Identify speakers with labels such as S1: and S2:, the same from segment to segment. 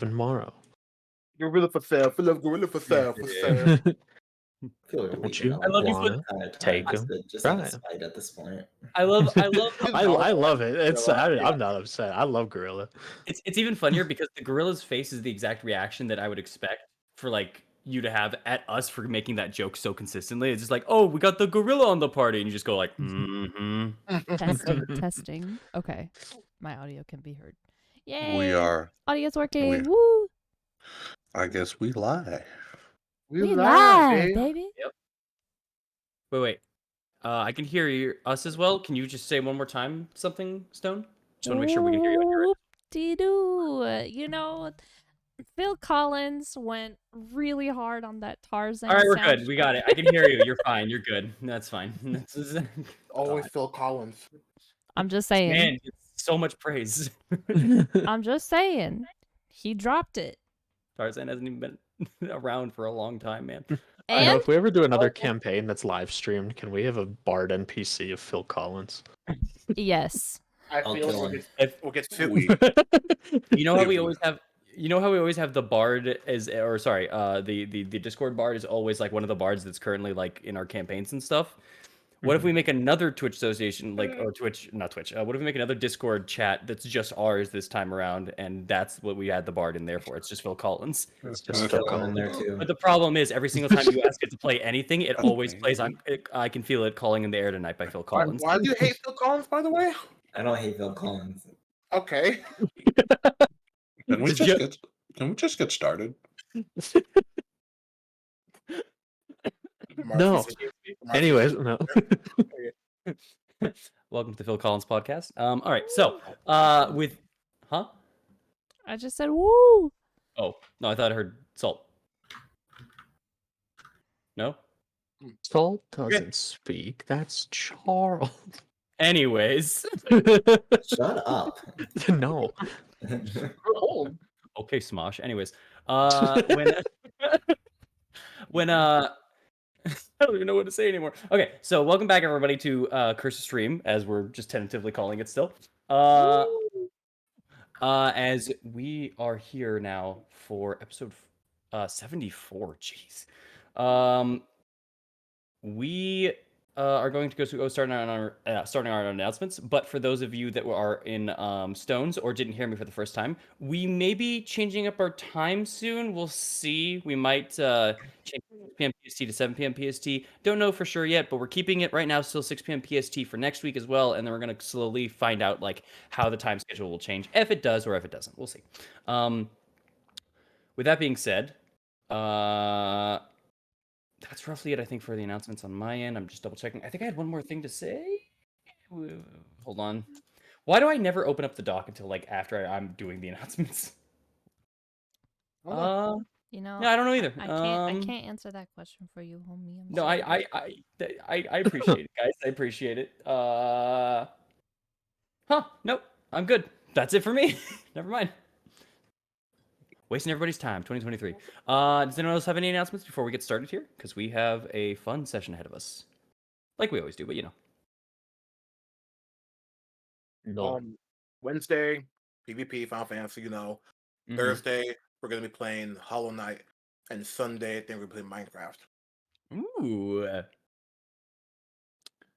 S1: tomorrow.
S2: Gorilla for sale. Gorilla for sale. For sale.
S3: I feel like we're
S1: Don't
S3: leaving
S1: you
S3: out
S4: I love you
S3: one
S4: for
S1: wanna
S3: kind of
S1: take
S3: time
S1: him?
S3: just out
S1: Right.
S3: of spite at this point.
S4: I love
S2: You
S1: I
S2: know,
S1: love it. It's
S2: Gorilla.
S1: I'm not upset. I love Gorilla.
S4: it's even funnier because the gorilla's face is the exact reaction that I would expect for like you to have at us for making that joke so consistently. It's just like, oh, we got the gorilla on the party, and you just go like, mm-hmm.
S5: Testing. Okay. My audio can be heard. Yay!
S6: We are.
S5: Audio's working.
S6: We.
S5: Woo!
S6: I guess we lie.
S2: We
S5: We
S2: live,
S5: live, baby.
S4: Yep. Wait. I can hear us as well. Can you just say one more time something, Stone? Just want to make sure we can hear you on your end.
S5: Whoop-de-doo. You know, Phil Collins went really hard on that Tarzan.
S4: All right, we're good. We got it. I can hear you. You're fine. You're good. That's fine.
S2: Always Phil Collins.
S5: I'm just saying.
S4: Man, it's so much praise.
S5: I'm just saying. He dropped it.
S4: Tarzan hasn't even been around for a long time, man.
S1: I know
S5: And
S1: if we ever do another campaign that's live streamed, can we have a Bard NPC of Phil Collins?
S5: yes.
S2: I
S3: I'll
S2: feel
S3: kill
S2: like
S3: him.
S2: we'll get fit.
S6: We.
S4: You know how we
S6: If-
S4: always have. You know how we always have the bard as, or sorry, the Discord bard is always like one of the bards that's currently like in our campaigns and stuff. What if we make another Twitch association, like, or Twitch, not Twitch? What if we make another Discord chat that's just ours this time around, and that's what we had the bard in there for? It's just Phil Collins.
S1: It's
S6: I'll
S1: just
S6: throw
S1: Phil
S3: Throw him in
S1: Collins.
S3: there too.
S4: But the problem is, every single time you ask it to play anything, it always plays on. I Can Feel It Calling in the Air Tonight by Phil Collins.
S2: Why do you hate Phil Collins, by the way?
S3: I don't hate Phil Collins.
S2: Okay.
S6: Can we
S4: Did
S6: just
S4: you-
S6: get? Can we just get started?
S1: No. Anyways, no.
S4: Welcome to the Phil Collins podcast. All right, so with, huh?
S5: I just said woo.
S4: Oh no, I thought I heard Salt. No.
S1: Salt doesn't speak. That's Charles.
S4: Anyways,
S3: Shut up.
S1: No.
S4: okay, Smosh. Anyways, when I don't even know what to say anymore. Okay, so welcome back everybody to Curse Stream, as we're just tentatively calling it still. As we are here now for episode 74. Jeez. We are going to go starting our announcements. But for those of you that are in Stones or didn't hear me for the first time, we may be changing up our time soon. We'll see. We might change 6 p.m. PST to 7 p.m. PST. Don't know for sure yet, but we're keeping it right now still 6 p.m. PST for next week as well. And then we're going to slowly find out like how the time schedule will change, if it does or if it doesn't. We'll see. With that being said, that's roughly it, I think, for the announcements on my end. I'm just double checking. I think I had one more thing to say. Hold on. Why do I never open up the doc until like after I'm doing the announcements?
S5: You know,
S4: No, I don't know either.
S5: I can't answer that question for you, homie. I'm
S4: No,
S5: sorry.
S4: I appreciate it, guys. I appreciate it. Nope. I'm good. That's it for me. Never mind. Wasting everybody's time. 2023. Does anyone else have any announcements before we get started here? Because we have a fun session ahead of us, like we always do. But you know.
S1: No.
S2: Wednesday, PvP, Final Fantasy, you know.
S4: Mhm.
S2: Thursday, we're going to be playing Hollow Knight. And Sunday, I think we're playing Minecraft.
S4: Ooh.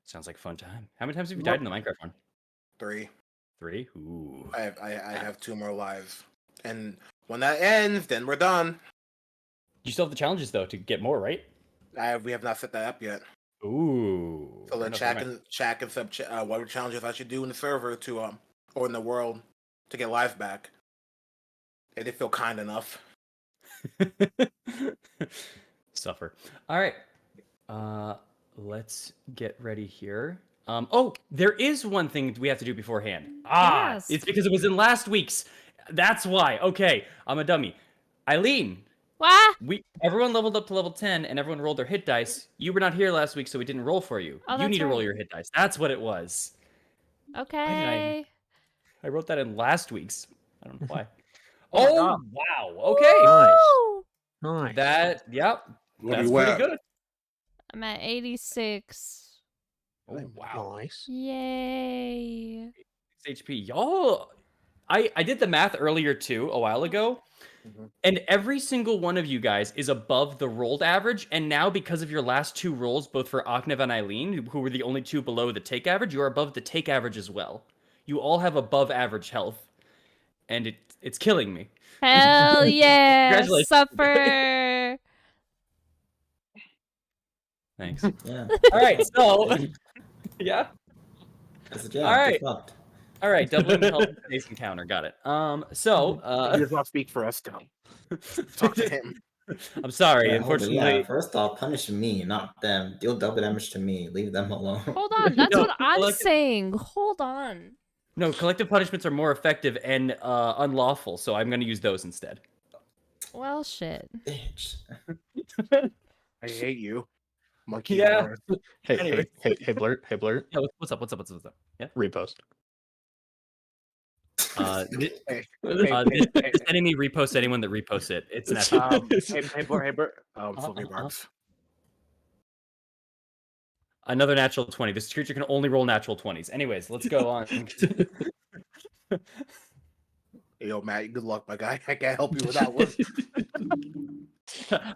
S4: Sounds like a fun time. How many times have you died in the Minecraft one?
S2: 3.
S4: 3? Ooh.
S2: I have 2 more lives. And when that ends, then we're done.
S4: You still have the challenges, though, to get more, right?
S2: We have not set that up yet.
S4: Ooh.
S2: So
S4: Fair
S2: the
S4: enough,
S2: chat can sub what challenges I should do in the server to or in the world to get lives back. They did feel kind enough.
S4: Suffer. All right. Let's get ready here. Oh, there is one thing we have to do beforehand.
S5: Yes.
S4: It's because it was in last week's. That's why. Okay, I'm a dummy. Eileen,
S5: What?
S4: everyone leveled up to level 10 and everyone rolled their hit dice. You were not here last week, so we didn't roll for you.
S5: Oh,
S4: You
S5: that's
S4: need to roll
S5: right.
S4: your hit dice. That's what it was.
S5: Okay.
S4: I wrote that in last week's. I don't know why.
S2: Oh,
S4: Oh,
S2: God.
S4: wow. Okay.
S1: Nice.
S5: Woo!
S1: Nice.
S4: Yep.
S6: What
S4: That's
S6: are you
S4: pretty
S6: at?
S4: good.
S5: I'm at 86.
S4: Oh, wow.
S1: Nice.
S5: Yay.
S4: 6 HP. Y'all, I did the math earlier too, a while ago. And every single one of you guys is above the rolled average. And now, because of your last 2 rolls, both for Aknev and Eileen, who were the only 2 below the take average, you're above the take average as well. You all have above average health. And it's killing me.
S5: Hell yeah!
S4: Congratulations.
S5: Suffer!
S4: Thanks.
S3: Yeah.
S4: All right, so yeah.
S3: I said, yeah,
S4: All right.
S3: get fucked.
S4: All right, doubling health in today's encounter. Got it.
S2: He does not speak for us, though. Talk to him.
S4: I'm sorry.
S3: Yeah, hold it,
S4: Unfortunately,
S3: yeah, first off, punish me, not them. Deal double damage to me. Leave them alone.
S5: Hold on, that's
S4: No,
S5: what I'm
S4: collective-
S5: saying. Hold on.
S4: no, collective punishments are more effective and unlawful, so I'm going to use those instead.
S5: Well, shit.
S3: Bitch.
S2: I hate you. Monkey
S4: Yeah.
S2: Lord.
S1: Hey, Blurt. Hey, Blurt.
S4: Yeah, what's up? What's up? Yeah.
S1: Repost.
S2: Hey,
S4: Just sending me repost anyone that reposts it. It's natural.
S2: hey, Bert. Flippy
S4: uh-huh.
S2: Barks.
S4: Another natural 20. This creature can only roll natural 20s. Anyways, let's go on.
S2: Hey, yo, Matt, good luck, my guy. I can't help you with that one.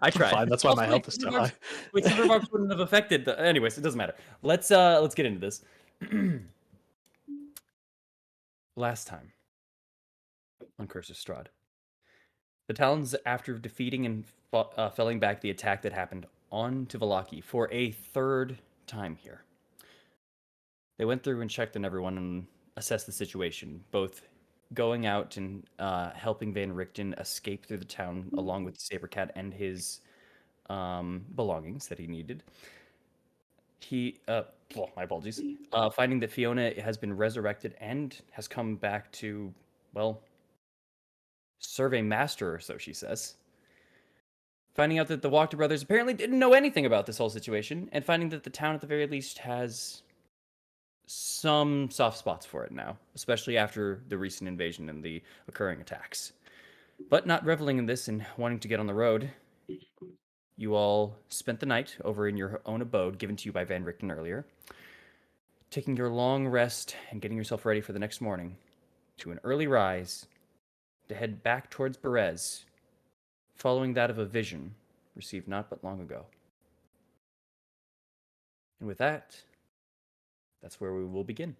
S4: I tried.
S1: Fine, that's why
S4: Also,
S1: my health is so high.
S4: Wait, Silver Barbs wouldn't have affected the. Anyways, it doesn't matter. Let's get into this. Last time on Curse of Strahd, the Talons, after defeating and felling back the attack that happened on to Vallaki for a 3rd time here, they went through and checked on everyone and assessed the situation, both going out and helping Van Richten escape through the town along with the Sabercat and his belongings that he needed. My apologies. Finding that Fiona has been resurrected and has come back to, well, serve a master, or so she says. Finding out that the Wachter brothers apparently didn't know anything about this whole situation, and finding that the town at the very least has some soft spots for it now, especially after the recent invasion and the occurring attacks. But not reveling in this and wanting to get on the road, you all spent the night over in your own abode given to you by Van Richten earlier, taking your long rest and getting yourself ready for the next morning to an early rise to head back towards Berez, following that of a vision received not but long ago. And with that, that's where we will begin.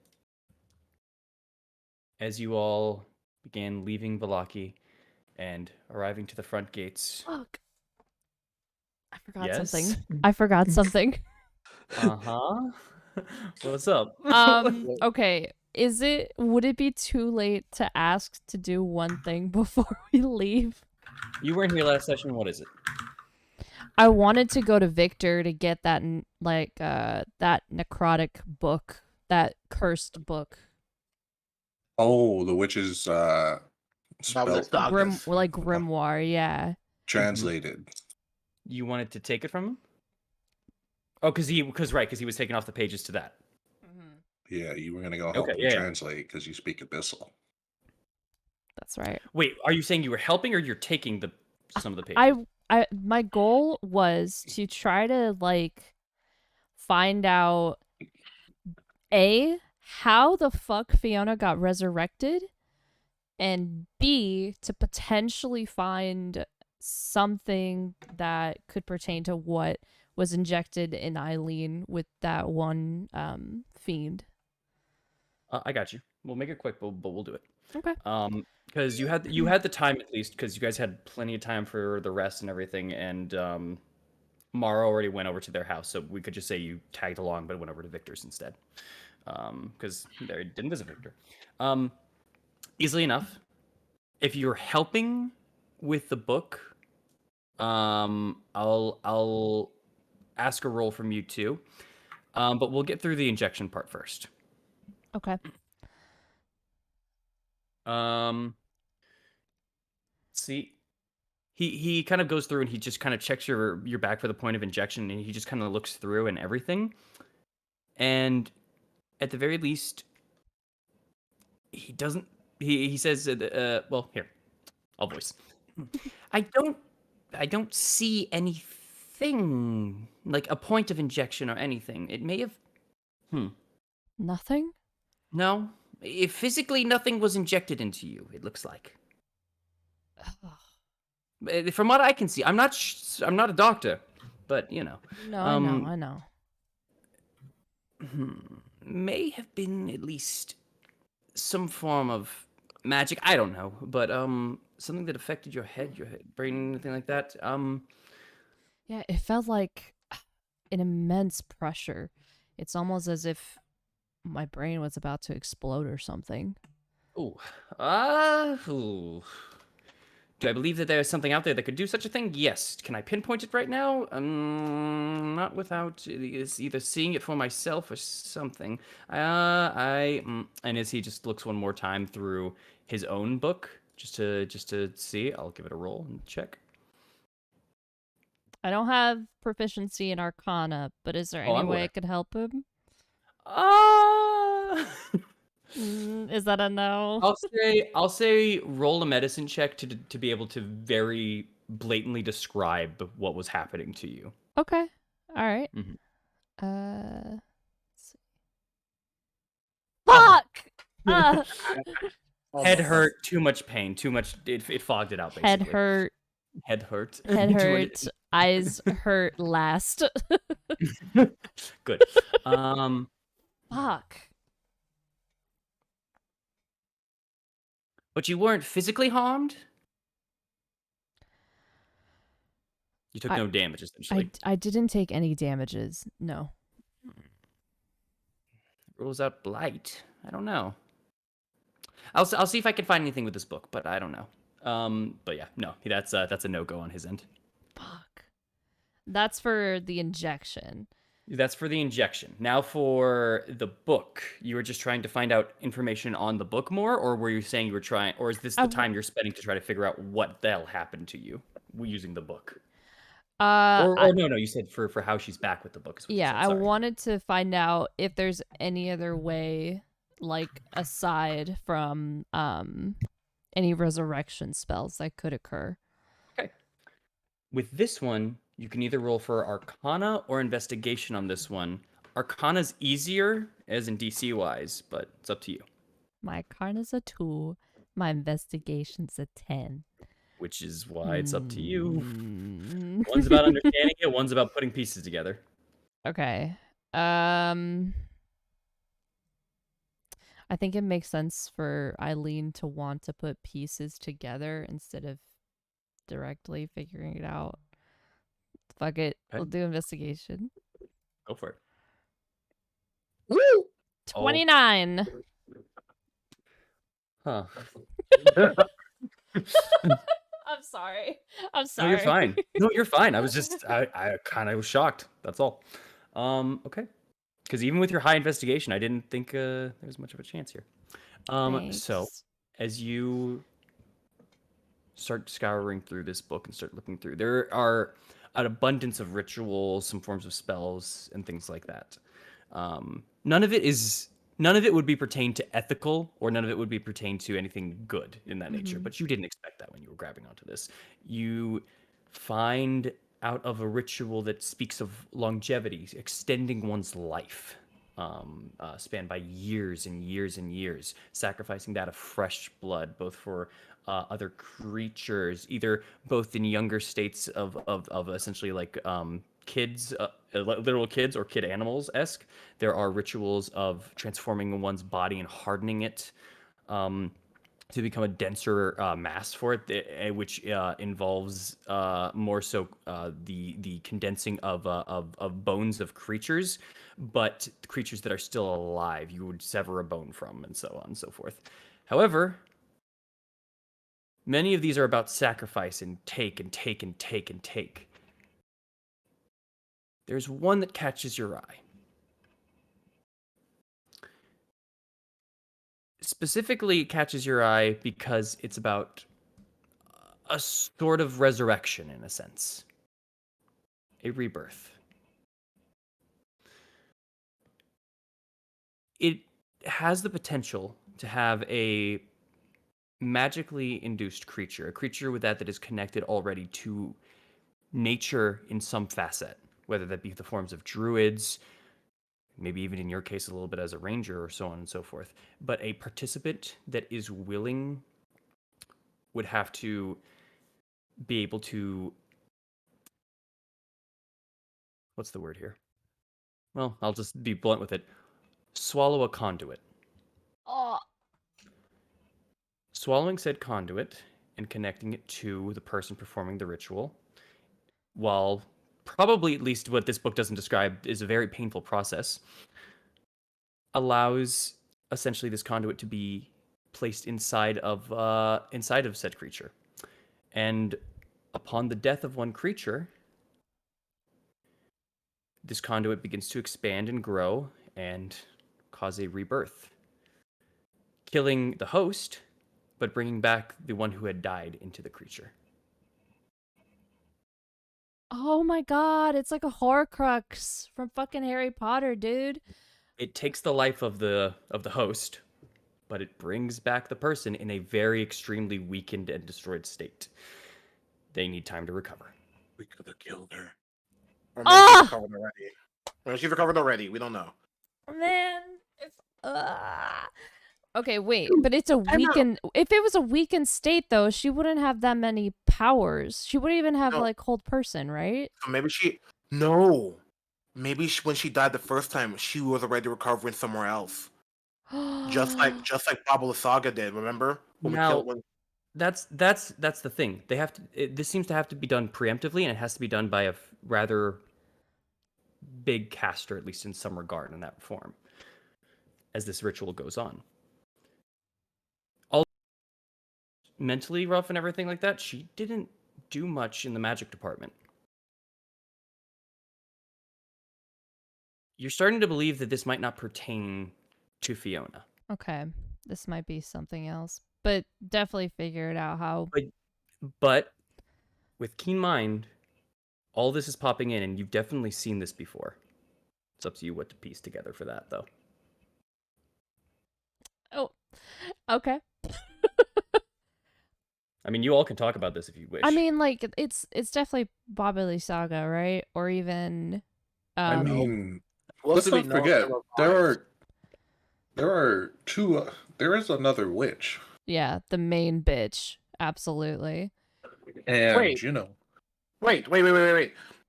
S4: As you all began leaving Vallaki and arriving to the front gates.
S5: Fuck. I forgot
S4: Yes?
S5: something. I forgot something.
S4: Uh-huh. What's up?
S5: Okay. Would it be too late to ask to do one thing before we leave?
S4: You weren't here last session. What is it?
S5: I wanted to go to Victor to get that that necrotic book, that cursed book.
S6: Oh, the witch's spell
S5: Grimoire, yeah.
S6: translated.
S4: You wanted to take it from him? Oh, because he was taking off the pages to that.
S6: Yeah, you were gonna go help
S4: Okay,
S6: him
S4: yeah.
S6: translate because you speak Abyssal.
S5: That's right.
S4: Wait, are you saying you were helping or you're taking some of the pages?
S5: My goal was to try to find out how the fuck Fiona got resurrected, and B, to potentially find something that could pertain to what was injected in Eileen with that one fiend.
S4: I got you. We'll make it quick, but we'll do it.
S5: Okay.
S4: Because you had the time at least, because you guys had plenty of time for the rest and everything, and Mara already went over to their house, so we could just say you tagged along, but went over to Victor's instead, because they didn't visit Victor. Easily enough, if you're helping with the book, I'll ask a roll from you too, but we'll get through the injection part first.
S5: Okay.
S4: See, he kind of goes through and he just kind of checks your back for the point of injection, and he just kind of looks through and everything. And at the very least, he doesn't. He says, well, here, I'll voice. I don't see anything like a point of injection or anything. It may have.
S5: Nothing?
S4: No, physically nothing was injected into you. It looks like. From what I can see, I'm not a doctor, but you know,
S5: No, I know.
S4: may have been at least some form of magic. I don't know, but something that affected your head, brain, anything like that.
S5: Yeah, it felt like an immense pressure. It's almost as if my brain was about to explode or something.
S4: Ooh. Ooh. Do I believe that there is something out there that could do such a thing? Yes. Can I pinpoint it right now? Not without either seeing it for myself or something. And as he just looks one more time through his own book, just to see, I'll give it a roll and check.
S5: I don't have proficiency in Arcana, but is there
S4: Oh,
S5: any
S4: I'm
S5: way I
S4: aware.
S5: could help him?
S4: Ah.
S5: Is that a no?
S4: I'll say roll a medicine check to be able to very blatantly describe what was happening to you.
S5: Okay. All right.
S4: Mhm.
S5: Let's see.
S4: Oh.
S5: Fuck! Uh,
S4: Head hurt, too much pain, too much. It fogged it out basically.
S5: head hurt.
S4: Head hurt.
S5: Head
S4: Do you want
S5: hurt. Eyes hurt last.
S4: Good.
S5: Fuck.
S4: But you weren't physically harmed. You took no damage essentially.
S5: I didn't take any damages. No.
S4: Rules out blight. I don't know. I'll see if I can find anything with this book, but I don't know. But yeah, no, that's a no-go on his end.
S5: Fuck. That's for the injection.
S4: That's for the injection. Now for the book, you were just trying to find out information on the book more, or were you saying you were trying, or is this the time you're spending to try to figure out what the hell happened to you using the book? Or no, you said for how she's back with the book.
S5: Yeah, I wanted to find out if there's any other way, like aside from any resurrection spells that could occur.
S4: Okay. With this one, you can either roll for Arcana or Investigation on this one. Arcana's easier, as in DC wise, but it's up to you.
S5: My Arcana's a 2, my Investigation's a 10.
S4: Which is why it's up to you. One's about understanding it, one's about putting pieces together.
S5: Okay. I think it makes sense for Eileen to want to put pieces together instead of directly figuring it out. Fuck it.
S4: Okay.
S5: We'll do Investigation.
S4: Go for it.
S2: Woo!
S5: 29.
S4: Huh.
S5: I'm sorry. I'm
S4: No,
S5: sorry.
S4: you're fine. No, you're fine. I was just, I kind of was shocked. That's all. Okay. Because even with your high investigation, I didn't think there was much of a chance here. So
S5: Thanks.
S4: as you start scouring through this book and start looking through, there are an abundance of rituals, some forms of spells, and things like that. None of it would be pertained to ethical, or none of it would be pertained to anything good in that nature. But you didn't expect that when you were grabbing onto this. You find out of a ritual that speaks of longevity, extending one's life, spanned by years and years and years, sacrificing that of fresh blood, both for other creatures, either both in younger states of essentially like kids, literal kids, or kid animals esque. There are rituals of transforming one's body and hardening it to become a denser mass for it, which involves more so the condensing of bones of creatures, but creatures that are still alive, you would sever a bone from, and so on and so forth. However, many of these are about sacrifice and take and take and take and take. There's one that catches your eye. Specifically, it catches your eye because it's about a sort of resurrection, in a sense. A rebirth. It has the potential to have a magically induced creature, a creature with that is connected already to nature in some facet, whether that be the forms of druids, maybe even in your case a little bit as a ranger, or so on and so forth. But a participant that is willing would have to be able to, what's the word here? Well, I'll just be blunt with it. Swallow a conduit.
S5: Oh,
S4: Swallowing said conduit and connecting it to the person performing the ritual, while probably, at least what this book doesn't describe, is a very painful process, allows essentially this conduit to be placed inside of said creature. And upon the death of one creature, this conduit begins to expand and grow and cause a rebirth, killing the host, but bringing back the one who had died into the creature.
S5: oh my god, it's like a Horcrux from fucking Harry Potter, dude.
S4: It takes the life of the host, but it brings back the person in a very extremely weakened and destroyed state. They need time to recover.
S6: We could have killed her.
S2: Or maybe she's recovered already. Or she's recovered already. We don't know.
S5: Man, okay, wait, but it's a weakened. If it was a weakened state, though, she wouldn't have that many powers. She wouldn't even have
S2: No.
S5: like hold person, right?
S2: So maybe she. No. Maybe when she died the first time, she was already recovering somewhere else. Just like Pablo Saga did. Remember?
S4: Now- That's the thing. They have to. This seems to have to be done preemptively, and it has to be done by a rather big caster, at least in some regard, in that form, as this ritual goes on. All mentally rough and everything like that, she didn't do much in the magic department. You're starting to believe that this might not pertain to Fiona.
S5: Okay, this might be something else, but definitely figure it out how.
S4: But with keen mind, all this is popping in, and you've definitely seen this before. It's up to you what to piece together for that, though.
S5: Oh, okay.
S4: I mean, you all can talk about this if you wish.
S5: I mean, like it's definitely Babili Saga, right? Or even.
S6: I
S5: Um,
S6: mean,
S2: What
S6: let's
S2: do we
S6: not
S2: know if
S6: forget
S2: they were
S6: there are two. There is another witch,
S5: yeah, the main bitch, absolutely.
S6: and
S2: Wait.
S6: you know,
S2: Wait.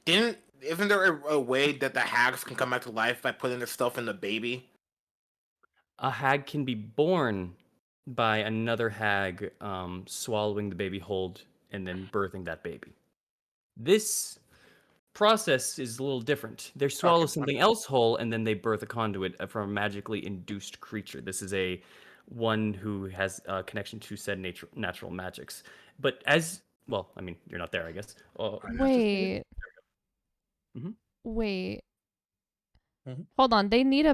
S2: Isn't there a way that the hags can come back to life by putting their stuff in the baby?
S4: a hag can be born by another hag swallowing the baby whole and then birthing that baby. This process is a little different. They swallow
S2: Okay,
S4: something else whole and then they birth a conduit from a magically induced creature. This is a one who has a connection to said natural magics. But as well, I mean, you're not there, I guess.
S5: Wait.
S4: Mhm.
S5: Wait.
S6: Mhm.
S5: Hold on. They need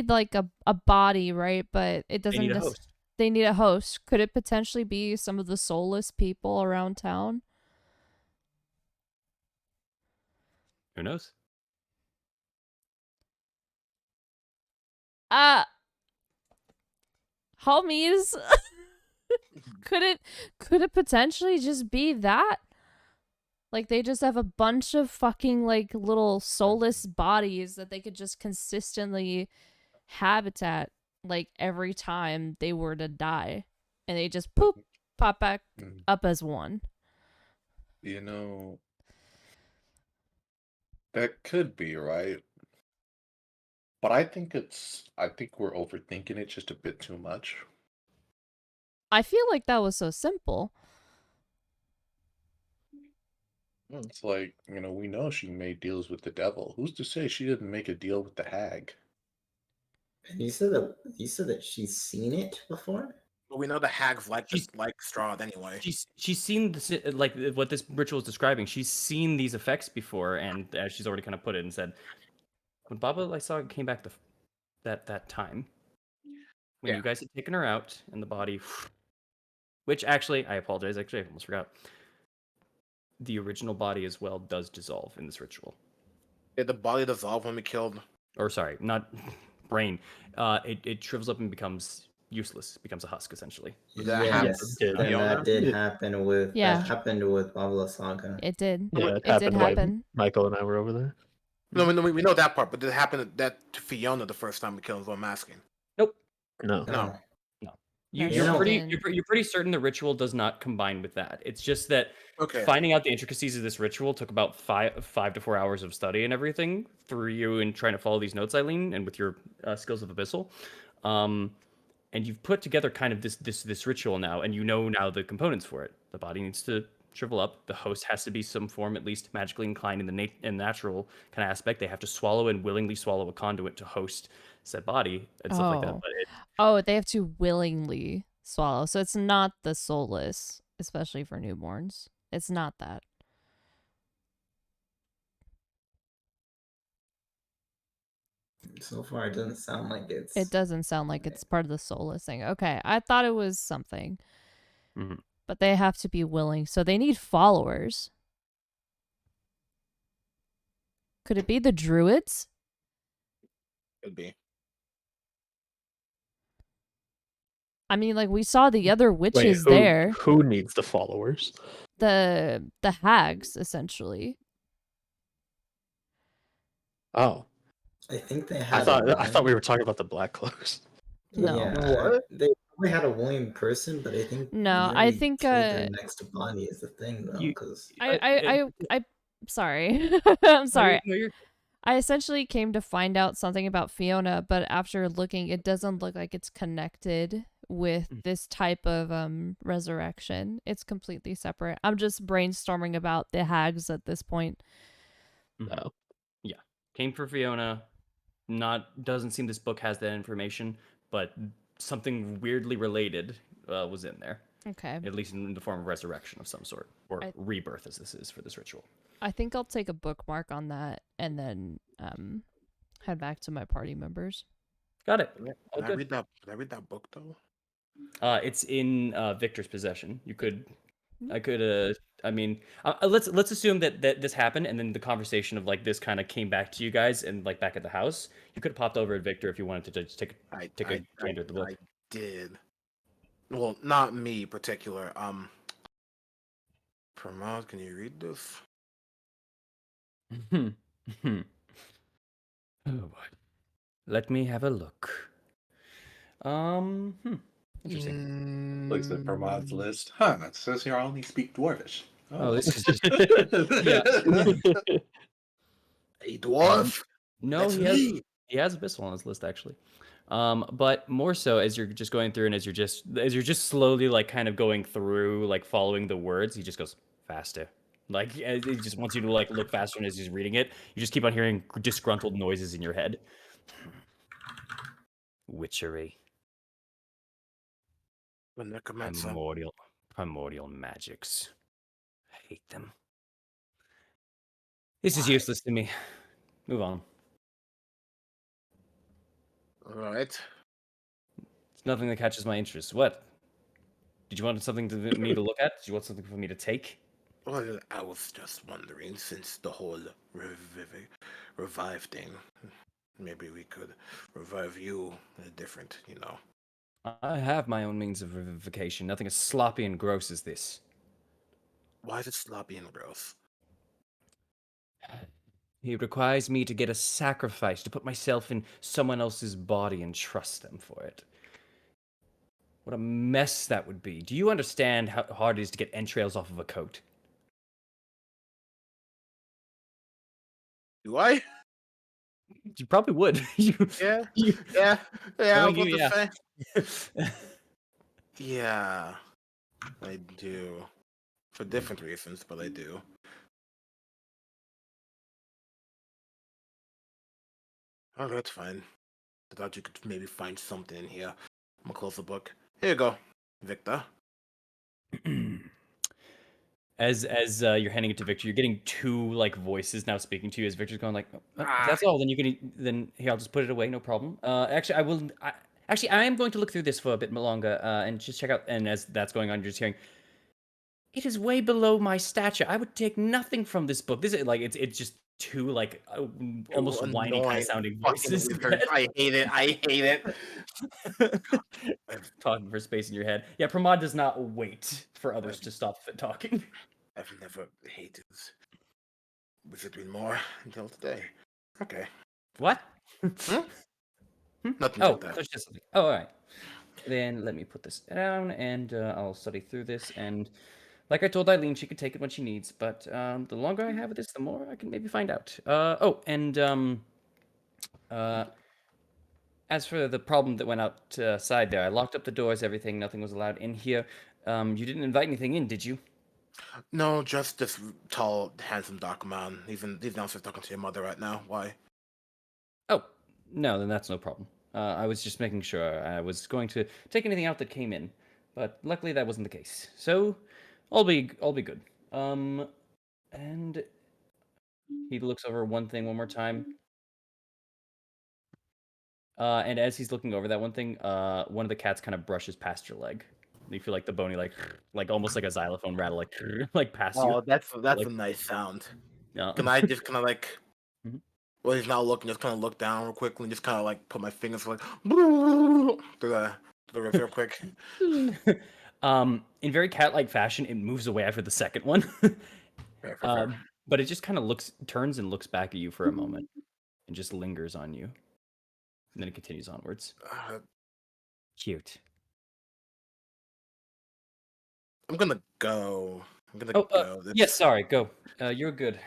S5: like a body, right? But it
S4: They
S5: doesn't.
S4: need a host.
S5: They need a host. Could it potentially be some of the soulless people around town?
S4: Who knows?
S5: Homies. could it potentially just be that? Like they just have a bunch of fucking like little soulless bodies that they could just consistently habitat like every time they were to die. And they just pop back
S6: Mm,
S5: up as one.
S6: you know, that could be right. But I think we're overthinking it just a bit too much.
S5: I feel like that was so simple.
S6: It's like, we know she made deals with the devil. Who's to say she didn't make a deal with the hag?
S3: And you said that she's seen it before.
S2: But we know the hags like
S4: She's-
S2: Strahd anyway.
S4: She's seen this, like what this ritual is describing. She's seen these effects before, and as she's already kind of put it and said, when Baba Lysaga came back that time, when
S2: Yeah.
S4: you guys had taken her out and the body, which actually I apologize, actually I almost forgot. The original body as well does dissolve in this ritual.
S2: Did the body dissolve when we killed?
S4: Or sorry, not brain. It shrivels up and becomes useless, becomes a husk essentially.
S2: Did that happen
S3: Yes,
S1: to
S3: then
S2: Fiona?
S3: that did happen with
S5: Yeah.
S3: that happened with Pablo Saga.
S5: It did.
S1: Yeah, it
S5: It did
S1: happened while
S5: happen.
S1: Michael and I were over there.
S2: No, we know that part, but did it happen to Fiona the first time we killed? Is what I'm asking.
S4: Nope.
S1: No.
S2: No.
S5: That's
S4: You're pretty
S5: something.
S4: you're pretty certain the ritual does not combine with that. It's just that
S2: Okay.
S4: finding out the intricacies of this ritual took about 5 to 4 hours of study and everything through you and trying to follow these notes, Eileen, and with your skills of abyssal. And you've put together kind of this ritual now, and you know now the components for it. The body needs to shrivel up. The host has to be some form, at least magically inclined in the natural kind of aspect. They have to swallow and willingly swallow a conduit to host said body and stuff like that.
S5: Oh.
S4: But
S5: Oh, they have to willingly swallow. So it's not the soulless, especially for newborns. It's not that.
S3: So far, it doesn't sound like it's.
S5: It doesn't sound like it's part of the soulless thing. Okay, I thought it was something.
S4: Mhm.
S5: But they have to be willing. So they need followers. Could it be the druids?
S2: Could be.
S5: I mean, like we saw the other
S1: Wait,
S5: witches there.
S1: who needs the followers?
S5: The hags, essentially.
S1: Oh,
S3: I think they
S1: I
S3: had.
S1: thought we were talking about the black cloaks.
S5: No.
S3: Yeah,
S2: What?
S3: they probably had a willing person, but I think.
S5: No, I
S3: literally
S5: think,
S3: killed their next of body is the thing, though,
S4: You-
S3: because.
S5: I sorry. I'm sorry.
S4: No, you're-
S5: I essentially came to find out something about Fiona, but after looking, it doesn't look like it's connected with this type of resurrection. It's completely separate. I'm just brainstorming about the hags at this point.
S1: No.
S4: Came for Fiona. Doesn't seem this book has that information, but something weirdly related was in there,
S5: Okay.
S4: at least in the form of resurrection of some sort, or rebirth, as this is for this ritual.
S5: I think I'll take a bookmark on that and then head back to my party members.
S4: Got it. All
S2: Can I
S4: good.
S2: read that? Can I read that book though?
S4: It's in Victor's possession. I mean, let's assume that this happened, and then the conversation of like this kind of came back to you guys, and like back at the house, you could have popped over at Victor if you wanted to just take a gander at the book.
S2: I did. Well, not me particular. Pramod, can you read this?
S4: Oh boy. Let me have a look. Interesting.
S6: Looks at Pramod's list. Huh, it says here I only speak Dwarvish.
S4: Oh, this is just
S6: yeah.
S2: A dwarf.
S4: no.
S2: That's me.
S4: He has Abyssal on his list actually. But more so as you're just going through and as you're just slowly like kind of going through like following the words, he just goes faster. Like he just wants you to like look faster, and as he's reading it, you just keep on hearing disgruntled noises in your head. Witchery,
S2: The necromancer.
S4: primordial magics. I hate them. This is useless to me. Move on.
S2: All right.
S4: It's nothing that catches my interest. What? Did you want something me to look at? Did you want something for me to take?
S2: Well, I was just wondering, since the whole revive thing, maybe we could revive you in a different,
S4: I have my own means of revivification. Nothing as sloppy and gross as this.
S2: Why is it sloppy and gross?
S4: It requires me to get a sacrifice, to put myself in someone else's body and trust them for it. What a mess that would be. Do you understand how hard it is to get entrails off of a coat?
S2: Do I?
S4: You probably would.
S2: Yeah. Yeah. Yeah. I was
S4: Knowing
S2: about
S4: you,
S2: to say. Yeah. I do. For different reasons, but I do. Oh, that's fine. I thought you could maybe find something in here. I'm gonna close the book. Here you go, Victor.
S4: As you're handing it to Victor, you're getting two like voices now speaking to you. As Victor's going like, "Oh, if that's all. Then you can then here. I'll just put it away. No problem. Actually, I will. I am going to look through this for a bit longer and just check out. And as that's going on, you're just hearing. It is way below my stature. I would take nothing from this book. This is like it's just two like almost whiny kind of sounding voices.
S2: I hate it. I hate it.
S4: Talking for space in your head. Yeah, Pramod does not wait for others to stop talking.
S2: I've never hated Wizardry more until today. Okay.
S4: What?
S2: Nothing
S4: Oh,
S2: like that.
S4: there's just something. Oh, all right. Then let me put this down, and I'll study through this. And like I told Eileen, she could take it when she needs. But the longer I have of this, the more I can maybe find out. Uh, as for the problem that went outside there, I locked up the doors, everything. Nothing was allowed in here. You didn't invite anything in, did you?
S2: No, just this tall, handsome dark man. He's downstairs talking to your mother right now. Why?
S4: Oh, no, then that's no problem. I was just making sure I was going to take anything out that came in, but luckily that wasn't the case. So, I'll be good. And he looks over one thing one more time. And as he's looking over that one thing, one of the cats kind of brushes past your leg. And you feel like the bony, like almost like a xylophone rattle, like past you.
S2: Oh, that's
S4: Like-
S2: a nice sound.
S4: Yeah.
S2: Can I just kind of like,
S4: Mhm.
S2: while he's not looking, just kind of look down real quickly and just kind of like put my fingers like through the roof real quick.
S4: In very cat-like fashion, it moves away after the second one.
S2: Fair.
S4: But it just kind of turns and looks back at you for a moment, and just lingers on you, and then it continues onwards. Cute.
S2: I'm gonna go.
S4: Oh, yes. Sorry. Go. You're good.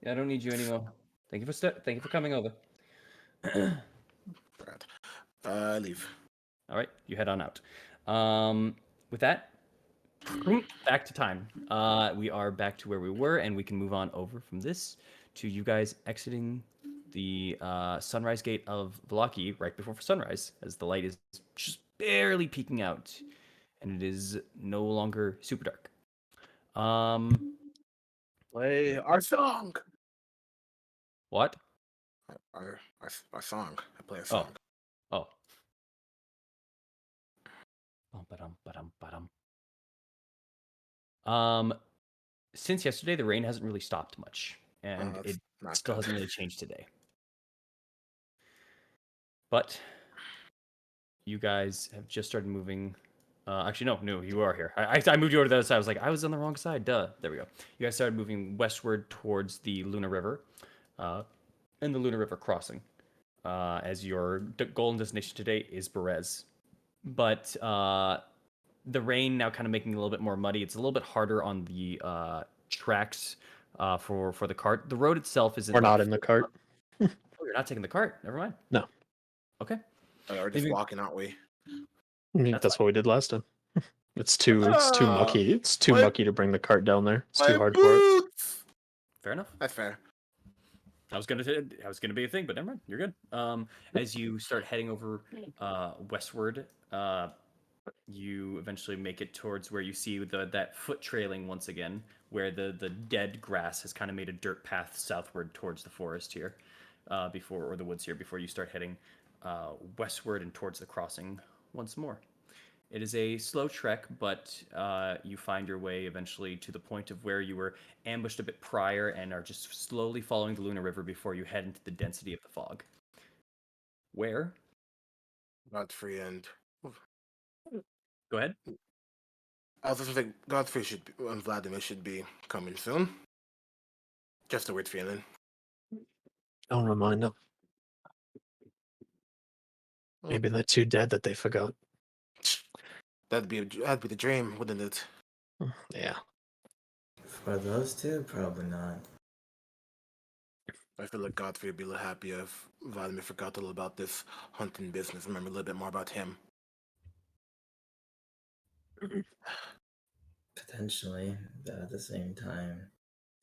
S4: I don't need you anymore. Thank you for coming over.
S2: Brad. I leave.
S4: All right, you head on out. With that, back to time. We are back to where we were, and we can move on over from this to you guys exiting the sunrise gate of Velaki right before sunrise, as the light is just barely peeking out, and it is no longer super dark.
S2: Play our song.
S4: What?
S2: Our song. I play a song.
S4: Oh. Ba-dum, ba-dum, ba-dum. Since yesterday, the rain hasn't really stopped much, and
S2: that's
S4: it
S2: not
S4: still
S2: good.
S4: hasn't really changed today. But you guys have just started moving. Actually, no, you are here. I moved you over to the other side. I was like, I was on the wrong side. Duh. There we go. You guys started moving westward towards the Luna River, and the Luna River crossing. As your goal and destination today is Berez, but the rain now kind of making it a little bit more muddy. It's a little bit harder on the tracks for the cart. The road itself isn't.
S1: We're not in the cart.
S4: Oh, you're not taking the cart. Never mind.
S1: No.
S4: Okay.
S2: We're just
S4: Maybe-
S2: walking, aren't we?
S1: That's what we did last time. It's too mucky. It's too
S2: What?
S1: mucky to bring the cart down there. It's
S2: My
S1: too hard for it.
S2: boots!
S4: Fair enough.
S2: That's fair.
S4: I was gonna be a thing, but never mind. You're good. As you start heading over westward, you eventually make it towards where you see that foot trailing once again, where the dead grass has kind of made a dirt path southward towards the forest here, or the woods here, before you start heading westward and towards the crossing once more. It is a slow trek, but you find your way eventually to the point of where you were ambushed a bit prior and are just slowly following the Luna River before you head into the density of the fog. Where?
S2: Godfrey and
S4: Go ahead.
S2: I was just thinking Godfrey and Vladimir should be coming soon. Just a weird feeling.
S1: Don't remind them. Maybe they're too dead that they forgot.
S2: That'd be the dream, wouldn't it?
S1: Yeah.
S3: For those two, probably not.
S2: I feel like Godfrey would be a little happy if Vladimir forgot a little about this hunting business. Remember a little bit more about him.
S3: Potentially, but at the same time,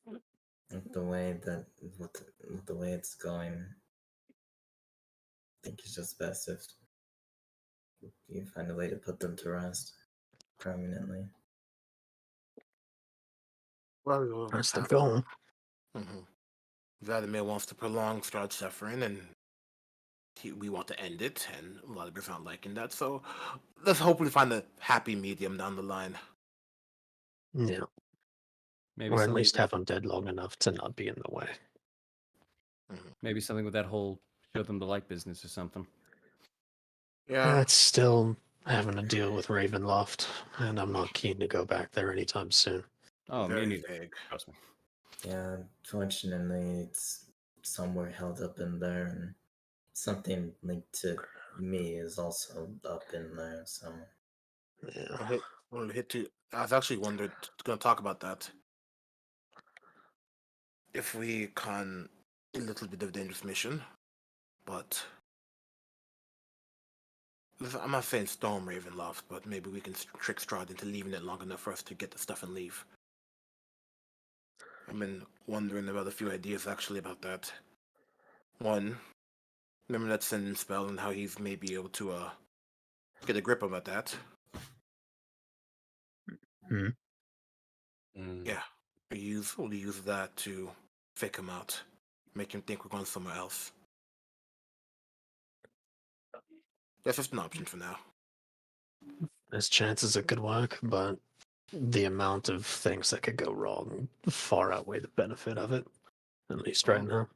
S3: with the way it's going, I think it's just best if you find a way to put them to rest permanently.
S2: Well,
S1: That's the goal.
S2: Mm-hmm. Vladimir wants to prolong Strahd's suffering, and we want to end it, and Vladimir's not liking that. So let's hopefully find a happy medium down the line.
S1: Yeah.
S4: Maybe
S1: Or at
S4: something,
S1: least have them dead long enough to not be in the way.
S4: maybe something with that whole show them the light business or something.
S2: Yeah,
S1: That's still having to deal with Ravenloft, and I'm not keen to go back there anytime soon.
S4: Oh, me
S2: very
S4: neither.
S2: vague.
S4: Trust me.
S3: Yeah, fortunately, it's somewhere held up in there, and something linked to me is also up in there. So
S1: Yeah.
S2: I was actually gonna talk about that. If we can a little bit of dangerous mission, but I'm not saying storm Ravenloft, but maybe we can trick Strahd into leaving it long enough for us to get the stuff and leave. I've been wondering about a few ideas actually about that. One, remember that sending spell and how he's maybe able to get a grip about that.
S6: Mm.
S2: Yeah, we'll use that to fake him out, make him think we're going somewhere else. That's just an option for now.
S1: There's chances it could work, but the amount of things that could go wrong far outweigh the benefit of it, at least right now.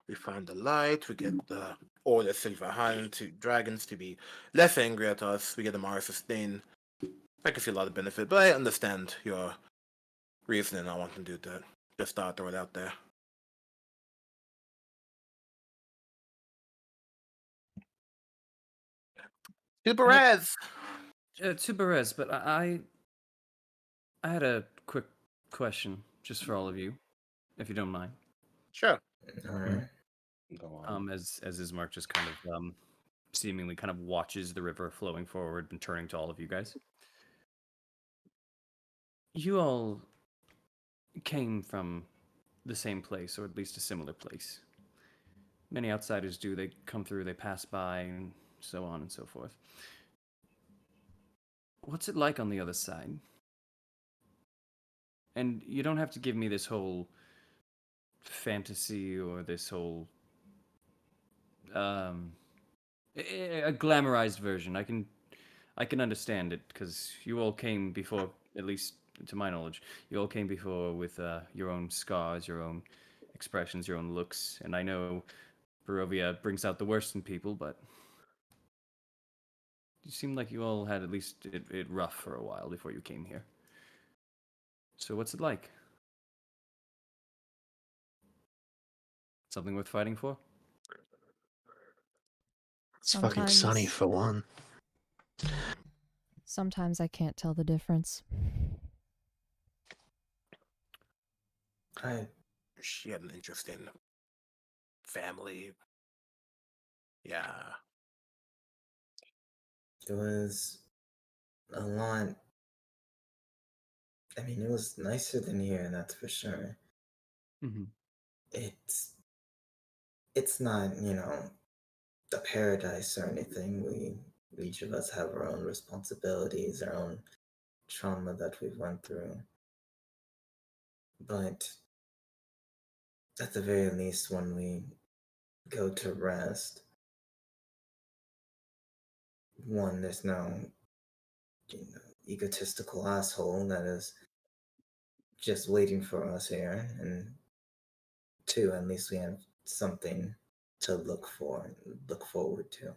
S2: We find the light, we get the Order Silver Hand to dragons to be less angry at us, we get the Mara Sustain. I can see a lot of benefit, but I understand your reasoning. I want to do that. Just thought I'd throw it out there. Super Res!
S4: Tuberez, but I had a quick question just for all of you, if you don't mind.
S2: Sure.
S3: all right.
S6: Go on.
S4: As Ismark just kind of seemingly kind of watches the river flowing forward and turning to all of you guys. You all came from the same place, or at least a similar place. Many outsiders do. They come through, they pass by, and so on and so forth. What's it like on the other side? And you don't have to give me this whole fantasy or this whole a glamorized version. I can understand it because you all came before, at least to my knowledge, you all came before with your own scars, your own expressions, your own looks, and I know Barovia brings out the worst in people, but you seem like you all had at least it rough for a while before you came here. So what's it like? Something worth fighting for?
S1: It's fucking sunny
S5: Sometimes-
S1: for one.
S5: Sometimes I can't tell the difference.
S2: She had an interesting family. Yeah.
S3: It was a lot. I mean, it was nicer than here, that's for sure.
S4: Mm-hmm.
S3: It's not, a paradise or anything. We each of us have our own responsibilities, our own trauma that we've went through. But at the very least, when we go to rest, one, there's no egotistical asshole that is just waiting for us here, and two, at least we have something to look forward to,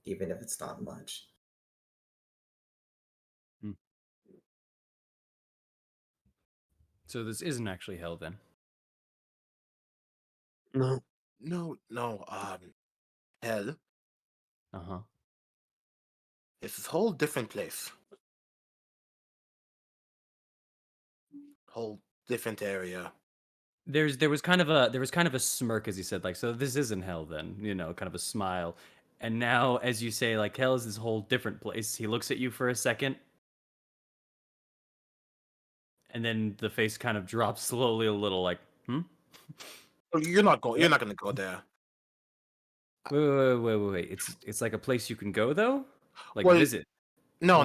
S3: even if it's not much.
S4: So this isn't actually hell then?
S1: No.
S2: No, hell.
S4: Uh-huh.
S2: It's this whole different place. Whole different area.
S4: There was kind of a smirk as he said, like, so this isn't hell then, kind of a smile. And now as you say, like, hell is this whole different place, he looks at you for a second. And then the face kind of drops slowly a little, like,
S2: You're not gonna go there.
S4: Wait. It's like a place you can go though? Like
S2: Well,
S4: visit.
S2: No.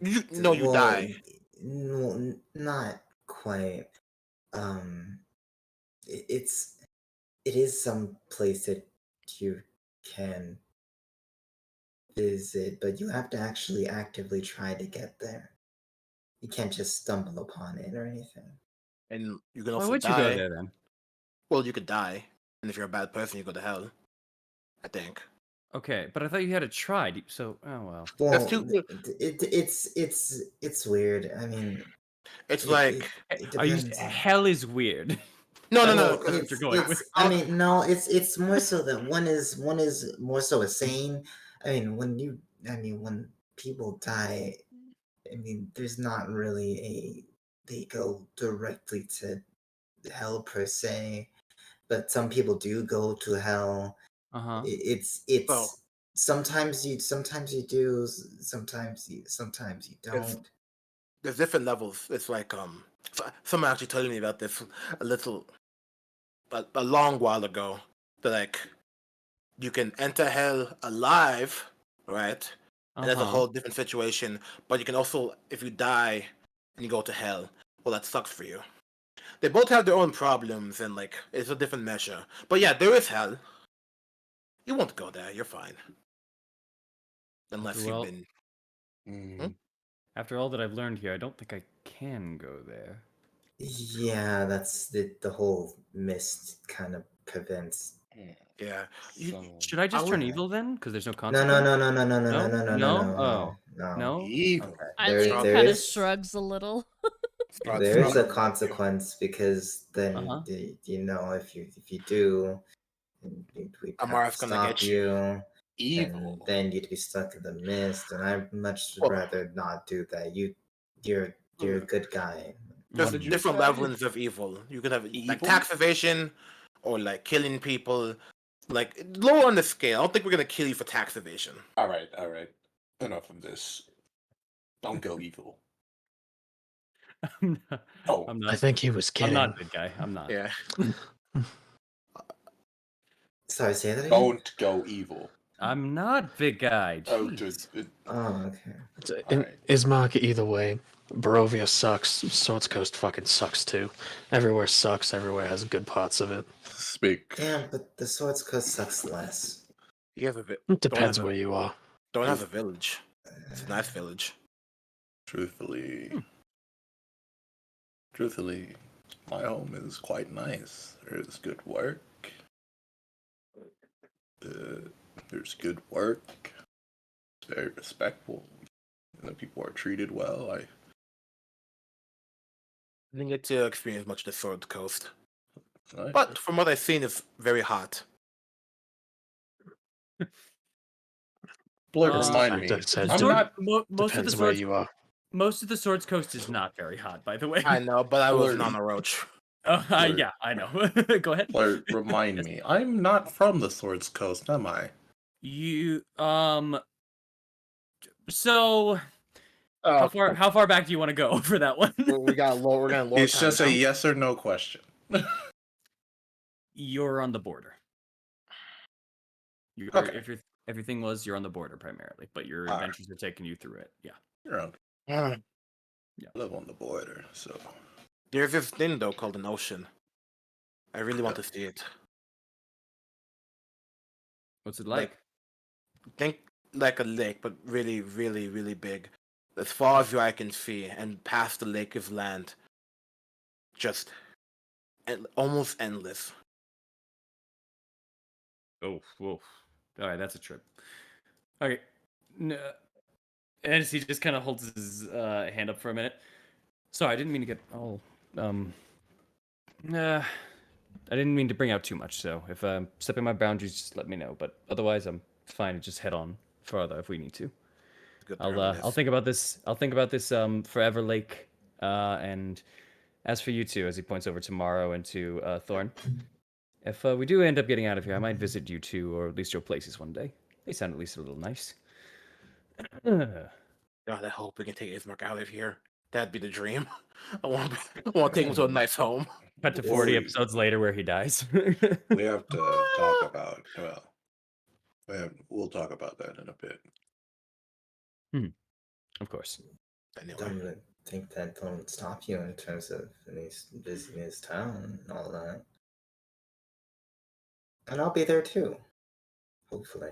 S2: You die.
S3: No, not quite. It is some place that you can visit, but you have to actually actively try to get there. You can't just stumble upon it or anything.
S2: And you can
S4: Why
S2: also
S4: would you
S2: die.
S4: go there then?
S2: Well, you could die. And if you're a bad person, you go to hell. I think.
S4: Okay, but I thought you had to try. So, oh well.
S3: Well,
S2: That's too-
S3: it's weird. I mean,
S2: It's
S3: it,
S2: like
S3: it
S4: Are you
S3: depends.
S4: hell is weird.
S2: No,
S3: Well,
S2: no,
S4: what
S3: it's
S4: you're going
S3: it's.
S4: with.
S3: I mean, no, it's more so that one is more so a saying. I mean, when people die, I mean, there's not really they go directly to hell per se, but some people do go to hell.
S4: Uh-huh.
S3: It's
S2: Well,
S3: sometimes you do, sometimes you
S2: it's
S3: don't.
S2: there's different levels. It's like someone actually told me about this a long while ago. That like you can enter hell alive, right? And that's a
S4: Uh-huh.
S2: whole different situation. But you can also, if you die and you go to hell, well, that sucks for you. They both have their own problems, and like it's a different measure. But yeah, there is hell. You won't go there. You're fine, unless you've
S4: Well,
S2: been.
S6: Mm,
S4: after all that I've learned here, I don't think I can go there.
S3: Yeah, that's the whole mist kind of prevents.
S2: Yeah. You,
S6: so
S4: Should I just
S2: I
S4: turn
S2: would.
S4: evil then? Because there's no
S3: No,
S4: consequence?
S3: no, no, no, no, no, no, no, no, no, no,
S4: No?
S3: no,
S4: Oh.
S3: no.
S4: No?
S6: evil.
S4: Okay.
S5: Eileen
S3: There
S5: kind of
S3: is
S5: shrugs a little.
S3: there is a
S2: Strahd.
S3: consequence because then
S4: Uh-huh.
S3: you know if you do, we'd have to
S2: Amara's gonna
S3: stop
S2: get you.
S3: you, and
S6: Evil.
S3: then you'd be stuck in the mist. And I'd much
S2: Well,
S3: rather not do that. You're a good guy.
S2: there's
S6: What did you
S2: different
S6: say?
S2: levelings of evil. You could have like
S6: Evil?
S2: tax evasion, or like killing people. Like lower on the scale. I don't think we're gonna kill you for tax evasion.
S6: All right, all right. Enough of this. Don't go evil.
S4: I'm not.
S6: Oh,
S4: I'm
S1: I
S4: not.
S1: think he was
S4: I'm
S1: kidding.
S4: not a good guy. I'm not.
S2: Yeah.
S3: Sorry, say that again.
S6: don't go evil.
S4: I'm not big guy.
S6: Oh,
S4: Jeez.
S6: just
S3: Oh, okay.
S6: all right.
S1: Ismark, either way, Barovia sucks. Swords Coast fucking sucks too. Everywhere sucks. Everywhere has good parts of it.
S6: Speak.
S3: Yeah, but the Swords Coast sucks less.
S2: You have a
S1: It depends
S2: have a-
S1: where you are.
S2: Don't have a village. It's a nice village.
S6: Truthfully, truthfully, my home is quite nice. There's good work. There's good work. It's very respectful. You know, people are treated well.
S2: I didn't get to experience much of the Sword Coast,
S6: I
S2: but from what I've seen, it's very hot.
S6: Blurt,
S4: Uh,
S6: remind me.
S1: it says
S6: I'm
S4: Sword-
S6: not.
S4: most of the
S1: depends where
S4: swords.
S1: you are.
S4: Most of the Swords Coast is not very hot, by the way.
S2: I know, but I wasn't
S6: Blurt.
S2: on a roach.
S6: Blurt.
S4: Yeah, I know. Go ahead.
S6: Blurt, remind me. I'm not from the Swords Coast, am I?
S4: You So
S2: Oh,
S4: how far back do you want to go for that one?
S2: we got low. We're gonna lower.
S6: It's just a
S2: time down.
S6: yes or no question.
S4: You're on the border.
S6: Okay.
S4: If everything was, you're on the border primarily, but your
S6: Alright.
S4: adventures are taking you through it. Yeah.
S6: You're on.
S2: Ah,
S6: Live on the border, so
S2: There's this thing though called an ocean. I really want to see it.
S4: What's it like?
S2: Think like a lake, but really, really, really big. As far as your eye can see, and past the lake is land. Just almost endless.
S4: Oh, whoa. All right, that's a trip. Okay. No, and he just kind of holds his hand up for a minute. Sorry, I didn't mean to get all. I didn't mean to bring out too much. So if I'm stepping my boundaries, just let me know. But otherwise, I'm fine to just head on further if we need to.
S2: Good
S4: I'll
S2: terminus.
S4: think about this. I'll think about this Forever Lake. And as for you two, as he points over to Morrow and to Thorn, if we do end up getting out of here, I might visit you two, or at least your places one day. They sound at least a little nice.
S2: God, I hope we can take Ismark out of here. That'd be the dream. I want to take him to a nice home.
S4: Cut to 40
S6: Oi.
S4: episodes later where he dies.
S6: we have to talk about. Well, we'll talk about that in a bit.
S4: Of course.
S2: Anyway,
S3: Don't think that don't stop you in terms of visiting his town and all that. And I'll be there too. Hopefully.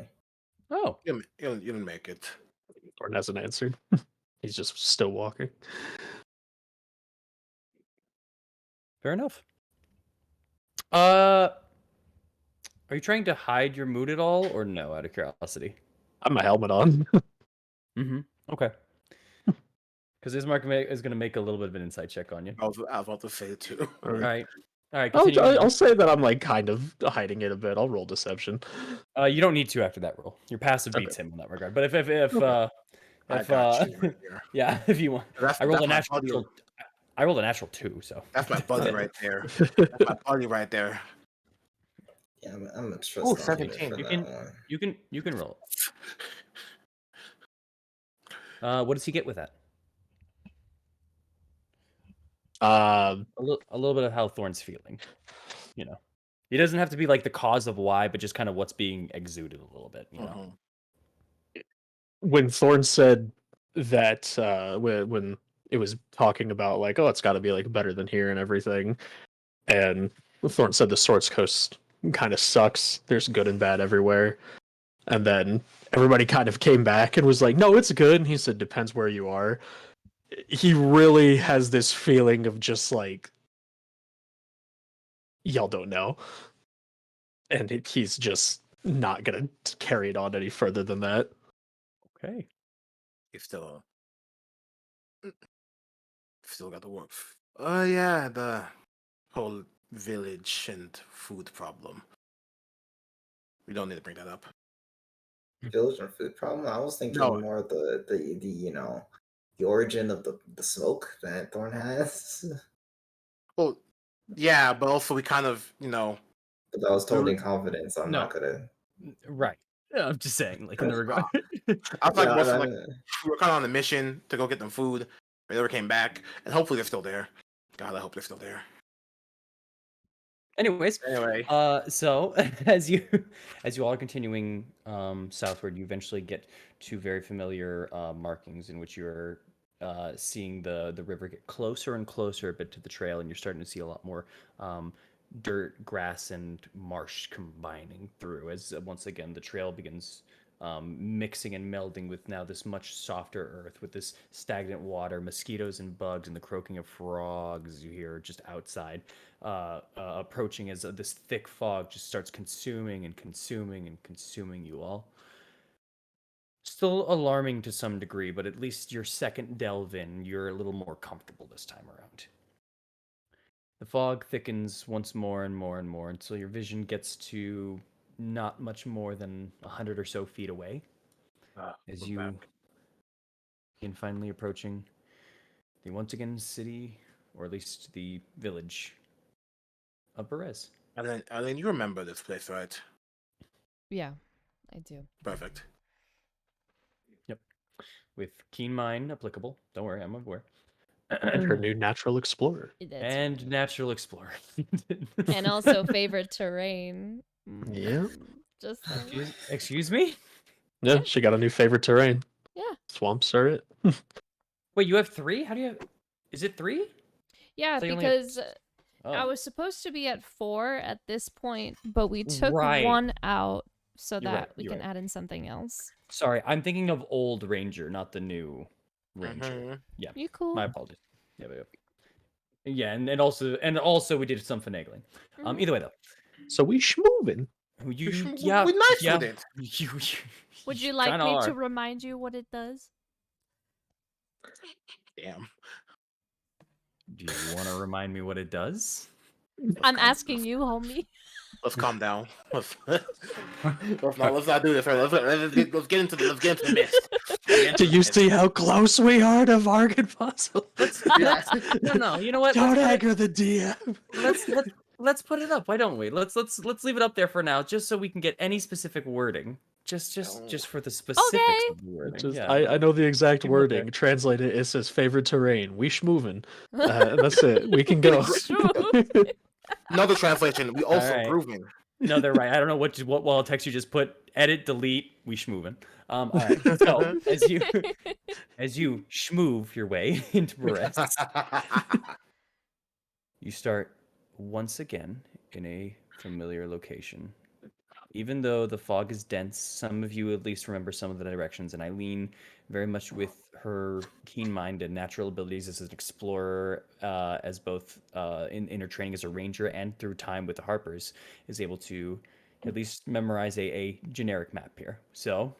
S4: Oh,
S2: you'll make it.
S1: Gordon hasn't answered. He's just still walking.
S4: fair enough. Are you trying to hide your mood at all, or no? Out of curiosity.
S1: I have my helmet on.
S4: Mm-hmm. Okay. Because Ismark is going to make a little bit of an insight check on you.
S2: I was about to say it too.
S4: All right. All right,
S1: I'll,
S4: continue.
S1: I'll say that I'm like kind of hiding it a bit. I'll roll deception.
S4: You don't need to after that roll. Your passive
S1: Okay.
S4: beats him in that regard. But if
S1: Okay.
S2: I got you right here.
S4: yeah, if you want,
S2: That's,
S4: I rolled a
S2: that's my
S4: natural.
S2: buddy.
S4: I rolled a natural 2, so
S2: That's my buddy right there. That's my buddy right there.
S3: Yeah, I'm gonna trust
S2: Oh,
S3: on Peter
S2: 17.
S3: for
S4: you
S3: that
S4: can
S3: one.
S4: you can roll it. What does he get with that?
S1: Um,
S4: A little bit of how Thorn's feeling. You know, he doesn't have to be like the cause of why, but just kind of what's being exuded a little bit. You know.
S2: Mhm.
S1: when Thorn said that, when it was talking about like, oh, it's got to be like better than here and everything, and Thorn said the Swords Coast kind of sucks. There's good and bad everywhere, and then everybody kind of came back and was like, no, it's good. And he said, depends where you are. He really has this feeling of just like, y'all don't know, and he's just not gonna carry it on any further than that.
S4: Okay.
S2: He's still got the work. Yeah, the whole village and food problem. We don't need to bring that up.
S3: Village and food problem. I was thinking
S2: No.
S3: more of the the origin of the smoke that Thorn has.
S2: Well, yeah, but also we kind of,
S3: But that was told
S2: We
S3: in confidence. I'm
S4: No.
S3: not gonna.
S4: Right. Yeah, I'm just saying, like in the regard.
S2: I was like,
S3: Yeah,
S2: more so like we were kind of on a mission to go get them food. They never came back, and hopefully they're still there. God, I hope they're still there.
S4: Anyways,
S2: Anyway,
S4: so as you all are continuing southward, you eventually get to very familiar markings in which you're seeing the river get closer and closer a bit to the trail, and you're starting to see a lot more dirt, grass, and marsh combining through as once again the trail begins mixing and melding with now this much softer earth with this stagnant water, mosquitoes and bugs, and the croaking of frogs you hear just outside approaching as this thick fog just starts consuming and consuming and consuming you all. Still alarming to some degree, but at least your second delve in, you're a little more comfortable this time around. The fog thickens once more and more and more until your vision gets to not much more than 100 or so feet away. As
S2: we're
S4: you
S2: back.
S4: begin finally approaching the once again city, or at least the village of Perez.
S2: Eileen, you remember this place, right?
S5: Yeah, I do.
S2: Perfect.
S4: Yep. With keen mind applicable. Don't worry, I'm aware.
S1: And her new natural explorer.
S5: That's
S4: And
S5: right.
S4: natural explorer.
S5: And also favorite terrain.
S1: Yeah.
S5: Just saying.
S4: Excuse me?
S1: Yeah, she got a new favorite terrain.
S5: Yeah.
S1: Swamps are it.
S4: Wait, you have 3? How do you have... Is it 3?
S5: Yeah,
S4: So you only have-
S5: because I
S4: Oh.
S5: was supposed to be at 4 at this point, but we took
S4: Right.
S5: 1 out so
S4: You're
S5: that
S4: right,
S5: we
S4: you're
S5: can
S4: right.
S5: add in something else.
S4: Sorry, I'm thinking of old Ranger, not the new Ranger.
S2: Mhm.
S4: Yeah,
S5: You cool?
S4: my apologies. Yeah, and also we did some finagling.
S5: Mhm.
S4: Either way though,
S1: So we schmoving.
S2: We knife
S4: yeah.
S2: with it.
S5: Would you like
S4: kinda
S5: me
S4: are.
S5: to remind you what it does?
S2: Damn.
S4: Do you want to remind me what it does?
S5: I'm
S2: calm-
S5: asking you, homie.
S2: Let's calm down. Let's not do this. Right? Let's get into the mist.
S1: Do you see how close we are to Vargan Fossil?
S4: No. You know what?
S1: Don't
S4: Let's put it-
S1: anger the DM.
S4: let's put it up. Why don't we? Let's leave it up there for now, just so we can get any specific wording. Just for the specifics
S5: Okay.
S4: of the wording.
S1: Just,
S4: yeah.
S1: I know the exact
S4: Keep it up there.
S1: wording. Translate it. It says favorite terrain. We schmoving. That's it. We can go.
S2: Another translation. We also
S4: Alright.
S2: grooving.
S4: No, they're right. I don't know what wall of text you just put. Edit, delete. We schmoving. All right. So as you schmoove your way into Perez, you start once again in a familiar location. Even though the fog is dense, some of you at least remember some of the directions, and Eileen, very much with her keen mind and natural abilities as an explorer, as both in her training as a ranger and through time with the Harpers, is able to at least memorize a generic map here. So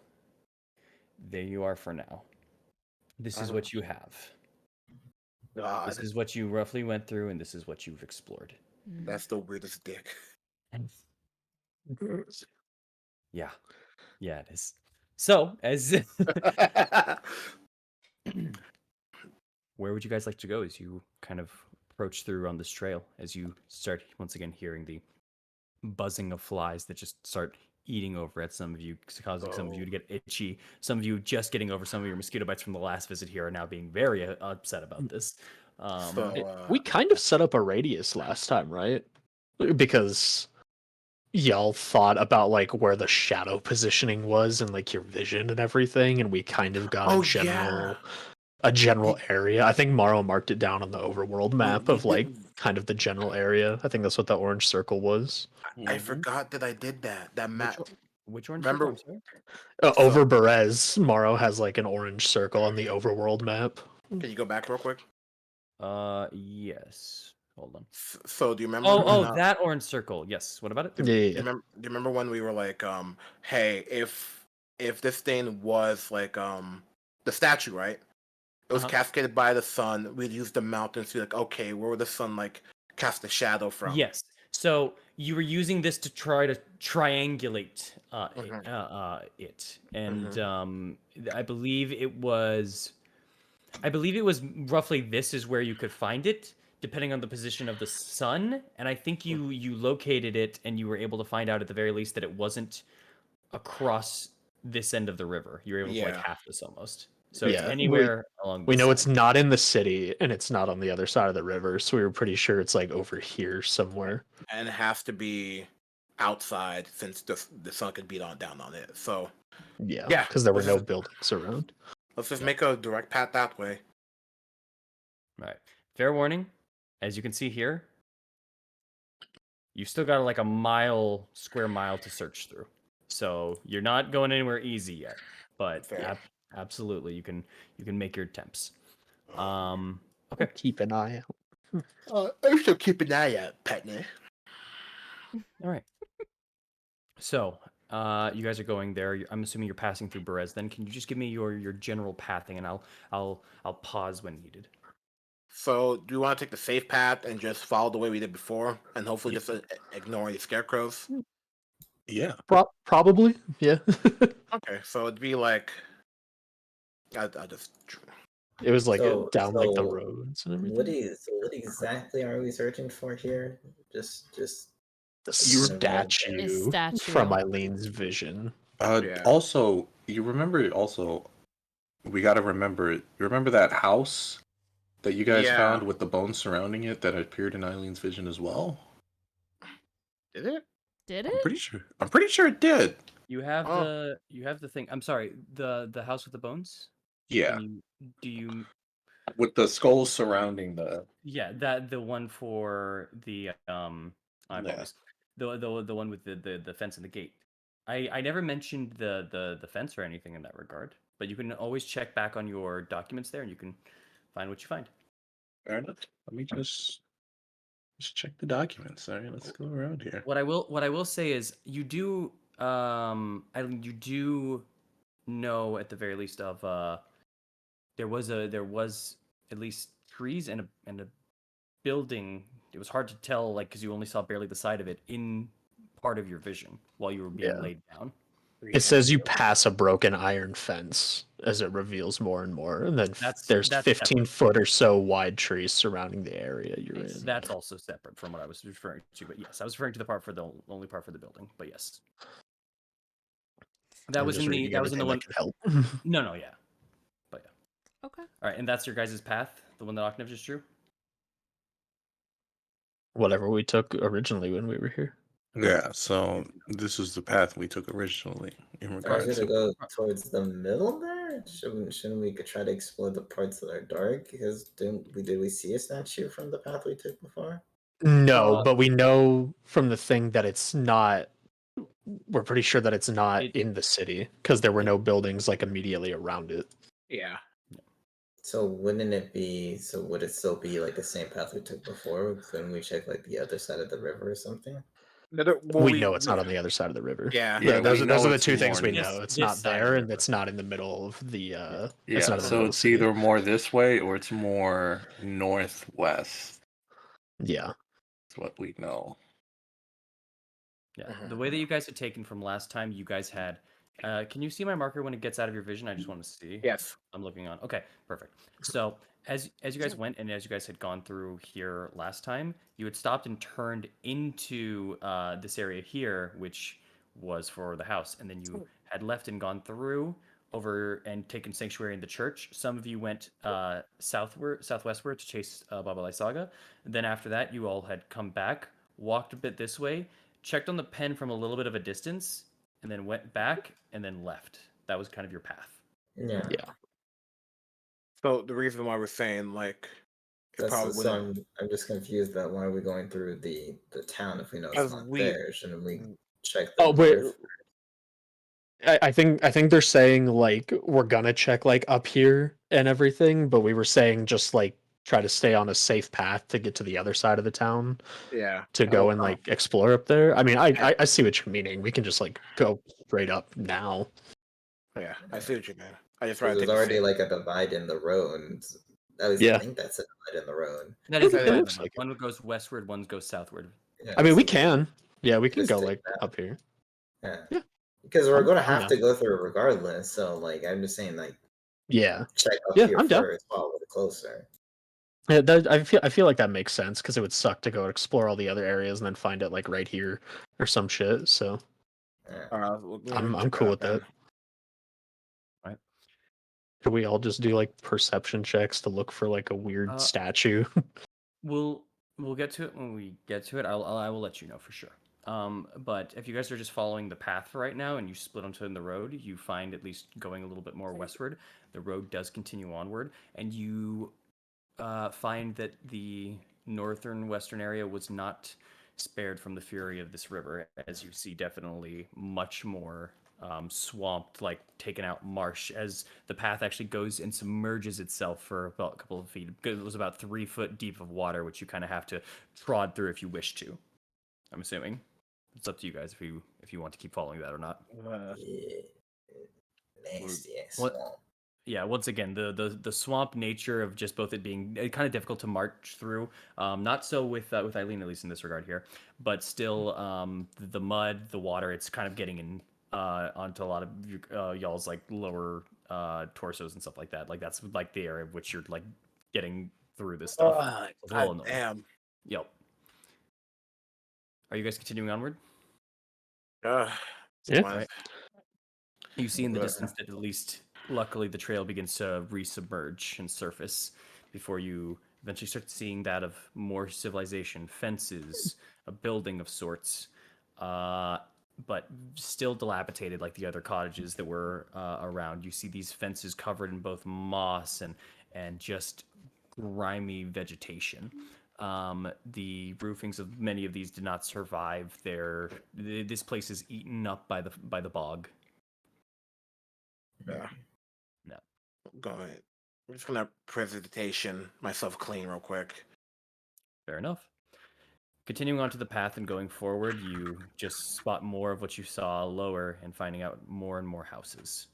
S4: there you are for now. This is what you have.
S2: God.
S4: This is what you roughly went through, and this is what you've explored.
S2: That's the weirdest dick.
S4: Yeah. Yeah, it is. So, as where would you guys like to go as you kind of approach through on this trail, as you start once again hearing the buzzing of flies that just start eating over at some of you, causing some of you to get itchy. Some of you just getting over some of your mosquito bites from the last visit here are now being very upset about this.
S1: We kind of set up a radius last time, right? Because y'all thought about like where the shadow positioning was and like your vision and everything, and we kind of got
S2: Oh,
S1: a general area. I think Morrow marked it down on the overworld map
S2: we
S1: of like
S2: did-
S1: kind of the general area. I think that's what the orange circle was.
S2: I forgot that I did that. That map.
S4: Which orange
S2: Remember-
S4: circle? I'm sorry?
S1: Over Berez, Morrow has like an orange circle on the overworld map.
S2: Can you go back real quick?
S4: Yes. Hold on.
S2: So do you remember?
S4: Oh, that orange circle. Yes. What about it?
S1: Yeah,
S2: Do you remember when we were like, hey, if this thing was like the statue, right? It was cascaded by the sun. We'd use the mountains to be like, okay, where would the sun like cast a shadow from?
S4: Yes. So you were using this to try to triangulate it, and I believe it was roughly this is where you could find it, depending on the position of the sun. And I think you located it, and you were able to find out at the very least that it wasn't across this end of the river. You were able to like half this almost. So it's
S1: Yeah,
S4: anywhere along.
S1: We
S4: this
S1: know
S4: side.
S1: it's not in the city and it's not on the other side of the river, so we were pretty sure it's like over here somewhere.
S2: And it has to be outside since the sun could beat down on it. So
S1: Yeah,
S2: Yeah,
S1: because there were
S2: let's
S1: no
S2: just-
S1: buildings around.
S2: let's just make a direct path that way.
S4: All right. Fair warning, as you can see here, you've still got like a square mile to search through. So you're not going anywhere easy yet, but
S2: Fair.
S4: absolutely you can make your attempts. Okay.
S1: Keep an eye out.
S2: I should keep an eye out, Petney.
S4: All right. So, you guys are going there. I'm assuming you're passing through Berez. Then, can you just give me your general pathing, and I'll pause when needed.
S2: So do you want to take the safe path and just follow the way we did before, and hopefully
S4: Yep.
S2: just ignore the scarecrows?
S6: Yeah.
S1: Probably, yeah.
S2: Okay, so it'd be like I just
S1: It was like
S3: So-
S1: down like the
S3: so
S1: roads and everything.
S3: What exactly are we searching for here? Just
S1: The
S3: You-
S1: statue
S5: statue.
S1: from Eileen's vision.
S2: Yeah.
S6: Also, you remember also, we got to remember it. You remember that house that you guys
S2: Yeah.
S6: found with the bones surrounding it that appeared in Eileen's vision as well?
S2: did it?
S5: Did
S6: I'm
S5: it?
S6: pretty sure it did.
S4: You have
S2: Oh.
S4: the thing. I'm sorry. The house with the bones.
S6: Yeah,
S4: Do you?
S6: with the skulls surrounding the.
S4: Yeah, that the one for the I
S6: Yeah.
S4: apologize. The one with the fence and the gate. I never mentioned the fence or anything in that regard, but you can always check back on your documents there, and you can find what you find.
S6: Fair enough. Let me just check the documents. All right, let's go around here.
S4: What I will say is you do you do know at the very least of there was at least trees and a building. It was hard to tell, like, because you only saw barely the side of it in part of your vision while you were being
S1: Yeah.
S4: laid down.
S1: It says you pass a broken iron fence as it reveals more and more, and then there's
S4: that's
S1: 15 foot or so wide trees surrounding the area you're in.
S4: That's also separate from what I was referring to, but yes, I was referring to the part for the only part for the building. But yes, that
S1: I'm
S4: was
S1: just
S4: in the
S1: reading
S4: that was in the
S1: everything
S4: one.
S1: that could help.
S4: No, yeah, but yeah.
S5: Okay.
S4: All right, and that's your guys' path, the one that Octav just drew.
S1: Whatever we took originally when we were here.
S6: Yeah, so this is the path we took originally in
S3: are
S6: regards
S3: we
S6: to.
S3: gonna go towards the middle there? Shouldn't we try to explore the parts that are dark? Because did we see a statue from the path we took before?
S1: No, but we know from the thing that it's not. We're pretty sure that it's not in the city because there were no buildings like immediately around it.
S2: Yeah.
S3: So wouldn't it be? So would it still be like the same path we took before? Couldn't we check like the other side of the river or something?
S1: We know it's not on the other side of the river.
S2: Yeah.
S6: Yeah,
S1: those
S6: we
S1: are
S6: know
S1: the
S6: it's
S1: two things
S6: more
S1: we
S6: this-
S1: know. It's
S4: this
S1: not
S4: side of
S1: there,
S4: the
S1: and
S4: river.
S1: it's not in the middle of the. It's not in the
S6: Yeah,
S1: middle
S6: so
S1: of the
S6: it's
S1: city.
S6: either more this way or it's more northwest.
S1: Yeah.
S6: what we know.
S4: Yeah. The way that you guys had taken from last time, you guys had. Can you see my marker when it gets out of your vision? I just want to see.
S2: Yes.
S4: I'm looking on. Okay, perfect. So as you guys went and as you guys had gone through here last time, you had stopped and turned into this area here, which was for the house, and then you had left and gone through over and taken sanctuary in the church. Some of you went southwestward to chase Baba Lysaga. Then after that, you all had come back, walked a bit this way, checked on the pen from a little bit of a distance, and then went back and then left. That was kind of your path.
S3: Yeah.
S1: Yeah.
S2: So the reason why we're saying like it
S3: That's
S2: probably
S3: so
S2: wouldn't,
S3: I'm just confused that why are we going through the town if we know it's
S2: because
S3: not
S2: we
S3: there? Shouldn't we check
S1: Oh,
S3: the
S1: wait.
S3: north?
S1: I think they're saying like we're gonna check like up here and everything, but we were saying just like try to stay on a safe path to get to the other side of the town
S2: yeah.
S1: to go and like explore up there. I mean, I see what you're meaning. We can just like go straight up now.
S2: Yeah, I see what you mean. I just
S3: Because
S2: rather
S3: there's
S2: take a
S3: already
S2: safe.
S3: like a divide in the road. At least I
S1: Yeah.
S3: think that's a divide in the road.
S4: That is
S1: It
S4: the
S1: looks like it.
S4: one goes westward, one goes southward.
S3: Yeah,
S1: I mean, we
S3: so
S1: can. Yeah, we can
S3: just
S1: go
S3: take
S1: like
S3: that.
S1: up here.
S3: Yeah.
S1: Yeah.
S3: Because we're gonna
S1: I'm
S3: have
S1: down.
S3: to go through it regardless. So like I'm just saying like
S1: Yeah.
S3: check up
S1: Yeah,
S3: here
S1: I'm down.
S3: first while we're closer.
S1: Yeah, I feel like that makes sense because it would suck to go explore all the other areas and then find it like right here or some shit. So
S3: Yeah.
S1: I'm cool with that.
S4: Right.
S1: Could we all just do like perception checks to look for like a weird statue?
S4: We'll get to it when we get to it. I will let you know for sure. But if you guys are just following the path for right now and you split onto the road, you find at least going a little bit more westward, the road does continue onward, and you find that the northern western area was not spared from the fury of this river, as you see definitely much more swamped, like taken out marsh, as the path actually goes and submerges itself for about a couple of feet. It was about 3 foot deep of water, which you kind of have to trod through if you wish to. I'm assuming it's up to you guys if you want to keep following that or not.
S3: Yeah. Nasty ass
S4: What-
S3: swamp.
S4: Yeah, once again, the swamp nature of just both it being kind of difficult to march through. Not so with Eileen, at least in this regard here, but still the mud, the water, it's kind of getting in onto a lot of y'all's like lower torsos and stuff like that. Like that's like the area of which you're like getting through this stuff. It's a little annoying.
S2: Damn.
S4: Yep. Are you guys continuing onward?
S1: Yeah.
S4: Right. You see in the distance that at least, luckily, the trail begins to resubmerge and surface before you eventually start seeing that of more civilization, fences, a building of sorts, but still dilapidated like the other cottages that were around. You see these fences covered in both moss and just grimy vegetation. The roofings of many of these did not survive. This place is eaten up by the bog.
S2: Yeah.
S4: No.
S2: Go ahead. I'm just gonna presentation myself clean real quick.
S4: Fair enough. Continuing onto the path and going forward, you just spot more of what you saw lower and finding out more and more houses.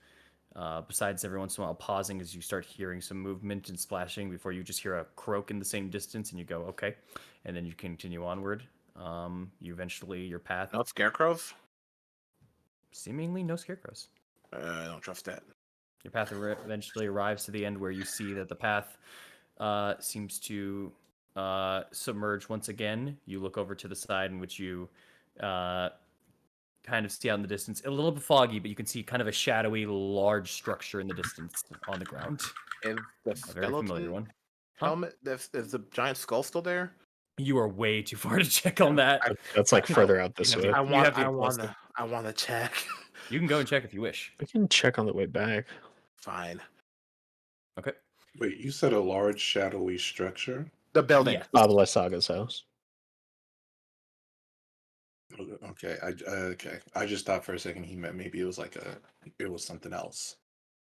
S4: Besides every once in a while pausing as you start hearing some movement and splashing before you just hear a croak in the same distance and you go, okay. And then you continue onward. You eventually, your path,
S2: No scarecrows?
S4: seemingly no scarecrows.
S2: I don't trust that.
S4: Your path eventually arrives to the end where you see that the path seems to submerge once again. You look over to the side in which you kind of see out in the distance. A little bit foggy, but you can see kind of a shadowy, large structure in the distance on the ground.
S2: Is the
S4: A very familiar
S2: skeleton
S4: one. Huh?
S2: helmet? Is the giant skull still there?
S4: You are way too far to check on that.
S1: That's like further out this
S4: have
S1: way.
S4: to-
S2: I
S4: You
S2: want.
S4: have to
S2: I
S4: get close
S2: want
S4: to-
S2: to. I want to check.
S4: You can go and check if you wish.
S1: We can check on the way back.
S2: Fine.
S4: Okay.
S6: Wait, you said a large shadowy structure?
S2: The building.
S4: Yes.
S1: Baba Saga's house.
S6: Okay, okay. I just thought for a second he meant maybe it was something else.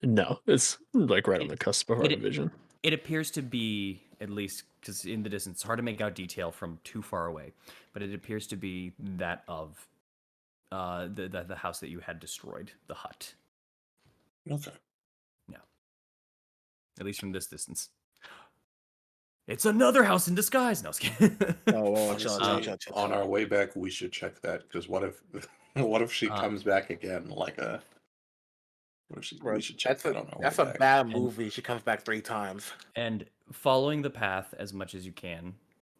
S1: No, it's like right on the cusp of our
S4: it-
S1: vision.
S4: It appears to be, at least because in the distance, it's hard to make out detail from too far away, but it appears to be that of the house that you had destroyed, the hut.
S6: Okay.
S4: Yeah. At least from this distance. It's another house in disguise. No, I was kidding.
S2: Oh, chill,
S6: Honestly,
S2: chill, chill,
S6: on
S2: chill.
S6: our way back, we should check that because what if, what if she
S4: Uh,
S6: comes back again? Like a, what if she?
S2: Bro,
S6: We should check that on our
S2: that's
S6: way
S2: a
S6: back.
S2: bad movie. She comes back 3 times.
S4: And following the path as much as you can,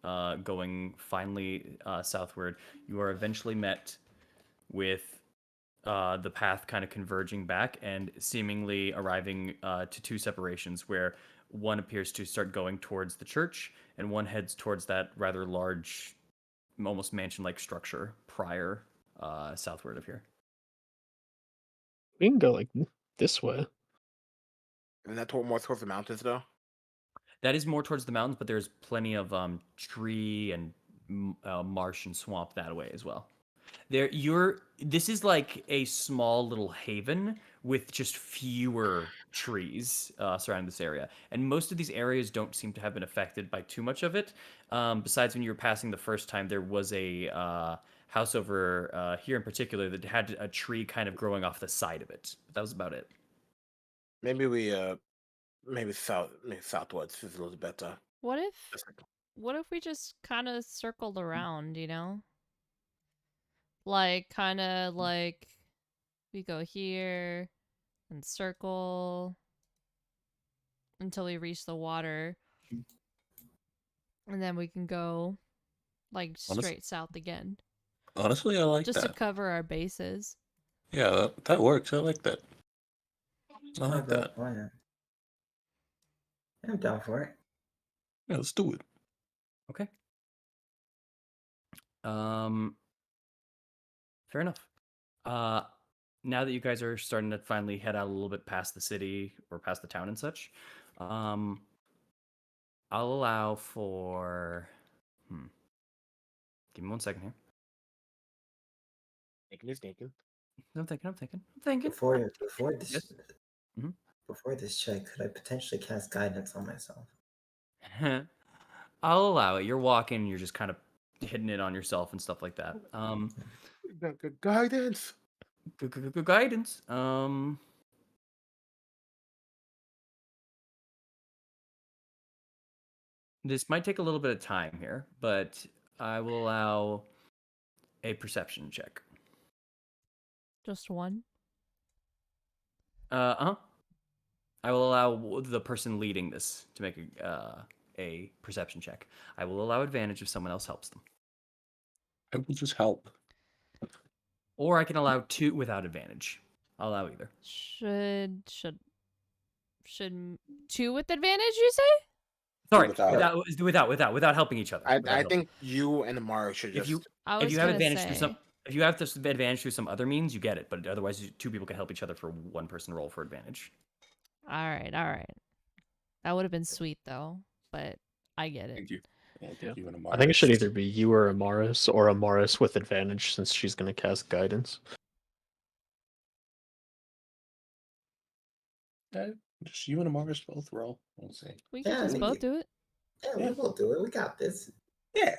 S4: going finally southward, you are eventually met with the path kind of converging back and seemingly arriving to 2 separations where one appears to start going towards the church and one heads towards that rather large, almost mansion-like structure prior southward of here.
S1: We can go like this way.
S2: Isn't that more towards the mountains, though?
S4: That is more towards the mountains, but there's plenty of tree and marsh and swamp that way as well. This is like a small little haven with just fewer trees surrounding this area, and most of these areas don't seem to have been affected by too much of it. Besides, when you were passing the first time, there was a house over here in particular that had a tree kind of growing off the side of it. But that was about it.
S2: Maybe maybe southwards is a little better.
S5: What if
S2: Just like-
S5: what if we just kind of circled around, you know? Like kind of like we go here and circle until we reach the water. And then we can go like straight south again.
S6: Honestly, I like
S5: Just to
S6: that.
S5: cover our bases.
S6: Yeah, that works. I like that. I like
S3: bro,
S6: that.
S3: why not? I'm down for it.
S6: Yeah, let's do it.
S4: Okay. Fair enough. Now that you guys are starting to finally head out a little bit past the city or past the town and such, I'll allow for. Give me 1 second here.
S2: Sneaking.
S4: I'm thinking.
S3: Before this
S4: Yes. Mhm.
S3: before this check, could I potentially cast guidance on myself?
S4: I'll allow it. You're walking, you're just kind of hitting it on yourself and stuff like that.
S2: Good guidance.
S4: Good guidance. This might take a little bit of time here, but I will allow a perception check.
S5: Just one.
S4: I will allow the person leading this to make a perception check. I will allow advantage if someone else helps them,
S6: I will just help.
S4: or I can allow 2 without advantage. I'll allow either.
S5: Should 2 with advantage, you say?
S4: Sorry,
S6: Without.
S4: without helping each other.
S2: I
S4: without helping.
S2: think you and Amara should
S4: If
S2: just.
S4: you
S5: I
S4: if
S5: was
S4: you have
S5: gonna
S4: advantage
S5: say.
S4: through some if you have this advantage through some other means, you get it. But otherwise, 2 people can help each other for 1 person roll for advantage.
S5: All right. That would have been sweet though, but I get it.
S6: Thank you. Yeah,
S1: Yeah.
S6: thank you and
S1: I think it should
S6: Amaris.
S1: either be you or Amaris with advantage since she's gonna cast guidance.
S6: Just you and Amaris both roll. We'll see.
S5: We can
S3: Yeah,
S5: just both do it.
S3: Yeah,
S6: Yeah.
S3: we will do it. We got this.
S6: Yeah.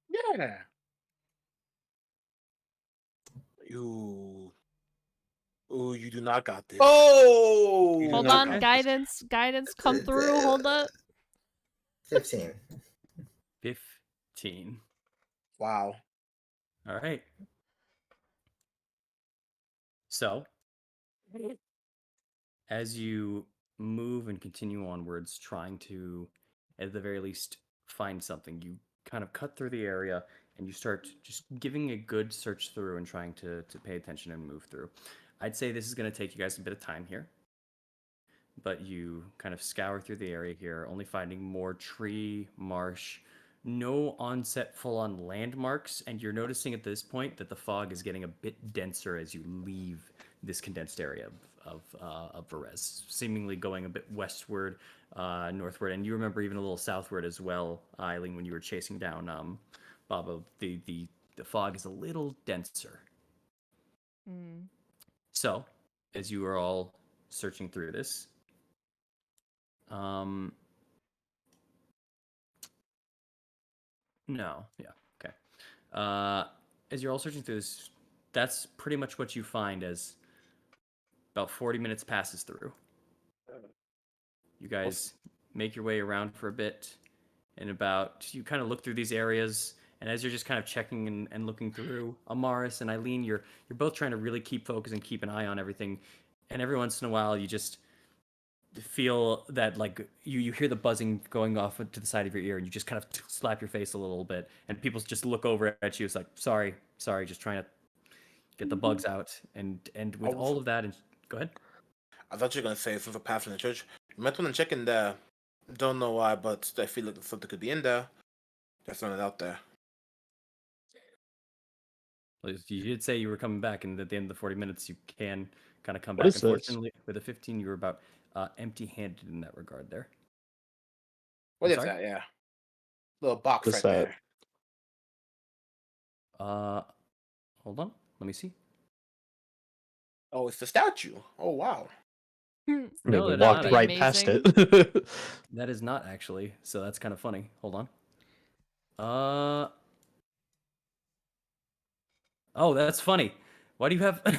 S2: Yeah. Ooh, you do not got this.
S6: Oh!
S2: You do
S5: Hold
S2: not
S5: on,
S2: got
S5: guidance, come through. Hold up.
S3: 15.
S4: 15.
S2: Wow.
S4: All right. So, as you move and continue onwards, trying to, at the very least, find something, you kind of cut through the area and you start just giving a good search through and trying to pay attention and move through. I'd say this is going to take you guys a bit of time here, but you kind of scour through the area here, only finding more tree, marsh, no onset full-on landmarks, and you're noticing at this point that the fog is getting a bit denser as you leave this condensed area of Varese, seemingly going a bit westward, northward, and you remember even a little southward as well, Eileen, when you were chasing down Baba. The fog is a little denser.
S5: Mm.
S4: So, as you are all searching through this, no, yeah, okay. As you're all searching through this, that's pretty much what you find as about 40 minutes passes through. You guys make your way around for a bit. and about you kind of look through these areas, and as you're just kind of checking and looking through, Amaris and Eileen, you're both trying to really keep focus and keep an eye on everything, and every once in a while you just feel that like you hear the buzzing going off to the side of your ear, and you just kind of slap your face a little bit, and people just look over at you. It's like sorry, just trying to get the bugs out, and with all of that, and go ahead.
S2: I thought you were gonna say since we're passing the church, you might want to check in there. Don't know why, but I feel like something could be in there. Just throwing it out there.
S4: Well, you did say you were coming back, and at the end of the 40 minutes, you can kind of come
S1: What
S4: back.
S1: is this?
S4: Unfortunately, with a 15, you were about empty-handed in that regard there.
S2: What
S4: I'm
S2: is
S4: sorry?
S2: that? Yeah, little box
S1: What's
S2: right
S1: that?
S2: there.
S4: Hold on. Let me see.
S2: Oh, it's the statue. Oh wow.
S1: I mean,
S4: No,
S1: we
S4: that's
S1: walked
S4: not
S1: right past it.
S4: That is not actually. So that's kind of funny. Hold on. Oh, that's funny. Why do you have?
S2: What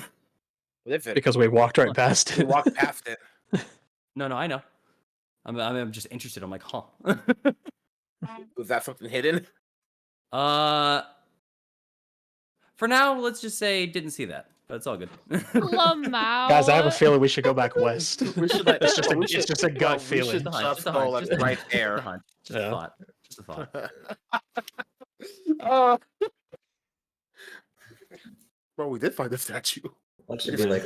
S2: is it?
S1: Because we walked right past
S2: We
S1: it.
S2: walked past it.
S4: No, I know. I'm just interested. I'm like, huh.
S2: Was that something hidden?
S4: For now, let's just say didn't see that, but it's all good.
S5: Lamau.
S1: Guys, I have a feeling we should go back west.
S2: We should like.
S1: It's just
S2: we
S1: it's
S2: should-
S1: just a gut
S2: we should
S1: feeling.
S4: Just a hunch.
S2: just
S4: Just a
S2: go
S4: hunch.
S2: like
S4: Just a
S2: right
S4: hunch.
S2: there.
S4: Just a hunch. Just
S1: Yeah.
S4: a thought. Just a thought.
S2: Bro, we did find the statue.
S3: One should be like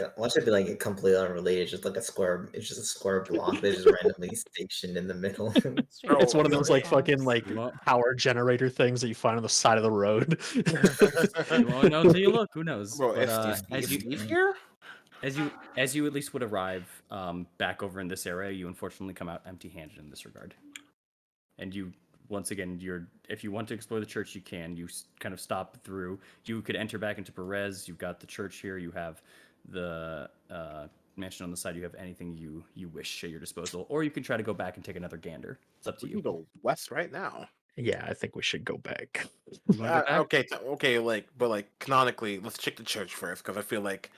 S3: a completely unrelated, just like a square. It's just a square block that's just randomly stationed in the middle.
S1: It's one of those like
S5: Box.
S1: fucking like
S4: You won't,
S1: power generator things that you find on the side of the road.
S4: you won't know until you look. Who knows?
S2: Bro,
S4: But
S2: is
S4: as you
S2: Steve here?
S4: as you at least would arrive back over in this area, you unfortunately come out empty-handed in this regard. And you once again, if you want to explore the church, you can. You kind of stop through. You could enter back into Perez. You've got the church here. You have the mansion on the side. You have anything you wish at your disposal, or you can try to go back and take another gander. It's up to
S2: We can
S4: you.
S2: go west right now.
S1: Yeah, I think we should go back.
S4: You wanna go back?
S2: Okay, but canonically, let's check the church first because I feel like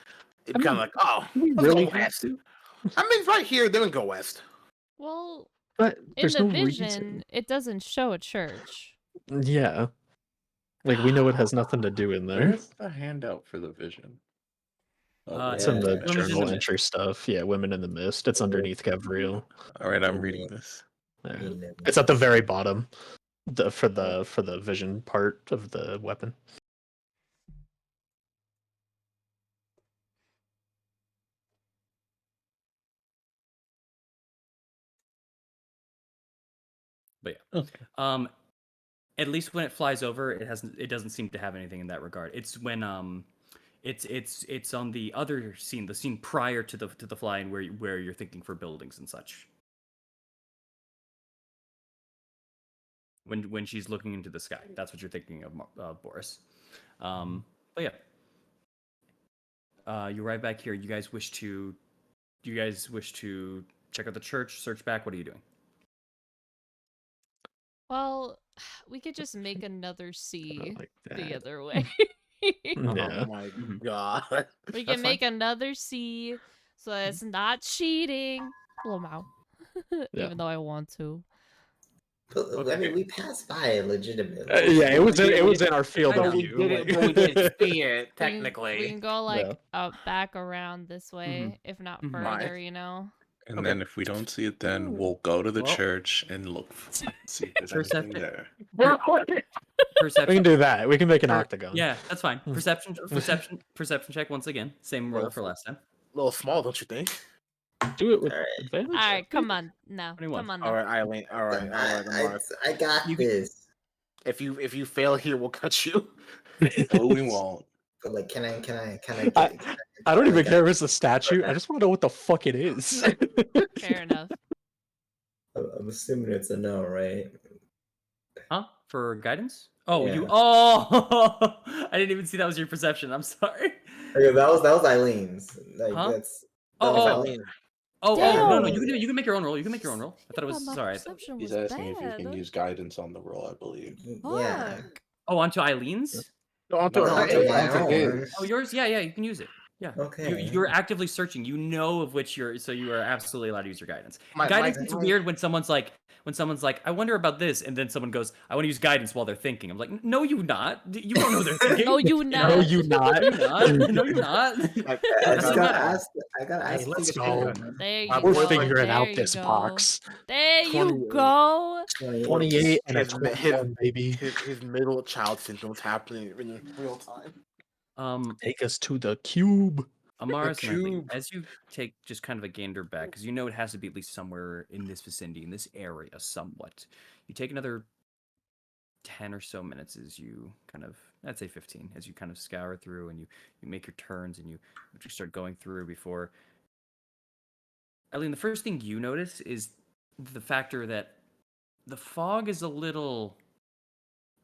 S2: it's
S1: I
S2: kind of
S1: mean,
S2: like, oh,
S1: We
S2: let's
S1: really
S2: go
S1: have
S2: west.
S1: to.
S2: I mean, right here, then we go west.
S5: Well,
S1: But
S5: in
S1: there's
S5: the
S1: no
S5: vision,
S1: reason.
S5: it doesn't show a church.
S1: Yeah. Like we know it has nothing to do in there.
S6: Where's the handout for the vision?
S1: It's
S3: Yeah.
S1: in the
S3: Women's
S4: in the
S1: journal
S4: Mist.
S1: entry stuff. Yeah, Women in the Mist. It's underneath Gabriel.
S6: All right, I'm reading this.
S1: Yeah. It's at the very bottom. For the vision part of the weapon.
S4: But yeah.
S6: Okay.
S4: At least when it flies over, it doesn't seem to have anything in that regard. It's when it's on the other scene, the scene prior to the flying where you're thinking for buildings and such. When she's looking into the sky, that's what you're thinking of, Boris. But yeah, you arrive back here. Do you guys wish to check out the church, search back? What are you doing?
S5: Well, we could just make another C
S1: Like
S5: the
S1: that.
S5: other way.
S1: Yeah.
S2: Oh my
S4: Mhm.
S2: god.
S5: We
S4: That's
S5: can make another C so that it's not cheating. Lamau.
S1: Yeah.
S5: Even though I want to.
S3: But, I mean, we passed by it legitimately.
S1: Yeah, it was in our field
S4: I
S1: of
S4: know.
S1: view.
S2: We didn't see it,
S5: We
S2: technically.
S5: can go like
S1: Yeah.
S5: back around this way, if not
S4: Mhm.
S5: further, you know.
S6: And
S2: Okay.
S6: then if we don't see it, then we'll go to the church and look, see if there's anything there.
S1: We
S4: Perception.
S1: can do that. We can make an octagon.
S4: Yeah, that's fine. Perception check once again. Same roll for last time.
S2: A little small, don't you think?
S1: Do it with
S3: Alright.
S1: advantage.
S5: All right, come on now.
S4: 21.
S5: Come on now.
S2: All right, Eileen. All right, Amar.
S3: I got this.
S2: If you fail here, we'll cut you.
S6: No, we won't.
S3: But like, can I
S1: I don't even care if it's a statue. I just want to know what the fuck it is.
S5: Fair enough.
S3: I'm assuming it's a no, right?
S4: Huh? For guidance? Oh,
S3: Yeah.
S4: Oh! I didn't even see that was your perception. I'm sorry.
S3: Okay, that was Eileen's. Like
S4: Huh?
S3: that's. that
S4: Oh,
S3: was
S4: oh.
S3: Eileen.
S4: Oh, no,
S5: Damn.
S4: you can make your own roll. You can make your own roll. I thought it was
S5: my
S4: sorry.
S5: perception
S6: He's
S5: was
S6: asking if you can
S5: bad.
S6: use guidance on the roll, I believe.
S3: Yeah.
S5: Fuck.
S4: Oh, onto Eileen's?
S2: No, onto
S3: No,
S2: her.
S3: onto
S6: onto
S3: my
S6: his.
S3: own.
S4: Oh, yours? Yeah, you can use it. Yeah.
S3: Okay.
S4: You're actively searching. You know of which you're, so you are absolutely allowed to use your guidance.
S2: My-
S4: Guidance
S2: my-
S4: is
S2: my-
S4: weird when someone's like, I wonder about this, and then someone goes, I want to use guidance while they're thinking. I'm like, no, you not. You don't know they're thinking.
S5: No, you
S1: No,
S5: not.
S1: you not.
S4: You not. No, you not.
S2: Like,
S3: I
S4: That's
S3: just
S4: not
S3: gotta
S4: bad.
S3: ask. I gotta
S1: Hey,
S3: ask.
S1: let's
S3: the
S1: go.
S3: question.
S5: There
S2: My
S5: you
S1: We're
S5: go.
S1: figuring
S5: There
S1: out
S5: you
S1: this
S5: go.
S1: box.
S5: There you
S2: 28.
S5: go.
S1: 28 and a
S2: His,
S1: 21, baby.
S2: his middle child syndrome's happening in real time.
S1: Take us to the cube.
S4: Amaris and Eileen,
S2: cube.
S4: as you take just kind of a gander back, because you know it has to be at least somewhere in this vicinity, in this area, somewhat. You take another 10 or so minutes as you kind of, I'd say 15, as you kind of scour through and you make your turns and you start going through before. Eileen, the first thing you notice is the factor that the fog is a little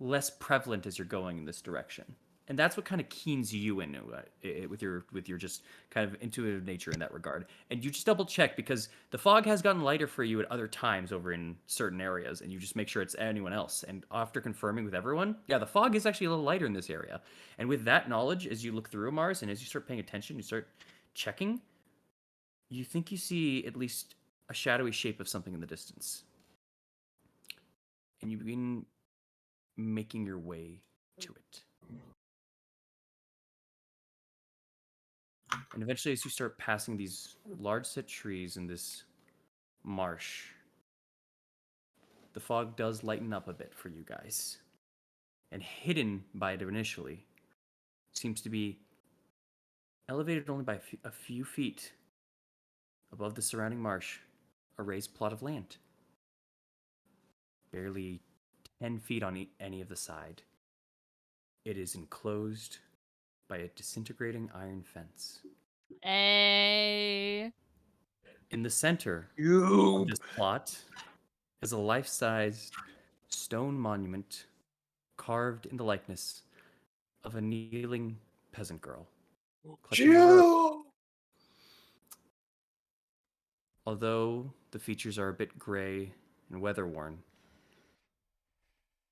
S4: less prevalent as you're going in this direction. And that's what kind of keens you in with your just kind of intuitive nature in that regard. And you just double check because the fog has gotten lighter for you at other times over in certain areas, and you just make sure it's anyone else. And after confirming with everyone, yeah, the fog is actually a little lighter in this area. And with that knowledge, as you look through Mars and as you start paying attention, you start checking, you think you see at least a shadowy shape of something in the distance. And you begin making your way to it. And eventually, as you start passing these large set trees in this marsh, the fog does lighten up a bit for you guys. And hidden by it initially seems to be elevated only by a few feet above the surrounding marsh, a raised plot of land. Barely 10 feet on any of the side. It is enclosed by a disintegrating iron fence.
S5: Hey.
S4: In the center of this plot is a life-sized stone monument carved in the likeness of a kneeling peasant girl. clutching a rope. Although the features are a bit gray and weather-worn,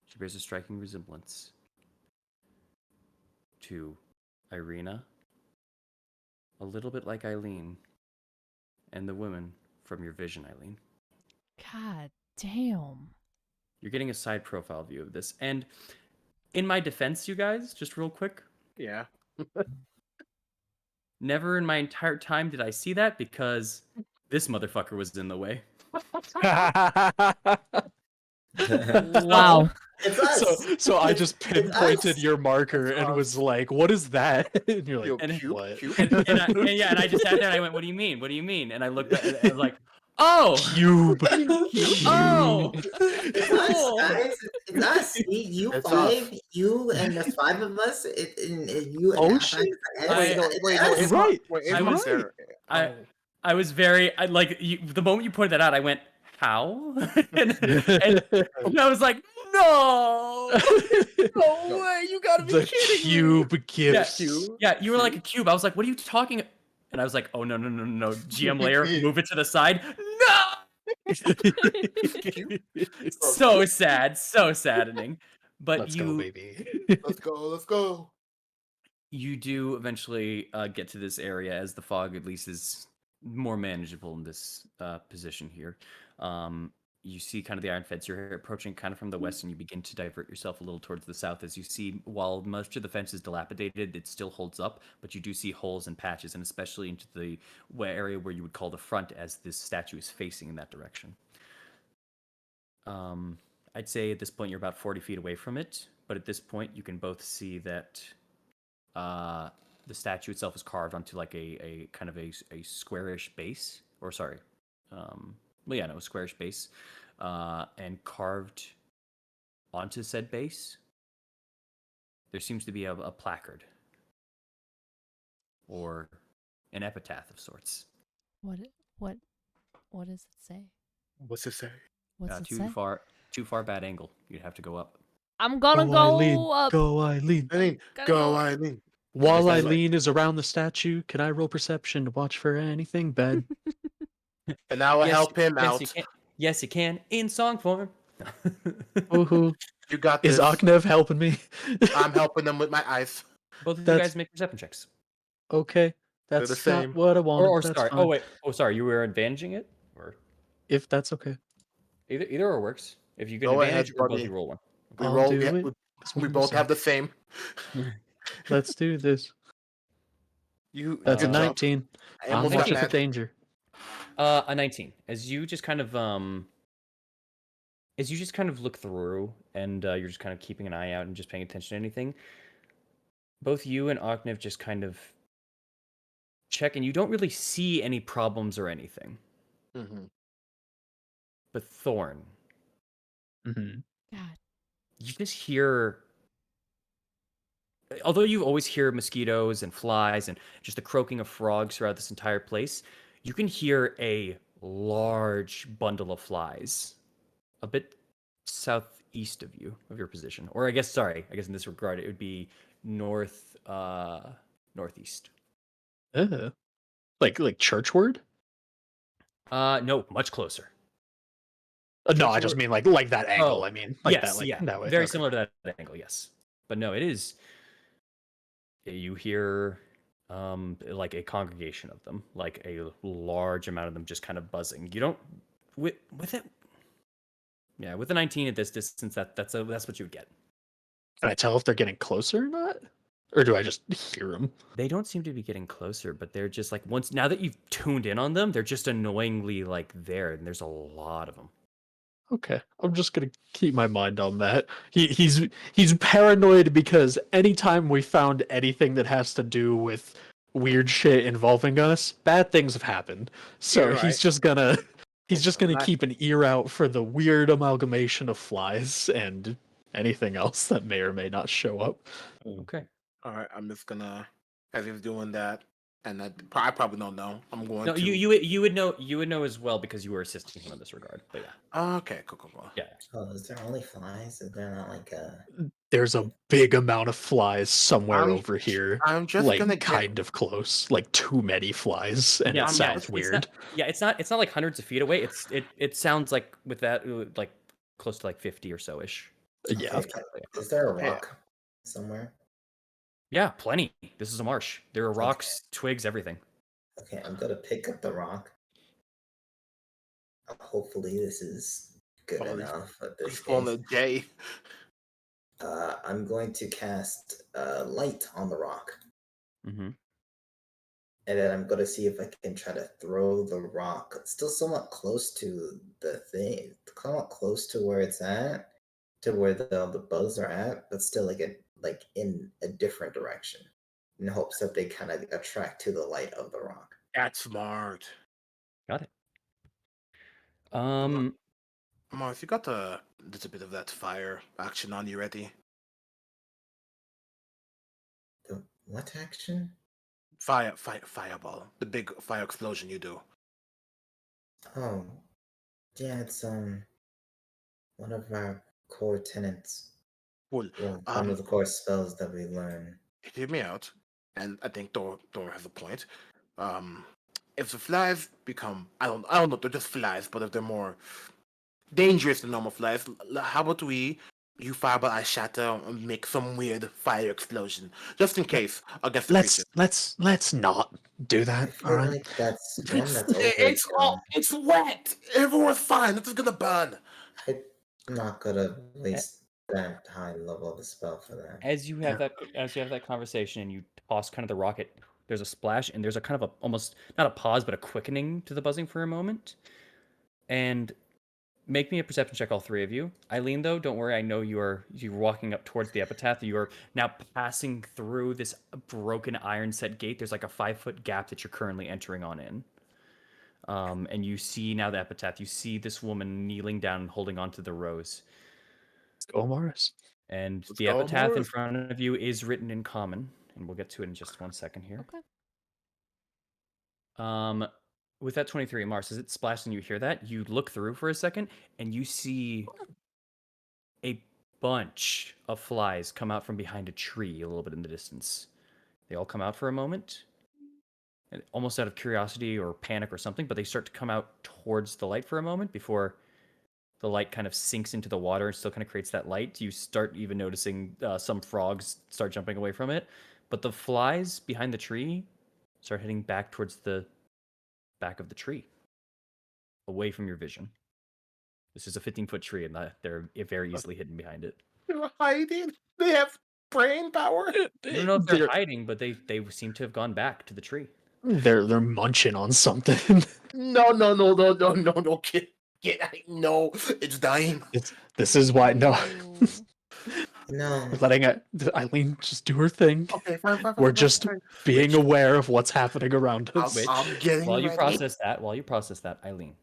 S4: she bears a striking resemblance to Irina, a little bit like Eileen, and the women from your vision, Eileen.
S5: God damn.
S4: You're getting a side profile view of this. And in my defense, you guys, just real quick,
S2: Yeah.
S4: never in my entire time did I see that because this motherfucker was in the way.
S5: Wow.
S3: It's us.
S1: So I just pinpointed
S3: us.
S1: your marker
S2: It's
S1: and
S2: us.
S1: was like, "What is that?" And you're like,
S2: Yo,
S4: And-
S2: cube,
S1: "What?"
S2: cube.
S4: And I just sat there and I went, "What do you mean? What do you mean?" And I looked at it and I was like, "Oh,
S1: Cube.
S4: oh,
S3: It's us,
S4: cool."
S3: guys. It's us. See, you
S2: It's
S3: five,
S2: us.
S3: you and the five of us. You and
S1: Oh,
S3: the
S1: shit.
S2: Wait, no,
S3: it's
S2: wait, no,
S3: us.
S2: it's
S1: Right.
S2: Wait,
S4: I
S2: it's
S4: was-
S2: there.
S4: I was very the moment you pointed that out, I went, "How?" and I was like, "No, no way! You gotta be
S1: the
S4: kidding
S1: cube
S4: me!"
S1: gifts.
S4: Yeah, you were like a cube. I was like, "What are you talking?" And I was like, "Oh no, GM layer, move it to the side." No, so sad, so saddening. But
S1: Let's go, baby.
S2: Let's go, let's go.
S4: you do eventually get to this area as the fog at least is more manageable in this position here. You see kind of the iron fence. You're approaching kind of from the west, and you begin to divert yourself a little towards the south as you see, while much of the fence is dilapidated, it still holds up, but you do see holes and patches, and especially into the area where you would call the front as this statue is facing in that direction. I'd say at this point you're about 40 feet away from it, but at this point you can both see that the statue itself is carved onto like a kind of a squarish base, or sorry, a squarish base, and carved onto said base, there seems to be a placard or an epitaph of sorts.
S5: What does it say?
S2: What's it say?
S5: What's it say?
S4: Too far bad angle. You'd have to go up.
S5: I'm gonna
S1: Go,
S5: go
S1: Eileen.
S5: up.
S1: Go, Eileen.
S2: Eileen,
S5: Gotta
S2: go,
S5: go.
S2: Eileen.
S1: While
S2: Understand, like-
S1: Eileen is around the statue, can I roll perception to watch for anything bad?
S2: And now I'll
S4: Yes,
S2: help him
S4: yes,
S2: out.
S4: You can. Yes, you can in song form.
S1: Woohoo.
S2: You got
S1: Is
S2: this.
S1: Aknev helping me?
S2: I'm helping them with my eyes.
S4: Both of you
S1: That's-
S4: guys make perception checks.
S1: Okay.
S2: the
S1: That's
S2: same.
S1: not what I wanted.
S4: Or
S1: That's
S4: sorry.
S1: fine.
S4: Oh wait. Oh sorry. You were advantaging it, or
S1: If that's okay,
S4: either or works. If you can
S2: Go
S4: advantage
S2: ahead,
S4: or both,
S2: buddy.
S4: you roll one.
S2: We
S1: I'll
S2: roll.
S1: do it.
S2: We,
S1: That's
S2: we
S1: what I'm
S2: both have
S1: saying.
S2: the same.
S1: Let's do this.
S2: You.
S1: That's a
S2: Good job.
S1: 19.
S2: I
S1: I'm
S2: almost got
S1: watching for
S2: mad.
S1: danger.
S4: A 19. As you just kind of look through, and you're just kind of keeping an eye out and just paying attention to anything. Both you and Ognev just kind of check, and you don't really see any problems or anything.
S2: Mm-hmm.
S4: But Thorn,
S1: Mm-hmm.
S5: God.
S4: you just hear. Although you always hear mosquitoes and flies and just the croaking of frogs throughout this entire place, you can hear a large bundle of flies a bit southeast of you, of your position. Or I guess in this regard it would be northeast.
S1: Like churchward?
S4: No, much closer.
S1: No, I just
S4: Churchward-
S1: mean like that angle.
S4: Oh,
S1: I mean like that,
S4: yes,
S1: like
S4: yeah.
S1: that way.
S4: Very
S1: Okay.
S4: similar to that angle, yes. But no, it is you hear like a congregation of them, like a large amount of them just kind of buzzing. You don't with it. Yeah, with the 19 at this distance, that's what you would get.
S1: Can I tell if they're getting closer or not? Or do I just hear them?
S4: They don't seem to be getting closer, but they're just like now that you've tuned in on them, they're just annoyingly like there, and there's a lot of them.
S1: Okay, I'm just gonna keep my mind on that. He's paranoid because anytime we found anything that has to do with weird shit involving us, bad things have happened. So
S2: You're right.
S1: he's just gonna
S2: Nice.
S1: keep an ear out for the weird amalgamation of flies and anything else that may or may not show up.
S4: Okay.
S2: All right. I'm just gonna, as he's doing that, and I probably don't know. I'm going
S4: No,
S2: to.
S4: you would know as well because you were assisting him in this regard. But yeah,
S2: Okay. Cool.
S4: yeah.
S3: Oh, is there only flies? Is there not like a?
S1: There's a big amount of flies somewhere
S2: I'm-
S1: over here.
S2: I'm just
S1: like
S2: gonna get.
S1: kind of close, like too many flies, and
S4: Yeah,
S1: it
S2: I'm
S1: sounds
S2: just-
S1: weird.
S4: It's not like hundreds of feet away. It sounds like with that like close to like 50 or so ish.
S1: Yeah.
S3: Okay, is there a
S2: Yeah.
S3: rock somewhere?
S4: Yeah, plenty. This is a marsh. There are
S3: Okay.
S4: rocks, twigs, everything.
S3: Okay, I'm gonna pick up the rock. Hopefully, this is good
S2: Oh,
S3: enough at this
S2: He's pulling
S3: case.
S2: a J.
S3: I'm going to cast light on the rock,
S4: Mm-hmm.
S3: and then I'm going to see if I can try to throw the rock. It's still somewhat close to the thing, somewhat close to where it's at, to where the bugs are at, but still like in a different direction, in hopes that they kind of attract to the light of the rock.
S2: That's smart.
S4: Got it.
S2: Mars, you got a little bit of that fire action on you ready?
S3: The what action?
S2: Fireball. The big fire explosion you do.
S3: Oh, yeah, it's one of our core tenets.
S2: Cool.
S3: Well, one of the core spells that we learn.
S2: Hear me out. And I think Thor has a point. If the flies become I don't know, they're just flies, but if they're more dangerous than normal flies, how about you fireball, I shatter and make some weird fire explosion. Just in case against the
S1: Let's not do
S3: I
S1: that.
S3: feel
S1: All right.
S3: like that's one that's
S2: It's wet. Everyone's fine. This is gonna burn.
S3: I'm not gonna waste that high level of a spell for that.
S4: As you have that conversation and you toss kind of the rocket, there's a splash and there's a kind of a almost not a pause but a quickening to the buzzing for a moment. And make me a perception check, all three of you. Eileen, though, don't worry. I know you're walking up towards the epitaph. You are now passing through this broken iron set gate. There's like a 5-foot gap that you're currently entering on in. And you see now the epitaph. You see this woman kneeling down and holding onto the rose.
S1: Let's go, Morris.
S4: And
S2: Let's
S4: the
S2: go,
S4: epitaph in
S2: Morris.
S4: front of you is written in common, and we'll get to it in just 1 second here.
S5: Okay.
S4: With that 23, Mars, as it splashes and you hear that, you look through for a second and you see a bunch of flies come out from behind a tree a little bit in the distance. They all come out for a moment, and almost out of curiosity or panic or something, but they start to come out towards the light for a moment before the light kind of sinks into the water and still kind of creates that light. You start even noticing some frogs start jumping away from it, but the flies behind the tree start heading back towards the back of the tree, away from your vision. This is a 15-foot tree, and they're very easily hidden behind it.
S2: They're hiding. They have brain power.
S4: I don't know if they're hiding, but they seem to have gone back to the tree.
S1: They're munching on something.
S2: No, no, it's dying.
S1: This is why no.
S5: Ooh.
S3: No.
S1: We're letting Eileen just do her thing.
S2: Okay, fine.
S1: We're just being
S2: Which-
S1: aware of what's happening around
S2: I'll-
S1: us.
S4: Which,
S2: I'm getting
S4: while you
S2: ready.
S4: process that, Eileen,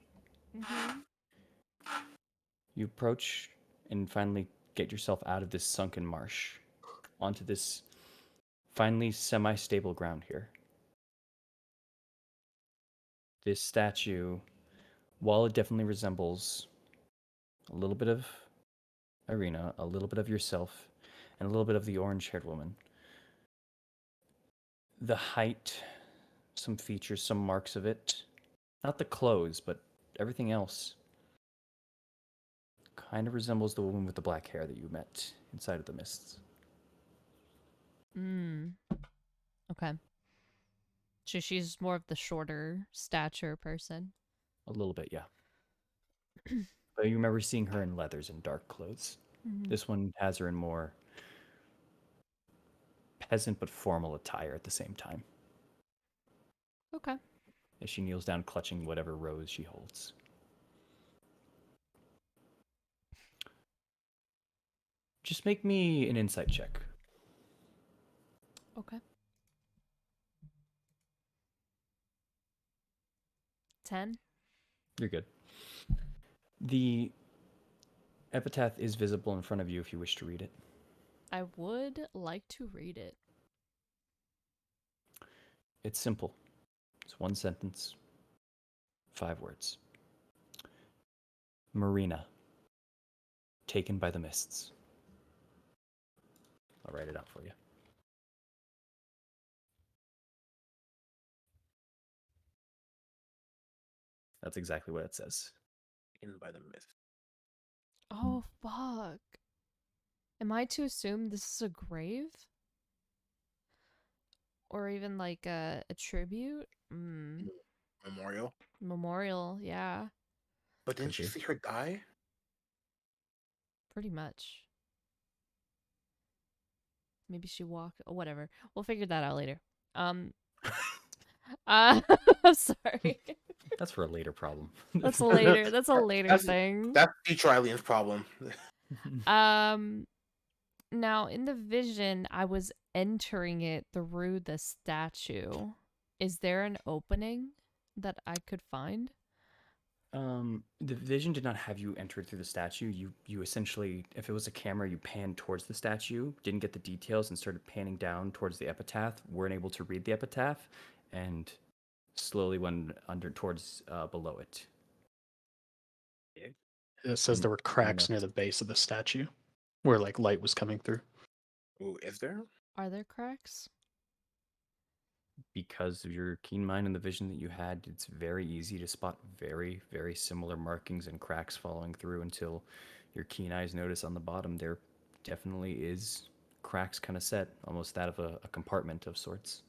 S5: Mhm.
S4: you approach and finally get yourself out of this sunken marsh onto this finally semi-stable ground here. This statue, while it definitely resembles a little bit of Irina, a little bit of yourself, and a little bit of the orange-haired woman, the height, some features, some marks of it, not the clothes, but everything else, kind of resembles the woman with the black hair that you met inside of the mists.
S5: Okay. So she's more of the shorter stature person.
S4: A little bit, yeah. But you remember seeing her in leathers and dark clothes.
S5: Mhm.
S4: This one has her in more peasant but formal attire at the same time,
S5: Okay.
S4: as she kneels down clutching whatever rose she holds. Just make me an insight check.
S5: Okay. 10.
S4: You're good. The epitaph is visible in front of you if you wish to read it.
S5: I would like to read it.
S4: It's simple. It's one sentence, 5 words. Marina, taken by the mists. I'll write it out for you. That's exactly what it says.
S2: In by the mist.
S5: Oh, fuck. Am I to assume this is a grave? Or even like a tribute?
S2: Memorial.
S5: Memorial, yeah.
S2: But didn't
S4: Could
S2: you
S4: be.
S2: see her die?
S5: Pretty much. Maybe she walked. Oh, whatever. We'll figure that out later. I'm sorry.
S4: That's for a later problem.
S5: That's later. That's a later
S2: That's-
S5: thing.
S2: That's future Eileen's problem.
S5: Now in the vision, I was entering it through the statue. Is there an opening that I could find?
S4: The vision did not have you enter through the statue. You essentially, if it was a camera, you panned towards the statue, didn't get the details, and started panning down towards the epitaph. Weren't able to read the epitaph, and slowly went under towards below it.
S1: It says there were cracks near the base of the statue where like light was coming through.
S2: Ooh, is there?
S5: Are there cracks?
S4: Because of your keen mind and the vision that you had, it's very easy to spot very, very similar markings and cracks following through until your keen eyes notice on the bottom there definitely is cracks kind of set, almost that of a compartment of sorts.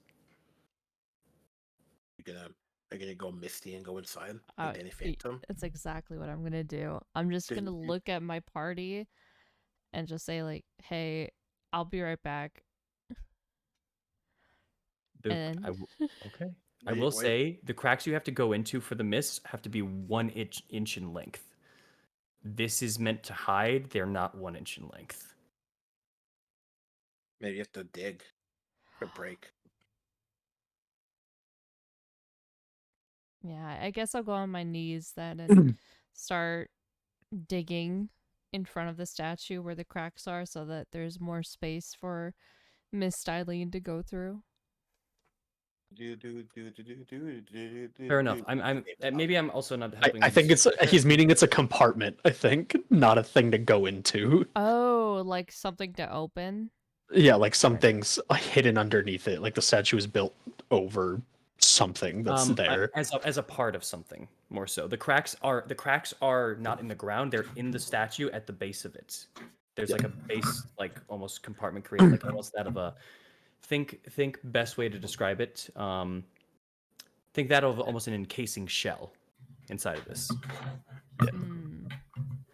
S2: Are you gonna go Misty and go inside?
S5: Uh,
S2: Like Danny Phantom?
S5: That's exactly what I'm gonna do. I'm just
S2: Then
S5: gonna
S2: you-
S5: look at my party and just say like, "Hey, I'll be right back." And
S4: Okay. I
S2: Wait,
S4: will
S2: wait.
S4: say the cracks you have to go into for the mist have to be 1 inch in length. This is meant to hide. They're not 1 inch in length.
S2: Maybe you have to dig or break.
S5: yeah, I guess I'll go on my knees then and start digging in front of the statue where the cracks are so that there's more space for Miss Eileen to go through.
S4: Fair enough. I'm maybe I'm also not helping.
S1: I think it's he's meaning it's a compartment. I think not a thing to go into.
S5: Oh, like something to open?
S1: Yeah, like something's hidden underneath it. Like the statue is built over something that's there.
S4: as a part of something more so. The cracks are not in the ground. They're in the statue at the base of it. There's like a base, like almost compartment created, like almost that of a think best way to describe it. Think that of almost an encasing shell inside of this.
S5: Hmm.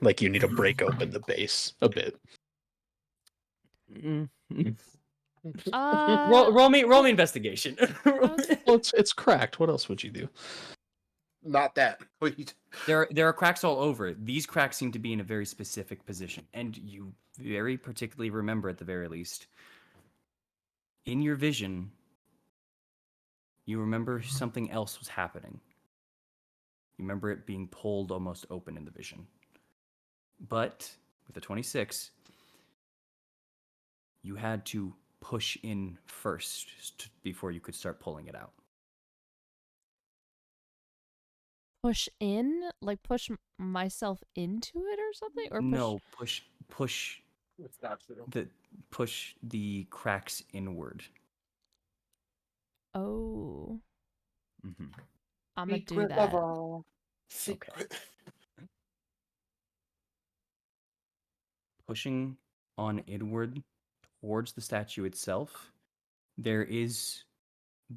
S1: Like you need to break open the base a bit.
S4: Roll me investigation.
S1: Well, it's cracked. What else would you do?
S2: Not that.
S4: There are cracks all over. These cracks seem to be in a very specific position, and you very particularly remember, at the very least, in your vision, you remember something else was happening. You remember it being pulled almost open in the vision. But with the 26, you had to push in first before you could start pulling it out.
S5: Push in? Like push myself into it or something? Or push...
S4: No, push the cracks inward.
S5: Oh.
S4: Mm-hmm.
S5: I'm gonna do that.
S2: Secret.
S4: Pushing on inward towards the statue itself, there is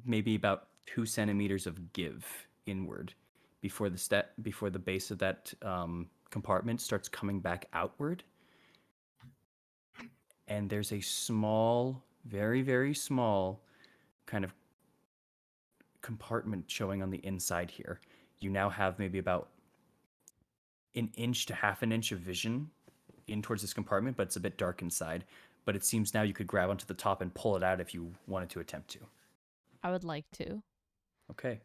S4: maybe about 2 centimeters of give inward before the base of that compartment starts coming back outward. And there's a small, very, very small kind of compartment showing on the inside here. You now have maybe about an inch to half an inch of vision in towards this compartment, but it's a bit dark inside. But it seems now you could grab onto the top and pull it out if you wanted to attempt to.
S5: I would like to.
S4: Okay.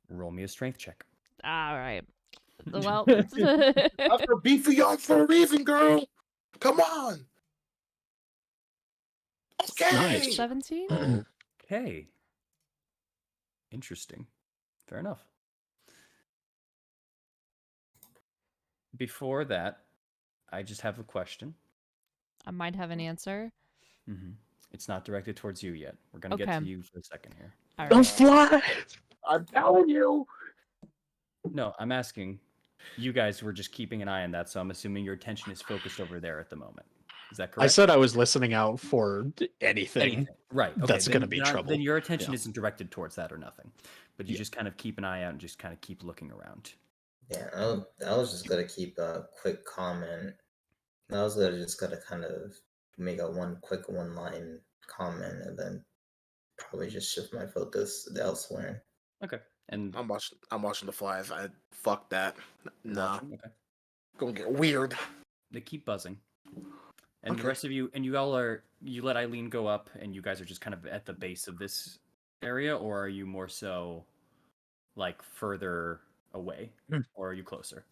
S4: Roll me a strength check.
S5: All right. Well,
S2: After beefy y'all for a reason, girl. Come on. Okay.
S1: Nice.
S5: 17?
S4: Okay. Interesting. Fair enough. Before that, I just have a question.
S5: I might have an answer.
S4: Mm-hmm. It's not directed towards you yet. We're going to get
S5: Okay.
S4: to you for a second here.
S5: All
S1: Don't
S5: right.
S1: fly.
S2: I'm telling you.
S4: No, I'm asking. You guys were just keeping an eye on that, so I'm assuming your attention is focused over there at the moment. Is that correct?
S1: I said I was listening out for anything.
S4: Right. Okay.
S1: That's gonna be trouble.
S4: Then your attention
S1: Yeah.
S4: isn't directed towards that or nothing. But you
S1: Yeah.
S4: just kind of keep an eye out and just kind of keep looking around.
S3: Yeah, I was just gonna keep a quick comment. I was just gonna kind of make a one line comment and then probably just shift my focus elsewhere.
S4: Okay. And
S2: I'm watching the flies. Fuck that. Nah.
S4: watching. Okay.
S2: Gonna get weird.
S4: They keep buzzing. And the
S2: Okay.
S4: rest of you, and you let Eileen go up, and you guys are just kind of at the base of this area, or are you more so like further away, or are you closer?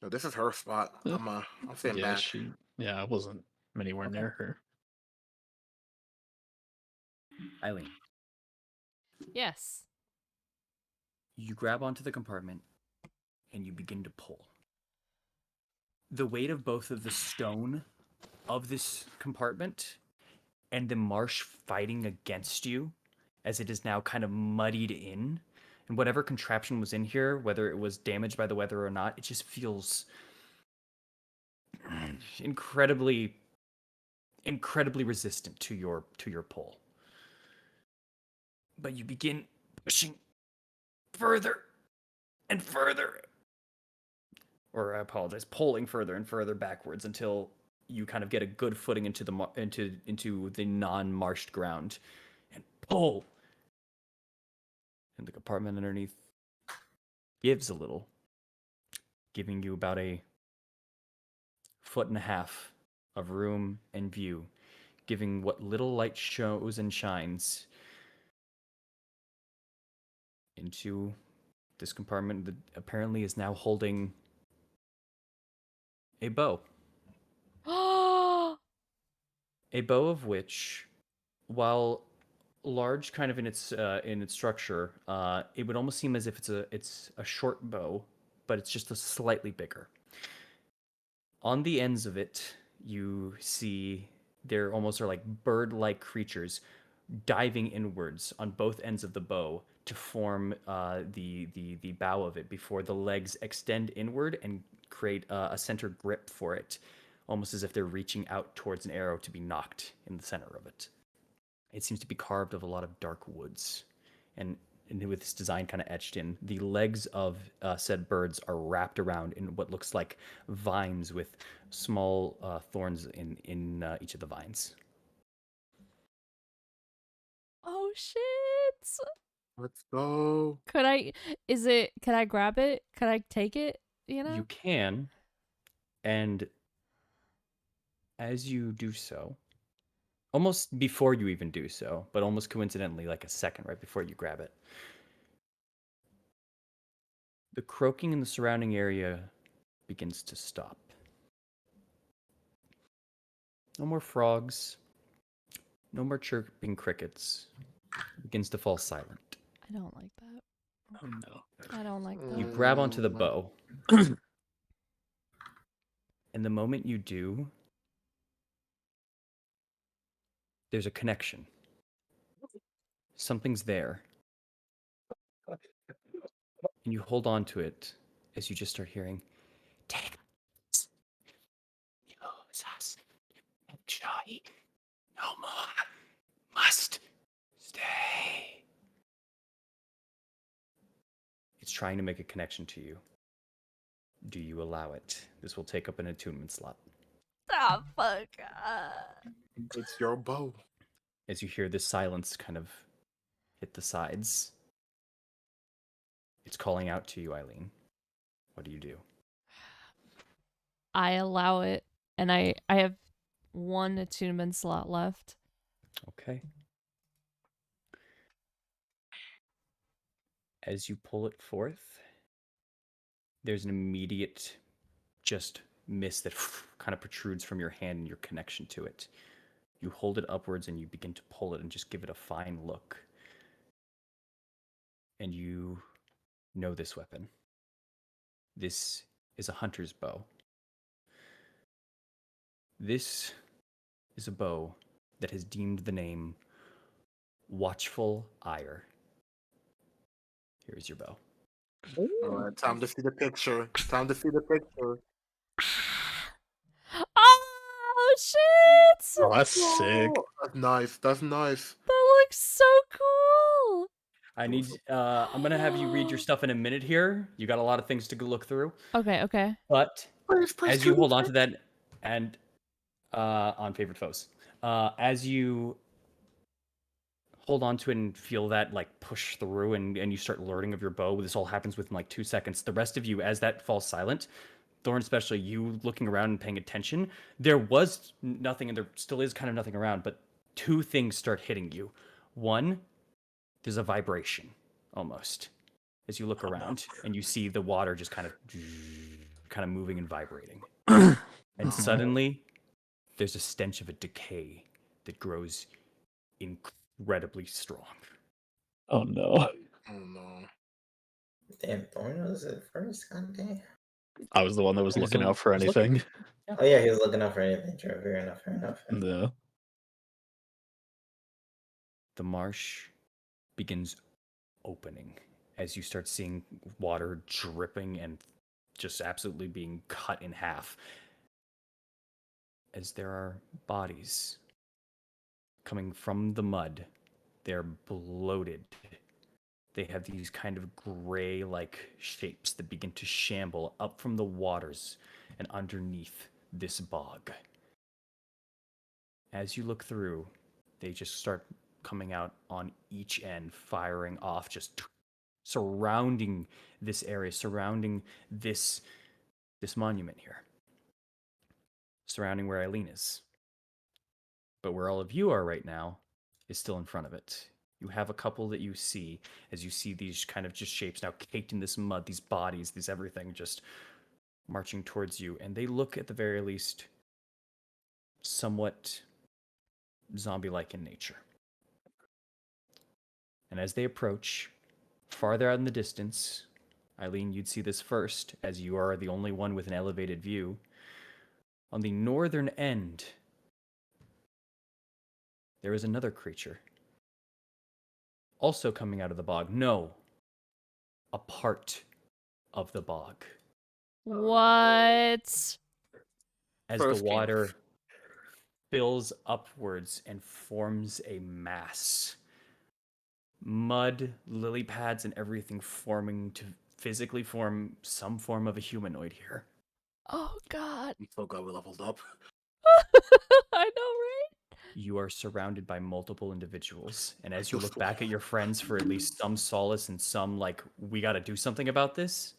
S2: No, this is her spot.
S1: Yeah.
S2: I'm staying
S1: Yeah,
S2: back.
S1: I wasn't anywhere
S4: Okay.
S1: near her.
S4: Eileen,
S5: Yes.
S4: you grab onto the compartment, and you begin to pull. The weight of both of the stone of this compartment and the marsh fighting against you, as it is now kind of muddied in, and whatever contraption was in here, whether it was damaged by the weather or not, it just feels incredibly resistant to your pull. But you begin pushing further and further, or I apologize, pulling further and further backwards until you kind of get a good footing into the non-marshed ground, and pull. And the compartment underneath gives a little, giving you about a 1.5 feet of room and view, giving what little light shows and shines into this compartment that apparently is now holding a bow. A bow of which, while large kind of in its structure, it would almost seem as if it's a short bow, but it's just a slightly bigger. On the ends of it, you see there almost are like bird-like creatures diving inwards on both ends of the bow to form the bow of it before the legs extend inward and create a center grip for it, almost as if they're reaching out towards an arrow to be knocked in the center of it. It seems to be carved of a lot of dark woods, and and with this design kind of etched in. The legs of said birds are wrapped around in what looks like vines with small thorns in each of the vines.
S5: Oh shit!
S2: Let's go.
S5: Could I? Can I grab it? Could I take it? You know.
S4: You can, and as you do so, almost before you even do so, but almost coincidentally, like a second right before you grab it, the croaking in the surrounding area begins to stop. No more frogs, no more chirping crickets. It begins to fall silent.
S5: I don't like that.
S1: Oh no.
S5: I don't like
S4: You
S5: that.
S4: grab onto the bow, and the moment you do, there's a connection. Something's there, and you hold on to it as you just start hearing, "Take us, use us, enjoy, no more, must stay." It's trying to make a connection to you. Do you allow it? This will take up an attunement slot.
S5: Ah, fuck.
S2: It's your bow.
S4: As you hear this silence kind of hit the sides, it's calling out to you, Eileen. What do you do?
S5: I allow it, and I have one attunement slot left.
S4: Okay. As you pull it forth, there's an immediate just mist that kind of protrudes from your hand and your connection to it. You hold it upwards and you begin to pull it and just give it a fine look. And you know this weapon. This is a hunter's bow. This is a bow that has deemed the name Watchful Ire. Here's your bow.
S2: All right, time to see the picture. Time to see the picture.
S5: Oh shit!
S1: Oh, that's sick.
S2: Oh, that's nice. That's nice.
S5: That looks so cool.
S4: I'm gonna have you read your stuff in a minute here. You got a lot of things to look through.
S5: Okay.
S4: But
S2: Please,
S4: as you hold on to that and on favorite foes, as you hold on to it and feel that like push through and you start learning of your bow, this all happens within like 2 seconds. The rest of you, as that falls silent, Thorn, especially you looking around and paying attention, there was nothing and there still is kind of nothing around, but two things start hitting you. One, there's a vibration almost as you look around and you see the water just kind of moving and vibrating. And suddenly there's a stench of a decay that grows incredibly strong.
S1: Oh no.
S2: Oh no.
S3: Damn, Thorn was it first? God damn.
S1: I was the one that was looking out for
S4: was looking.
S1: anything.
S3: Oh yeah, he was looking out for anything. True. Fair enough.
S1: No.
S4: The marsh begins opening as you start seeing water dripping and just absolutely being cut in half. As there are bodies coming from the mud, they're bloated. They have these kind of gray like shapes that begin to shamble up from the waters and underneath this bog. As you look through, they just start coming out on each end, firing off, just surrounding this area, surrounding this monument here, surrounding where Eileen is. But where all of you are right now is still in front of it. You have a couple that you see as you see these kind of just shapes now caked in this mud, these bodies, these everything just marching towards you. And they look at the very least somewhat zombie-like in nature. And as they approach, farther out in the distance, Eileen, you'd see this first, as you are the only one with an elevated view. On the northern end, there is another creature. Also coming out of the bog. No, a part of the bog.
S5: What?
S4: As
S2: First
S4: the water fills upwards and forms a mass. mud, lily pads, and everything forming to physically form some form of a humanoid here.
S5: Oh God.
S2: I'm so glad we leveled up.
S5: I know, right?
S4: You are surrounded by multiple individuals, and as you
S2: You're
S4: look
S2: so-
S4: back at your friends for at least some solace and some, like, we gotta do something about this,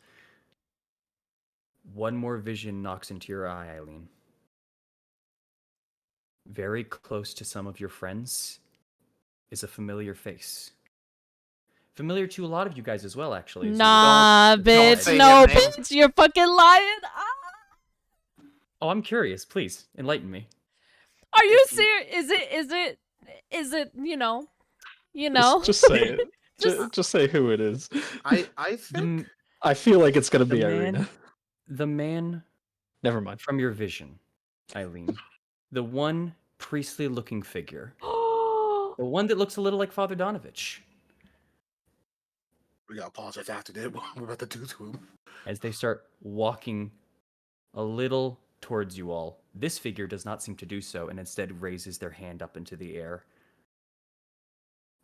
S4: one more vision knocks into your eye, Eileen. Very close to some of your friends is a familiar face. Familiar to a lot of you guys as well, actually. as you look-
S5: Nah,
S2: don't
S5: bitch.
S2: say
S5: No,
S2: his name.
S5: bitch. You're fucking lying. Ah!
S4: Oh, I'm curious. Please enlighten me.
S5: Are you
S2: If you-
S5: serious? Is it,
S1: Just say it.
S5: Just-
S1: Just say who it is.
S2: I
S4: The,
S2: think
S1: I feel like it's gonna
S4: the
S1: be
S4: man,
S1: Irina.
S4: the man
S1: Never mind.
S4: from your vision, Eileen, the one priestly-looking figure, the one that looks a little like Father Donovich.
S2: we gotta apologize after that. What we're about to do to him.
S4: As they start walking a little towards you all, this figure does not seem to do so and instead raises their hand up into the air.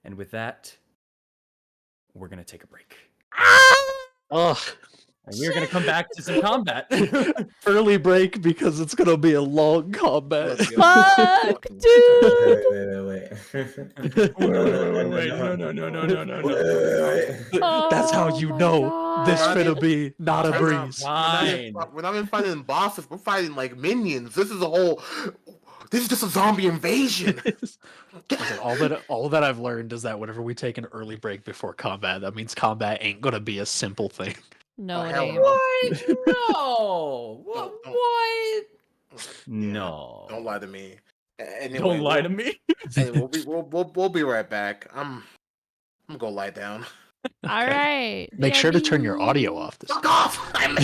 S4: And with that, we're going to take a break.
S1: Ugh.
S4: And we're going to come back to some combat.
S1: Early break because it's gonna be a long combat.
S2: Let's go.
S5: Fuck, dude.
S3: Wait.
S4: Wait, no.
S1: That's how
S5: Oh
S1: you
S5: my
S1: know this
S5: God.
S1: finna be not a
S2: Turn around.
S1: breeze.
S4: Fine.
S2: We're not even fighting bosses. We're fighting like minions. This is a whole. This is just a zombie invasion.
S1: Listen, all that I've learned is that whenever we take an early break before combat, that means combat ain't gonna be a simple thing.
S5: No,
S2: Oh,
S5: it
S2: hell
S5: ain't.
S2: no.
S4: No.
S2: Don't- don't-
S4: What?
S2: Yeah,
S4: No.
S2: Don't lie to me. Anyway,
S4: Don't lie to me.
S2: Hey, we'll be right back. I'm gonna go lie down.
S5: All right.
S1: Make sure to turn your audio
S5: BRB.
S1: off. This
S2: Fuck off! I'm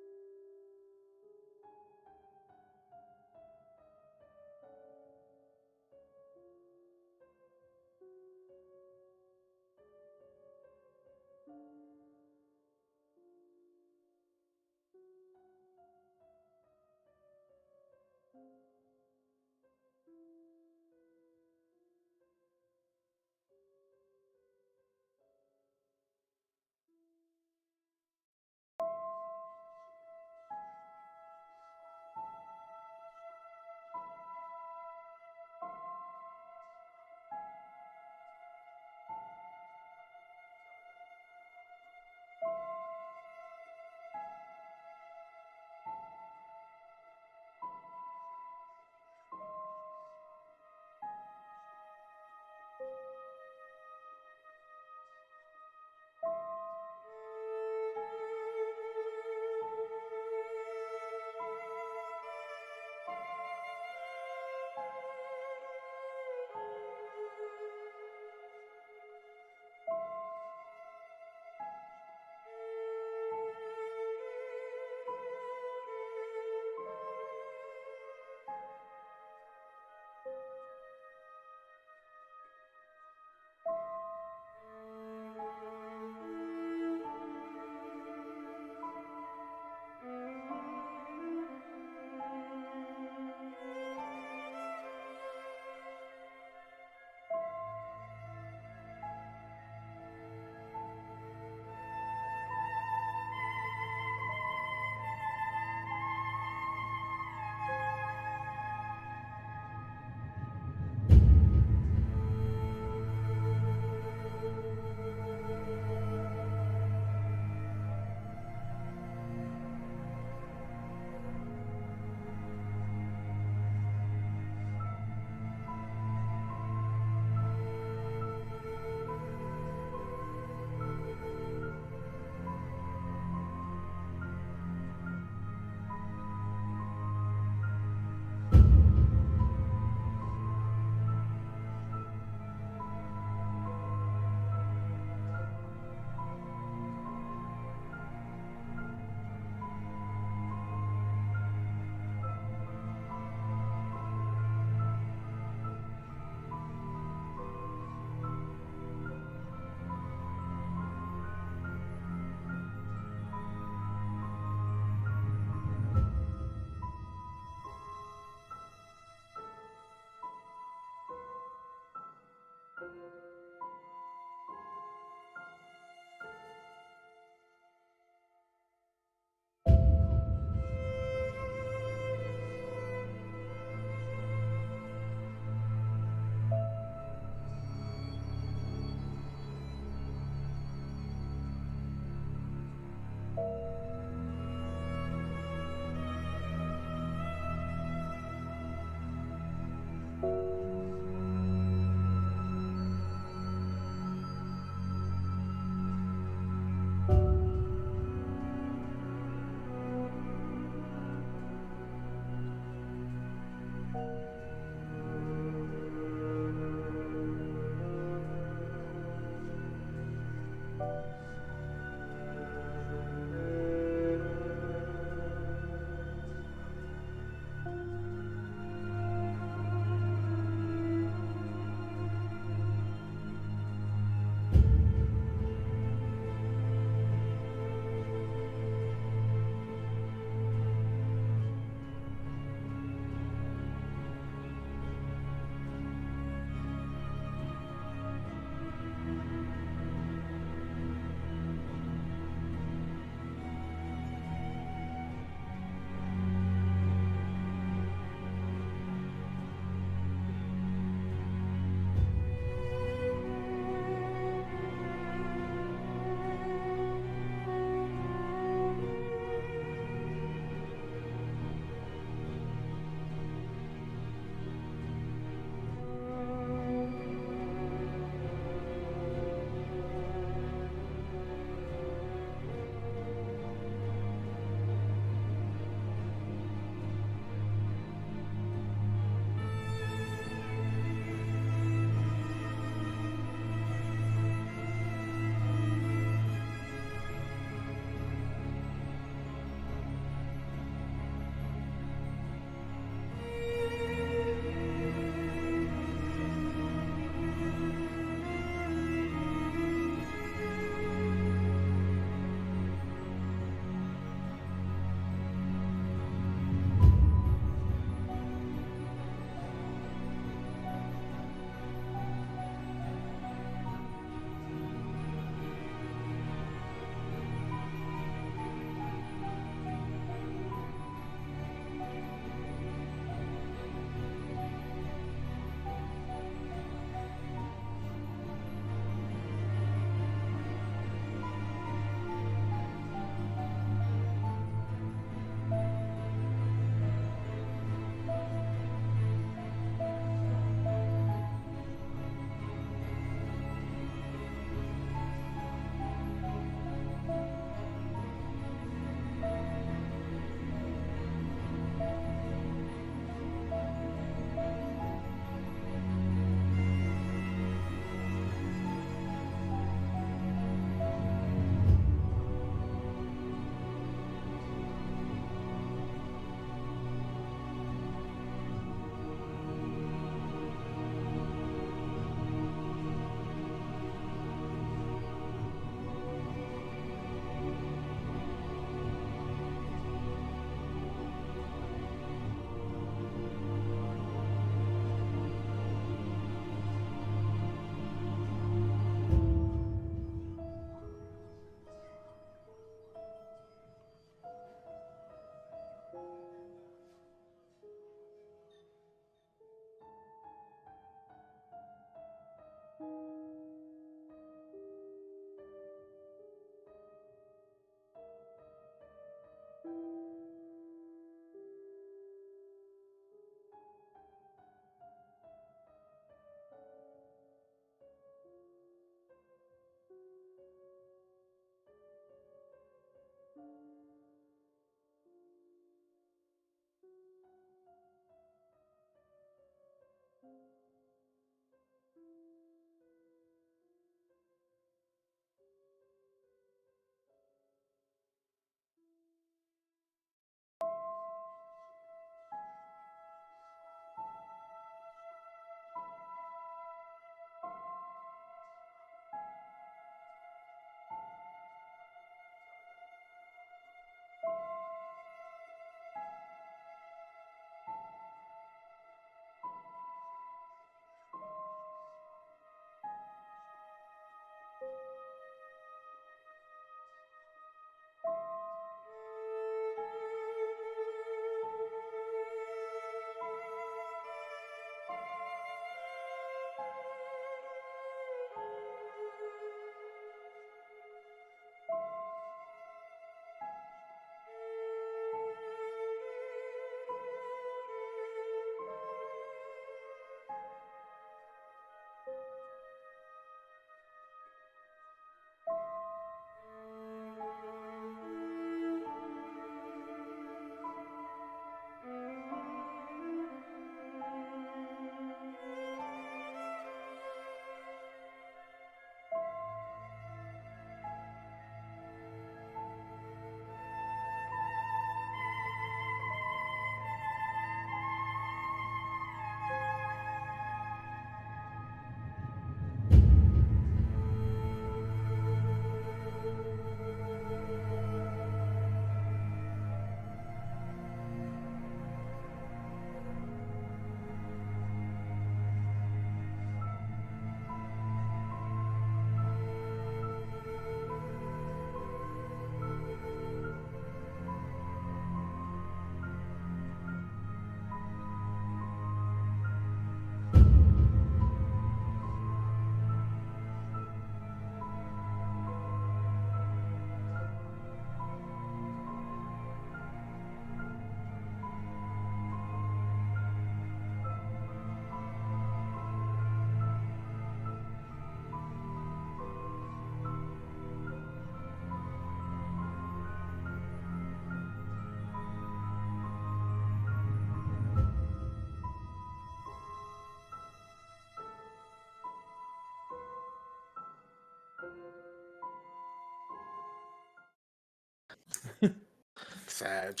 S2: Sag.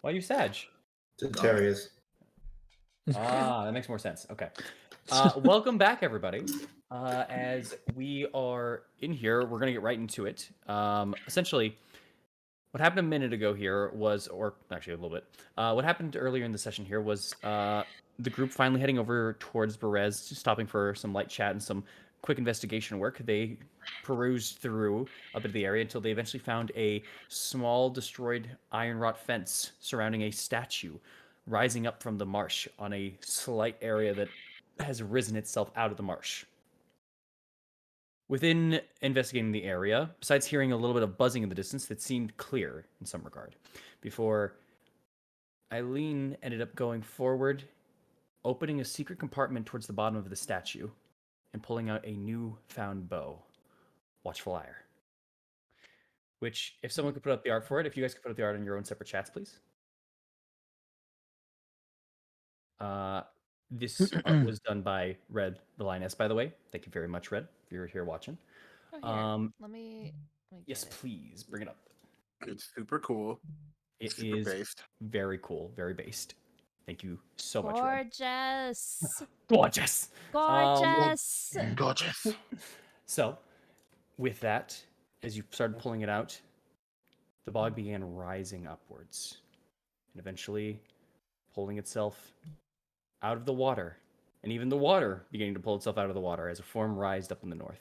S4: Why you Sag?
S3: Sagittarius.
S4: That makes more sense. Okay. Welcome back, everybody. As we are in here, we're going to get right into it. Essentially, what happened a minute ago here was, or actually a little bit, what happened earlier in the session here was the group finally heading over towards Berez, just stopping for some light chat and some quick investigation work. They perused through a bit of the area until they eventually found a small destroyed iron wrought fence surrounding a statue rising up from the marsh on a slight area that has risen itself out of the marsh. Within investigating the area, besides hearing a little bit of buzzing in the distance that seemed clear in some regard, before Eileen ended up going forward, opening a secret compartment towards the bottom of the statue, and pulling out a new-found bow, Watchful Ire. Which, if someone could put up the art for it, if you guys could put up the art on your own separate chats, please. This art was done by Red the Lioness, by the way. Thank you very much, Red, if you're here watching.
S5: Oh, here. Let me
S4: Yes,
S5: get it.
S4: please bring it up.
S2: It's super cool.
S4: It
S2: Super
S4: is
S2: based.
S4: very cool, very based. Thank you so much, Red.
S5: Gorgeous.
S4: Gorgeous.
S5: Gorgeous.
S2: Gorgeous.
S4: So, with that, as you started pulling it out, the bog began rising upwards, and eventually pulling itself out of the water, and even the water beginning to pull itself out of the water as a form rised up in the north.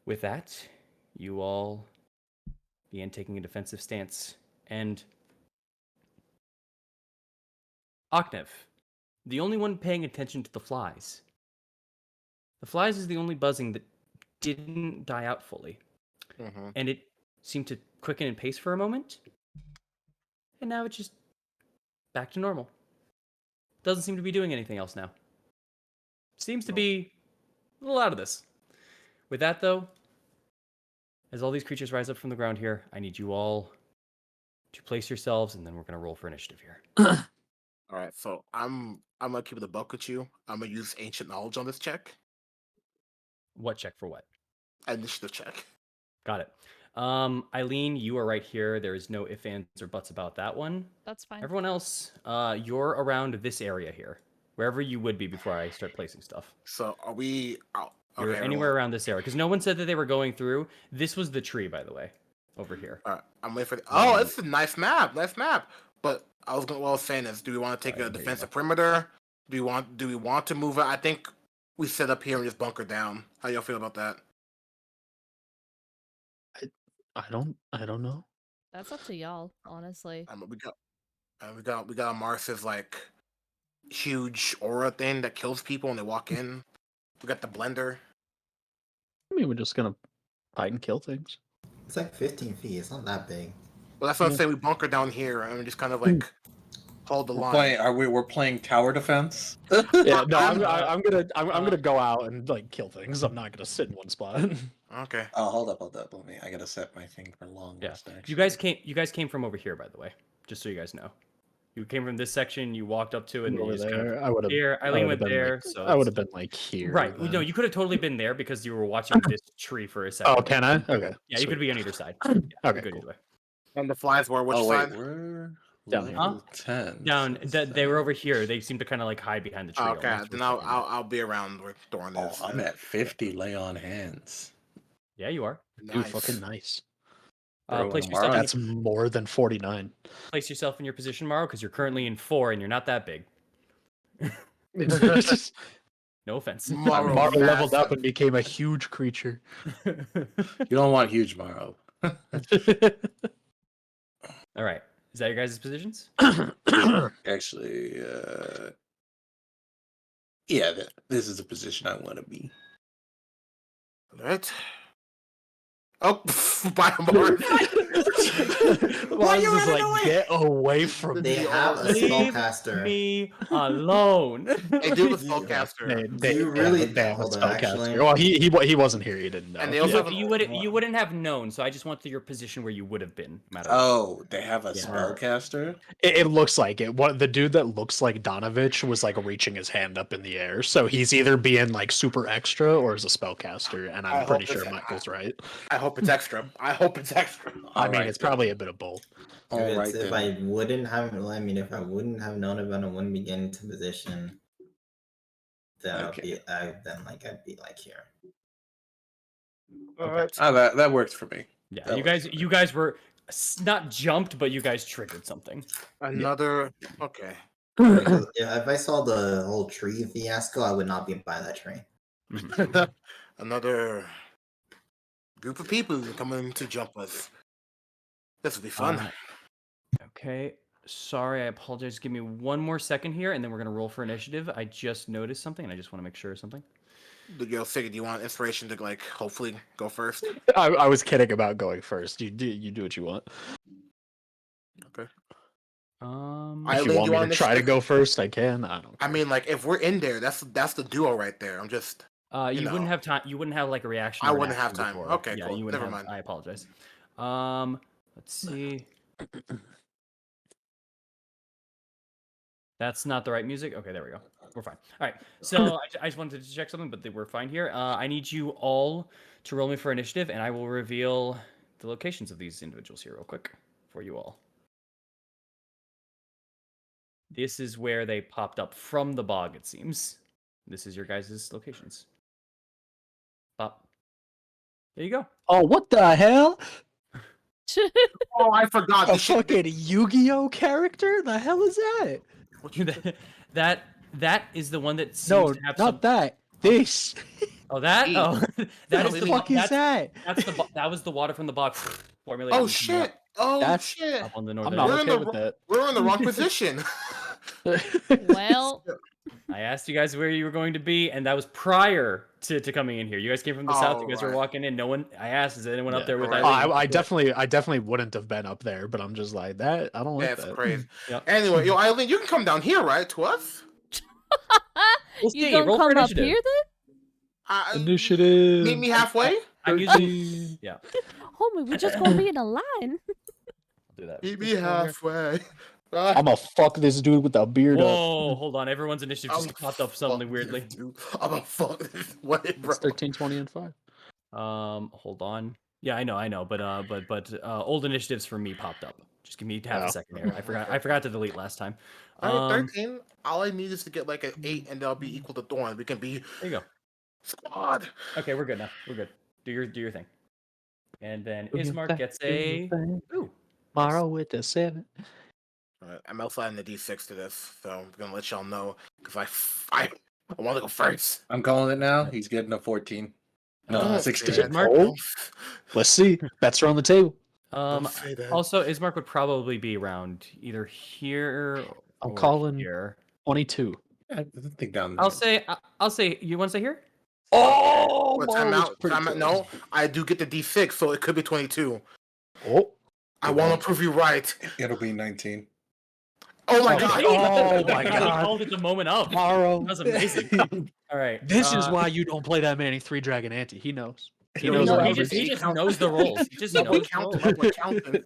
S4: With that, you all began taking a defensive stance, and Oknev, the only one paying attention to the flies. The flies is the only buzzing that didn't die out fully, and it seemed to quicken in pace for a moment, and now it's just back to normal. Doesn't seem to be doing anything else now. Seems to be a little out of this. With that, though, as all these creatures rise up from the ground here, I need you all to place yourselves, and then we're going to roll for initiative here.
S2: All right, so I'm gonna keep it a buck with you. I'm gonna use ancient knowledge on this check.
S4: What check for what?
S2: Initiative check.
S4: Got it. Eileen, you are right here. There is no ifs, ands, or buts about that one.
S5: That's fine.
S4: Everyone else, you're around this area here, wherever you would be before I start placing stuff.
S2: So are we? Oh,
S4: You're
S2: okay,
S4: anywhere around this area, because no one said that they were going through. This was the tree, by the way, over here.
S2: All right, I'm waiting for the. Oh, it's a nice map. Nice map. But what I was saying is, do we want to take a defensive perimeter? Do we want to move it? I think we set up here and just bunker down. How y'all feel about that?
S1: I don't know.
S5: That's up to y'all, honestly.
S2: We got Mars's like huge aura thing that kills people when they walk in. We got the blender.
S1: I mean, we're just gonna fight and kill things.
S3: It's like 15 feet. It's not that big.
S2: Well, that's what I'm saying. We bunker down here and we just kind of like hold the line.
S6: We're playing tower defense?
S1: Yeah, no, I'm gonna go out and like kill things. I'm not gonna sit in one spot.
S2: Okay.
S6: Oh, hold up. Let me. I gotta set my thing for long
S4: Yeah.
S6: rest.
S4: You guys came from over here, by the way, just so you guys know. You came from this section. You walked up to it, and you
S1: Over
S4: just kind
S1: there,
S4: of
S1: I would have.
S4: here. Eileen went there, so
S1: I would have been like here.
S4: right.
S1: then.
S4: No, you could have totally been there because you were watching this tree for a second.
S1: Oh, can I? Okay.
S4: Yeah, you could
S1: sweet.
S4: be on either side. Yeah,
S1: Okay,
S4: you're good
S1: cool.
S4: either way.
S2: And the flies were which
S6: Oh wait,
S2: side?
S6: we're
S1: Down here.
S6: level 10.
S4: Down, they were over here. They seem to kind of like hide behind the tree.
S2: Okay,
S4: almost for
S2: then
S4: a second.
S2: I'll be around where Thorn
S6: Oh,
S2: is.
S6: I'm at 50 lay on hands.
S4: Yeah, you are.
S1: Dude,
S2: Nice.
S1: fucking nice.
S6: Bro,
S4: Place
S6: tomorrow
S4: yourself.
S1: That's more than 49.
S4: Place yourself in your position, Morrow, because you're currently in 4 and you're not that big. No offense.
S2: Morrow
S1: Marvel leveled
S2: massive.
S1: up and became a huge creature.
S6: You don't want huge Morrow.
S4: All right. Is that your guys' positions?
S6: Actually, yeah, this is the position I want to be.
S2: All right. Oh, by Mars.
S1: Why you just like get away from
S3: They
S1: me?
S3: have a
S4: Leave
S3: spellcaster.
S4: me alone.
S2: They do the spellcaster.
S1: They
S3: You really-
S1: they have a
S3: hold on,
S1: spellcaster.
S3: actually.
S1: Well, he wasn't here. He didn't know.
S2: And they also have
S4: you wouldn't have known, so I just want to your position where you would have been. No matter what.
S6: Oh, they have a
S4: Yeah.
S6: spellcaster?
S1: It looks like it. What the dude that looks like Donovich was like reaching his hand up in the air. So he's either being like super extra or is a spellcaster, and
S2: I
S1: I'm pretty
S2: hope
S1: sure
S2: it's-
S1: Michael's right.
S2: I hope it's extra. I hope it's extra.
S1: I mean,
S6: Alright,
S1: it's
S6: then.
S1: probably a bit of both.
S6: All right
S3: if
S6: then.
S3: I wouldn't have, if I wouldn't have known about it when we get into position, then
S6: Okay.
S3: I'd be like here.
S2: All right.
S6: That works for me.
S4: Yeah,
S6: That works for me.
S4: you guys were not jumped, but you guys triggered something.
S2: Another. Okay.
S3: Because if I saw the whole tree fiasco, I would not be by that tree.
S2: Another group of people coming to jump us. This will be fun.
S4: Okay. Sorry, I apologize. Give me one more second here, and then we're gonna roll for initiative. I just noticed something, and I just want to make sure of something.
S2: Yo, Siggy, do you want inspiration to like hopefully go first?
S1: I was kidding about going first. You do what you want.
S2: Okay.
S1: If
S2: Eileen,
S1: you
S2: do
S1: want
S2: you
S1: me
S2: want
S1: to try to
S2: initiative?
S1: go first, I can. I don't.
S2: I
S1: care.
S2: mean, like if we're in there, that's the duo right there. I'm just.
S4: You
S2: know.
S4: wouldn't have time. You wouldn't have like a reaction.
S2: I
S4: or an
S2: wouldn't have
S4: action
S2: time.
S4: before.
S2: Okay,
S4: Yeah,
S2: cool.
S4: you wouldn't
S2: Never
S4: have.
S2: mind.
S4: I apologize. Let's see. That's not the right music. Okay, there we go. We're fine. All right. So I just wanted to check something, but we're fine here. I need you all to roll me for initiative, and I will reveal the locations of these individuals here real quick for you all. This is where they popped up from the bog, it seems. This is your guys' locations. Pop. There you go.
S1: Oh, what the hell?
S2: Oh, I forgot.
S1: A
S2: This shit.
S1: fucking Yu-Gi-Oh character? The hell is that?
S2: What you
S4: that is the one that seems
S1: No,
S4: to have
S1: not
S4: some.
S1: that. This.
S4: Oh, that.
S2: Eat.
S4: Oh, that is
S1: the
S4: the.
S1: fuck is that?
S4: That's the. That was the water from the bog formulated.
S2: Oh
S4: and coming
S2: shit! Oh
S1: That's-
S2: shit!
S4: Up on the
S1: I'm
S4: northern.
S1: not
S2: We're in
S1: okay
S2: the
S1: with that.
S2: We're in the wrong position.
S5: Well,
S4: I asked you guys where you were going to be, and that was prior to coming in here. You guys came from the south. You guys were
S2: Alright.
S4: walking in. No one. I asked, is anyone up
S1: Yeah.
S4: there with
S2: Alright.
S4: Eileen?
S1: I definitely wouldn't have been up there, but I'm just like that. I don't like
S2: That's
S1: that.
S2: crazy.
S4: Yep.
S2: Anyway, yo, Eileen, you can come down here, right, to us?
S4: We'll
S5: you
S4: see.
S5: gonna
S4: Roll for
S5: come up
S4: initiative.
S5: here then?
S1: Initiative.
S2: Meet me halfway.
S4: I'm using. Yeah.
S5: Homie, we just gonna be in a line.
S4: I'll do that.
S2: Meet me
S4: Just go here.
S2: halfway.
S1: I'm gonna fuck this dude with the beard up.
S4: Whoa, hold on. Everyone's initiative just popped up suddenly weirdly.
S2: I'm a fuck this way, bro.
S1: It's 13, 20, and 5.
S4: Hold on. Yeah, I know, but old initiatives for me popped up. Just give me half
S1: Oh.
S4: a second here. I forgot to delete last time.
S2: Alright, 13. All I need is to get like an 8, and that'll be equal to Thorn. We can be
S4: There you go.
S2: squad.
S4: Okay, we're good now. We're good. Do your thing. And then Ismark gets a ooh.
S1: Tomorrow with the 7.
S2: Alright, I'm outside in the D6 to this, so I'm gonna let y'all know because I want to go first.
S6: I'm calling it now. He's getting a 14. No,
S2: Don't say
S6: 16.
S2: that.
S4: Mark?
S2: Don't-
S1: Let's see. Bets are on the table.
S2: don't say that.
S4: Also, Ismark would probably be around either here
S1: I'm
S4: or
S1: calling-
S4: here.
S1: 22.
S6: I think down
S4: I'll say you want to say here?
S1: Oh,
S2: But time out. No, I do get the D6, so it could be 22.
S1: Oh,
S2: I want to prove you right.
S6: It'll be 19.
S2: Oh my
S1: Oh,
S2: god!
S1: oh my
S4: I
S1: god.
S4: called it the moment up.
S1: Tomorrow.
S4: That was amazing. All right.
S1: This is why you don't play that many 3 Dragon Ante. He knows. He
S2: No,
S1: knows
S2: no,
S1: what
S2: he
S1: average.
S2: just-
S4: He just knows the roles. He just
S2: No,
S4: knows
S2: we
S4: the
S2: count
S4: roles.
S2: them up, we're counting.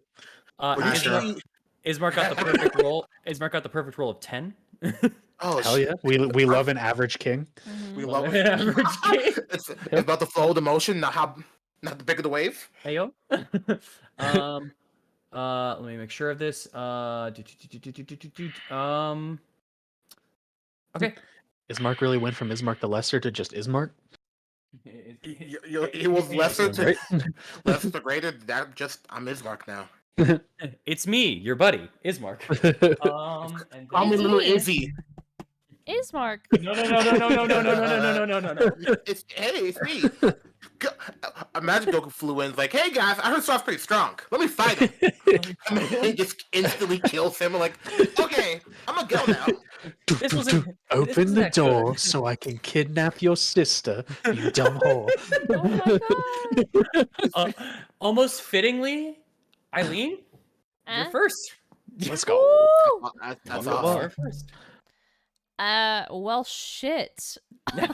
S2: When you
S3: Sure.
S2: see-
S4: Ismark got the perfect roll. Ismark got the perfect roll of 10.
S2: Oh
S1: Hell yeah. We love an average king.
S2: We
S5: Mhm.
S2: love
S4: Yeah, average king.
S2: it's about the flow of the motion, not the big of the wave.
S4: Heyo. Let me make sure of this. Okay.
S1: Ismark really went from Ismark the Lesser to just Ismark?
S2: He was lesser to
S1: Right?
S2: lesser to greater. That just I'm Ismark now.
S4: It's me, your buddy, Ismark. And
S2: I'm a
S5: It's
S2: little
S5: me.
S2: Izzy.
S5: Ismark.
S4: no.
S2: It's me. Imagine Goku flew in like, hey guys, I heard Strahd pretty strong. Let me fight him. And then he just instantly kills him. I'm like, okay, I'm gonna go now.
S4: This wasn't-
S1: Open
S4: wasn't
S1: the
S4: that good.
S1: door so I can kidnap your sister, you dumb whore.
S5: Oh my god.
S4: Almost fittingly, Eileen, you're
S5: Huh?
S4: first.
S1: Let's go.
S5: Woo!
S2: That's
S1: Wonderful.
S2: awesome.
S4: You're first.
S5: Well, shit.
S6: Hey,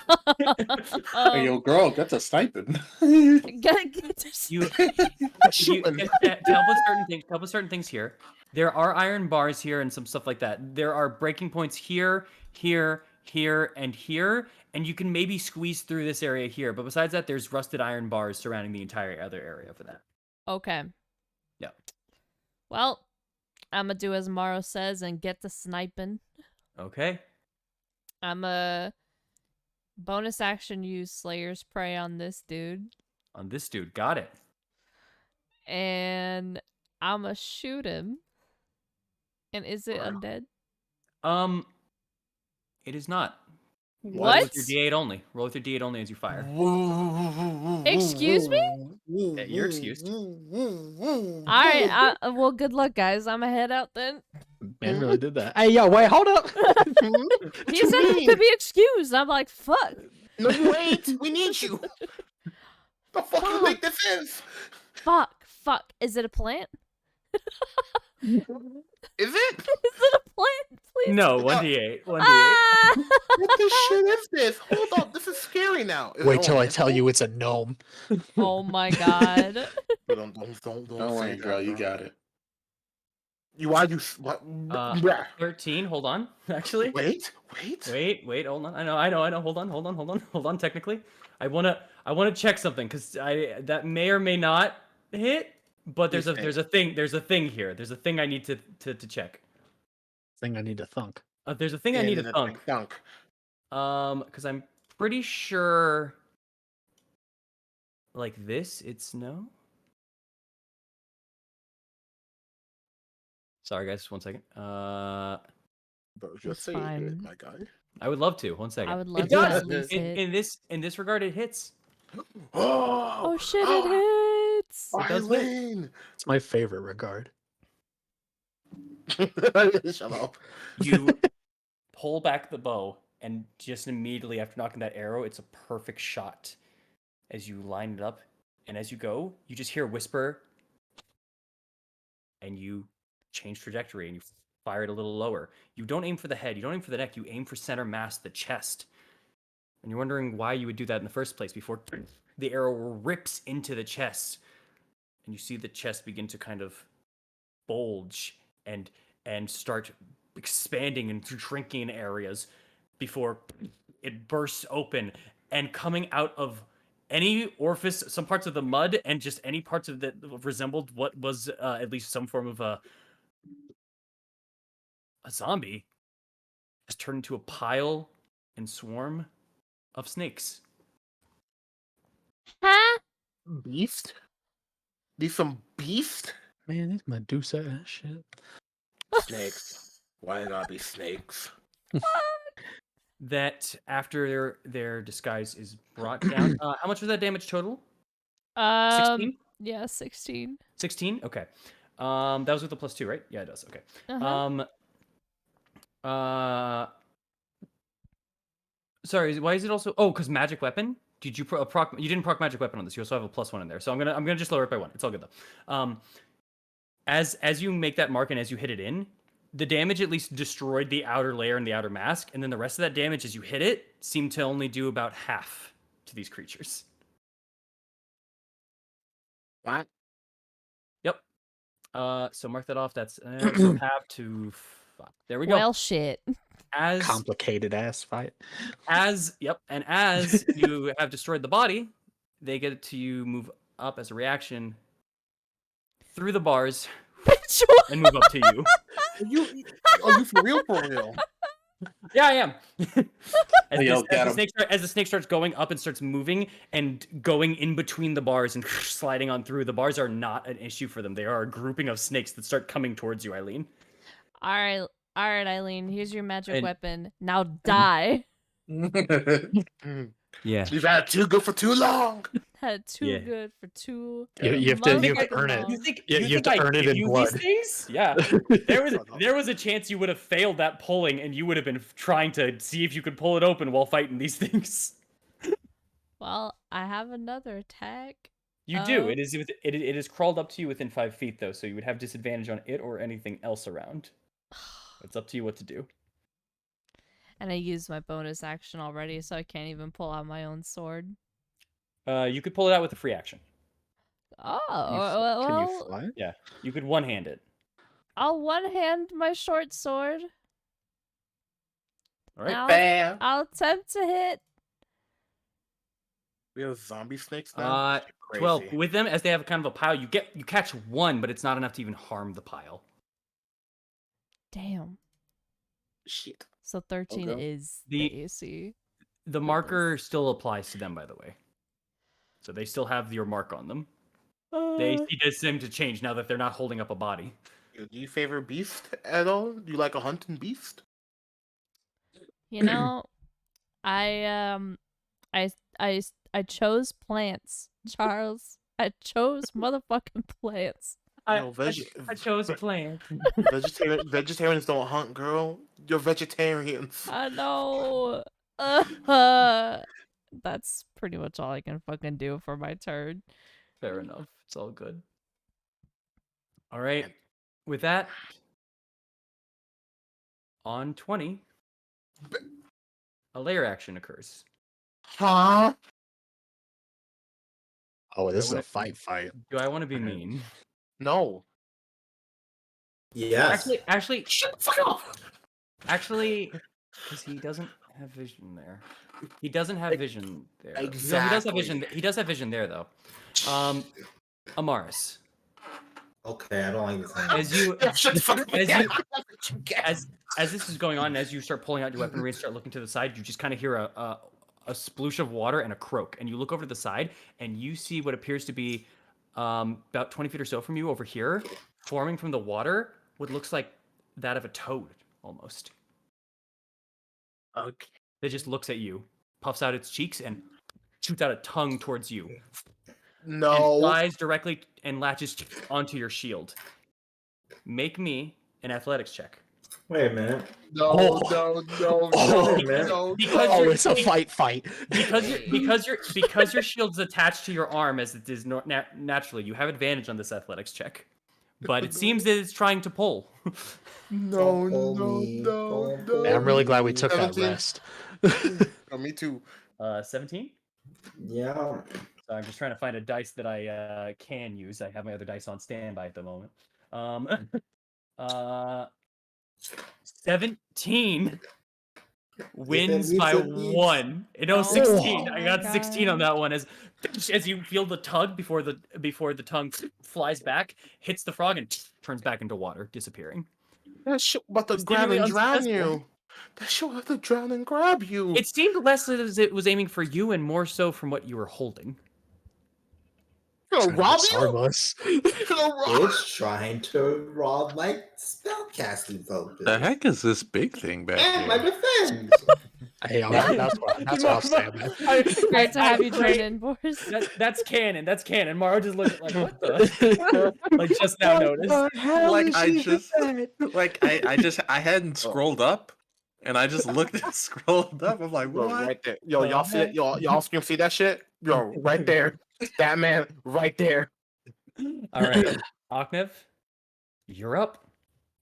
S5: Um,
S6: yo, girl, that's a stipend.
S5: get this.
S4: You,
S2: Shooting.
S4: to help with certain things here. There are iron bars here and some stuff like that. There are breaking points here, here, and here, and you can maybe squeeze through this area here. But besides that, there's rusted iron bars surrounding the entire other area for that.
S5: Okay.
S4: Yeah.
S5: Well, I'm gonna do as Morrow says and get to sniping.
S4: Okay.
S5: I'm a bonus action use Slayer's Prey on this dude.
S4: On this dude, got it.
S5: And I'm gonna shoot him. And is it undead?
S4: It is not. Roll
S5: What?
S4: with your D8 only. Roll with your D8 only as you fire.
S5: Excuse me?
S4: Yeah, you're excused.
S5: Alright, well, good luck, guys. I'm gonna head out then.
S1: Man really did that. Hey, yo, wait, hold up.
S5: He said I could be excused. I'm like, fuck.
S2: No, you ain't. We need you. The fuck you make this sense?
S5: Fuck. Is it a plant?
S2: Is it?
S5: Is it a plant? Please.
S4: No, 1d8. 1d8.
S5: Ah!
S2: What the shit is this? Hold up, this is scary now.
S1: Wait till I tell you it's a gnome.
S5: Oh my god.
S2: Don't
S6: Don't
S2: say
S6: worry,
S2: that,
S6: girl. You got it.
S2: Why you? What?
S4: 13. Hold on. Actually.
S2: Wait.
S4: Wait. Hold on. I know. Hold on. Technically, I wanna check something because that may or may not hit. But there's a thing here. There's a thing I need to check.
S1: Thing I need to thunk.
S4: There's a thing I need to thunk. Because I'm pretty sure. Like this, it's no. Sorry, guys. 1 second.
S2: Bro,
S5: It's
S2: just say it,
S5: fine.
S2: my guy.
S4: I would love to. 1 second.
S5: I would love
S4: It
S5: to
S4: does.
S5: at least hit.
S4: In this regard, it hits.
S5: Oh shit, it hits!
S4: It does hit.
S2: Eileen!
S1: It's my favorite regard.
S2: Shut up.
S4: You pull back the bow, and just immediately after knocking that arrow, it's a perfect shot. As you line it up, and as you go, you just hear a whisper, and you change trajectory, and you fire it a little lower. You don't aim for the head, you don't aim for the neck, you aim for center mass, the chest. And you're wondering why you would do that in the first place before the arrow rips into the chest. And you see the chest begin to kind of bulge and start expanding and shrinking in areas before it bursts open, and coming out of any orifice, some parts of the mud and just any parts of that resembled what was at least some form of a zombie, has turned into a pile and swarm of snakes.
S5: Huh?
S2: Beast? These some beast?
S1: Man, these Medusa ass shit.
S2: Snakes. Why it gotta be snakes?
S4: That after their disguise is brought down, how much was that damage total? 16?
S5: Yeah, 16.
S4: 16? Okay. That was with the +2, right? Yeah, it does. Okay. Sorry, why is it also? Oh, because magic weapon. Did you proc? You didn't proc magic weapon on this. You also have a +1 in there. So I'm gonna just lower it by 1. It's all good though. As you make that mark and as you hit it in, the damage at least destroyed the outer layer and the outer mask, and then the rest of that damage as you hit it seemed to only do about half to these creatures.
S2: What?
S4: Yep. So mark that off. That's so half to 5. There we go.
S5: Well, shit.
S4: As
S1: Complicated ass fight.
S4: as you have destroyed the body, they get to move up as a reaction through the bars and move up to you.
S2: Are you for real?
S4: Yeah, I am.
S6: Get him.
S4: As the snake starts going up and starts moving and going in between the bars and sliding on through, the bars are not an issue for them. They are a grouping of snakes that start coming towards you, Eileen.
S5: Alright, Eileen, here's your magic
S4: And-
S5: weapon. Now die.
S4: Yeah.
S2: You've had too good for too long.
S5: Had too
S4: Yeah.
S5: good for too.
S1: You have to
S5: motherfucking
S1: earn it.
S5: long.
S1: You have to earn it in blood.
S4: Things? Yeah. There was a chance you would have failed that pulling, and you would have been trying to see if you could pull it open while fighting these things.
S5: Well, I have another attack.
S4: You do. It is crawled up to you within 5 feet though, so you would have disadvantage on it or anything else around. It's up to you what to do.
S5: And I used my bonus action already, so I can't even pull out my own sword.
S4: You could pull it out with a free action.
S5: Oh,
S1: Can you
S5: well,
S1: fly?
S4: Yeah, you could one-hand it.
S5: I'll one-hand my short sword.
S4: All right.
S5: I'll attempt to hit.
S2: We have zombie snakes now. crazy.
S4: With them, as they have kind of a pile, you catch one, but it's not enough to even harm the pile.
S5: Damn.
S2: Shit.
S5: So 13
S2: Okay.
S5: is
S4: The-
S5: the AC.
S4: The marker still applies to them, by the way. So they still have your mark on them. The AC does seem to change now that they're not holding up a body.
S2: Do you favor beast at all? Do you like a hunting beast?
S5: You know, I I chose plants, Charles. I chose motherfucking plants.
S2: No,
S4: I chose plant.
S2: vegetarians don't hunt, girl. You're vegetarians.
S5: I know. That's pretty much all I can fucking do for my turn.
S4: Fair enough. It's all good. All right. With that, on 20, a layer action occurs.
S2: Huh?
S1: Oh, this is
S4: wanna-
S1: a fight.
S4: Do I want to be mean?
S2: No.
S3: Yes.
S4: Actually,
S2: Shut the fuck up.
S4: because he doesn't have vision there. He doesn't have vision there. No, he does have vision.
S2: Exactly.
S4: He does have vision there, though. Amaris,
S3: Okay, I don't like this.
S4: as you
S2: Shut the fuck up.
S4: as you-
S2: As
S4: as this is going on, and as you start pulling out your weaponry and start looking to the side, you just kind of hear a sploosh of water and a croak, and you look over to the side, and you see what appears to be about 20 feet or so from you over here, forming from the water, what looks like that of a toad, almost.
S2: okay.
S4: That just looks at you, puffs out its cheeks, and shoots out a tongue towards you, and
S2: No.
S4: flies directly and latches onto your shield. Make me an athletics check.
S3: Wait a minute.
S2: No,
S1: Oh.
S3: Wait a minute.
S4: Because
S1: Oh,
S4: you're-
S1: it's a fight.
S4: because your shield's attached to your arm as it is naturally, you have advantage on this athletics check. But it seems that it's trying to pull.
S2: No,
S3: Don't pull
S2: no,
S3: me,
S2: no,
S3: don't
S2: no.
S3: pull
S1: Man, I'm really glad we
S3: me.
S1: took that
S2: 17.
S1: rest.
S2: Oh, me too.
S4: 17.
S3: Yeah.
S4: So I'm just trying to find a dice that I can use. I have my other dice on standby at the moment. 17 wins by
S3: means it beats.
S4: 1. No,
S5: Oh
S4: 16.
S5: my
S4: I got 16 on
S5: God.
S4: that one. As you feel the tug before the tongue flies back, hits the frog and turns back into water, disappearing.
S2: That shit about to
S4: It's
S2: grab and
S4: seemingly
S2: drown
S4: unsuccessful.
S2: you. That shit about to drown and grab you.
S4: It seemed less as it was aiming for you and more so from what you were holding.
S2: gonna
S1: Trying to
S2: rob
S1: disarm
S2: you.
S1: us.
S2: Gonna rob.
S3: It's trying to rob my spellcasting focus.
S6: The heck is this big thing back
S3: And my
S6: here?
S3: defense.
S1: Hey, that's what I'll stand with.
S5: Great to have you join
S4: Great.
S5: in, Boris.
S4: That's canon. That's canon. Maro just looked like, what the? Like, just now noticed.
S6: Like I hadn't scrolled up, and I just looked and scrolled up. I'm like,
S2: Yo,
S6: what?
S2: right there. Yo, y'all see it? Y'all stream see that shit? Yo, right there. That man, right there.
S4: All right, Aknev, you're up.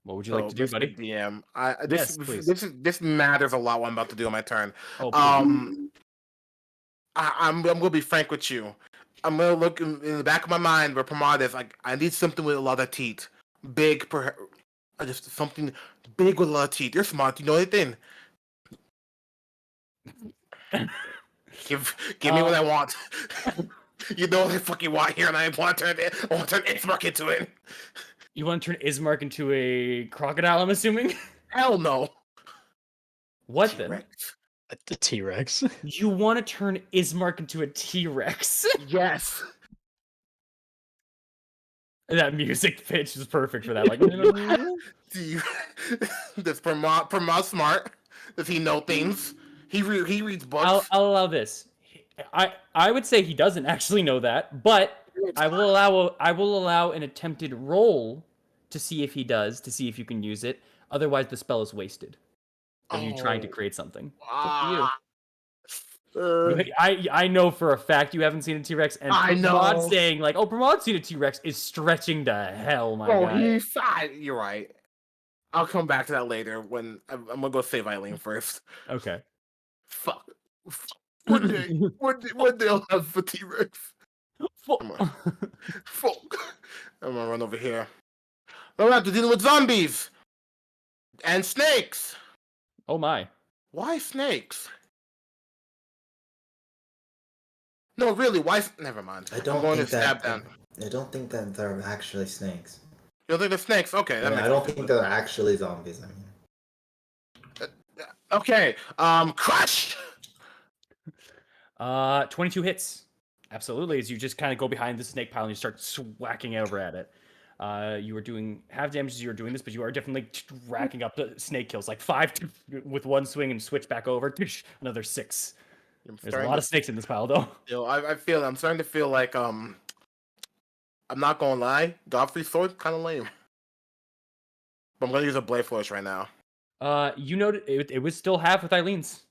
S4: What would you like to do,
S2: Mr.
S4: buddy?
S2: DM,
S4: Yes, please.
S2: this matters a lot. What I'm about to do on my turn.
S4: Oh, please.
S2: I'm gonna be frank with you. I'm gonna look in the back of my mind where Pramod is. Like, I need something with a lot of teeth, big, just something big with a lot of teeth. You're smart. You know anything? Give me what I want. You know what I fucking want here, and I want to turn Ismark into it.
S4: You want to turn Ismark into a crocodile, I'm assuming?
S2: Hell no.
S4: What then?
S2: T-Rex.
S1: The T-Rex.
S4: You want to turn Ismark into a T-Rex?
S2: Yes.
S4: That music pitch is perfect for that. Like,
S2: Do you? Does Pramod smart? Does he know things? He reads books.
S4: I'll allow this. I would say he doesn't actually know that, but I will allow an attempted roll to see if he does, to see if you can use it. Otherwise, the spell is wasted. Of you trying to create something.
S2: Ah.
S4: I know for a fact you haven't seen a T-Rex, and
S2: I
S4: Pramod
S2: know.
S4: saying like, "Oh, Pramad's seen a T-Rex" is stretching to hell, my
S2: Oh,
S4: guy.
S2: you're right. I'll come back to that later when I'm gonna go save Eileen first.
S4: Okay.
S2: Fuck. One day I'll have a T-Rex. Come on. Fuck. I'm gonna run over here. I'm have to deal with zombies and snakes.
S4: Oh my.
S2: Why snakes? No, really, why? Never mind.
S3: I
S2: I'm
S3: don't
S2: going to
S3: think
S2: stab
S3: that.
S2: them.
S3: I don't think that they're actually snakes.
S2: You don't think they're snakes? Okay,
S3: I
S2: that
S3: mean,
S2: makes
S3: I don't
S2: sense.
S3: think they're actually zombies. I mean,
S2: Okay, crush!
S4: 22 hits. Absolutely, as you just kind of go behind the snake pile and you start swacking over at it. You are doing half damage as you are doing this, but you are definitely racking up the snake kills, like 5 with one swing and switch back over. Another 6. There's a lot of snakes in this pile, though.
S2: I'm starting to feel like I'm not gonna lie, Godfrey's sword kind of lame. But I'm gonna use a blade flourish right now.
S4: You noted it was still half with Eileen's.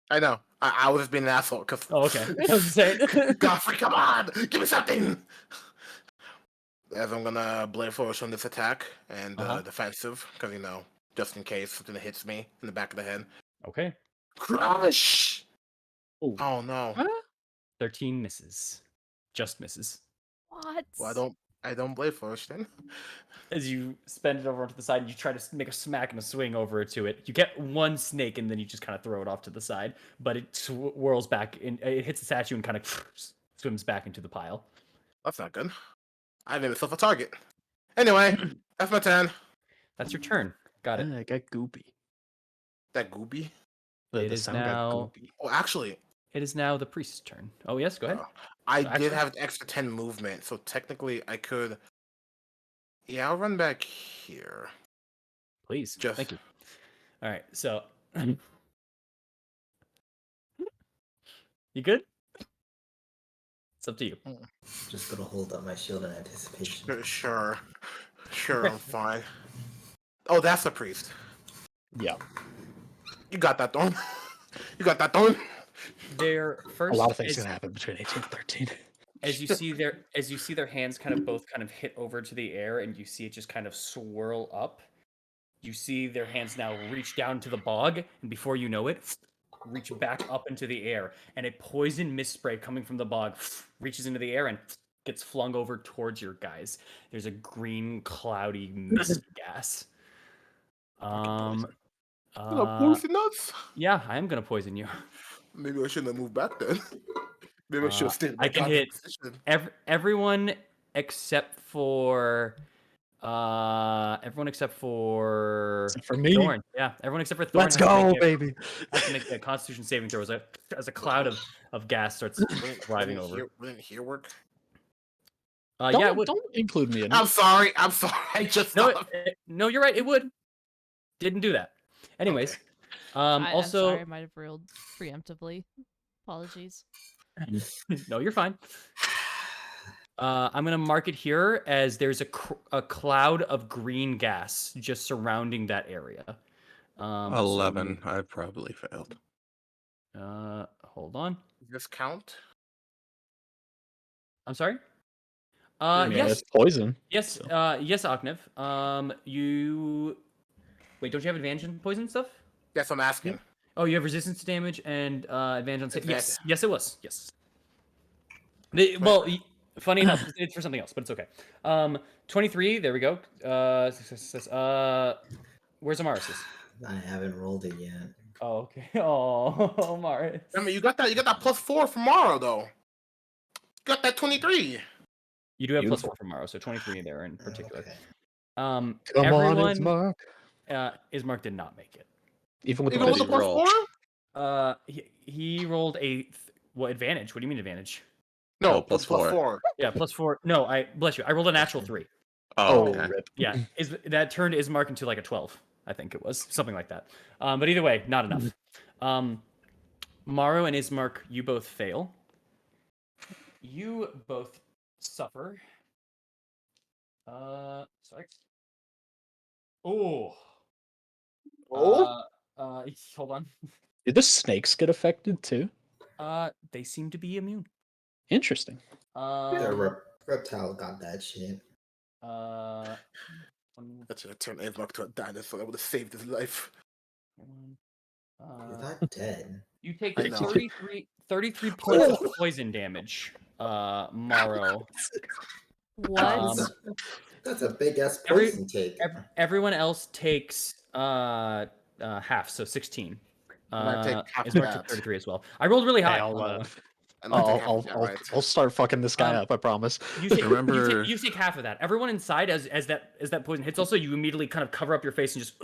S2: I know. I was just being an asshole because.
S4: Oh, okay. I was saying.
S2: Godfrey, come on, give me something. As I'm gonna blade flourish on this attack and defensive, because just in case something hits me in the back of the head.
S4: Okay.
S2: Crush!
S4: Ooh.
S2: Oh no.
S4: 13 misses. Just misses.
S5: What?
S2: Well, I don't blade flourish then.
S4: As you spend it over onto the side, and you try to make a smack and a swing over to it. You get one snake, and then you just kind of throw it off to the side. But it whirls back, and it hits the statue and kind of swims back into the pile.
S2: That's not good. I made myself a target. Anyway, that's my turn.
S4: That's your turn. Got it.
S1: I got goopy.
S2: That gooby.
S4: It
S1: The
S4: is
S1: sound
S4: now-
S1: got goopy.
S2: Oh, actually,
S4: It is now the priest's turn. Oh yes, go ahead.
S2: I
S4: So
S2: did
S4: actually-
S2: have an extra 10 movement, so technically I could. Yeah, I'll run back here.
S4: Please.
S2: Just-
S4: Thank you. All right. So you good? It's up to you.
S3: just gonna hold up my shield in anticipation.
S2: Sure, I'm fine. Oh, that's the priest.
S1: Yeah.
S2: You got that, Thorn. You got that, Thorn.
S4: Their first
S1: A lot of things
S4: as-
S1: can happen between 18 and 13.
S4: as you see their hands kind of both kind of hit over to the air, and you see it just kind of swirl up. You see their hands now reach down to the bog, and before you know it, reach back up into the air, and a poison mist spray coming from the bog reaches into the air and gets flung over towards your guys. There's a green cloudy mist gas.
S1: poison.
S2: You know, poison us.
S4: Yeah, I am gonna poison you.
S2: Maybe I shouldn't have moved back then. Maybe I should have stayed in my
S4: I can
S2: goddamn
S4: hit
S2: position.
S4: everyone except for
S1: Except for me.
S4: Thorn. Yeah, everyone except for Thorn.
S1: Let's
S4: has to
S1: go,
S4: make a-
S1: baby.
S4: has to make a Constitution saving throw as a cloud of gas starts driving over.
S2: Wouldn't here work?
S4: Yeah, it
S1: Don't,
S4: would.
S1: don't include me in
S2: I'm
S1: it.
S2: sorry. I just
S4: No,
S2: thought.
S4: no, you're right. It would. Didn't do that. Anyways,
S2: Okay.
S5: I'm
S4: also,
S5: sorry, I might have ruled preemptively. Apologies.
S4: no, you're fine. I'm gonna mark it here as there's a cloud of green gas just surrounding that area. So
S6: 11. I probably failed.
S4: hold on.
S2: Does this count?
S4: I'm sorry.
S1: I mean,
S4: Yes,
S1: it's poison.
S4: yes, yes, Aknev. You wait. Don't you have advantage in poison stuff?
S2: Yes, I'm asking.
S4: Oh, you have resistance to damage and advantage on save. Yes,
S2: Advantage.
S4: yes, it was. Yes. Funny enough, it's for something else, but it's okay. 23. There we go. Where's Amaris?
S3: I haven't rolled it yet.
S4: Oh, okay. Oh, Amaris.
S2: I mean, you got that +4 from Morrow though. You got that 23.
S4: You do have
S1: Beautiful.
S4: +4 for Morrow, so 23 there in particular.
S3: Okay.
S1: Come
S4: Everyone,
S1: on, Ismark.
S4: Ismark did not make it.
S1: Even with the
S2: Even with the
S6: did he roll?
S2: +4?
S4: He rolled what advantage? What do you mean advantage?
S2: No,
S6: No, +4.
S2: +4.
S4: Yeah, +4. No, bless you. I rolled a natural 3.
S6: Oh,
S1: Oh,
S6: okay.
S1: rip.
S4: Yeah, that turned Ismark into like a 12. I think it was something like that. But either way, not enough. Maru and Ismark, you both fail. You both suffer. Sorry. Oh.
S2: Oh?
S4: Hold on.
S1: Did the snakes get affected too?
S4: They seem to be immune.
S1: Interesting.
S3: The reptile got that shit.
S2: That should have turned Ismark to a dinosaur. That would have saved his life.
S3: He's not dead.
S4: You take
S2: I know.
S4: 33 points of poison damage, Morrow.
S5: What?
S3: That's a big ass
S4: every-
S3: poison take.
S4: Everyone else takes half, so 16.
S2: I take half of
S4: Ismark took
S2: that.
S4: 33 as well. I rolled really high.
S1: Hey,
S4: on that one.
S2: And I take half
S1: I'll,
S2: of that,
S1: I'll,
S2: right?
S1: I'll start fucking this guy
S4: Um,
S1: up. I promise.
S4: You take,
S2: Remember-
S4: you take half of that. Everyone inside, as that poison hits, also you immediately kind of cover up your face and just.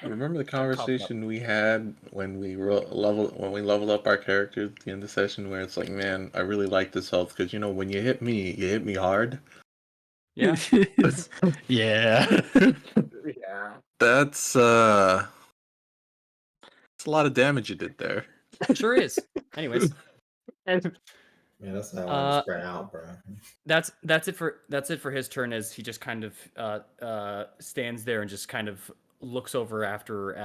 S6: Remember the
S4: cough up.
S6: conversation we had when we leveled up our characters at the end of the session, where it's like, man, I really like this health because when you hit me hard.
S4: Yeah.
S1: Yeah.
S2: Yeah.
S6: That's it's a lot of damage you did there.
S4: Sure is. Anyways,
S3: Yeah, that's why I want to spread out, bro.
S4: that's it for his turn, as he just kind of stands there and just kind of looks over after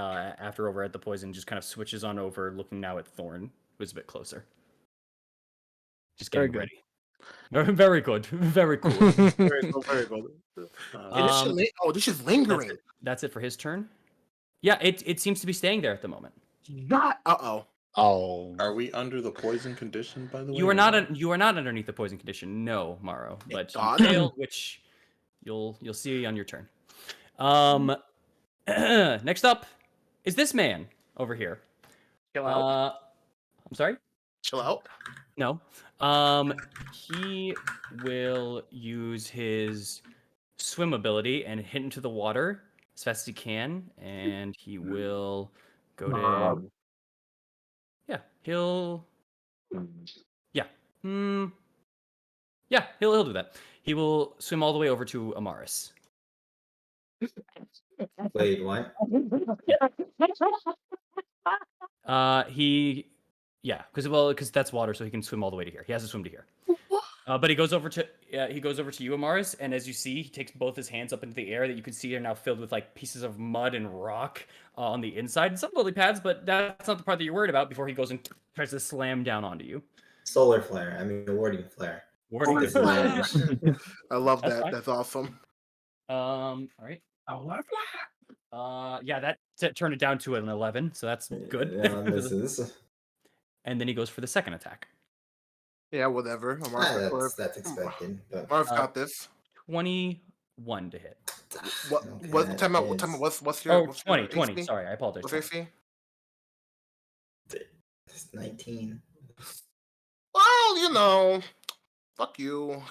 S4: over at the poison, just kind of switches on over, looking now at Thorn, who's a bit closer. Just
S1: Very
S4: getting
S1: good.
S4: ready. Very good. Very cool.
S2: Very good. Very good. And this is lingering.
S4: That's it for his turn. Yeah, it seems to be staying there at the moment.
S2: Not. Oh.
S1: Oh.
S6: Are we under the poison condition, by the way?
S4: You are
S6: or
S4: not
S6: no?
S4: you are not underneath the poison condition, no, Morrow. But you
S2: God.
S4: failed, which you'll see on your turn. Next up is this man over here.
S2: Chill out.
S4: I'm sorry?
S2: Chill out.
S4: No. He will use his swim ability and hit into the water as fast as he can, and he will go to. Yeah, he'll. Yeah. Yeah, he'll do that. He will swim all the way over to Amaris.
S3: Wait, what?
S4: Because that's water, so he can swim all the way to here. He has to swim to here. But he goes over to you, Amaris, and as you see, he takes both his hands up into the air that you can see are now filled with like pieces of mud and rock on the inside, and some lily pads, but that's not the part that you're worried about. Before he goes and tries to slam down onto you.
S3: Solar flare. I mean, warding flare.
S4: Warding
S3: This
S4: flare.
S3: is
S2: I love
S4: That's
S2: that.
S4: fine.
S2: That's awesome.
S4: All right. Yeah, that turned it down to an 11, so that's good.
S3: Yeah, misses.
S4: And then he goes for the second attack.
S2: Yeah, whatever.
S3: That's expected. But
S2: Marv's got this.
S4: 21 to hit.
S2: What?
S3: Okay,
S2: What?
S3: that
S2: Time out.
S3: is-
S2: What's your?
S4: Oh,
S2: what's
S4: 20,
S2: your
S4: 20.
S2: AC?
S4: Sorry, I apologize.
S2: What's your AC?
S3: It's 19.
S2: Well, fuck you.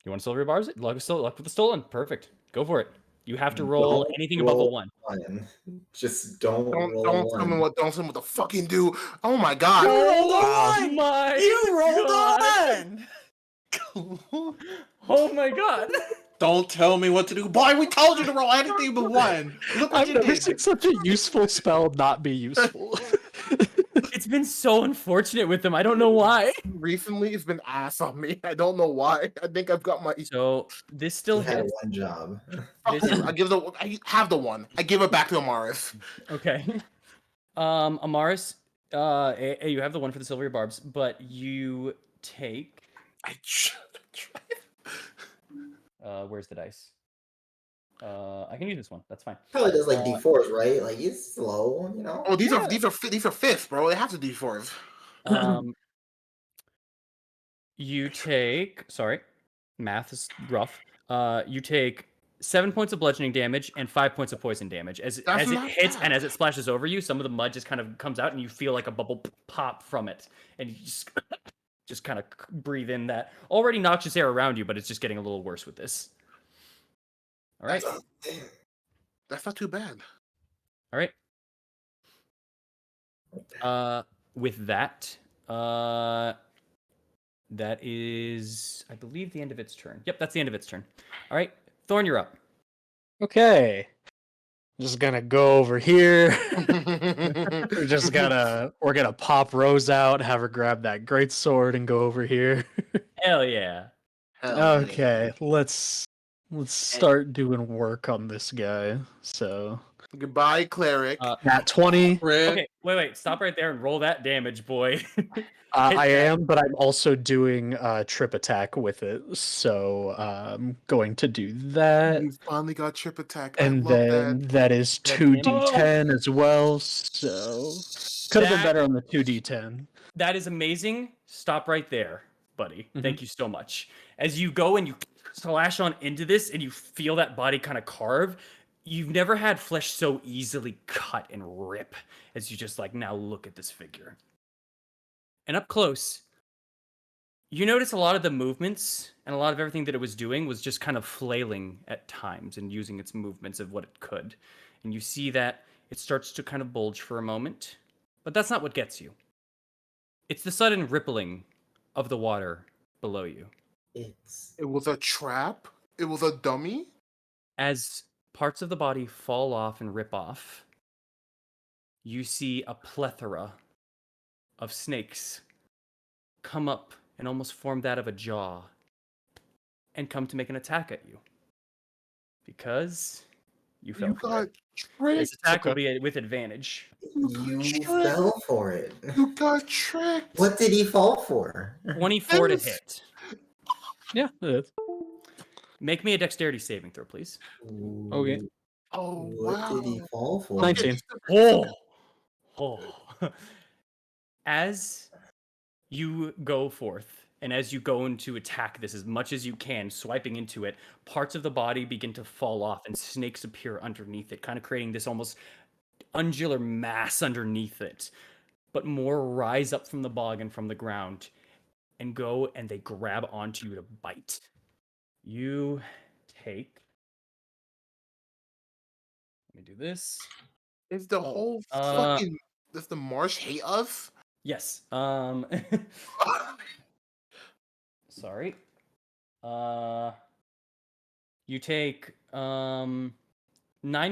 S4: You want silver bars? Luck with the stolen. Perfect. Go for it. You have to roll
S3: Don't
S4: anything above a
S3: roll
S4: 1.
S3: one. Just don't roll
S2: Don't
S3: one.
S2: tell me what. Don't tell me what to fucking do. Oh my god.
S4: Oh my
S6: You rolled
S4: God.
S6: on.
S4: Oh my god.
S6: Don't tell me what to do, boy. We told you to roll anything but one. Look what
S1: I've
S6: you
S1: never
S6: did.
S1: seen such a useful spell not be useful.
S4: It's been so unfortunate with them. I don't know why.
S2: Recently, it's been ass on me. I don't know why. I think I've got my.
S4: So this still
S3: He had
S4: hits.
S3: one job.
S2: Fuck you. I have the one. I give it back to Amaris.
S4: Okay. Amaris, you have the one for the silvery barbs, but you take.
S2: I should try.
S4: Where's the dice? I can use this one. That's fine.
S3: Probably does like D4s, right? Like he's slow, you know.
S2: Oh, these are fifths, bro. They have to do fours.
S4: You take. Sorry, math is rough. You take 7 points of bludgeoning damage and 5 points of poison damage as it hits
S2: bad.
S4: and as it splashes over you. Some of the mud just kind of comes out, and you feel like a bubble pop from it, and you just kind of breathe in that already noxious air around you, but it's just getting a little worse with this. All right.
S2: That's not too bad.
S4: All right. With that, that is, I believe, the end of its turn. Yep, that's the end of its turn. All right, Thorn, you're up.
S1: Okay. Just gonna go over here. We're gonna pop Rose out, have her grab that great sword, and go over here.
S4: Hell yeah.
S1: Okay, let's start doing work on this guy. So
S2: Goodbye, cleric.
S1: at 20,
S4: Okay, wait, stop right there and roll that damage, boy.
S1: I
S4: that.
S1: am, but I'm also doing trip attack with it. So I'm going to do that.
S2: You finally got trip attack.
S1: And
S2: I love
S1: then
S2: that.
S1: that is
S4: That
S1: 2d10 as well. So could have been better on the 2d10.
S4: That is amazing. Stop right there, buddy. Thank you so much. As you go and you slash on into this and you feel that body kind of carve, you've never had flesh so easily cut and rip as you just like now look at this figure. And up close, You notice a lot of the movements and a lot of everything that it was doing was just kind of flailing at times and using its movements of what it could. And you see that it starts to kind of bulge for a moment, but that's not what gets you. It's the sudden rippling of the water below you.
S3: It's
S2: It was a trap. It was a dummy.
S4: As parts of the body fall off and rip off, you see a plethora of snakes come up and almost form that of a jaw and come to make an attack at you. Because you fell
S2: You
S4: for
S2: got
S4: it.
S2: tricked.
S4: This attack will be with advantage.
S3: you
S2: Tricked.
S3: fell for it.
S2: You got tricked.
S3: What did he fall for?
S4: 24 to
S2: Yes.
S4: hit.
S1: Yeah, it is.
S4: Make me a dexterity saving throw, please.
S1: Okay.
S2: Oh
S3: What
S2: wow.
S3: did he fall for?
S1: 19.
S4: Oh. As you go forth and as you go into attack this as much as you can, swiping into it, parts of the body begin to fall off and snakes appear underneath it, kind of creating this almost ungular mass underneath it. But more rise up from the bog and from the ground and go and they grab onto you to bite. You take. Let me do this.
S2: Is the whole
S4: uh,
S2: fucking does the marsh hate us?
S4: Yes. Sorry. You take 9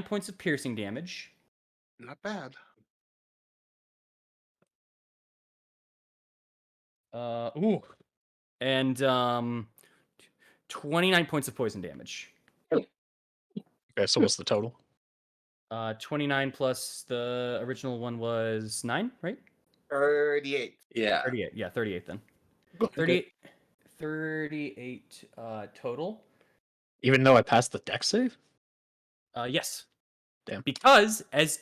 S4: points of piercing damage.
S2: Not bad.
S4: Ooh. And 29 points of poison damage.
S1: Okay, so what's the total?
S4: 29 plus the original one was 9, right?
S2: 38.
S6: Yeah.
S4: 38. Yeah, 38 then.
S1: Okay.
S4: 38 total.
S1: Even though I passed the deck save?
S4: Yes.
S1: Damn.
S4: Because as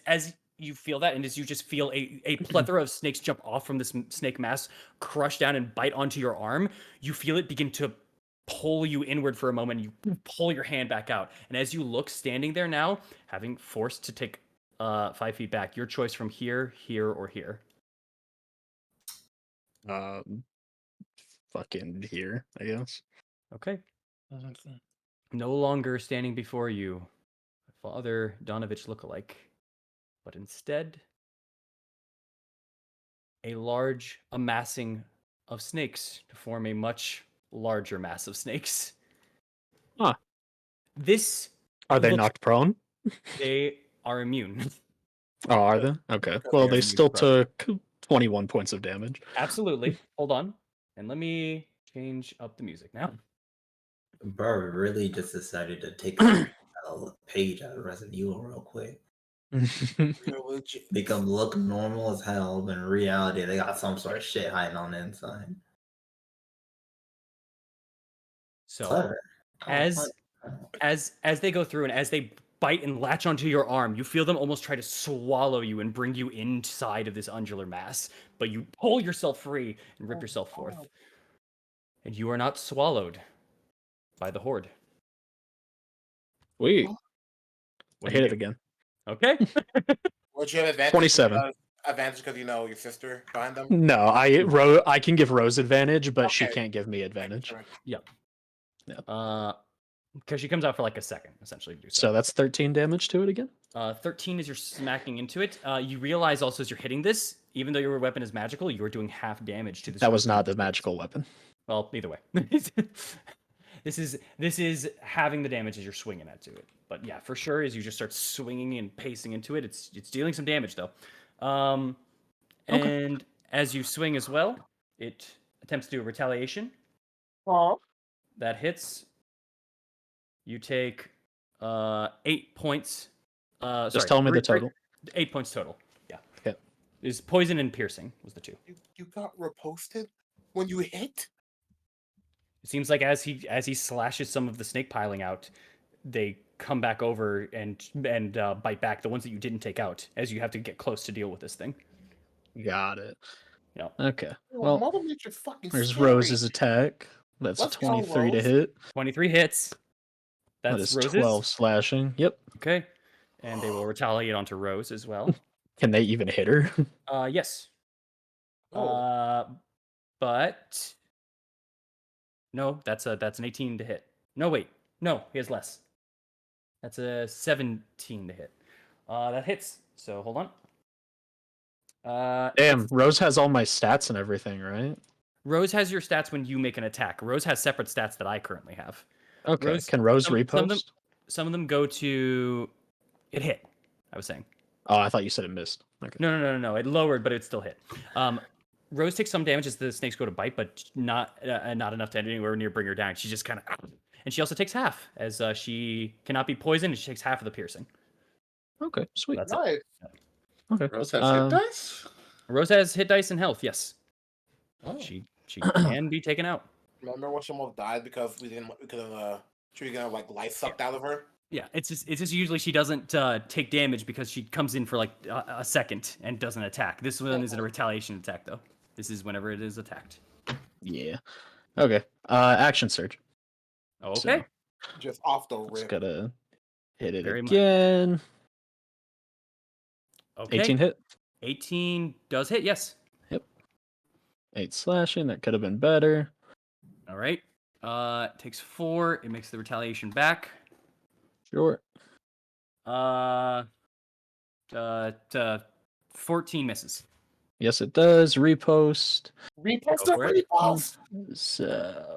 S4: you feel that, and as you just feel a plethora of snakes jump off from this snake mass, crush down and bite onto your arm, you feel it begin to pull you inward for a moment. You pull your hand back out, and as you look, standing there now, having forced to take 5 feet back, your choice from here, here, or here.
S1: Fucking here, I guess.
S4: Okay. No longer standing before you, Father Donovich lookalike, but instead a large amassing of snakes to form a much larger mass of snakes.
S1: Huh.
S4: This
S1: Are they
S4: looks-
S1: knocked prone?
S4: They are immune.
S1: Oh, are they? Okay.
S2: Because
S1: Well,
S4: they are
S1: they
S4: immune
S1: still
S4: to prone.
S1: took 21 points of damage.
S4: Absolutely. Hold on. And let me change up the music now.
S3: Bro, we really just decided to take a page out of Resident Evil real quick.
S2: You're legit.
S3: Make them look normal as hell, but in reality, they got some sort of shit hiding on the inside.
S4: So
S3: Clever.
S4: as they go through and as they bite and latch onto your arm, you feel them almost try to swallow you and bring you inside of this ungular mass. But you pull yourself free and rip yourself forth. And you are not swallowed by the horde.
S1: Wait,
S4: What
S1: I
S4: do you
S1: hit it
S4: do?
S1: again.
S4: Okay.
S2: Would you have advantage?
S1: 27.
S2: Advantage because you know your sister behind them.
S1: No, I can give Rose advantage, but she
S2: Okay.
S1: can't give me advantage.
S4: Because she comes out for like a second, essentially. To do
S1: So that's 13 damage to it again?
S4: 13 as you're smacking into it. You realize also as you're hitting this, even though your weapon is magical, you are doing half damage to this.
S1: That was not the magical weapon.
S4: Well, either way. This is having the damage as you're swinging at to it. But yeah, for sure, as you just start swinging and pacing into it, it's dealing some damage though. And as you swing as well, it attempts to do a retaliation. That hits. You take 8 points.
S1: Just tell me the total.
S4: 8 points total. Yeah.
S1: Okay.
S4: Is poison and piercing was the 2.
S2: You got reposted when you hit.
S4: It seems like as he slashes some of the snake piling out, they come back over and bite back the ones that you didn't take out as you have to get close to deal with this thing.
S1: Got it.
S4: Yeah.
S1: Okay.
S2: Well,
S1: Well,
S2: Mother Nature's fucking
S1: there's
S2: scary.
S1: Rose's attack. That's
S2: Let's go,
S1: 23 to
S2: Rose.
S1: hit.
S4: 23 hits.
S1: That
S4: That's
S1: is
S4: Rose's.
S1: 12 slashing. Yep.
S4: Okay. And they will retaliate onto Rose as well.
S1: Can they even hit her?
S4: Yes.
S2: Oh.
S4: But No, that's an 18 to hit. No, wait. No, he has less. That's a 17 to hit. That hits. So hold on.
S1: Damn, Rose has all my stats and everything, right?
S4: Rose has your stats when you make an attack. Rose has separate stats that I currently have.
S1: Okay.
S4: Rose,
S1: Can Rose
S4: some of them,
S1: repost?
S4: some of them go to. It hit. I was saying.
S1: Oh, I thought you said it missed. Okay.
S4: No. It lowered, but it still hit. Rose takes some damage as the snakes go to bite, but not enough to anywhere near bring her down. She just kind of, and she also takes half as she cannot be poisoned, and she takes half of the piercing.
S1: Okay, sweet.
S4: That's it.
S2: Nice.
S1: Okay.
S6: Rose has hit dice?
S4: Rose has hit dice and health. Yes,
S6: Oh.
S4: she can be taken out.
S2: Remember when she almost died because we could have she was gonna like life sucked out of her?
S4: Yeah, it's just usually she doesn't take damage because she comes in for like a second and doesn't attack. This one isn't a retaliation attack though. This is whenever it is attacked.
S1: Yeah. Okay. Action surge.
S4: Okay.
S1: So,
S2: Just off the
S1: just
S2: rip.
S1: gotta hit it
S4: Very much.
S1: again.
S4: Okay.
S1: 18 hit.
S4: 18 does hit. Yes.
S1: 8 slashing. That could have been better.
S4: All right. It takes 4. It makes the retaliation back.
S1: Sure.
S4: 14 misses.
S1: Yes, it does. Repost.
S2: Repost
S4: Go for it.
S2: repost.
S1: So.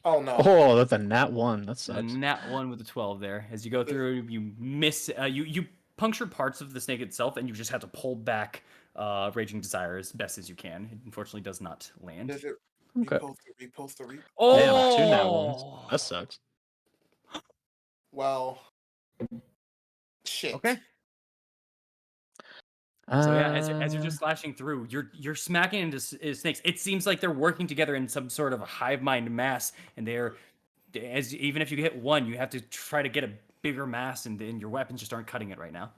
S2: Oh no.
S1: Oh, that's a nat 1. That
S4: A
S1: sucks.
S4: nat 1 with a 12 there. As you go through, you miss. You puncture parts of the snake itself, and you just have to pull back Raging Desire as best as you can. It unfortunately does not land.
S2: Does it
S1: Okay.
S2: repost the repost?
S4: Oh,
S1: Damn, 2 nat 1s. That sucks.
S2: Well, shit.
S4: Okay. So yeah, as you're just slashing through, you're smacking into snakes. It seems like they're working together in some sort of a hive mind mass, and even if you hit one, you have to try to get a bigger mass, and your weapons just aren't cutting it right now.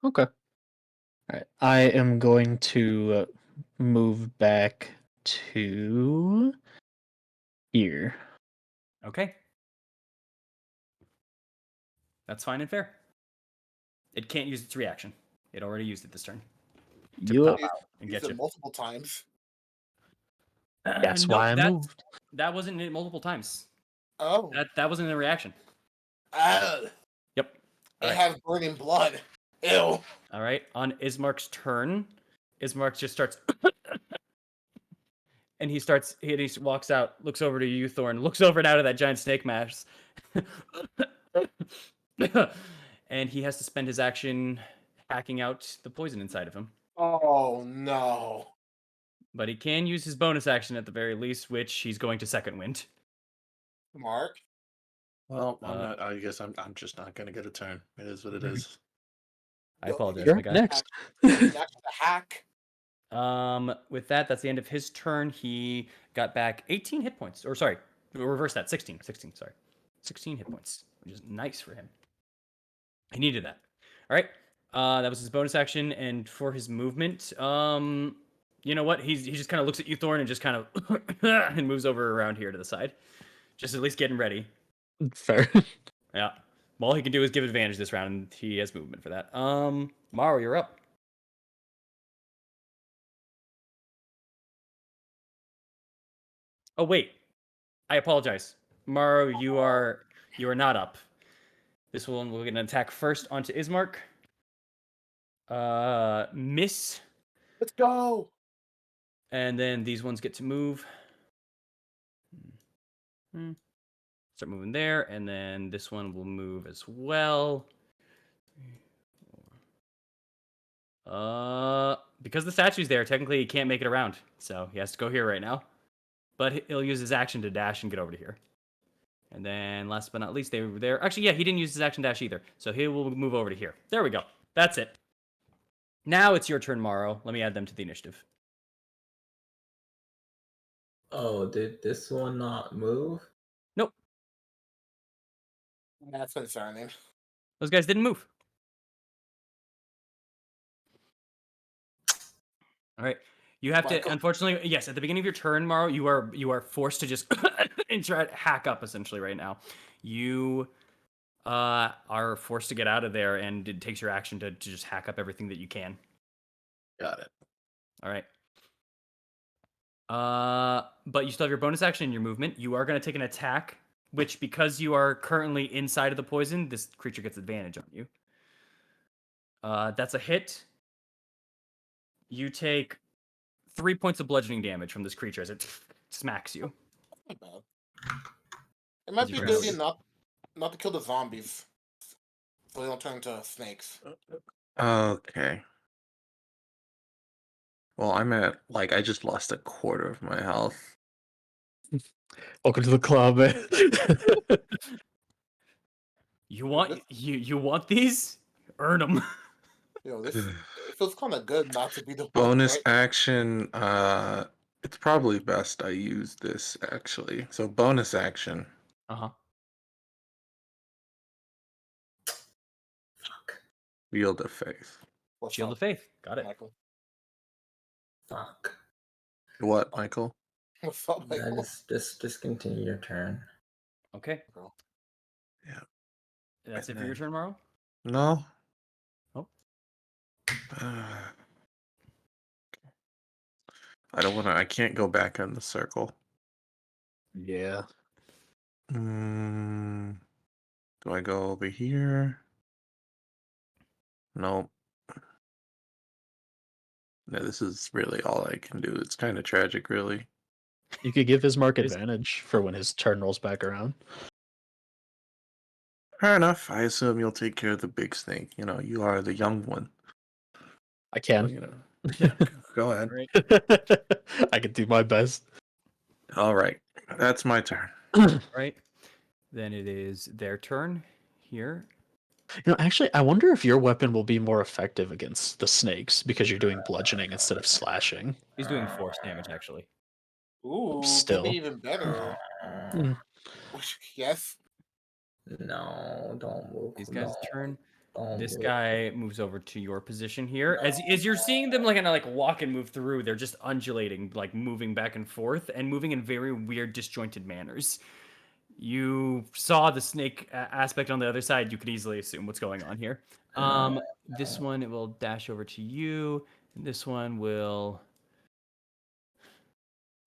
S1: Okay. All right. I am going to move back to here.
S4: Okay. That's fine and fair. It can't use its reaction. It already used it this turn. To
S1: Yup.
S4: pop out and
S2: Used
S4: get
S2: it
S4: you.
S2: multiple times.
S1: That's
S4: Nope,
S1: why I moved.
S4: That wasn't it multiple times.
S2: Oh.
S4: That wasn't a reaction.
S2: Yep.
S4: Yep.
S2: It
S4: Alright.
S2: has burning blood. Ew.
S4: All right. On Ismark's turn, Ismark just starts, and he walks out, looks over to you, Thorn, looks over and out of that giant snake mass, and he has to spend his action hacking out the poison inside of him.
S2: Oh no.
S4: But he can use his bonus action at the very least, which he's going to second wind.
S2: Mark.
S6: Well, I'm not. I guess I'm just not gonna get a turn. It is what it is.
S4: I apologize,
S1: You're
S4: my guy.
S1: next.
S2: Next to hack.
S4: With that's the end of his turn. He got back 18 hit points. Or sorry, we'll reverse that. 16, sorry. 16 hit points, which is nice for him. He needed that. All right. That was his bonus action, and for his movement, you know what? He just kind of looks at you, Thorn, and just kind of and moves over around here to the side. Just at least getting ready.
S1: Fair.
S4: Yeah. All he can do is give advantage this round, and he has movement for that. Maro, you're up. Oh wait, I apologize, Maro. You are not up. This one will get an attack first onto Ismark. Miss,
S2: Let's go.
S4: and then these ones get to move. Start moving there, and then this one will move as well. Because the statue's there, technically he can't make it around, so he has to go here right now. But he'll use his action to dash and get over to here. And then, last but not least, they were there. Actually, yeah, he didn't use his action dash either, so he will move over to here. There we go. That's it. Now it's your turn, Maro. Let me add them to the initiative.
S3: Oh, did this one not move?
S4: Nope,
S2: That's concerning.
S4: those guys didn't move. All right. You have to,
S2: Michael.
S4: unfortunately, yes, at the beginning of your turn, Maro, you are forced to just and try to hack up essentially right now. You are forced to get out of there, and it takes your action to just hack up everything that you can.
S6: Got it.
S4: All right. But you still have your bonus action and your movement. You are going to take an attack, which because you are currently inside of the poison, this creature gets advantage on you. That's a hit. You take 3 points of bludgeoning damage from this creature as it smacks you.
S2: Not bad. It might
S4: As
S2: be
S4: you
S2: a good idea
S4: grab
S2: not to kill the zombies, so they don't turn into snakes.
S6: Okay. Well, I'm at I just lost a quarter of my health.
S1: Welcome to the club.
S4: You want these? Earn them.
S2: This it feels kind of good not to be the one,
S6: Bonus
S2: right?
S6: action. It's probably best I use this actually. So bonus action.
S4: Uh-huh.
S3: Fuck.
S6: Field of Faith.
S2: What's
S4: Shield
S2: up,
S4: of Faith. Got it.
S2: Michael?
S3: Fuck.
S6: What, Michael?
S2: What's up,
S3: Yeah,
S2: Michael?
S3: just continue your turn.
S4: Okay.
S6: Yeah.
S4: That's it
S6: And
S4: for your
S6: then-
S4: turn, Morrow?
S6: No.
S4: Oh.
S6: I don't want to. I can't go back in the circle.
S1: Yeah.
S6: Do I go over here? Nope. No, this is really all I can do. It's kind of tragic, really.
S1: You could give his mark
S4: Is-
S1: advantage for when his turn rolls back around.
S6: Fair enough. I assume you'll take care of the big snake. You know, you are the young one.
S1: I
S6: So,
S1: can.
S6: you know. Yeah, go ahead.
S4: Right.
S1: I can do my best.
S6: All right. That's my turn.
S4: Right. Then it is their turn here.
S1: Actually, I wonder if your weapon will be more effective against the snakes because you're doing bludgeoning instead of slashing.
S4: He's doing force damage, actually.
S2: Ooh,
S1: Still.
S2: could be even better.
S1: Mm.
S2: Yes.
S3: No, don't move.
S4: These guys' turn.
S3: Don't
S4: This
S3: move.
S4: guy moves over to your position here. As you're seeing them kind of walk and move through, they're just undulating, moving back and forth and moving in very weird, disjointed manners. You saw the snake aspect on the other side. You could easily assume what's going on here. This one, it will dash over to you. And this one will...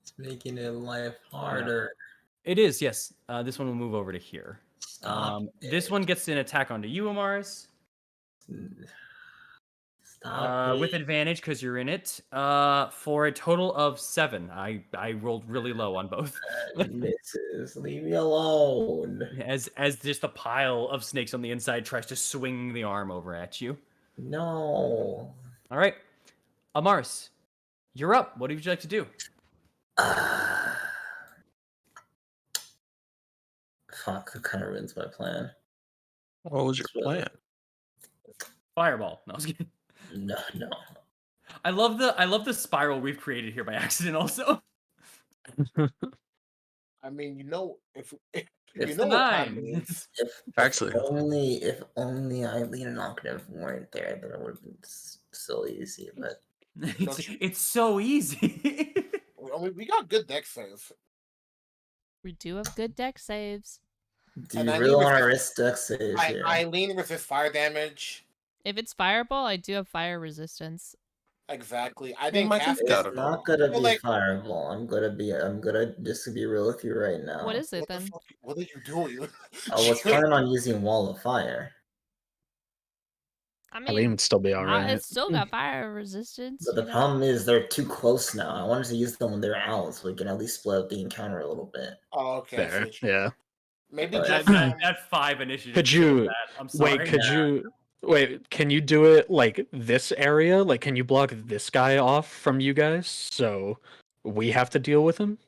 S3: It's making it life harder.
S4: It is, yes. This one will move over to here.
S3: Stop.
S4: This one gets an attack onto you, Amaris.
S3: Stop.
S4: With advantage because you're in it. For a total of 7. I rolled really low on both.
S3: Misses. Leave me alone.
S4: As just a pile of snakes on the inside tries to swing the arm over at you.
S3: No.
S4: All right, Amaris, you're up. What would you like to do?
S3: Fuck, that kind of ruins my plan.
S6: What was your plan?
S4: Fireball. No, I was kidding.
S3: No.
S4: I love the spiral we've created here by accident. Also,
S2: I mean, if
S3: If
S2: you know what time
S4: 9.
S2: it is.
S6: Actually,
S3: If only Eileen and Octave weren't there, then it would have been so easy. But
S4: it's so easy.
S2: I mean, we got good deck saves.
S5: We do have good deck saves.
S3: do
S2: And
S3: you
S2: I
S3: really
S2: need
S3: want to
S2: resist-
S3: risk deck saves here?
S2: Eileen resist fire damage.
S5: If it's fireball, I do have fire resistance.
S2: Exactly. I didn't
S6: Mike,
S2: cast
S6: you've
S2: it.
S6: got
S3: It's
S6: it.
S3: not gonna
S2: Well,
S3: be
S2: like-
S3: fireball. I'm gonna just be real with you right now.
S5: What is it
S2: What the
S5: then?
S2: fuck? What are you doing?
S3: I was planning on using Wall of Fire,
S5: I
S1: Eileen
S5: mean,
S1: would still be alright.
S5: it's still got fire resistance.
S3: but the
S5: you know?
S3: problem is they're too close now. I wanted to use them when they're out, so we can at least split up the encounter a little bit.
S2: Oh, okay. I see
S1: Fair.
S2: what you-
S1: Yeah.
S2: Maybe
S3: But-
S2: just
S4: that 5 initiative.
S1: Could
S4: showed
S1: you-
S4: that. I'm sorry.
S1: Wait, can you do it like this area? Like, can you block this guy off from you guys so we have to deal with him?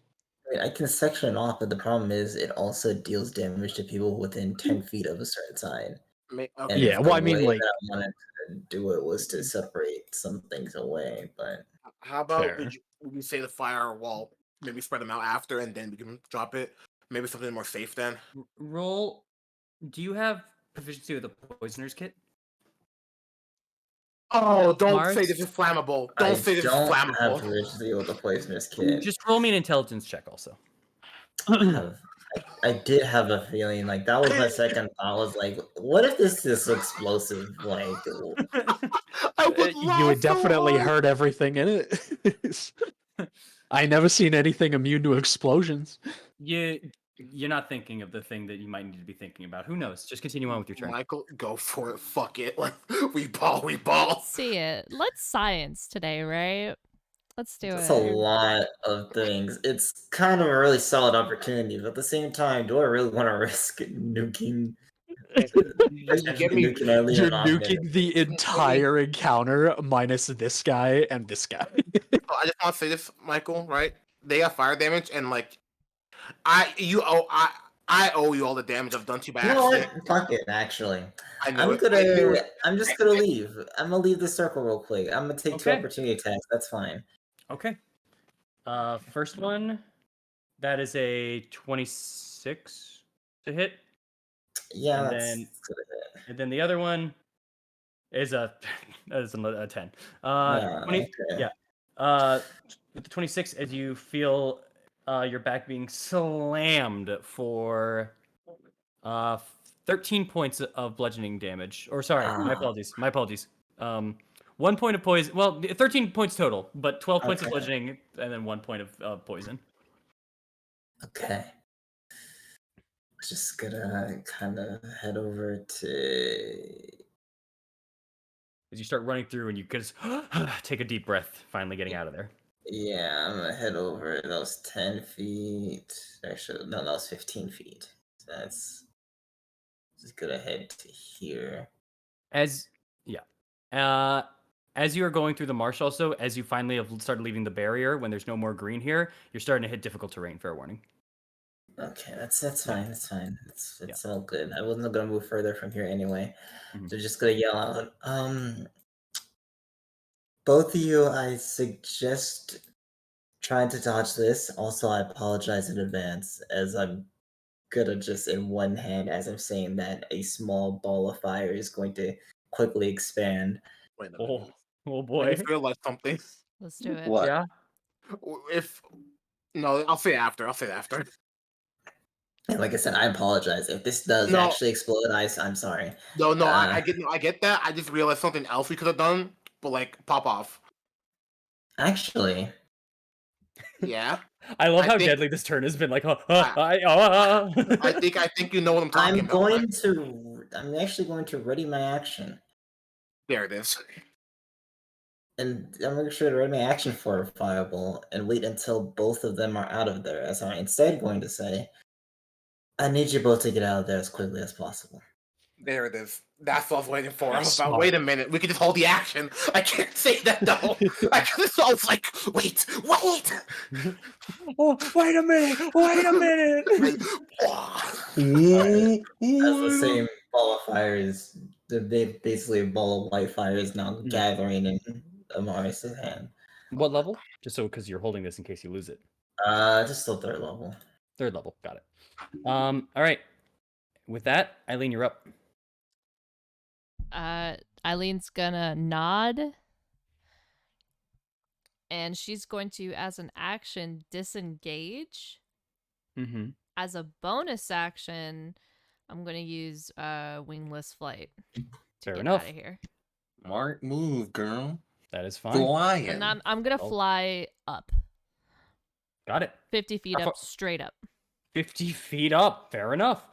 S3: I mean, I can section it off, but the problem is it also deals damage to people within 10 feet of a certain side.
S2: okay.
S3: And
S1: Yeah,
S3: the
S1: well, I mean,
S3: way
S1: like-
S3: that I wanted to do it was to separate some things away, but
S2: How about
S1: Fair.
S2: would you say the fire wall? Maybe spread them out after, and then we can drop it. Maybe something more safe then.
S4: Roll. Do you have proficiency with the poisoner's kit?
S2: Oh, don't
S4: Mars?
S2: say this is flammable.
S3: I
S2: Don't say this is
S3: don't have
S2: flammable.
S3: proficiency with the poisonous kit.
S4: Just roll me an intelligence check, also.
S3: I did have a feeling like that was my second thought. Was like, what if this is explosive? Like,
S2: I would
S1: You would
S2: laugh so
S1: definitely
S2: hard.
S1: hurt everything in it. I never seen anything immune to explosions.
S4: You're not thinking of the thing that you might need to be thinking about. Who knows? Just continue on with your turn.
S2: Michael, go for it. Fuck it. Like we ball.
S5: See it. Let's science today, right? Let's do
S3: That's
S5: it.
S3: a lot of things. It's kind of a really solid opportunity, but at the same time, do I really want to risk nuking?
S2: Get me-
S3: nuking our
S1: You're
S3: Leon off there?
S1: nuking the entire encounter minus this guy and this guy.
S2: I just want to say this, Michael. Right? They have fire damage, and like, I owe you all the damage I've done to you by
S3: You know
S2: accident.
S3: what? Fuck it. Actually,
S2: I knew it. I knew it.
S3: I'm just gonna leave. I'm gonna leave the circle real quick. I'm gonna take 2
S4: Okay.
S3: opportunity attacks. That's fine.
S4: Okay. First one, that is a 26 to hit,
S3: Yeah,
S4: And
S3: that's
S4: then-
S3: good.
S4: and then the other one is a 10.
S3: Yeah,
S4: 20,
S3: okay.
S4: yeah. With the 26, as you feel your back being slammed for 13 points of bludgeoning damage. Or sorry, my
S3: Ah.
S4: apologies. 1 point of poison. Well, 13 points total, but 12 points of
S3: Okay.
S4: bludgeoning and then 1 point of poison.
S3: Okay. Just gonna kind of head over to.
S4: As you start running through and you just take a deep breath, finally getting out of there.
S3: Yeah, I'm gonna head over. That was 10 feet. Actually, no, that was 15 feet. So that's just gonna head to here.
S4: As you are going through the marsh, also as you finally have started leaving the barrier, when there's no more green here, you're starting to hit difficult terrain. Fair warning.
S3: Okay, that's fine. That's fine. It's all good. I wasn't gonna move further from here anyway.
S4: Mhm.
S3: So just gonna yell out. Both of you, I suggest trying to dodge this. Also, I apologize in advance, as I'm gonna just in one hand, as I'm saying that, a small ball of fire is going to quickly expand.
S2: Wait a
S4: Oh,
S2: minute.
S4: oh
S2: I
S4: boy.
S2: just realized something.
S5: Let's do it.
S6: What?
S4: Yeah.
S2: If no, I'll say it after. I'll say it after.
S3: And like I said, I apologize if this does
S2: No.
S3: actually explode. I'm sorry.
S2: No, I
S3: Uh,
S2: get that. I just realized something else we could have done, but like pop off.
S3: Actually,
S2: Yeah,
S4: I love
S2: I
S4: how
S2: think-
S4: deadly this turn has been. Like,
S2: I think you know what I'm talking
S3: I'm
S2: about.
S3: going
S2: right?
S3: to. I'm actually going to ready my action,
S2: There it is.
S3: and I'm going to try to ready my action for a fireball and wait until both of them are out of there. As I'm instead going to say, I need you both to get out of there as quickly as possible.
S2: There it is. That's what I was waiting for. I was
S1: Smart.
S2: about, wait a minute. We could just hold the action. I can't say that though. I was like, wait.
S4: Oh, wait a minute!
S3: As the same ball of fire is basically a ball of white fire is now gathering in Amaris' hand.
S4: What level? Just so because you're holding this in case you lose it.
S3: Just still 3rd level.
S4: 3rd level. Got it. All right. With that, Eileen, you're up.
S5: Eileen's gonna nod. And she's going to, as an action, disengage.
S4: Mm-hmm.
S5: As a bonus action, I'm going to use wingless flight to
S4: Fair
S5: get
S4: enough.
S5: out of here.
S6: Smart move, girl.
S4: That is fine.
S6: Flying.
S5: And I'm going to
S4: Oh.
S5: fly up.
S4: Got it.
S5: 50 feet
S4: How
S5: up, straight up.
S4: 50 feet up. Fair enough.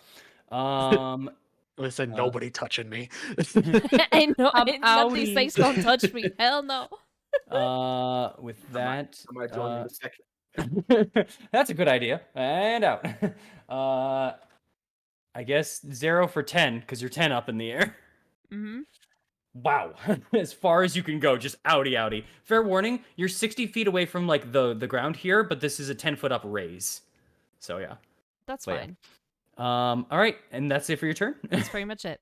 S1: Listen, nobody touching me.
S5: Ain't none of
S4: Outie.
S5: these things gonna touch me. Hell no.
S4: With that,
S2: I might join you in a second.
S4: that's a good idea. And out. I guess 0 for 10 because you're 10 up in the air.
S5: Mm-hmm.
S4: Wow, as far as you can go, just outie. Fair warning, you're 60 feet away from like the ground here, but this is a 10-foot up raise. So yeah.
S5: That's
S4: But yeah.
S5: fine.
S4: All right, and that's it for your turn.
S5: That's pretty much it.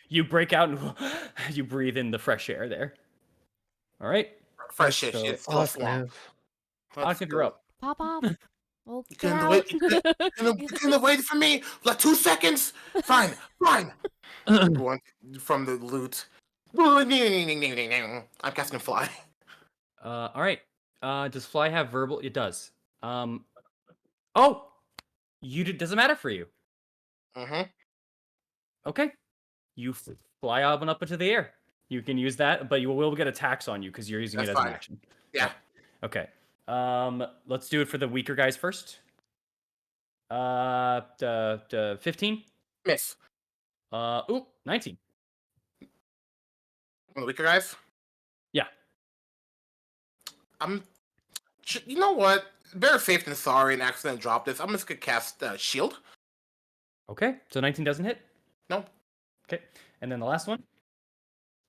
S4: You break out and you breathe in the fresh air there. All right,
S2: Fresh shit.
S4: So-
S2: It's still swamp.
S4: Octave, you're up.
S5: Pop off. Well,
S2: You
S5: get
S2: couldn't
S5: out.
S2: wait. You couldn't have waited for me like 2 seconds. Fine. One from the loot. I'm casting fly.
S4: All right. Does fly have verbal? It does. Oh, doesn't matter for you.
S2: Mm-hmm.
S4: Okay, you fly up and up into the air. You can use that, but you will get attacks on you because you're using
S2: That's
S4: it as
S2: fine.
S4: an action.
S2: Yeah.
S4: Okay. Let's do it for the weaker guys first. 15.
S2: Miss.
S4: 19.
S2: One of the weaker guys.
S4: Yeah.
S2: You know what? Better safe than sorry and accidentally drop this. I'm just gonna cast shield.
S4: Okay, so 19 doesn't hit.
S2: No.
S4: Okay, and then the last one.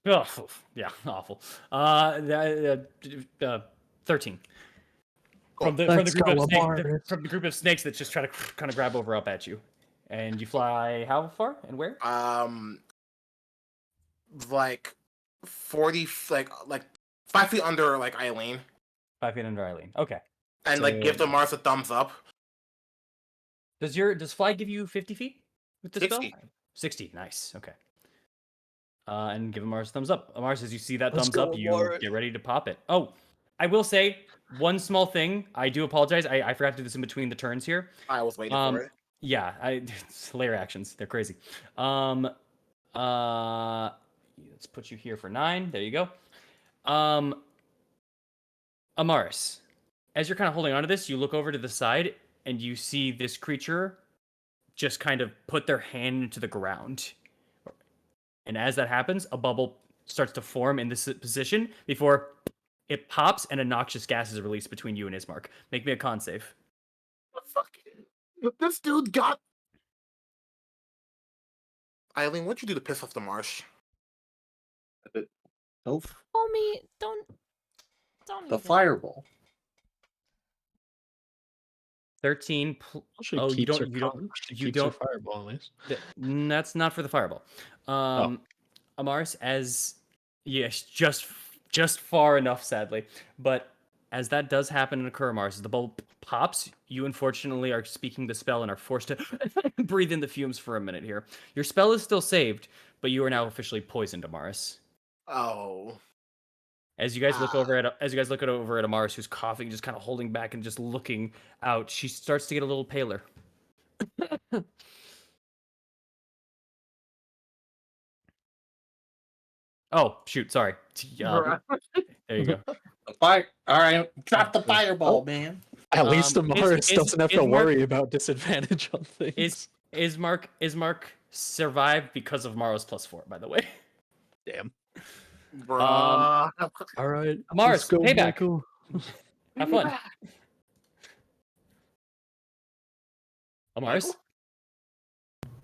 S4: Oh, yeah, awful. 13.
S2: Cool.
S4: From the
S1: Let's
S4: group
S1: go,
S4: of snakes,
S1: Amari.
S4: from the group of snakes that just try to kind of grab over up at you, and you fly how far and where?
S2: Like 40, like 5 feet under like Eileen,
S4: 5 feet under Eileen. Okay.
S2: and like give the Mars a thumbs up.
S4: Does fly give you 50 feet with the
S2: 60.
S4: spell? 60. Nice. Okay. And give Mars a thumbs up. Mars, as you see that
S1: Let's
S4: thumbs
S1: go,
S4: up, you
S1: Amari.
S4: get ready to pop it. Oh, I will say one small thing. I do apologize. I forgot to do this in between the turns here.
S2: I was waiting for it.
S4: Yeah, it's layer actions. They're crazy. Let's put you here for 9. There you go. Amaris, as you're kind of holding onto this, you look over to the side and you see this creature just kind of put their hand into the ground. And as that happens, a bubble starts to form in this position before it pops and a noxious gas is released between you and Ismark. Make me a con save.
S2: Fuck. This dude got. Eileen, what'd you do to piss off the marsh?
S6: Oh,
S5: Homie, don't
S6: the
S5: even.
S6: fireball.
S4: 13.
S1: Actually,
S4: Oh, you
S1: keeps
S4: don't.
S1: her
S4: You don't.
S1: con- she
S4: You
S1: keeps her
S4: don't.
S1: fireball at least.
S4: That's not for the fireball. Amaris, as yes, just far enough, sadly. But as that does happen and occur, Amaris, as the bulb pops, you unfortunately are speaking the spell and are forced to breathe in the fumes for a minute here. Your spell is still saved, but you are now officially poisoned, Amaris.
S2: Oh.
S4: As you guys look over at Amaris, who's coughing, just kind of holding back and just looking out, she starts to get a little paler. Oh, shoot, sorry. There you go.
S6: Fire! All right, drop the
S4: Oh.
S6: fireball, man.
S1: At least Amaris doesn't have to
S4: Mark-
S1: worry about disadvantage on things.
S4: Is Mark survived because of Maro's +4, by the way.
S1: Damn.
S2: Bruh.
S1: All right,
S4: Mars,
S1: let's go,
S4: payback.
S1: Michael.
S4: Have fun. Amaris?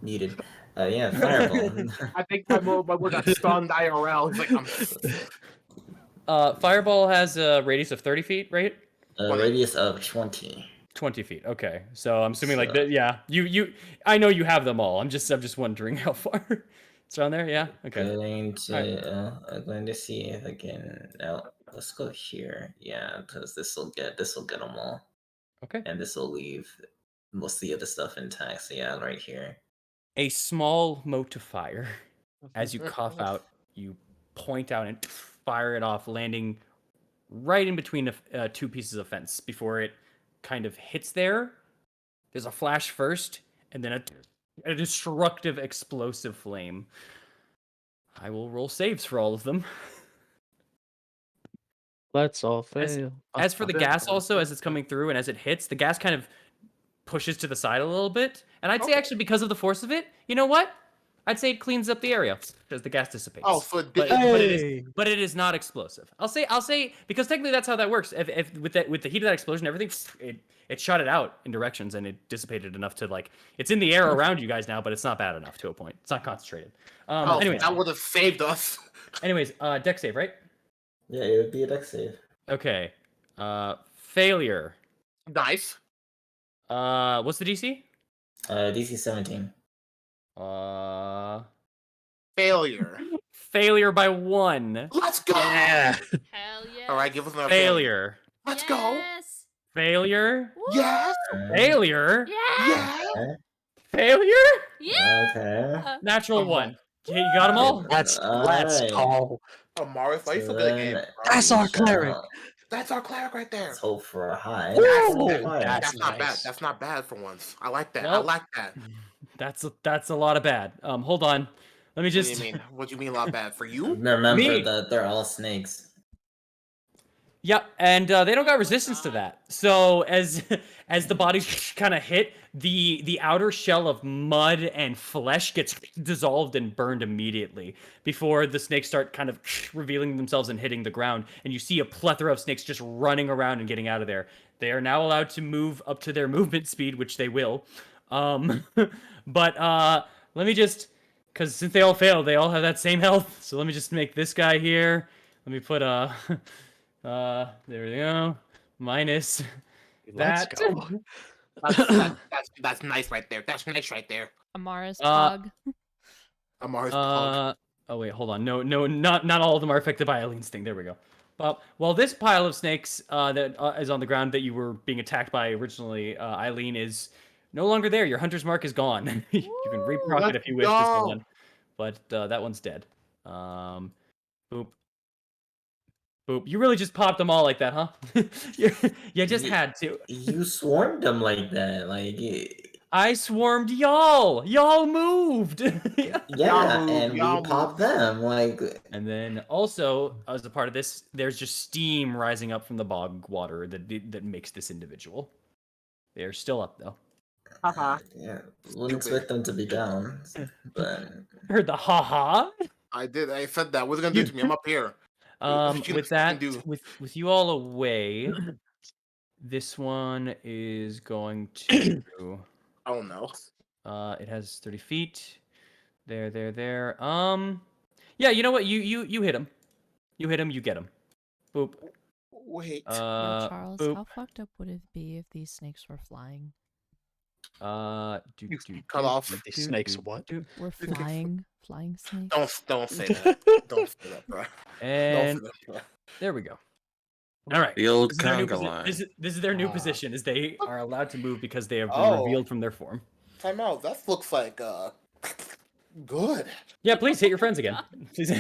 S3: Needed. Yeah, fireball.
S2: I think my word got stunned IRL. He's like,
S4: Fireball has a radius of 30 feet, right?
S3: A radius of 20.
S4: 20 feet. Okay. So I'm assuming like
S3: So-
S4: that. Yeah. You. I know you have them all. I'm just wondering how far it's around there. Yeah. Okay.
S3: I'm going to see if I can. Let's go here. Yeah, because this will get them all,
S4: Okay.
S3: and this will leave most of the other stuff intact. So yeah, right here.
S4: A small mote to fire. As you cough out, you point out and fire it off, landing right in between two pieces of fence before it kind of hits there. There's a flash first, and then a destructive explosive flame. I will roll saves for all of them.
S1: Let's all fail.
S4: As for the gas also, as it's coming through and as it hits, the gas kind of pushes to the side a little bit. And I'd say actually because of the force of it, you know what? I'd say it cleans up the area as the gas dissipates.
S2: oh, so
S4: but it is not explosive. I'll say because technically that's how that works. If with the heat of that explosion, everything it shot it out in directions and it dissipated enough to like it's in the air around you guys now, but it's not bad enough to a point. It's not concentrated. Anyways,
S2: that would have saved us.
S4: anyways, deck save, right?
S3: Yeah, it would be a dex save.
S4: Okay. Failure.
S2: Nice.
S4: What's the DC?
S3: DC 17.
S2: Failure.
S4: Failure by 1.
S2: Let's go.
S1: Yeah.
S5: Hell yeah.
S2: All right, give us another
S4: Failure.
S2: Let's go.
S5: Yes.
S4: Failure.
S2: Yes.
S4: Failure.
S5: Yeah.
S2: Yeah.
S4: Failure.
S5: Yeah.
S3: Okay.
S4: Natural 1. Okay, you got them all?
S1: Let's
S3: Alright.
S1: go.
S2: Amaris, why you
S3: So
S2: so good at game?
S3: then-
S1: That's our cleric.
S2: That's our cleric right there.
S3: Let's hope for a high.
S1: Woo!
S2: That's
S1: That's
S2: not bad.
S1: nice.
S2: That's not bad for once. I like that. I
S4: Nope.
S2: like that.
S4: That's a lot of bad. Hold on. Let me
S2: What
S4: just
S2: do you mean? What do you mean a lot bad for you?
S3: Remember
S4: Me?
S3: that they're all snakes.
S4: Yep, and they don't got resistance to that. So as the bodies kind of hit, the outer shell of mud and flesh gets dissolved and burned immediately before the snakes start kind of revealing themselves and hitting the ground. And you see a plethora of snakes just running around and getting out of there. They are now allowed to move up to their movement speed, which they will. But let me just, because since they all failed, they all have that same health. So let me just make this guy here. Let me put there we go. Minus
S1: Let's
S4: that.
S1: go.
S2: That's nice right there. That's nice right there.
S5: Amara's
S4: Uh,
S5: pog.
S2: Amar's pog.
S4: Oh wait, hold on. No, not all of them are affected by Eileen's thing. There we go. Well, this pile of snakes that is on the ground that you were being attacked by originally, Eileen, is no longer there. Your hunter's mark is gone. You can reproc it if you wish to
S2: go.
S4: someone, but that one's dead. Boop. Boop. You really just popped them all like that, huh? You just had to.
S3: You swarmed them like that, like
S4: I swarmed y'all. Y'all moved.
S3: yeah,
S2: moved,
S3: and we
S2: y'all
S3: popped them like.
S4: And then also, as a part of this, there's just steam rising up from the bog water that makes this individual. They're still up though.
S3: Yeah, wouldn't expect them to be down, but
S4: Heard the haha.
S2: I did. I said that. What's it gonna do to me? I'm up here. What you
S4: With
S2: gonna
S4: that,
S2: do?
S4: with you all away, this one is going to.
S2: Oh no.
S4: It has 30 feet. There. Yeah, you know what? You hit him. You hit him. You get him. Boop.
S2: Wait.
S5: Yo, Charles,
S4: Boop.
S5: how fucked up would it be if these snakes were flying?
S2: You cut off.
S1: Like these snakes, what?
S5: We're flying snakes.
S2: Don't say that. Don't say that, bro.
S4: And
S2: Don't say that, bro.
S4: there we go. All right.
S6: The old
S4: This is their new
S6: conga
S4: posi-
S6: line.
S4: this is their new position, is they are allowed to move because they have been
S2: Oh.
S4: revealed from their form.
S2: Time out. That looks like good.
S4: Yeah, please hit your friends again. Please.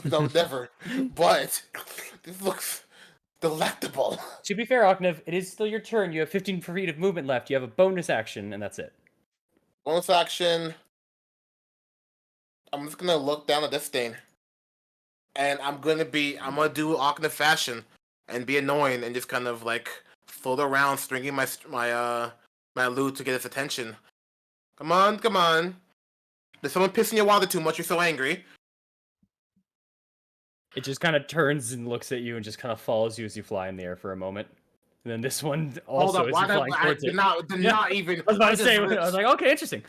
S2: No, never. But this looks delectable.
S4: To be fair, Oknev, it is still your turn. You have 15 feet of movement left. You have a bonus action, and that's it.
S2: Bonus action. I'm just gonna look down at this thing, and I'm gonna do Arkana fashion and be annoying and just kind of like float around, stringing my loot to get its attention. Come on. Did someone piss in your water too much? You're so angry.
S4: It just kind of turns and looks at you and just kind of follows you as you fly in the air for a moment. And then this one
S2: Hold
S4: also
S2: up.
S4: is
S2: Why
S4: flying towards
S2: did
S4: it.
S2: not even.
S4: I was about to
S2: just
S4: say, I
S2: ripped-
S4: was like, okay, interesting.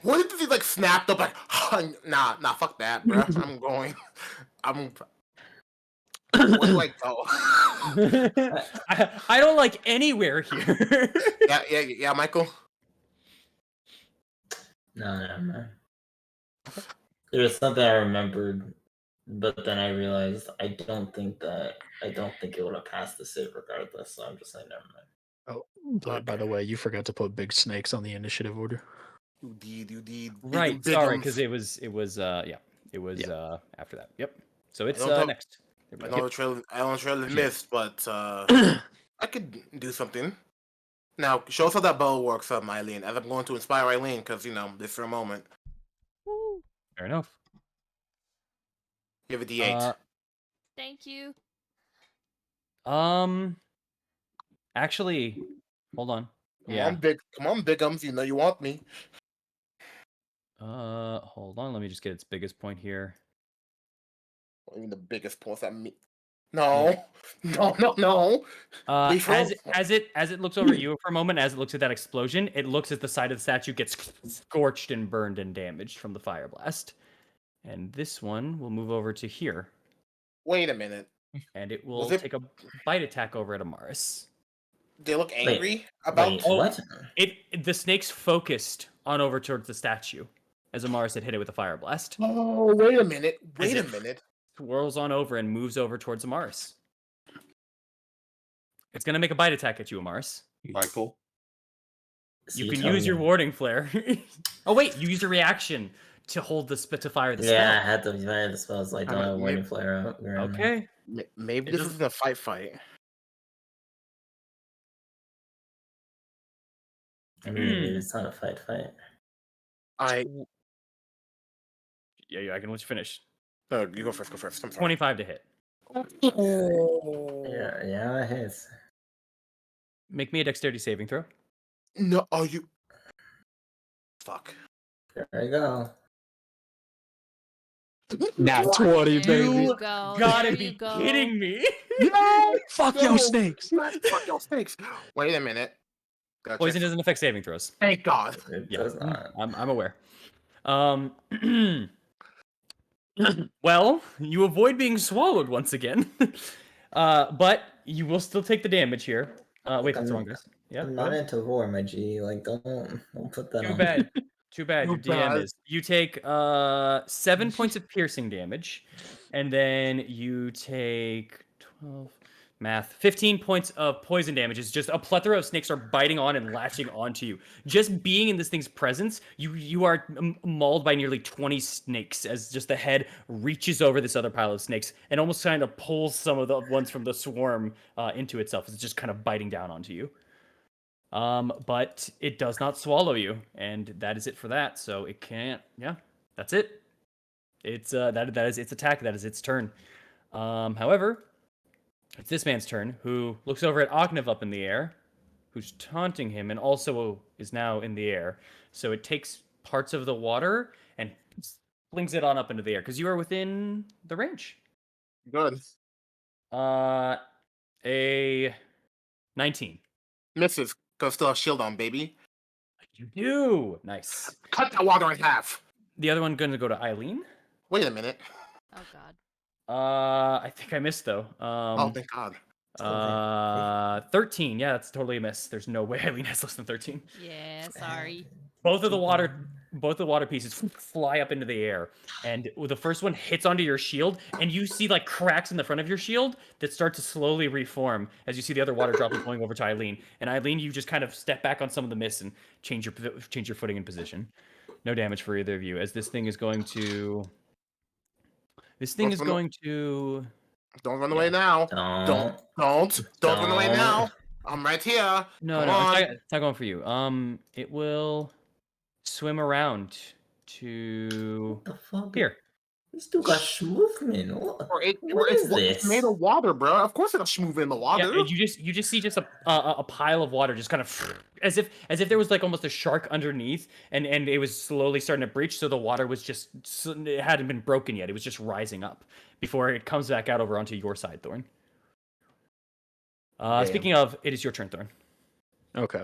S2: What if he like snapped up like, nah, fuck that, bro. I'm going. Where do I go?
S4: I don't like anywhere here.
S2: yeah, Michael.
S3: No. There was something I remembered, but then I realized I don't think it would have passed the save regardless. So I'm just saying never mind.
S1: Oh, by the way, you forgot to put big snakes on the initiative order.
S2: You did.
S4: Right,
S2: Big
S4: sorry,
S2: ums.
S4: because it was after that. Yep. So it's
S2: don't have-
S4: next. There we
S2: I
S4: go.
S2: know the trailer
S1: Yeah.
S2: missed, but I could do something. Now, show us how that bow works, Eileen. As I'm going to inspire Eileen, because this for a moment.
S5: Woo.
S4: Fair enough.
S2: Give it D8.
S5: Thank you.
S4: Actually, hold on.
S2: Come on, big ums. You know you want me.
S4: Hold on. Let me just get its biggest point here.
S2: Even the biggest points at me. No. Please
S4: As
S2: roll.
S4: it looks over at you for a moment, as it looks at that explosion, it looks at the side of the statue, gets scorched and burned and damaged from the fire blast. And this one will move over to here,
S2: Wait a minute.
S4: and it will
S2: Was it-
S4: take a bite attack over at Amaris.
S2: They look angry about.
S3: Wait,
S4: Oh.
S3: what?
S4: The snake's focused on over towards the statue, as Amaris had hit it with a fire blast.
S2: Oh, wait a minute.
S4: As it swirls on over and moves over towards Amaris. It's gonna make a bite attack at you, Amaris.
S6: Michael.
S3: So
S4: You can
S3: tell
S4: use your
S3: me-
S4: warding flare. Oh wait, you used a reaction to hold the spit to fire the
S3: Yeah, I
S4: spell.
S3: had to fire the spells. I don't have
S2: maybe-
S3: warning flare out.
S4: Okay.
S2: Maybe
S4: It
S2: this
S4: doesn't-
S2: isn't a fight.
S3: I mean, it's not a fight.
S4: Yeah, I can let you finish.
S2: You go first. I'm sorry.
S4: 25 to hit.
S3: Yeah, it hits.
S4: Make me a dexterity saving throw.
S2: No, are you? Fuck.
S3: There we go.
S1: Nat 20,
S5: There
S1: baby.
S5: you go.
S4: Gotta
S5: There
S4: be
S5: you go.
S4: kidding me.
S1: Yeah! Fuck
S2: No.
S1: yo snakes.
S2: Fuck your snakes. Wait a minute. Gotta
S4: Poison
S2: check.
S4: doesn't affect saving throws.
S2: Thank God.
S3: It
S4: Yeah,
S3: does not.
S4: I'm aware. Well, you avoid being swallowed once again, but you will still take the damage here. Wait, that's the wrong dice. Yeah,
S3: I'm
S4: go
S3: not
S4: ahead.
S3: into horror, my G. Like, don't put that
S4: Too
S3: on.
S4: bad. Too bad. Your
S2: Too
S4: DM
S2: bad.
S4: is. You take 7 points of piercing damage, and then you take 12 math 15 points of poison damage. It's just a plethora of snakes are biting on and latching onto you. Just being in this thing's presence, you are mauled by nearly 20 snakes as just the head reaches over this other pile of snakes and almost kind of pulls some of the ones from the swarm into itself. It's just kind of biting down onto you. But it does not swallow you, and that is it for that. So it can't. Yeah, that's it. It's that is its attack. That is its turn. However, it's this man's turn, who looks over at Ognev up in the air, who's taunting him, and also is now in the air. So it takes parts of the water and flings it on up into the air because you are within the range.
S2: Good.
S4: A 19.
S2: Misses. Cause still have shield on, baby.
S4: You do. Nice.
S2: Cut that water in half.
S4: The other one going to go to Eileen.
S2: Wait a minute.
S5: Oh God.
S4: I think I missed though.
S2: Oh, thank God.
S4: 13. Yeah, that's totally a miss. There's no way Eileen has less than 13.
S5: Yeah. Sorry.
S4: Both of the water pieces fly up into the air, and the first one hits onto your shield, and you see like cracks in the front of your shield that start to slowly reform as you see the other water droplets going over to Eileen. And Eileen, you just kind of step back on some of the mist and change your footing and position. No damage for either of you, as this thing is going to. This thing is going to.
S2: Don't run away now. Don't run away now. I'm right here.
S4: No,
S2: Come
S4: no,
S2: on.
S4: it's not going for you. It will swim around to
S3: The fuck?
S4: here.
S3: This dude got movement. What
S2: It's
S3: is this?
S2: made of water, bro. Of course it'll move in the water.
S4: Yeah, and you just see just a pile of water just kind of as if there was like almost a shark underneath, and it was slowly starting to breach, so the water was just it hadn't been broken yet. It was just rising up before it comes back out over onto your side, Thorn. Speaking of, it is your turn, Thorn.
S1: Okay.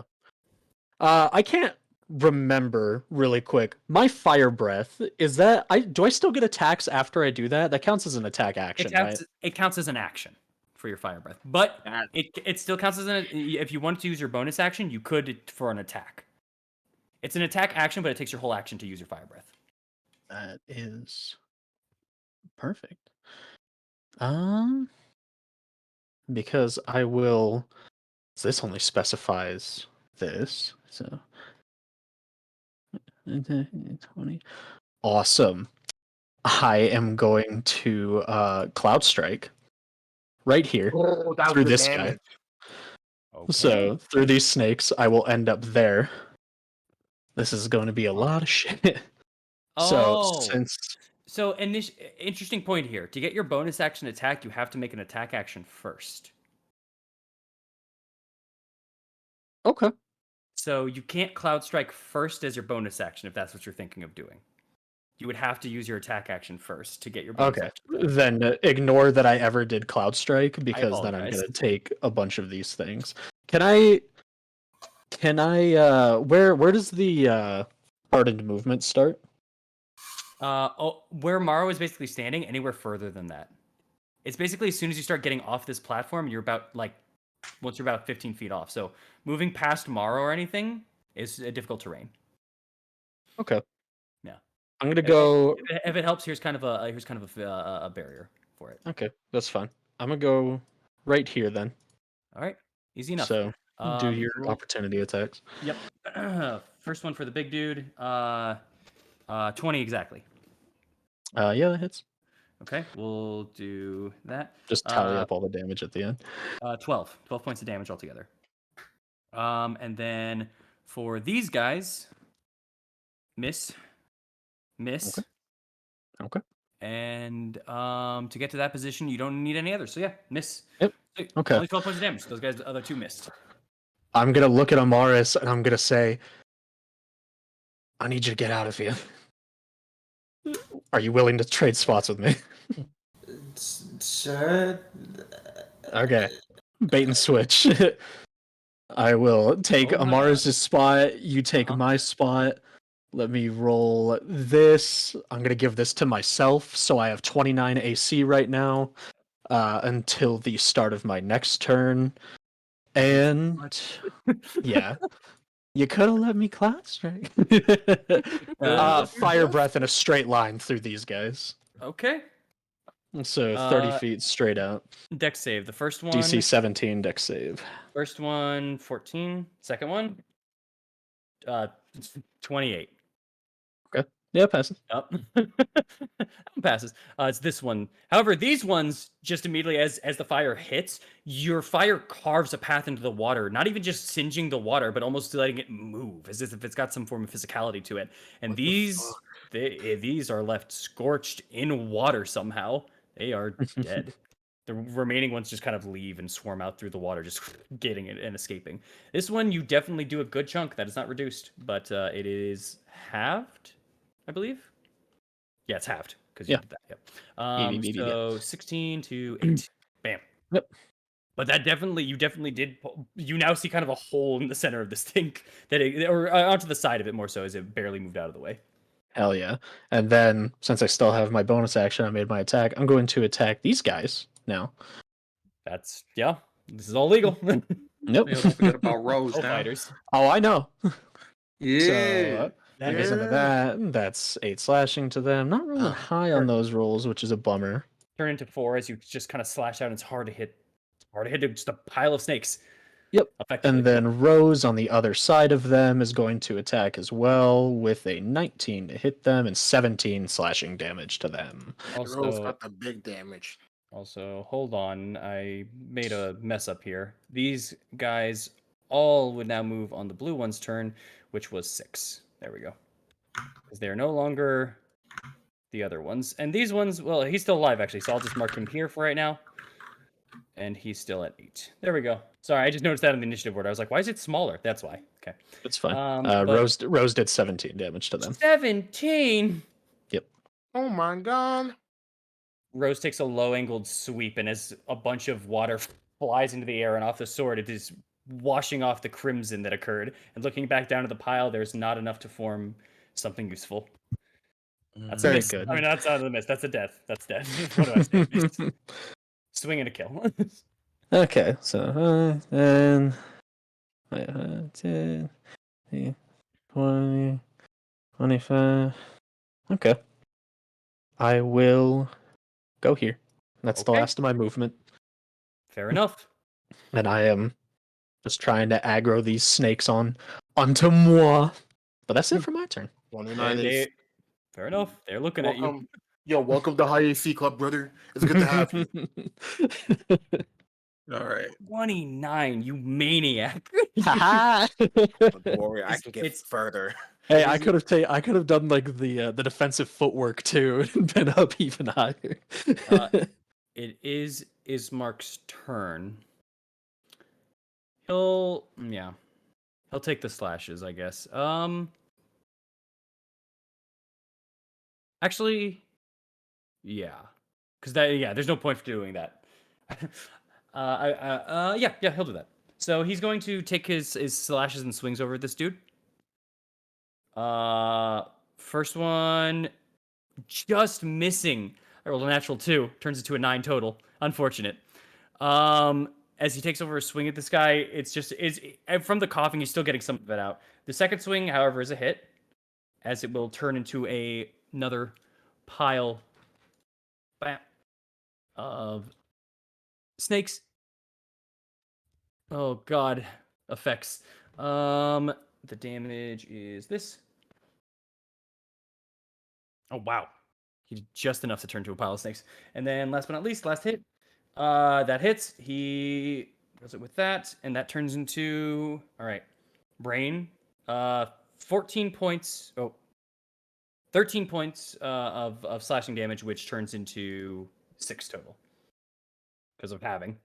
S1: I can't remember really quick. My fire breath, is that do I still get attacks after I do that? That counts as an attack action, right?
S4: It counts as an action for your fire breath, but it still counts as if you wanted to use your bonus action, you could for an attack. It's an attack action, but it takes your whole action to use your fire breath.
S1: That is perfect. Because I will. This only specifies this, so 20. Awesome. I am going to Cloud Strike right here through this guy.
S4: Okay.
S1: So through these snakes, I will end up there. This is going to be a lot of shit.
S4: So, and this interesting point here: to get your bonus action attack, you have to make an attack action first.
S1: Okay.
S4: So you can't Cloud Strike first as your bonus action if that's what you're thinking of doing. You would have to use your attack action first to get your bonus
S1: Okay.
S4: action.
S1: Then ignore that I ever did Cloud Strike because then I'm
S4: apologize.
S1: going to take a bunch of these things. Can I where does the hardened movement start?
S4: Where Maro is basically standing, anywhere further than that. It's basically as soon as you start getting off this platform, you're about once you're about 15 feet off. So moving past Maro or anything is a difficult terrain.
S1: Okay.
S4: Yeah.
S1: I'm gonna go.
S4: If it helps, here's kind of a barrier for it.
S1: Okay, that's fine. I'm gonna go right here then.
S4: All right, easy enough.
S1: So do
S4: you
S1: your
S4: roll-
S1: opportunity attacks.
S4: Yep. First one for the big dude. 20 exactly.
S1: Yeah, that hits.
S4: Okay, we'll do that.
S1: Just tally up all the damage at the end.
S4: 12 points of damage altogether. And then for these guys, miss,
S1: Okay.
S4: And to get to that position, you don't need any others. So yeah, miss.
S1: Yep.
S4: So,
S1: Okay.
S4: Only 12 points of damage. Those guys, the other two missed.
S1: I'm gonna look at Amaris and I'm gonna say, I need you to get out of here. Are you willing to trade spots with me?
S3: Sure.
S1: Okay. Bait and switch. I will take
S4: Oh my God.
S1: Amaris' spot. You take
S4: Uh-huh.
S1: my spot. Let me roll this. I'm gonna give this to myself, so I have 29 AC right now until the start of my next turn. And yeah, you could have let me class, right? Fire breath in a straight line through these guys.
S4: Okay.
S1: So 30 feet straight out.
S4: Dex save. The first one.
S1: DC 17 dex save.
S4: First one, 14. Second one, 28.
S1: Okay. Yeah, passes.
S4: Up. Passes. It's this one. However, these ones just immediately as the fire hits, your fire carves a path into the water, not even just singeing the water, but almost letting it move, as if it's got some form of physicality to it. And
S2: What the
S4: these
S2: fuck?
S4: these are left scorched in water somehow. They are dead. The remaining ones just kind of leave and swarm out through the water, just getting it and escaping. This one, you definitely do a good chunk. That is not reduced, but it is halved, I believe. Yeah, it's halved because you
S1: Yeah.
S4: did that. Yep.
S1: Yeah.
S4: So 16 to 8. Bam.
S1: Yep.
S4: But that you definitely did. You now see kind of a hole in the center of this thing or onto the side of it more so as it barely moved out of the way.
S1: Hell yeah. And then, since I still have my bonus action, I made my attack. I'm going to attack these guys now.
S4: That's, yeah. This is all legal.
S1: Nope.
S6: Yo, don't forget about Rose
S4: Oh,
S6: now.
S4: fighters.
S1: Oh, I know.
S6: Yeah.
S1: So, give me some of that. That's 8 slashing to them. Not rolling high on those rolls, which is a bummer.
S4: Turn into 4 as you just kind of slash out. And it's hard to hit. It's hard to hit just a pile of snakes.
S1: Yep.
S4: Effectively.
S1: And then Rose on the other side of them is going to attack as well with a 19 to hit them and 17 slashing damage to them.
S2: Rose
S4: Also,
S2: got the big damage.
S4: Also, hold on. I made a mess up here. These guys all would now move on the blue one's turn, which was 6. There we go. Because they're no longer the other ones. And these ones, well, he's still alive, actually, so I'll just mark him here for right now. And he's still at 8. There we go. Sorry, I just noticed that on the initiative board. I was like, why is it smaller? That's why. Okay.
S1: That's fine.
S4: But
S1: Rose did 17 damage to them.
S4: 17!
S1: Yep.
S2: Oh my god.
S4: Rose takes a low-angled sweep, and as a bunch of water flies into the air and off the sword, it is washing off the crimson that occurred. And looking back down at the pile, there's not enough to form something useful. That's a
S1: Very
S4: miss.
S1: good.
S4: I mean, that's not a miss. That's a death. That's death. What do I say? Miss. Swing and a kill.
S1: Okay, so then 10, 20, 25. Okay. I will go here. That's the
S4: Okay.
S1: last of my movement.
S4: Fair enough.
S1: And I am just trying to aggro these snakes onto moi. But that's it for my turn.
S2: 29
S4: And
S2: is
S4: fair enough. They're looking at you.
S2: welcome. Yo, welcome to High AC Club, brother. It's good to have you.
S6: All right.
S4: 29, you maniac.
S1: Haha.
S2: But don't worry, I can get
S4: It's-
S2: further.
S1: Hey, I could have done like the defensive footwork too and been up even higher.
S4: It is Ismark's turn. He'll take the slashes, I guess. Actually, yeah, because there's no point for doing that. He'll do that. So he's going to take his slashes and swings over at this dude. First one, just missing. I rolled a natural 2, turns it to a 9 total. Unfortunate. As he takes over a swing at this guy, it's from the coughing, he's still getting some of it out. The second swing, however, is a hit, as it will turn into another pile of snakes. Oh god, effects. The damage is this. Oh wow, he did just enough to turn to a pile of snakes. And then last but not least, last hit. That hits. He does it with that, and that turns into brain. 14 points. Oh, 13 points of slashing damage, which turns into 6 total because of halving.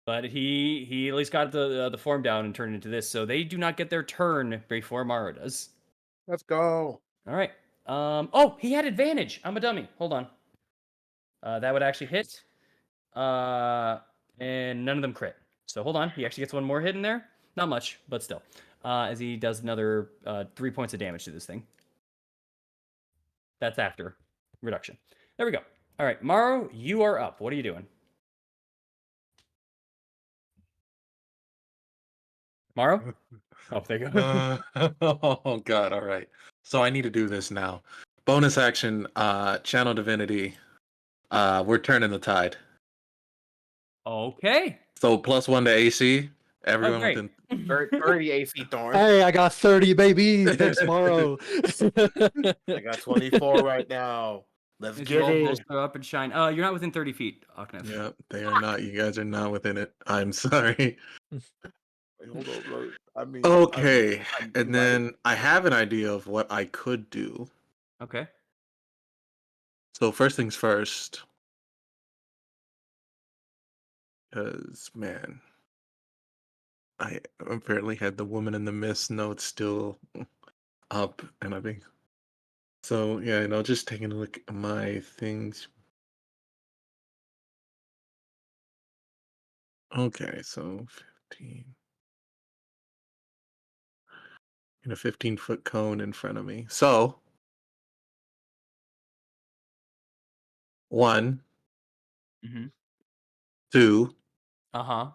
S4: But he at least got the form down and turned into this, so they do not get their turn before Mara does.
S2: Let's go.
S4: All right. Oh, he had advantage. I'm a dummy. Hold on. That would actually hit. And none of them crit. So hold on. He actually gets one more hit in there. Not much, but still. As he does another 3 points of damage to this thing. That's after reduction. There we go. All right, Maro, you are up. What are you doing? Maro? Oh, there you go.
S6: Oh God! All right. So I need to do this now. Bonus action. Channel divinity. We're turning the tide.
S4: Okay.
S6: So +1 to AC.
S4: Oh,
S6: Everyone
S4: great.
S6: within.
S2: 30 AC Thorn.
S1: Hey, I got 30, baby. Thanks, Morrow.
S2: I got 24 right now. Let's
S4: As
S2: get
S4: you all
S2: it.
S4: bolster up and shine. You're not within 30 feet, Aknef.
S6: Yeah, they are not. You guys are not within it. I'm sorry.
S2: Wait, hold on, bro. I mean,
S6: Okay,
S2: I'm
S6: and
S2: right.
S6: then I have an idea of what I could do.
S4: Okay.
S6: So first things first, because man, I apparently had the Woman in the Mist note still up, and I've been so yeah, just taking a look at my things. Okay, so 15 in a 15-foot cone in front of me. So 1,
S4: Mm-hmm.
S6: 2,
S4: Uh-huh.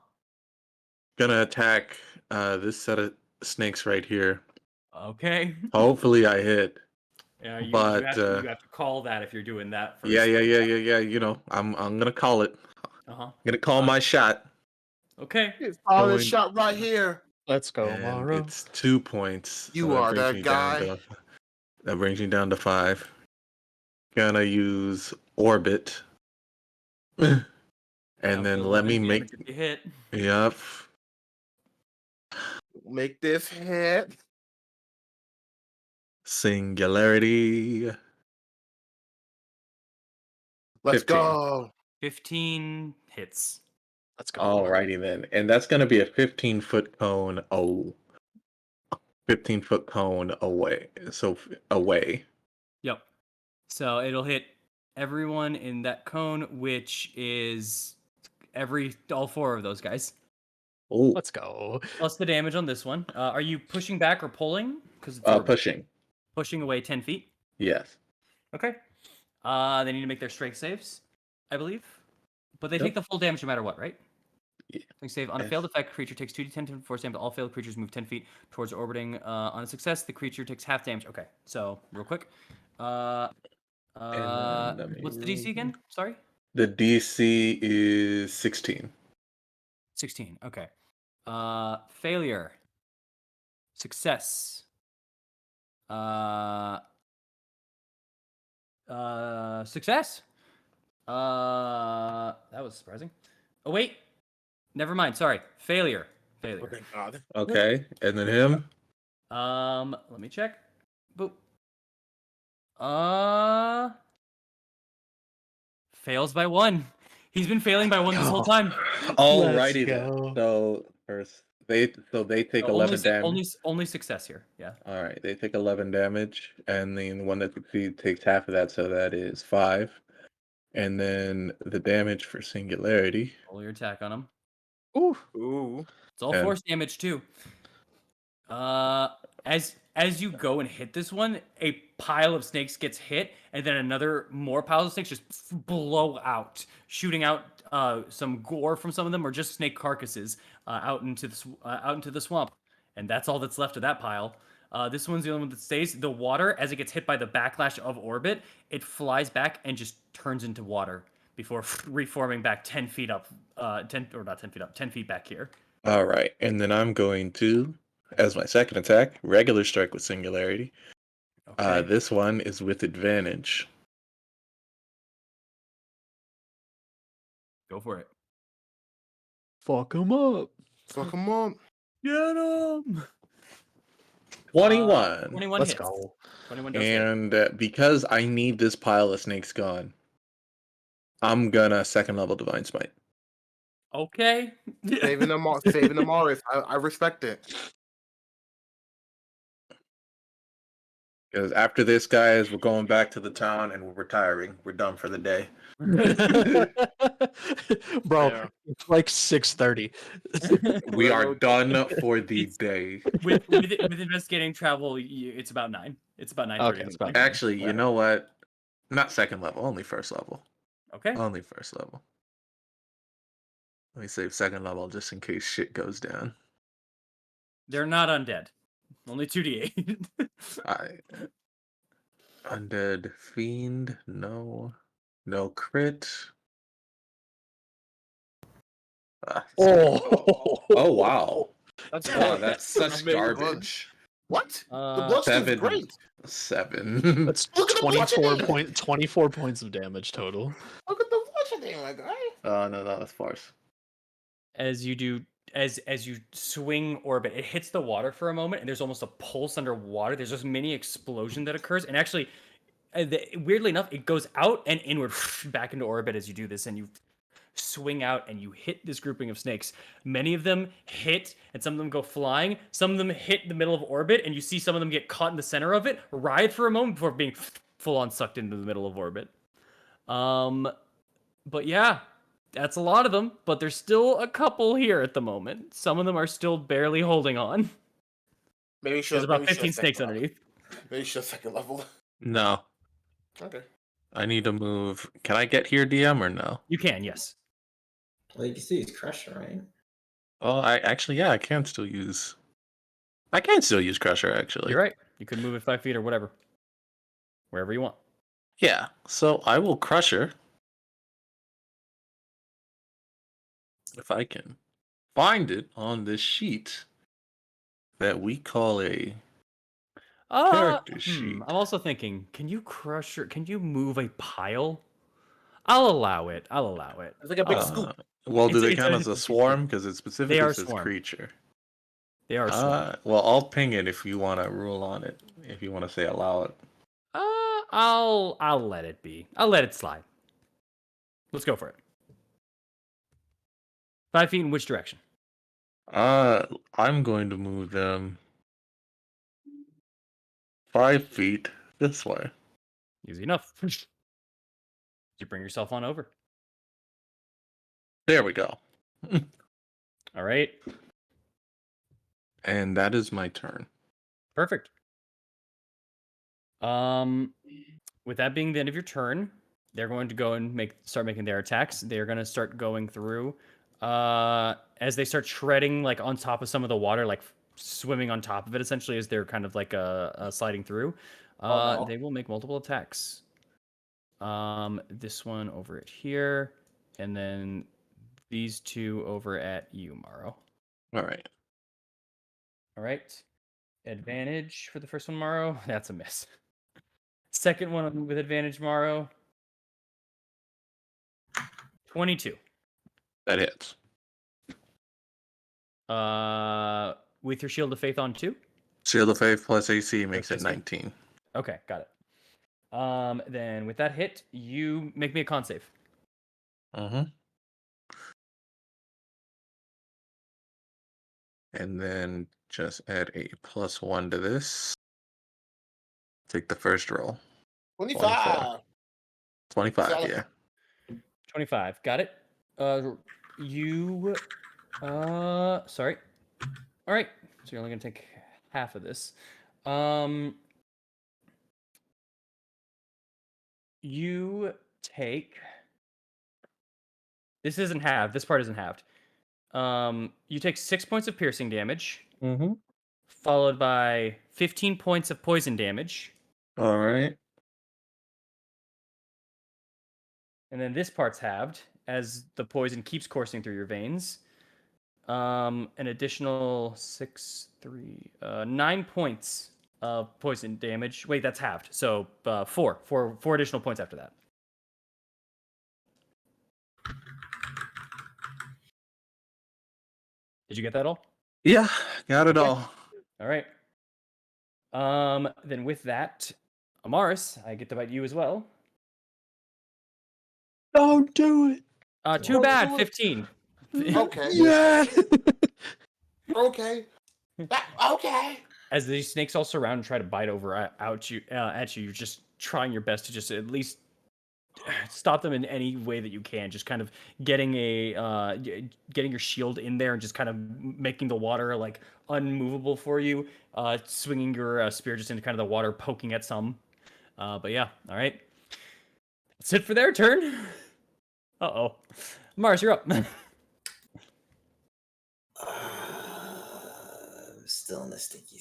S6: gonna attack this set of snakes right here.
S4: Okay.
S6: Hopefully I hit.
S4: Yeah, you
S6: But
S4: have to call that if you're doing that first.
S6: yeah. I'm gonna call it.
S4: Uh-huh.
S6: Gonna call my shot,
S4: Okay.
S2: It's all this
S6: Going-
S2: shot right here.
S1: Let's go,
S6: and
S1: Morrow.
S6: it's 2 points.
S2: You are that guy.
S6: That brings me down to 5. Gonna use orbit, and then let me make.
S4: If you hit.
S6: Yep.
S2: Make this hit.
S6: Singularity.
S2: Let's
S6: 15.
S2: go.
S4: 15 hits.
S1: Let's go.
S6: Alrighty then, and that's gonna be a 15-foot cone. 15-foot cone away. So away.
S4: Yep. So it'll hit everyone in that cone, which is all 4 of those guys.
S6: Oh,
S1: Let's go.
S4: Plus the damage on this one. Are you pushing back or pulling? Because it's
S6: pushing.
S4: pushing away 10 feet.
S6: Yes.
S4: Okay. They need to make their strength saves, I believe. But they
S6: Yep.
S4: take the full damage no matter what, right?
S6: Yeah.
S4: Strength save. On a
S6: Yes.
S4: failed effect, creature takes 2d10 to force damage. All failed creatures move 10 feet towards orbiting. On a success, the creature takes half damage. Okay, so real quick.
S6: Let me
S4: What's the DC again? Sorry?
S6: The DC is 16.
S4: 16. Okay. Failure. Success. Success. That was surprising. Oh wait, never mind. Sorry, failure. Failure.
S2: Oh, thank God.
S6: Okay, and then him.
S4: Let me check. Boop. Fails by 1. He's been failing by 1 this whole time.
S6: Alrighty
S1: Let's
S6: then.
S1: go.
S6: So first, they take
S4: So
S6: 11 damage.
S4: Only success here. Yeah.
S6: All right, they take 11 damage, and then the one that succeeds takes half of that, so that is 5. And then the damage for singularity.
S4: Roll your attack on him.
S1: Ooh.
S2: Ooh.
S4: It's all
S6: And-
S4: force damage too. As you go and hit this one, a pile of snakes gets hit, and then more piles of snakes just blow out, shooting out some gore from some of them, or just snake carcasses out into the swamp, and that's all that's left of that pile. This one's the only one that stays. The water, as it gets hit by the backlash of orbit, it flies back and just turns into water before reforming back 10 feet up, 10 or not 10 feet up, 10 feet back here.
S6: All right, and then I'm going to, as my second attack, regular strike with singularity.
S4: Okay.
S6: This one is with advantage.
S4: Go for it.
S1: Fuck him up.
S2: Fuck him up.
S4: Get him!
S6: 21.
S4: 21
S1: Let's
S4: hits.
S1: go.
S4: 21 does hit.
S6: And because I need this pile of snakes gone, I'm gonna second level Divine Smite.
S4: Okay.
S2: Saving the Morris. I respect it.
S6: Because after this, guys, we're going back to the town and we're retiring. We're done for the day.
S1: Bro,
S2: Yeah.
S1: it's like 6:30.
S6: We are done for the
S4: It's-
S6: day.
S4: with investigating travel, it's about 9. It's about 9:30.
S1: Okay,
S4: in
S1: it's
S4: the
S1: about
S4: morning.
S6: Actually, you know what? Not second level, only first level.
S4: Okay.
S6: Only first level. Let me save second level just in case shit goes down.
S4: They're not undead. Only 2d8.
S6: I Undead Fiend, no. No crit.
S1: Oh,
S6: Oh wow.
S2: That's
S6: Oh,
S2: good.
S6: that's such
S2: Amazing.
S6: garbage.
S2: What? The
S4: Uh,
S2: bloodstream's
S6: 7.
S2: great.
S6: 7.
S1: That's
S2: Look at the bludgeoning!
S1: 24 points of damage total.
S2: Look at the bludgeoning, my guy.
S6: Oh no, that's farce.
S4: as you do as you swing orbit, it hits the water for a moment, and there's almost a pulse underwater. There's this mini explosion that occurs, and actually, weirdly enough, it goes out and inward back into orbit as you do this, and you swing out and you hit this grouping of snakes. Many of them hit, and some of them go flying. Some of them hit the middle of orbit, and you see some of them get caught in the center of it, ride for a moment before being full on sucked into the middle of orbit. But yeah, that's a lot of them, but there's still a couple here at the moment. Some of them are still barely holding on.
S2: Maybe
S4: There's about 15 snakes underneath.
S2: Maybe should second level.
S6: No.
S2: Okay.
S6: I need to move. Can I get here, DM, or no?
S4: You can, yes.
S3: Well, you can still use Crusher, right?
S6: Oh, I actually, yeah, I can still use Crusher, actually.
S4: You're right. You could move it 5 feet or whatever. Wherever you want.
S6: Yeah, so I will Crusher. If I can find it on this sheet that we call a character sheet.
S4: I'm also thinking, can you move a pile? I'll allow it.
S2: It's like a big scoop.
S6: Well, do
S4: It's-
S6: they
S4: it's
S6: count
S4: a-
S6: as a swarm? Because it specifically
S4: are
S6: says
S4: swarm.
S6: creature.
S4: They are swarm.
S6: Well, I'll ping it if you want to rule on it. If you want to say allow it.
S4: I'll let it be. I'll let it slide. Let's go for it. 5 feet in which direction?
S6: I'm going to move them 5 feet this way.
S4: Easy enough. You bring yourself on over.
S6: There we go.
S4: All right.
S6: And that is my turn.
S4: Perfect. With that being the end of your turn, they're going to go and start making their attacks. They're going to start going through. As they start shredding, like on top of some of the water, like swimming on top of it, essentially, as they're kind of like sliding through.
S2: no.
S4: They will make multiple attacks. This one over at here, and then these two over at you, Morrow.
S6: All right.
S4: All right. Advantage for the first one, Morrow. That's a miss. Second one with advantage, Morrow. 22.
S6: That hits.
S4: With your Shield of Faith on 2?
S6: Shield of Faith plus AC makes
S4: Plus
S6: it
S4: AC.
S6: 19.
S4: Okay, got it. Then with that hit, you make me a con save.
S6: Mm-hmm. And then just add a +1 to this. Take the first roll.
S2: 25.
S6: 25,
S2: Solid.
S6: yeah.
S4: 25. Got it. Sorry. All right. So you're only going to take half of this. You take. This isn't halved. This part isn't halved. You take 6 points of piercing damage,
S6: Mm-hmm.
S4: followed by 15 points of poison damage.
S6: All right.
S4: And then this part's halved as the poison keeps coursing through your veins. An additional 9 points of poison damage. Wait, that's halved. So four additional points after that. Did you get that all?
S6: Yeah, got it
S4: Okay.
S6: all.
S4: All right. Then with that, Amaris, I get to bite you as well.
S1: Don't do it.
S4: Too
S2: Don't
S4: bad.
S2: do it.
S4: 15.
S2: Okay.
S1: Yeah.
S2: Okay. Okay.
S4: As these snakes all surround and try to bite over at you, you're just trying your best to just at least stop them in any way that you can. Just kind of getting getting your shield in there and just kind of making the water like unmovable for you. Swinging your spear just into kind of the water, poking at some. But yeah, all right. That's it for their turn. Uh-oh. Mars, you're up.
S3: Still in the sticky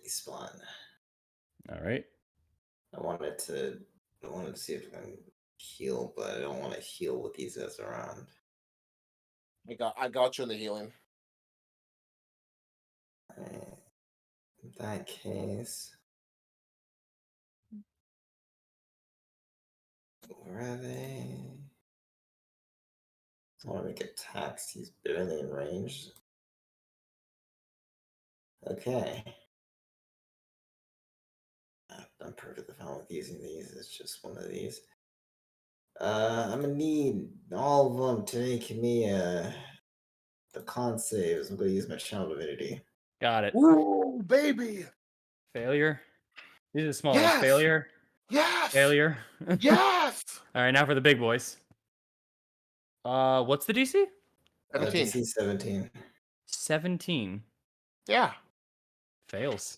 S3: spot.
S4: All right.
S3: I wanted to see if I can heal, but I don't want to heal with these guys around.
S2: I got you in the healing.
S3: Alright. In that case, where are they? I want to make attacks. He's barely in range. Okay. I'm perfectly fine with using these. It's just one of these. I'm gonna need all of them to make me the con saves. I'm gonna use my channel divinity.
S4: Got it.
S2: Ooh, baby.
S4: Failure. These are the small ones.
S2: Yes.
S4: Failure.
S2: Yes.
S4: Failure.
S2: Yes.
S4: All right, now for the big boys. What's the DC?
S2: 17.
S3: DC 17.
S4: 17.
S2: Yeah.
S4: Fails.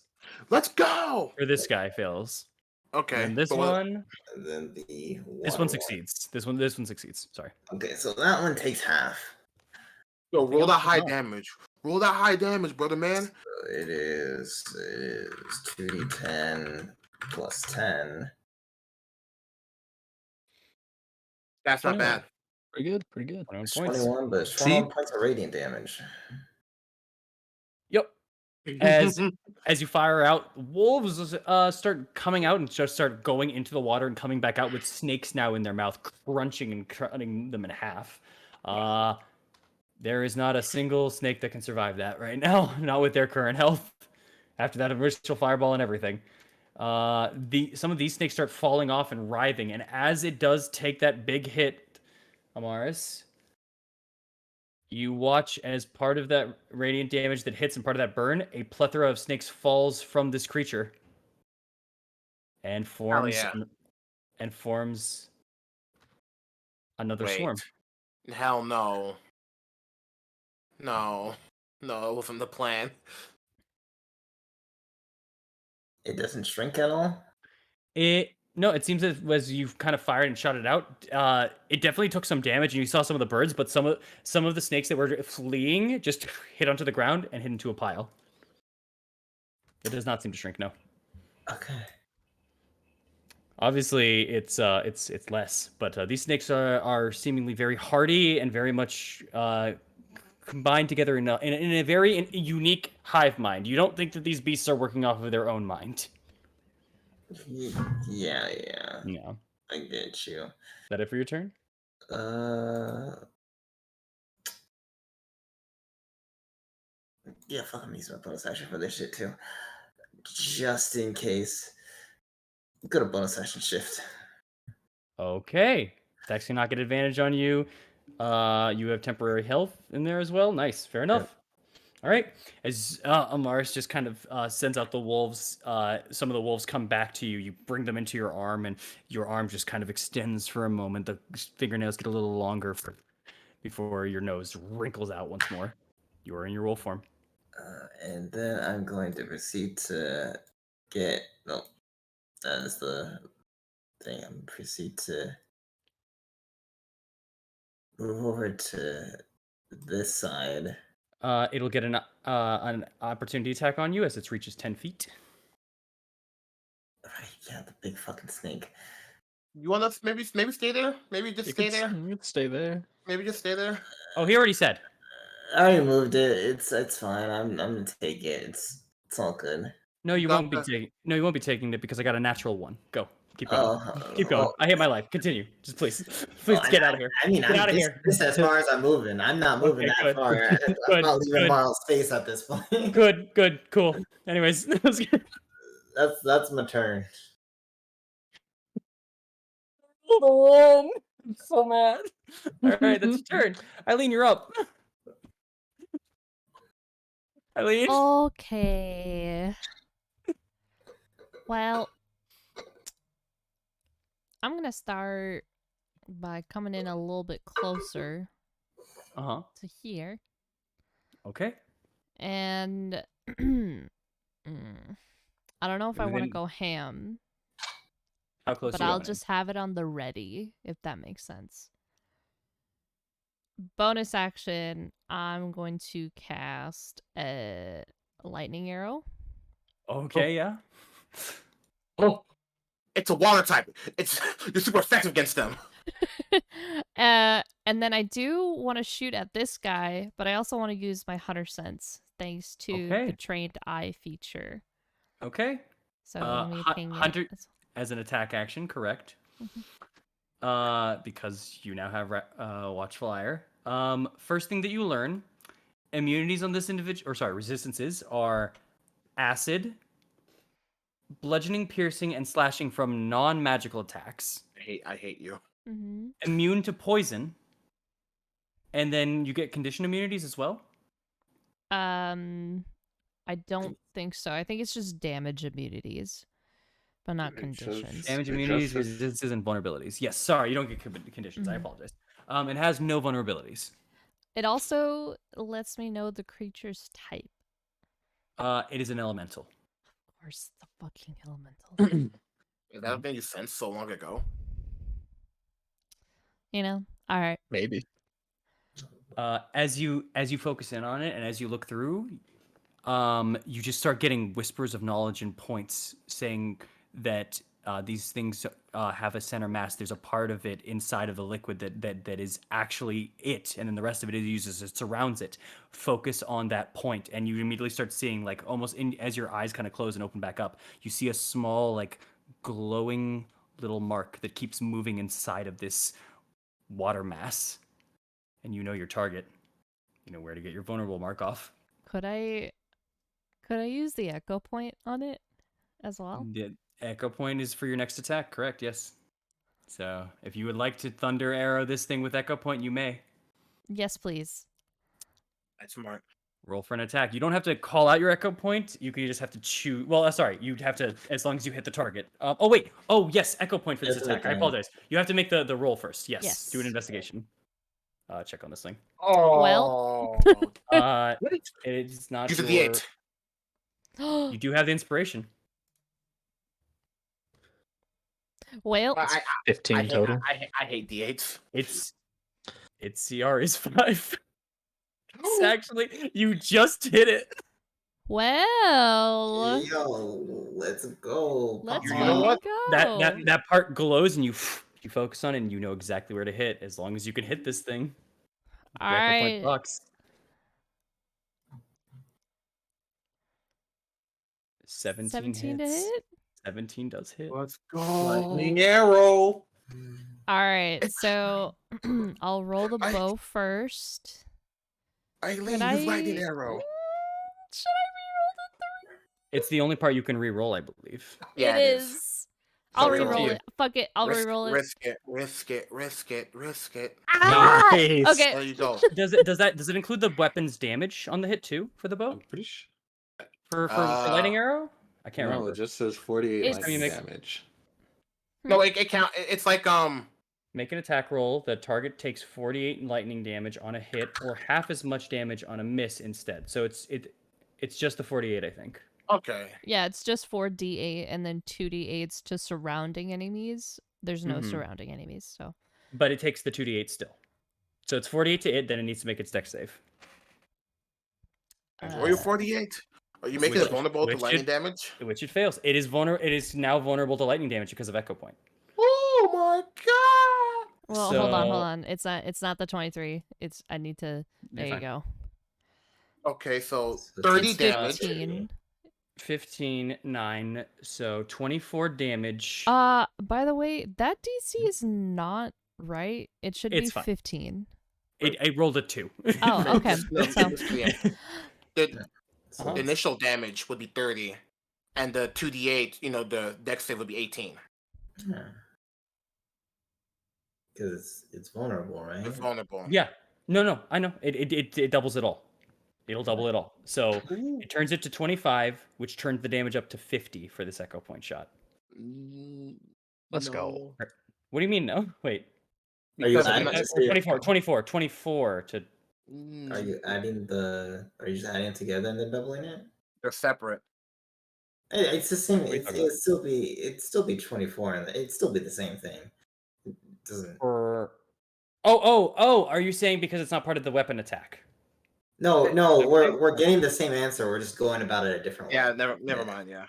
S2: Let's go.
S4: Or this guy fails.
S2: Okay.
S4: And this
S2: but what-
S4: one.
S3: And then the
S4: This
S3: water
S4: one succeeds. This one succeeds. Sorry.
S3: Okay, so that one takes half.
S2: Yo, roll that
S4: else
S2: high
S4: is not.
S2: damage. Roll that high damage, brother man.
S3: So it is 2d10 plus 10.
S2: That's not
S4: 21.
S2: bad.
S1: Pretty good. Pretty good.
S4: 21
S3: It's
S4: points.
S3: 21, but it's 21 points of radiant damage.
S4: Yep. As you fire out, wolves start coming out and just start going into the water and coming back out with snakes now in their mouth, crunching and cutting them in half. There is not a single snake that can survive that right now, not with their current health. After that initial fireball and everything, some of these snakes start falling off and writhing, and as it does take that big hit, Amaris, you watch as part of that radiant damage that hits and part of that burn, a plethora of snakes falls from this creature and forms
S2: yeah.
S4: another
S2: Wait.
S4: swarm.
S2: Hell no. No. No, it wasn't the plan.
S3: It doesn't shrink at all?
S4: No, it seems as you've kind of fired and shot it out, it definitely took some damage, and you saw some of the birds, but some of the snakes that were fleeing just hit onto the ground and hit into a pile. It does not seem to shrink, no.
S3: Okay.
S4: Obviously, it's less, but these snakes are seemingly very hardy and very much combined together in a very unique hive mind. You don't think that these beasts are working off of their own mind.
S3: Yeah.
S4: Yeah.
S3: I get you.
S4: Is that it for your turn?
S3: Yeah, fuck, I'm using my bonus action for this shit too. Just in case. Go to bonus action shift.
S4: Okay. It's actually not get advantage on you. You have temporary health in there as well. Nice. Fair enough.
S3: Yep.
S4: All right. As Amaris just kind of sends out the wolves, some of the wolves come back to you. You bring them into your arm, and your arm just kind of extends for a moment. The fingernails get a little longer before your nose wrinkles out once more. You are in your wolf form.
S3: And then I'm going to proceed to get. No, that is the thing. I'm proceed to move over to this side.
S4: It'll get an opportunity attack on you as it reaches 10 feet.
S3: Right, yeah, the big fucking snake.
S2: You want us maybe stay there? Maybe just stay there?
S1: You could stay there.
S2: Maybe just stay there?
S4: Oh, he already said.
S3: I already moved it. It's fine. I'm gonna take it. It's all good.
S4: No, you
S2: Got
S4: won't be
S2: the-
S4: taking. No, you won't be taking it because I got a natural one. Go. Keep going. Keep going.
S3: well,
S4: I hate my life. Continue. Just please.
S3: well,
S4: Please get out of here.
S3: I mean,
S4: Get out of here.
S3: this as far as I'm moving. I'm not moving
S4: Okay,
S3: that
S4: good.
S3: far. I'm
S4: Good,
S3: not leaving
S4: good.
S3: Marl's space at this point.
S4: Good. Cool. Anyways, that was good.
S3: That's my turn.
S4: Hold on. I'm so mad. All right, that's your turn. Eileen, you're up. Eileen.
S5: Okay. Well, I'm gonna start by coming in a little bit closer
S4: Uh-huh.
S5: to here.
S4: Okay.
S5: And I don't know if I
S6: And
S5: want to
S6: then-
S5: go ham,
S4: How close
S5: but
S4: are you
S5: I'll
S4: going in?
S5: just have it on the ready, if that makes sense. Bonus action, I'm going to cast a lightning arrow.
S4: Okay, yeah.
S2: Oh, it's a water type. You're super effective against them.
S5: And then I do want to shoot at this guy, but I also want to use my hunter sense thanks to the
S4: Okay.
S5: trained eye feature.
S4: Okay.
S5: So let me ping
S4: hunter
S5: it.
S4: as an attack action, correct?
S5: Mhm.
S4: Because you now have watchful ire. First thing that you learn, immunities on this individual, or sorry, resistances are acid, bludgeoning, piercing, and slashing from non-magical attacks.
S2: I hate you.
S5: Mm-hmm.
S4: Immune to poison, and then you get condition immunities as well.
S5: I don't think so. I think it's just damage immunities, but not
S6: It
S5: conditions.
S6: just-
S4: Damage
S6: It
S4: immunities,
S6: says-
S4: resistances, and vulnerabilities. Yes, sorry, you don't get conditions. I
S5: Mhm.
S4: apologize. It has no vulnerabilities.
S5: It also lets me know the creature's type.
S4: It is an elemental.
S5: Of course, the fucking elemental.
S2: That made sense so long ago.
S5: You know? Alright.
S1: Maybe.
S4: As you focus in on it and as you look through, you just start getting whispers of knowledge and points saying that these things have a center mass. There's a part of it inside of the liquid that is actually it, and then the rest of it uses it surrounds it. Focus on that point, and you immediately start seeing, like, almost as your eyes kind of close and open back up, you see a small, like, glowing little mark that keeps moving inside of this water mass, and you know your target. You know where to get your vulnerable mark off.
S5: Could I use the echo point on it as well?
S4: The echo point is for your next attack, correct? Yes. So if you would like to thunder arrow this thing with echo point, you may.
S5: Yes, please.
S2: That's smart.
S4: Roll for an attack. You don't have to call out your echo point. You just have to choose. Well, sorry, you'd have to, as long as you hit the target. Oh wait. Oh yes, echo point for this
S3: Yes,
S4: attack. I
S3: okay.
S4: apologize. You have to make the roll first. Yes.
S5: Yes.
S4: Do an investigation. Check on this thing.
S2: Oh.
S4: It's not
S2: Use a
S4: your.
S2: D8.
S4: You do have the inspiration.
S5: Well,
S2: I
S1: 15 total.
S2: I hate D8s.
S4: Its CR is 5. It's actually, you just hit it.
S5: well,
S3: Yo, let's go.
S5: let's
S2: You
S5: fucking
S2: know what?
S5: go.
S4: That part glows, and you focus on it, and you know exactly where to hit. As long as you can hit this thing. The
S5: All
S4: echo point
S5: right.
S4: box. 17
S5: 17 to
S4: hits.
S5: hit.
S4: 17 does hit.
S2: Let's go.
S6: Lightning arrow.
S5: All right, so I'll roll the
S2: I-
S5: bow first.
S2: Eileen,
S5: Could
S2: use lightning
S5: I-
S2: arrow.
S5: Should I
S4: It's the only part you can re-roll, I believe.
S2: Yeah,
S5: it
S2: it
S5: is.
S2: is.
S5: I'll
S2: So it's up to
S5: re-roll
S4: you.
S5: it. Fuck it. I'll re-roll it.
S2: Risk it. Risk it. Risk it. Risk it.
S5: Ah!
S1: Nice.
S5: Okay.
S2: There you go.
S4: Does it include the weapon's damage on the hit too for the bow?
S6: I'm pretty sure.
S4: For lightning arrow? I can't
S6: No,
S4: remember.
S6: it just says 48
S5: It's-
S6: lightning
S4: I mean,
S6: damage.
S2: No, it count. It's like
S4: Make an attack roll. The target takes 48 lightning damage on a hit, or half as much damage on a miss instead. So it's just the 48, I think.
S2: Okay.
S5: Yeah, it's just 4d8 and then 2d8s to surrounding enemies. There's no
S4: Mhm.
S5: surrounding enemies, so.
S4: But it takes the 2d8 still. So it's 48 to it, then it needs to make its dex save.
S2: Roll your 48. Are you making
S4: Which-
S2: it vulnerable to
S4: which
S2: lightning
S4: it-
S2: damage?
S4: Which it fails. It is now vulnerable to lightning damage because of echo point.
S2: Oh my god!
S5: Well, hold
S4: So-
S5: on. It's not the 23. I need to. There
S4: You're
S5: you
S4: fine.
S5: go.
S2: Okay, so
S3: So
S2: 30
S5: It's
S2: damage.
S5: 15.
S4: 15, 9, so 24 damage.
S5: By the way, that DC is not right. It should be
S4: It's fine.
S5: 15.
S4: I rolled a 2.
S5: Oh, okay.
S2: No,
S5: So,
S2: the
S3: So
S4: Uh-huh.
S2: initial damage would be 30, and the 2d8, the dex save would be 18.
S3: because it's vulnerable, right?
S2: It's vulnerable.
S4: Yeah. No, I know. It doubles it all. It'll double it all. So
S2: Ooh.
S4: it turns it to 25, which turns the damage up to 50 for this echo point shot.
S1: Let's go.
S4: What do you mean no? Wait.
S3: Are you
S2: Because
S3: adding
S2: I'm not-
S3: to
S4: 24 to
S3: Are you adding Are you just adding it together and then doubling it?
S2: they're separate.
S3: It's the same.
S4: What are you
S3: It's
S4: talking about?
S3: it'd still be 24, and it'd still be the same thing. It doesn't.
S4: for Oh, are you saying because it's not part of the weapon attack?
S3: No,
S4: Okay.
S3: no, we're getting the same answer. We're just going about it a different way.
S2: Yeah, never mind. Yeah.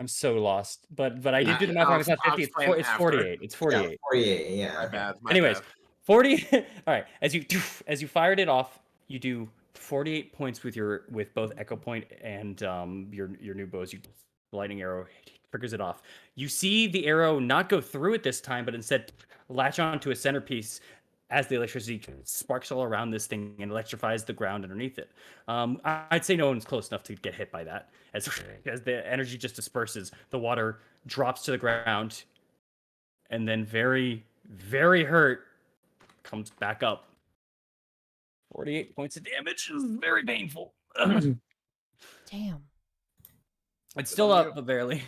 S4: I'm so lost. But I did do the math
S2: I'll-
S4: wrong. It's not
S2: I'll
S4: 50.
S2: explain
S4: It's
S2: after.
S4: 48. It's
S3: Yeah,
S4: 48.
S3: 48. Yeah.
S2: My bad. My
S4: Anyways,
S2: bad.
S4: 40. All right. As you fired it off, you do 48 points with both Echo Point and your new bows. You lightning arrow triggers it off. You see the arrow not go through it this time, but instead latch onto a centerpiece as the electricity sparks all around this thing and electrifies the ground underneath it. I'd say no one's close enough to get hit by that. As the energy just disperses, the water drops to the ground, and then very, very hurt, comes back up. 48 points of damage is very painful.
S5: damn.
S4: It's still
S2: on
S4: up, but barely.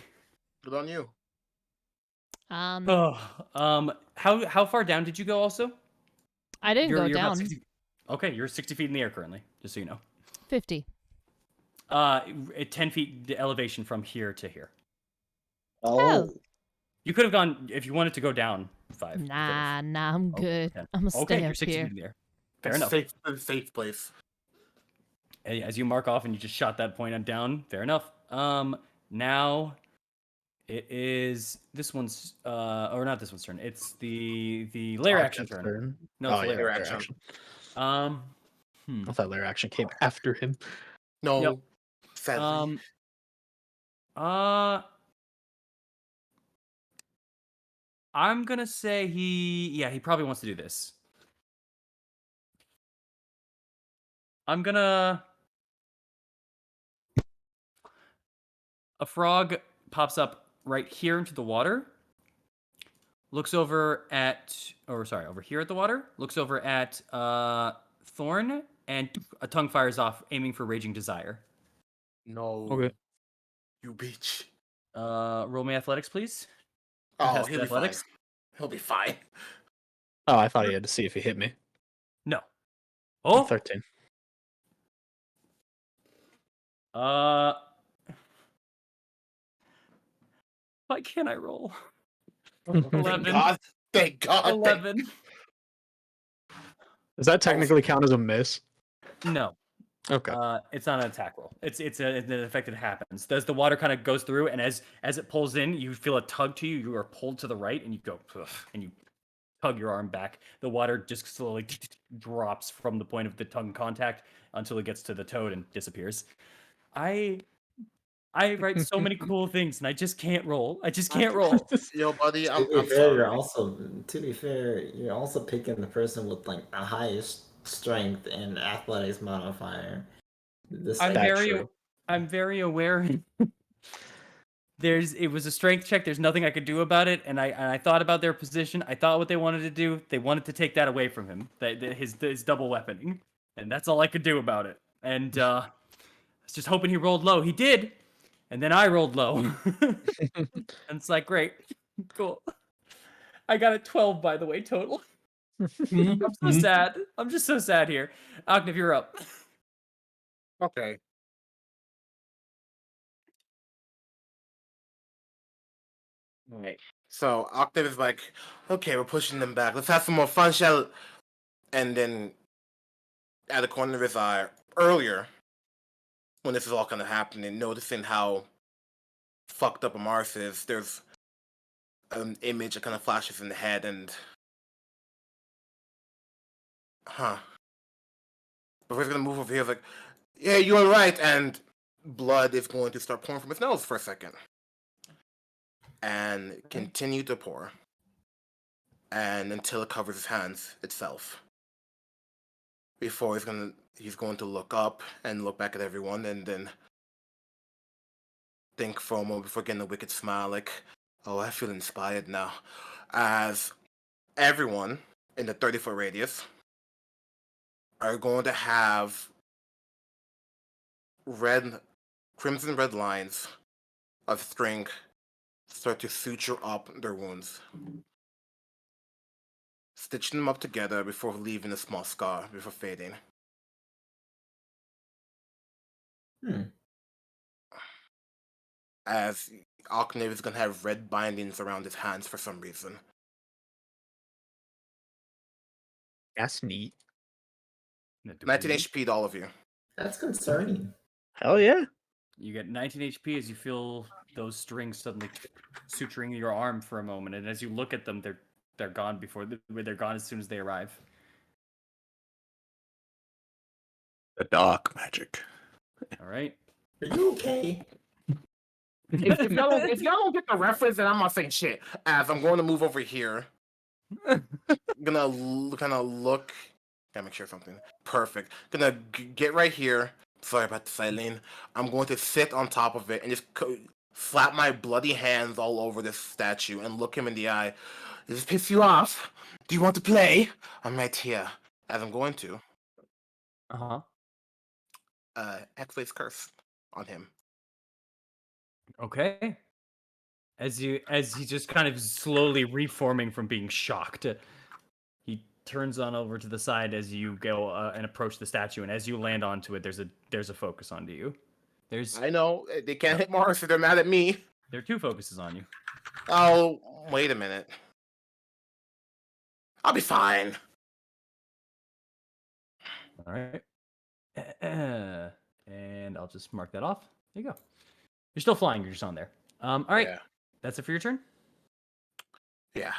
S2: Good on you.
S4: How far down did you go? Also,
S5: I didn't go
S4: about
S5: down.
S4: 60. Okay, you're 60 feet in the air currently, just so you know.
S5: 50.
S4: 10 feet elevation from here to here.
S5: Oh.
S4: You could have gone if you wanted to go down 5. you could've.
S5: Nah, I'm
S4: Oh,
S5: good.
S4: 10.
S5: I'm gonna
S4: Okay,
S5: stay
S4: you're
S5: up
S4: 60
S5: here.
S4: feet in the air. Fair enough.
S2: Safe place.
S4: As you mark off and you just shot that point down, fair enough. Now it is this one's or not this one's turn. It's the lair action turn. No, it's
S1: Oh,
S4: the
S1: yeah,
S4: lair
S1: lair
S2: action.
S1: action.
S4: action.
S1: I thought lair action came after him.
S2: No.
S4: Yep.
S2: Sadly.
S4: I'm gonna say he probably wants to do this. I'm gonna. A frog pops up right here into the water. Looks over over here at the water. Looks over at Thorn, and a tongue fires off, aiming for Raging Desire.
S2: No.
S1: Okay.
S2: You bitch.
S4: Roll me athletics, please.
S2: Oh,
S4: Contested
S2: he'll be
S4: athletics.
S2: fine. He'll be fine.
S1: Oh, I thought he had to see if he hit me.
S4: No. Oh.
S1: 13.
S4: Why can't I roll?
S2: Thank
S4: 11.
S2: God. Thank God.
S4: 11.
S1: Does that technically count as a miss?
S4: No.
S1: Okay.
S4: It's not an attack roll. It's an effect that happens. As the water kind of goes through, and as it pulls in, you feel a tug to you. You are pulled to the right, and you go, ugh, and you tug your arm back. The water just slowly drops from the point of the tongue contact until it gets to the toad and disappears. I write so many cool things, and I just can't roll. I just can't roll.
S2: Yo, buddy, I'm
S3: To be fair,
S2: sorry.
S3: you're also picking the person with like the highest strength and athletics modifier.
S4: I'm
S1: That's
S4: very
S1: true.
S4: I'm very aware. It was a strength check. There's nothing I could do about it, and I thought about their position. I thought what they wanted to do. They wanted to take that away from him. His double weaponing, and that's all I could do about it. And I was just hoping he rolled low. He did, and then I rolled low. And it's like, great, cool. I got a 12, by the way, total. I'm so sad. I'm just so sad here. Ogniv, you're up.
S2: Okay. Alright. So Octave is like, okay, we're pushing them back. Let's have some more fun, shall? And then, at the corner of his eye, earlier, when this is all kind of happening, noticing how fucked up Amaris is, there's an image that kind of flashes in the head, and but we're gonna move over here. Like, yeah, you were right, and blood is going to start pouring from his nose for a second, and continue to pour, and until it covers his hands itself. Before he's going to look up and look back at everyone, and then think for a moment before getting a wicked smile, like, "Oh, I feel inspired now," as everyone in the 30-foot radius are going to have crimson red lines of string start to suture up their wounds, stitching them up together before leaving a small scar before fading. As Octave is going to have red bindings around his hands for some reason.
S1: That's neat.
S2: 19 HP to all of you.
S3: That's concerning.
S1: Hell yeah.
S4: You get 19 HP as you feel those strings suddenly suturing your arm for a moment, and as you look at them, they're gone they're gone as soon as they arrive.
S6: The dark magic.
S4: All right.
S3: Are you okay?
S2: If y'all don't get the reference, then I'm not saying shit. As I'm going to move over here. Gonna kind of look. Gotta make sure something perfect. Gonna get right here. Sorry about this, Eileen. I'm going to sit on top of it and just slap my bloody hands all over this statue and look him in the eye. Does this piss you off? Do you want to play? I'm right here. As I'm going to. X-Rays curse on him.
S4: Okay. As he's just kind of slowly reforming from being shocked, he turns on over to the side as you go and approach the statue, and as you land onto it, there's a focus onto you.
S2: I know they can't hit Mars, so they're mad at me.
S4: There are 2 focuses on you.
S2: Oh, wait a minute. I'll be fine.
S4: All right. And I'll just mark that off. There you go. You're still flying. You're just on there. All right.
S2: Yeah.
S4: That's it for your turn.
S2: Yeah.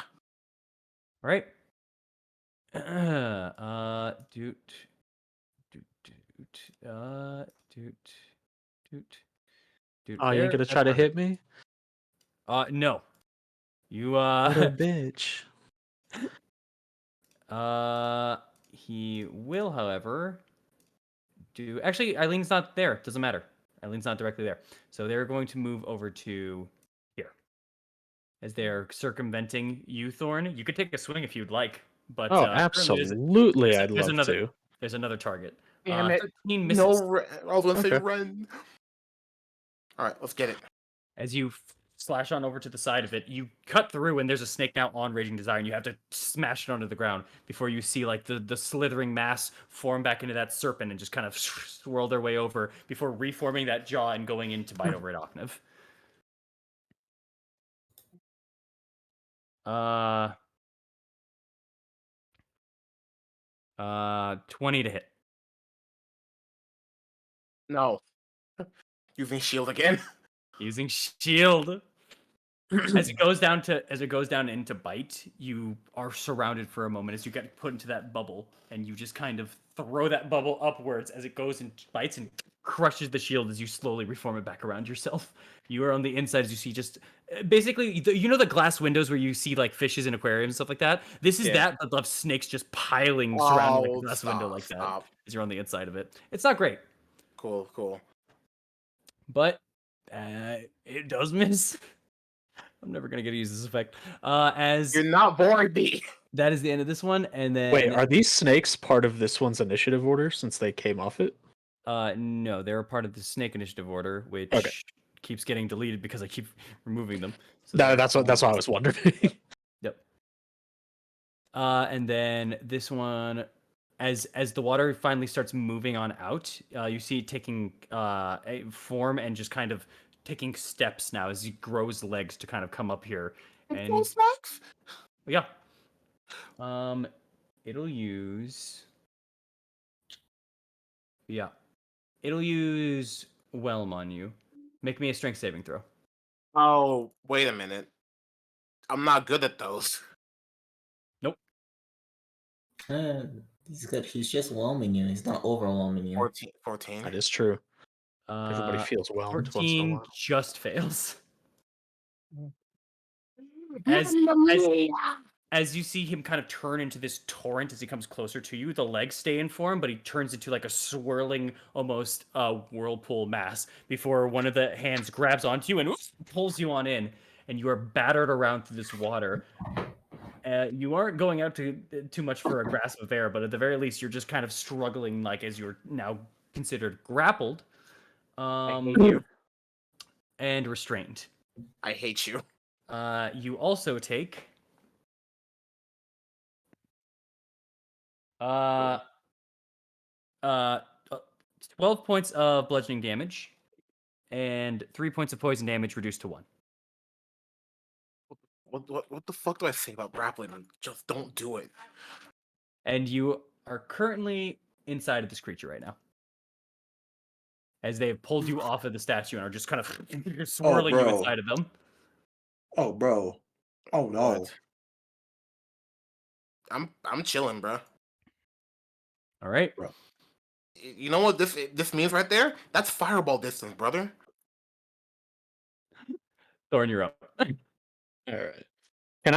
S4: All right.
S1: Oh, you ain't gonna try to hit me?
S4: No. You
S1: What a bitch.
S4: he will, however, do. Actually, Eileen's not there. Doesn't matter. Eileen's not directly there. So they're going to move over to here. As they're circumventing you, Thorn. You could take a swing if you'd like. But
S1: Oh,
S4: currently
S1: absolutely. I'd love to.
S4: There's another target.
S2: Damn it.
S4: 13 misses.
S2: No, I was going to say
S1: Okay.
S2: run. All right, let's get it.
S4: As you slash on over to the side of it, you cut through, and there's a snake now on Raging Desire, and you have to smash it onto the ground before you see like the slithering mass form back into that serpent and just kind of swirl their way over before reforming that jaw and going in to bite over at Octave. 20 to hit.
S2: No. Using shield again.
S4: Using shield. As it goes down into bite, you are surrounded for a moment as you get put into that bubble, and you just kind of throw that bubble upwards as it goes and bites and crushes the shield as you slowly reform it back around yourself. You are on the inside as you see just basically, you know the glass windows where you see like fishes in aquariums and stuff like that? This is that, but of snakes just piling surrounding the glass window like that as you're on the inside of it. It's not great.
S2: Cool.
S4: But it does miss. I'm never gonna get to use this effect. As
S2: You're not boring me.
S4: that is the end of this one, and then
S1: Wait, are these snakes part of this one's initiative order since they came off it?
S4: no, they're a part of the snake initiative order, which keeps getting deleted because I keep removing them. So
S1: That's what I was wondering.
S4: Yep. And then this one, as the water finally starts moving on out, you see it taking a form and just kind of taking steps now as he grows legs to kind of come up here. And
S2: snacks?
S4: yeah. It'll use Whelm on you. Make me a strength saving throw.
S2: Oh, wait a minute. I'm not good at those.
S4: Nope.
S3: He's good. He's just whelming you. He's not overwhelming you.
S2: 14.
S1: That is true. Everybody feels whelmed once in a
S4: 14
S1: while.
S4: just fails. As you see him kind of turn into this torrent as he comes closer to you, the legs stay in form, but he turns into like a swirling, almost whirlpool mass before one of the hands grabs onto you and pulls you on in, and you are battered around through this water. You aren't going out too much for a grasp of air, but at the very least, you're just kind of struggling, like as you're now considered grappled,
S2: I hate you.
S4: and restrained.
S2: I hate you.
S4: You also take 12 points of bludgeoning damage and 3 points of poison damage reduced to 1.
S2: What the fuck do I say about grappling? Just don't do it.
S4: And you are currently inside of this creature right now, as they have pulled you off of the statue and are just kind of swirling you
S6: bro.
S4: inside of them.
S6: Oh, bro. Oh no.
S2: What? I'm chilling, bro.
S4: All right.
S2: You know what this means right there? That's fireball distance, brother.
S4: Thorn, you're up.
S1: All right. Can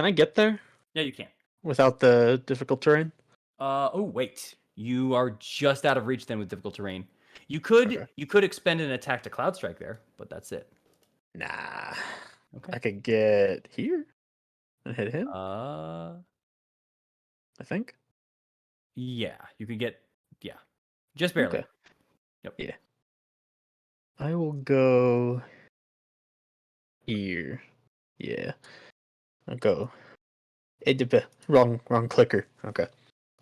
S1: I get there
S4: Yeah, you can.
S1: without the difficult terrain?
S4: Oh wait, you are just out of reach then with difficult terrain. You could expend an attack to cloud strike there, but that's it.
S1: Nah.
S4: Okay.
S1: I could get here and hit him.
S4: Uh,
S1: I think.
S4: yeah, you could get just barely.
S1: Okay.
S4: Yep.
S1: Yeah. I will go here. Yeah. I'll go. Wrong clicker. Okay.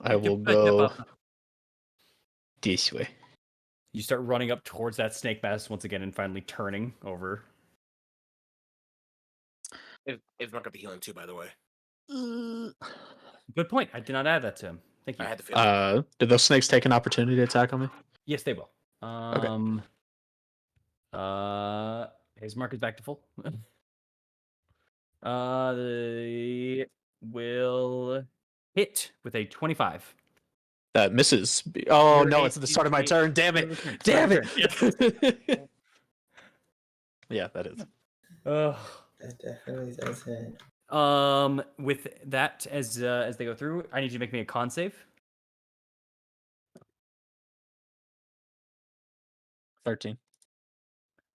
S1: I will go this way.
S4: You start running up towards that snake mass once again and finally turning over.
S2: It's not gonna be healing too, by the way.
S4: Good point. I did not add that to him. Thank you.
S2: I had to feel.
S1: Did those snakes take an opportunity to attack on me?
S4: Yes, they will. His mark is back to full. They will hit with a 25.
S1: That misses. Oh
S4: Your
S1: no, it's at the start of my turn. Damn it. Damn it. Yeah, that is.
S3: That definitely does hit.
S4: With that, as they go through, I need you to make me a con save.
S1: 13.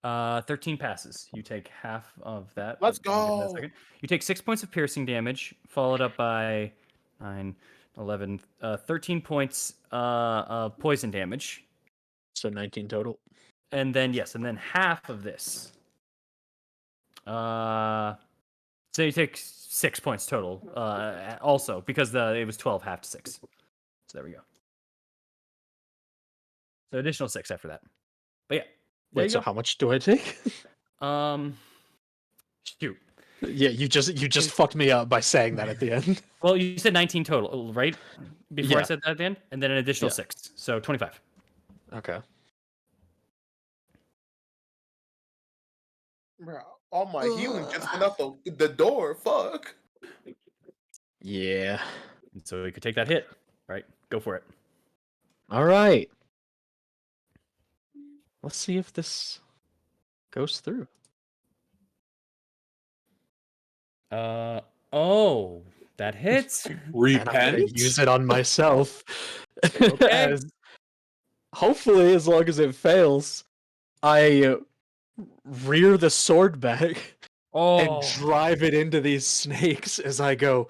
S4: 13 passes. You take half of that.
S2: Let's
S4: but I'll give that a
S2: go.
S4: second. You take 6 points of piercing damage, followed up by 9, 11, 13 points of poison damage.
S1: So 19 total.
S4: And then, half of this. So you take 6 points total, also, because it was 12, half to 6. So there we go. So additional 6 after that. But yeah.
S1: Wait, so how much do I take?
S4: Shoot.
S1: Yeah, you just fucked me up by saying that at the end.
S4: Well, you said 19 total, right? Before I
S1: Yeah.
S4: said that at the end? And then an additional 6. So 25.
S1: Okay.
S2: Bro, all my healing just went out the door. Fuck.
S1: Yeah.
S4: So you could take that hit. Right? Go for it.
S1: All right. Let's see if this goes through.
S4: Oh, that hits.
S1: And I'm gonna
S6: Repent?
S1: use it on myself.
S4: Okay.
S1: As hopefully, as long as it fails, I rear the sword back and drive it into these snakes as I go.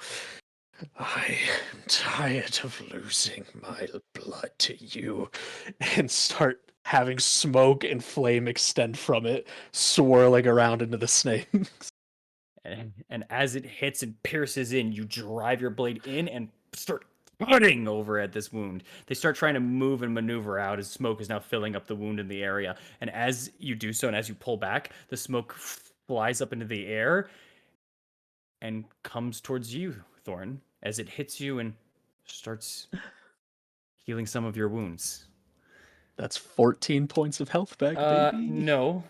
S1: I am tired of losing my blood to you, and start having smoke and flame extend from it, swirling around into the snakes.
S4: And as it hits and pierces in, you drive your blade in and start cutting over at this wound. They start trying to move and maneuver out as smoke is now filling up the wound in the area. And as you do so, and as you pull back, the smoke flies up into the air and comes towards you, Thorn, as it hits you and starts healing some of your wounds.
S1: That's 14 points of health back, baby.
S4: No.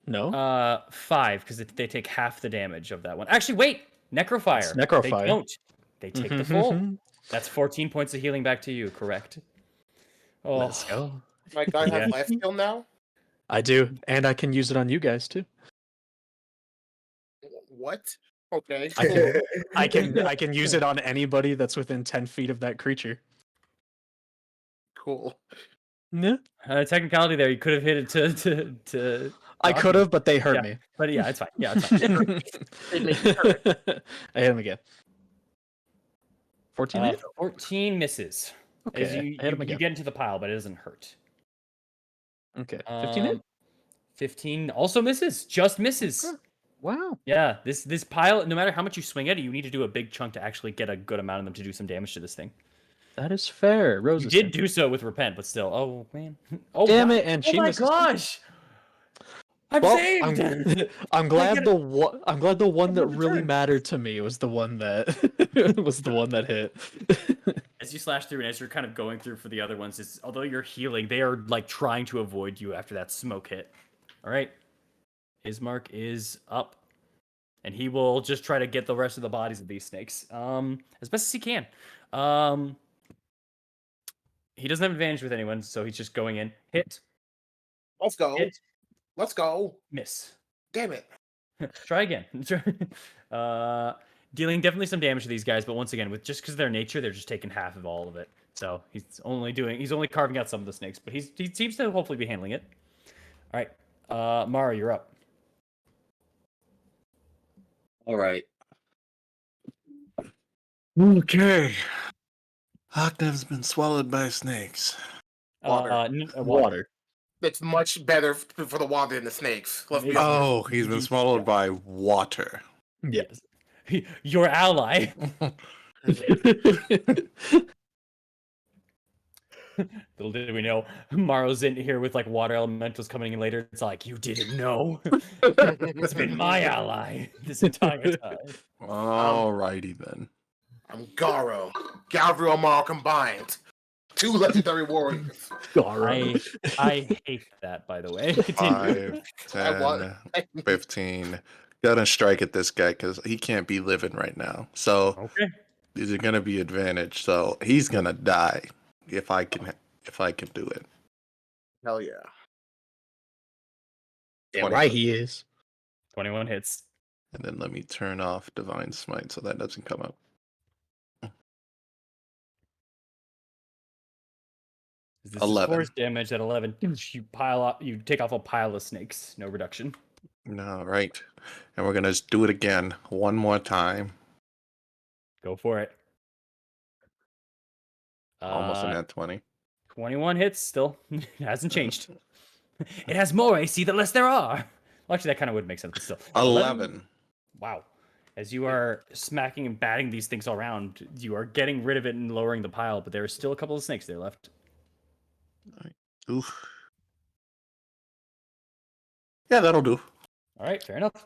S1: No?
S4: 5, because they take half the damage of that one. Actually, wait! Necrofire.
S1: It's Necrofire.
S4: They don't. They take the full. That's 14 points of healing back to you, correct? Oh,
S1: Let's go.
S2: My guy
S1: Yeah.
S2: has life steal now?
S1: I do, and I can use it on you guys too.
S2: What? Okay.
S1: I can use it on anybody that's within 10 feet of that creature.
S2: Cool.
S1: Yeah.
S4: Technicality there, you could have hit it to
S1: I
S4: dodge
S1: could
S4: him.
S1: have, but they hurt
S4: Yeah,
S1: me.
S4: but yeah, it's fine. Yeah, it's fine.
S2: They make you hurt.
S1: I hit him again. 14 hit?
S4: 14 misses. As
S1: Okay, I hit him
S4: you
S1: again.
S4: get into the pile, but it doesn't hurt.
S1: Okay, 15 hit?
S4: 15 also misses. Just misses.
S1: Okay. Wow.
S4: Yeah, this pile, no matter how much you swing at it, you need to do a big chunk to actually get a good amount of them to do some damage to this thing.
S1: That is fair. Rose
S4: You
S1: is
S4: did
S1: turn.
S4: do so with Repent, but still. Oh, man. Oh,
S1: Damn
S4: wow.
S1: it, and
S4: Oh
S1: she
S4: my
S1: misses.
S4: gosh! I'm
S1: Well,
S4: saved!
S1: I'm glad
S4: get
S1: the one that
S4: another
S1: really
S4: turn.
S1: mattered to me was the one that was the one that hit.
S4: As you slash through and as you're kind of going through for the other ones, although you're healing, they are like trying to avoid you after that smoke hit. All right. Ismark is up. And he will just try to get the rest of the bodies of these snakes as best as he can. He doesn't have advantage with anyone, so he's just going in. Hit.
S2: Let's go.
S4: Hit.
S2: Let's go.
S4: Miss.
S2: Damn it.
S4: Try again. Dealing definitely some damage to these guys, but once again, with just because of their nature, they're just taking half of all of it. So he's only carving out some of the snakes, but he seems to hopefully be handling it. All right, Mara, you're up.
S7: All right.
S6: Okay. Octave's been swallowed by snakes.
S2: Water.
S1: Water.
S2: It's much better for the water than the snakes. Let's be honest.
S6: Oh, he's been swallowed by water.
S4: Yes. Your ally. Little did we know, Maro's in here with like water elementals coming in later. It's like, you didn't know. It's been my ally this entire time.
S6: Alrighty then.
S2: I'm Garo. Gabriel Maro combined. 2 legendary warriors.
S4: I hate that, by the way. Continue.
S6: 5, 10, 15. Gonna strike at this guy because he can't be living right now. So
S4: Okay.
S6: these are gonna be advantage. So he's gonna die if I can do it.
S2: Hell yeah.
S1: Damn right he is.
S4: 21 hits.
S6: And then let me turn off Divine Smite so that doesn't come up.
S4: This
S6: 11.
S4: is force damage at 11. You take off a pile of snakes. No reduction.
S6: All right. And we're gonna do it again one more time.
S4: Go for it.
S6: Almost a nat 20.
S4: 21 hits still. It hasn't changed. It has more AC the less there are. Well, actually, that kind of would make sense, but still.
S6: 11.
S4: Wow. As you are smacking and batting these things all around, you are getting rid of it and lowering the pile, but there are still a couple of snakes there left.
S6: Oof. Yeah, that'll do.
S4: All right, fair enough.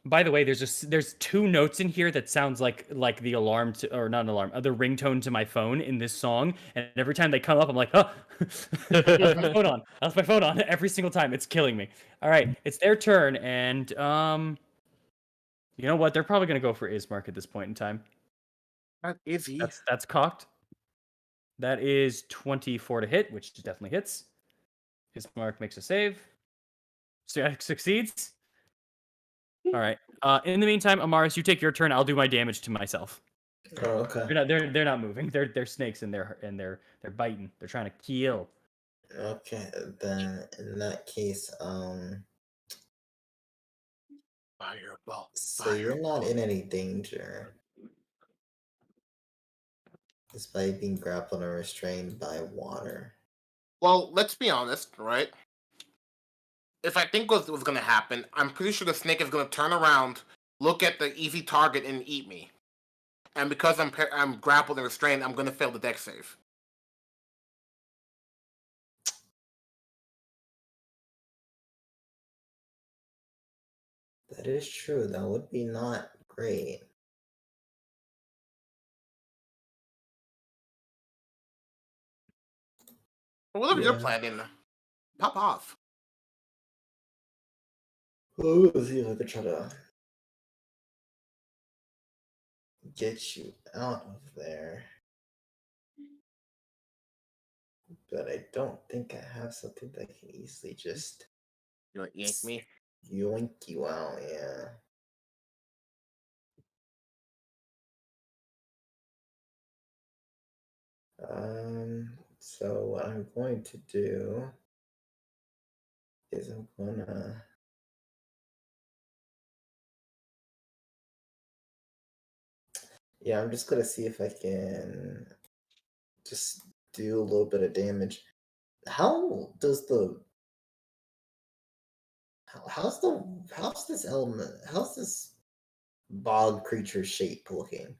S4: By the way, there's 2 notes in here that sounds like the alarm or not an alarm, the ringtone to my phone in this song, and every time they come up, I'm like, oh, I left my phone on. I left my phone on every single time. It's killing me. All right, it's their turn, and you know what? They're probably gonna go for Ismark at this point in time.
S2: Not easy.
S4: That's cocked. That is 24 to hit, which definitely hits. Ismark makes a save. Succeeds. All right. In the meantime, Amaris, you take your turn. I'll do my damage to myself.
S3: Oh, okay.
S4: They're not moving. They're snakes and they're biting. They're trying to kill.
S3: Okay, then in that case,
S2: Fireball.
S3: so you're not in any danger, despite being grappled or restrained by water.
S2: Well, let's be honest, right? If I think what was going to happen, I'm pretty sure the snake is going to turn around, look at the easy target, and eat me. And because I'm grappled and restrained, I'm going to fail the dex save.
S3: That is true. That would be not great.
S2: But whatever you're
S3: Yeah.
S2: planning, pop off.
S3: Well, let's see if I could try to get you out of there. but I don't think I have something that can easily just
S2: You want to yank me?
S3: yoink you out. Yeah. So what I'm going to do is I'm gonna I'm just gonna see if I can just do a little bit of damage. How does the how's this element how's this bog creature shape looking?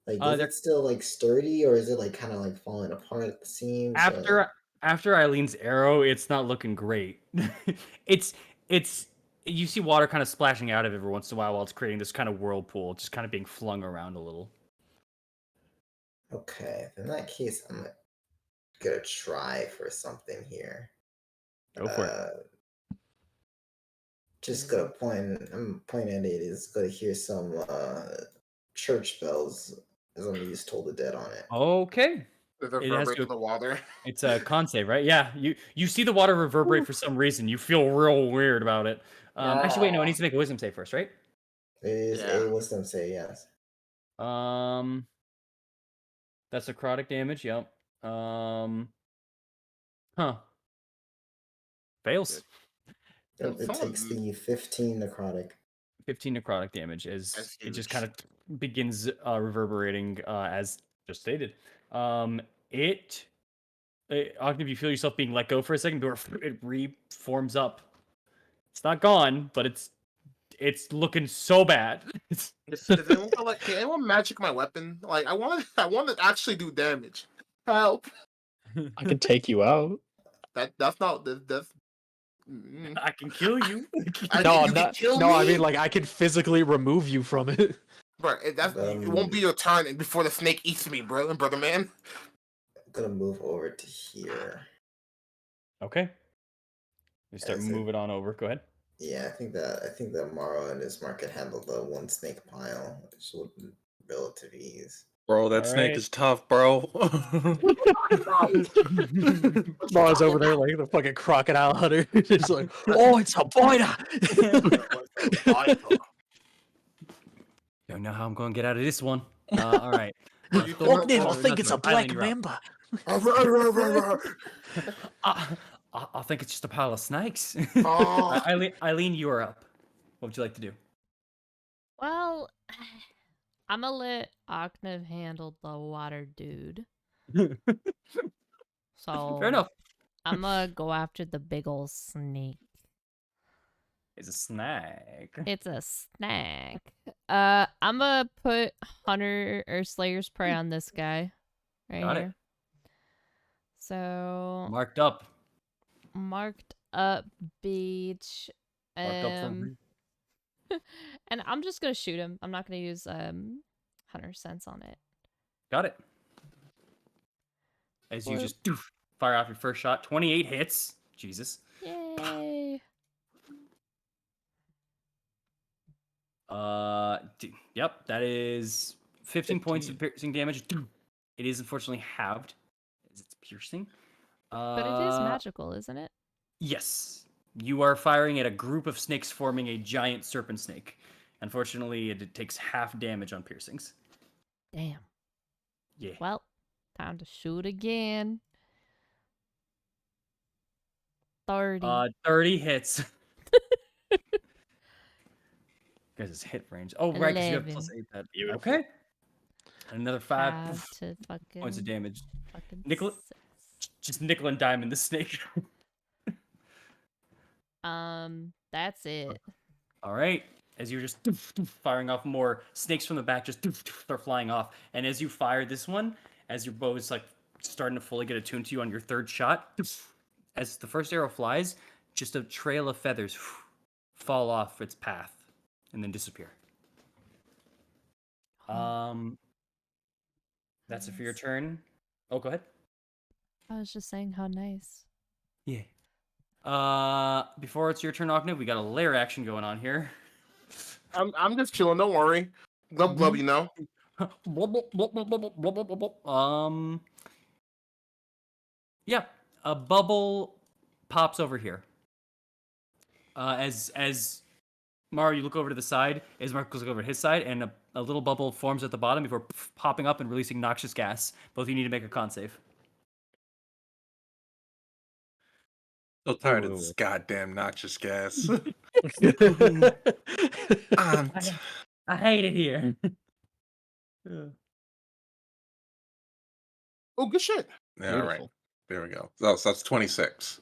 S3: Like, is
S4: They're
S3: it still like sturdy, or is it like kind of like falling apart at the seams?
S4: after Eileen's arrow, it's not looking great. it's you see water kind of splashing out of it every once in a while it's creating this kind of whirlpool, just kind of being flung around a little.
S3: Okay, in that case, I'm gonna try for something here.
S4: Go for it.
S3: Just gonna I'm pointing at it. It's gonna hear some church bells as I'm use Toll the Dead on it.
S4: Okay.
S2: Does it
S4: It has
S2: reverberate
S4: to.
S2: to the water?
S4: It's a con save, right? Yeah. You see the water reverberate for some reason. You feel real weird about it. Actually, wait, no. It needs to make a wisdom save first, right?
S3: It is
S2: Yeah.
S3: a wisdom save, yes.
S4: That's necrotic damage. Yep. Huh. Fails.
S3: Yep, it
S2: Someone-
S3: takes the 15 necrotic.
S4: 15 necrotic damage as
S2: That's
S4: it just
S2: huge.
S4: kind of begins reverberating as just stated. Octave, you feel yourself being let go for a second before it reforms up. It's not gone, but it's looking so bad.
S2: Does anyone can anyone magic my weapon? Like, I want to actually do damage. Help!
S1: I can take you out.
S2: That's not that's. Mm.
S4: I can kill you.
S1: No,
S2: You can kill
S1: no. I
S2: me?
S1: mean, like, I can physically remove you from it.
S2: Bro, it won't be your turn before the snake eats me, brother man.
S3: I'm gonna move over to here.
S4: Okay. You start
S3: As it-
S4: moving on over. Go ahead.
S3: Yeah, I think that Morrow and his mark can handle the one snake pile, which would relative ease.
S6: Bro, that snake
S4: Alright.
S6: is tough, bro.
S1: Mars over there like the fucking crocodile hunter. It's like, oh, it's a biter.
S4: Don't know how I'm going to get out of this one. All right.
S1: Look, Nick, I
S4: Or
S1: think
S4: not
S1: it's a
S4: Thor,
S1: black
S4: Eileen, you're up.
S1: mamba.
S4: I think it's just a pile of snakes.
S2: Oh.
S4: Eileen, you are up. What would you like to do?
S5: Well, I'm gonna let Octave handle the water dude. So
S4: Fair enough.
S5: I'm gonna go after the big ol' snake.
S4: It's a snake.
S5: It's a snack. I'm gonna put Hunter or Slayer's Prey on this guy right
S4: Got it.
S5: here. So
S4: Marked up.
S5: marked up beach.
S4: Marked up for me.
S5: And I'm just gonna shoot him. I'm not gonna use Hunter sense on it.
S4: Got it. As you just fire off your first shot, 28 hits. Jesus.
S5: Yay!
S4: Yep, that is 15 points of piercing damage. It is unfortunately halved as it's piercing.
S5: But it is magical, isn't it?
S4: Yes. You are firing at a group of snakes forming a giant serpent snake. Unfortunately, it takes half damage on piercings.
S5: Damn.
S4: Yeah.
S5: Well, time to shoot again. 30.
S4: 30 hits. Guys' hit range. Oh, right, because you have
S5: 11.
S4: +8. Okay. And another 5
S5: Have to fucking
S4: points of damage.
S5: fucking
S4: Nickel- Just nickel and dime in the snake.
S5: That's it.
S4: All right. As you're just firing off more snakes from the back, just start flying off. And as you fire this one, as your bow is like starting to fully get attuned to you on your third shot, as the first arrow flies, just a trail of feathers fall off its path and then disappear. That's it for your
S5: Nice.
S4: turn. Oh, go ahead.
S5: I was just saying how nice.
S4: Yeah. Before it's your turn, Ogniv, we got a lair action going on here.
S2: I'm just chilling. Don't worry. Glub glub, you know.
S4: Yeah. a bubble pops over here. As Mario, you look over to the side. Ismark goes over to his side, and a little bubble forms at the bottom before popping up and releasing noxious gas. Both of you need to make a con save.
S6: So tired of
S4: Ooh.
S6: this goddamn noxious gas.
S4: I hate it here.
S2: Oh, good shit.
S6: Yeah, all right.
S1: Beautiful.
S6: There we go. So that's 26.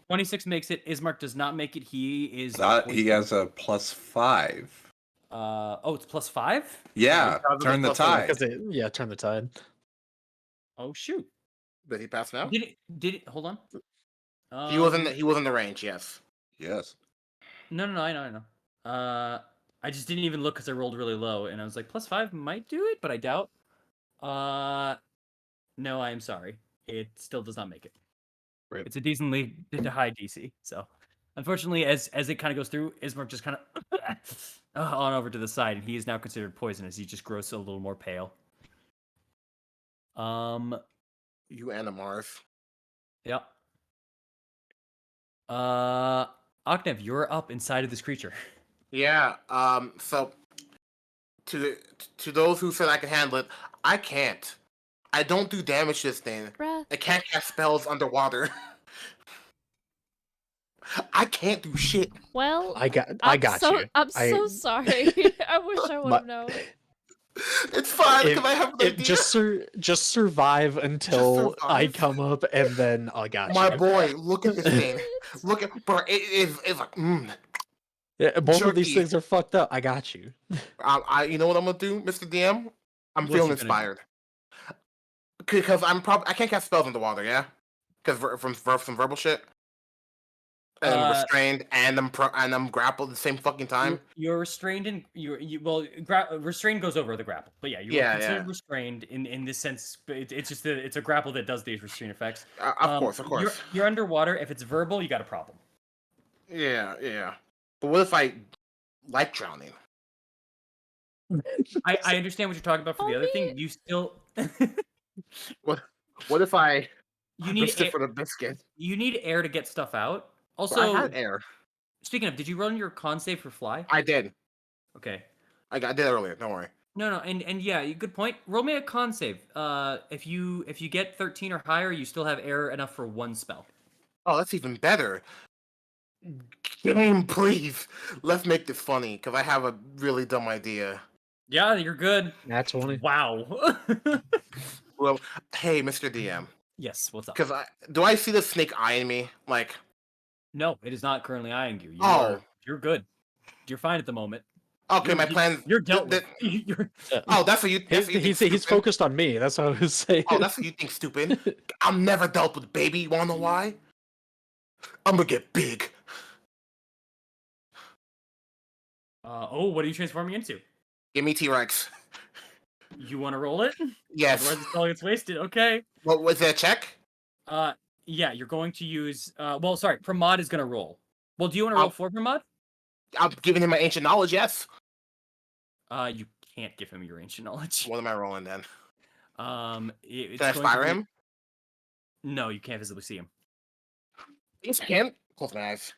S4: 26 makes it. Ismark does not make it. He is.
S6: He has a +5.
S4: Oh, it's +5.
S6: Yeah,
S2: Probably
S6: turn the
S2: plus one,
S6: tide.
S1: Yeah, turn the tide.
S4: Oh shoot!
S2: Did he pass now?
S4: Did it? Hold on.
S2: He was in the range. Yes.
S6: Yes.
S4: No, I know. I just didn't even look because I rolled really low, and I was like, +5 might do it, but I doubt. No, I am sorry. It still does not make it.
S6: Right.
S4: It's a decently high DC. So, unfortunately, as it kind of goes through, Ismark just kind of on over to the side, and he is now considered poisonous. He just grows a little more pale.
S2: You and a Mars.
S4: Yeah. Ognev, you're up inside of this creature.
S2: Yeah. So to those who said I could handle it, I can't. I don't do damage to this thing.
S5: Bruh.
S2: I can't cast spells underwater. I can't do shit.
S5: Well,
S1: I got you.
S5: I'm so sorry. I wish I would have known.
S2: It's fine because I have an idea.
S1: Just survive until I
S2: survive.
S1: come up, and then I got
S2: My
S1: you.
S2: boy, look at this thing. Look at, bro. It's like,
S1: Yeah, both of these
S2: jerky.
S1: things are fucked up. I got you.
S2: You know what I'm gonna do, Mr. DM? I'm
S4: What's
S2: feeling
S4: he gonna do?
S2: inspired. Because I can't cast spells underwater, yeah. Because from some verbal shit. And I'm restrained, and I'm grappled at the same fucking time.
S4: You're restrained, and restrained goes over the grapple. But yeah, you're considered restrained in this sense. But it's just it's a grapple that does these restraint effects.
S2: Of course.
S4: You're underwater. If it's verbal, you got a problem.
S2: Yeah. But what if I like drowning?
S4: I understand what you're talking about for the other thing. You still
S2: What if I
S4: you need
S2: risked it
S4: air,
S2: for the biscuit?
S4: you need air to get stuff out.
S2: But
S4: Also,
S2: I had air.
S4: speaking of, did you run your con save for fly?
S2: I did.
S4: Okay.
S2: I did earlier. Don't worry.
S4: No, and yeah, good point. Roll me a con save. If you get 13 or higher, you still have air enough for one spell.
S2: Oh, that's even better. Game, please. Let's make this funny because I have a really dumb idea.
S4: Yeah, you're good.
S1: That's 20.
S4: Wow.
S2: Well, hey, Mr. DM.
S4: Yes, what's up?
S2: Because do I see the snake eyeing me? Like,
S4: No, it is not currently eyeing you. You're good. You're fine at the moment.
S2: okay, my plan.
S4: You're dealt with. You're...
S2: Oh, that's what you. That's what you think,
S1: He's
S2: stupid?
S1: focused on me. That's what I was saying.
S2: Oh, that's what you think, stupid. I'm never dealt with, baby. You wanna know why? I'm gonna get big.
S4: What are you transforming into?
S2: Give me T-Rex.
S4: You want to roll it?
S2: Yes.
S4: Otherwise, the spell gets wasted. Okay.
S2: What was that check?
S4: Yeah, you're going to use. Well, sorry, Pramod is going to roll. Well, do you want to roll for Pramod?
S2: I'm giving him my ancient knowledge. Yes.
S4: You can't give him your ancient knowledge.
S2: What am I rolling then?
S4: It's
S2: Can I
S4: going
S2: fire
S4: to be-
S2: him?
S4: No, you can't visibly see him.
S2: Yes, I can. Close my eyes.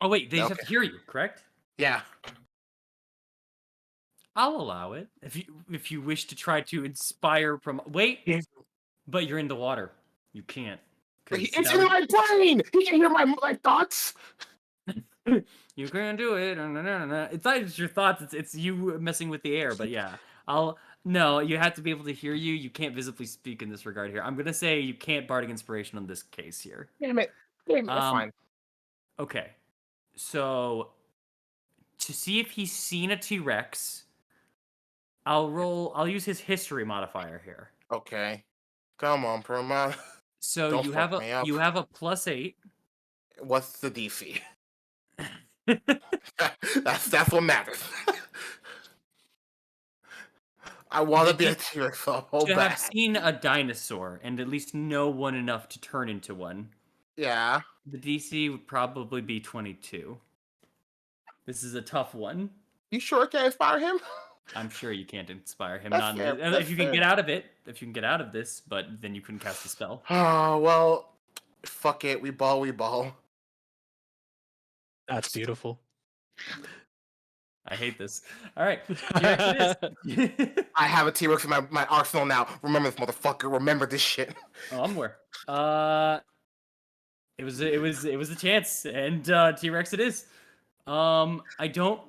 S4: Oh wait, they just have
S2: Okay.
S4: to hear you, correct?
S2: Yeah.
S4: I'll allow it if you wish to try to inspire Wait,
S2: Yes.
S4: but you're in the water. You can't. 'Cause
S2: It's
S4: that
S2: in
S4: would-
S2: my brain. He can hear my thoughts.
S4: You can't do it. It's not just your thoughts. It's you messing with the air. But yeah, No, you have to be able to hear you. You can't visibly speak in this regard here. I'm gonna say you can't bardic inspiration on this case here.
S2: Damn it. That's fine.
S4: Okay, so to see if he's seen a T-Rex, I'll use his history modifier here.
S2: Okay. Come on, Perma.
S4: So
S2: Don't
S4: you
S2: fuck
S4: have
S2: me up.
S4: a +8.
S2: What's the DC? that's what matters. I want to be a T-Rex so
S4: To
S2: bad.
S4: have seen a dinosaur and at least know one enough to turn into one.
S2: Yeah.
S4: The DC would probably be 22. This is a tough one.
S2: You sure I can't inspire him?
S4: I'm sure you can't inspire him.
S2: That's fair, that's
S4: if you can
S2: fair.
S4: get out of it, if you can get out of this, but then you couldn't cast the spell.
S2: Oh, well, Fuck it, we ball.
S1: That's beautiful.
S4: I hate this. All right, T-Rex it is.
S2: I have a T-Rex in my arsenal now. Remember this, motherfucker. Remember this shit.
S4: Oh, I'm aware. It was a chance, and T-Rex it is. I don't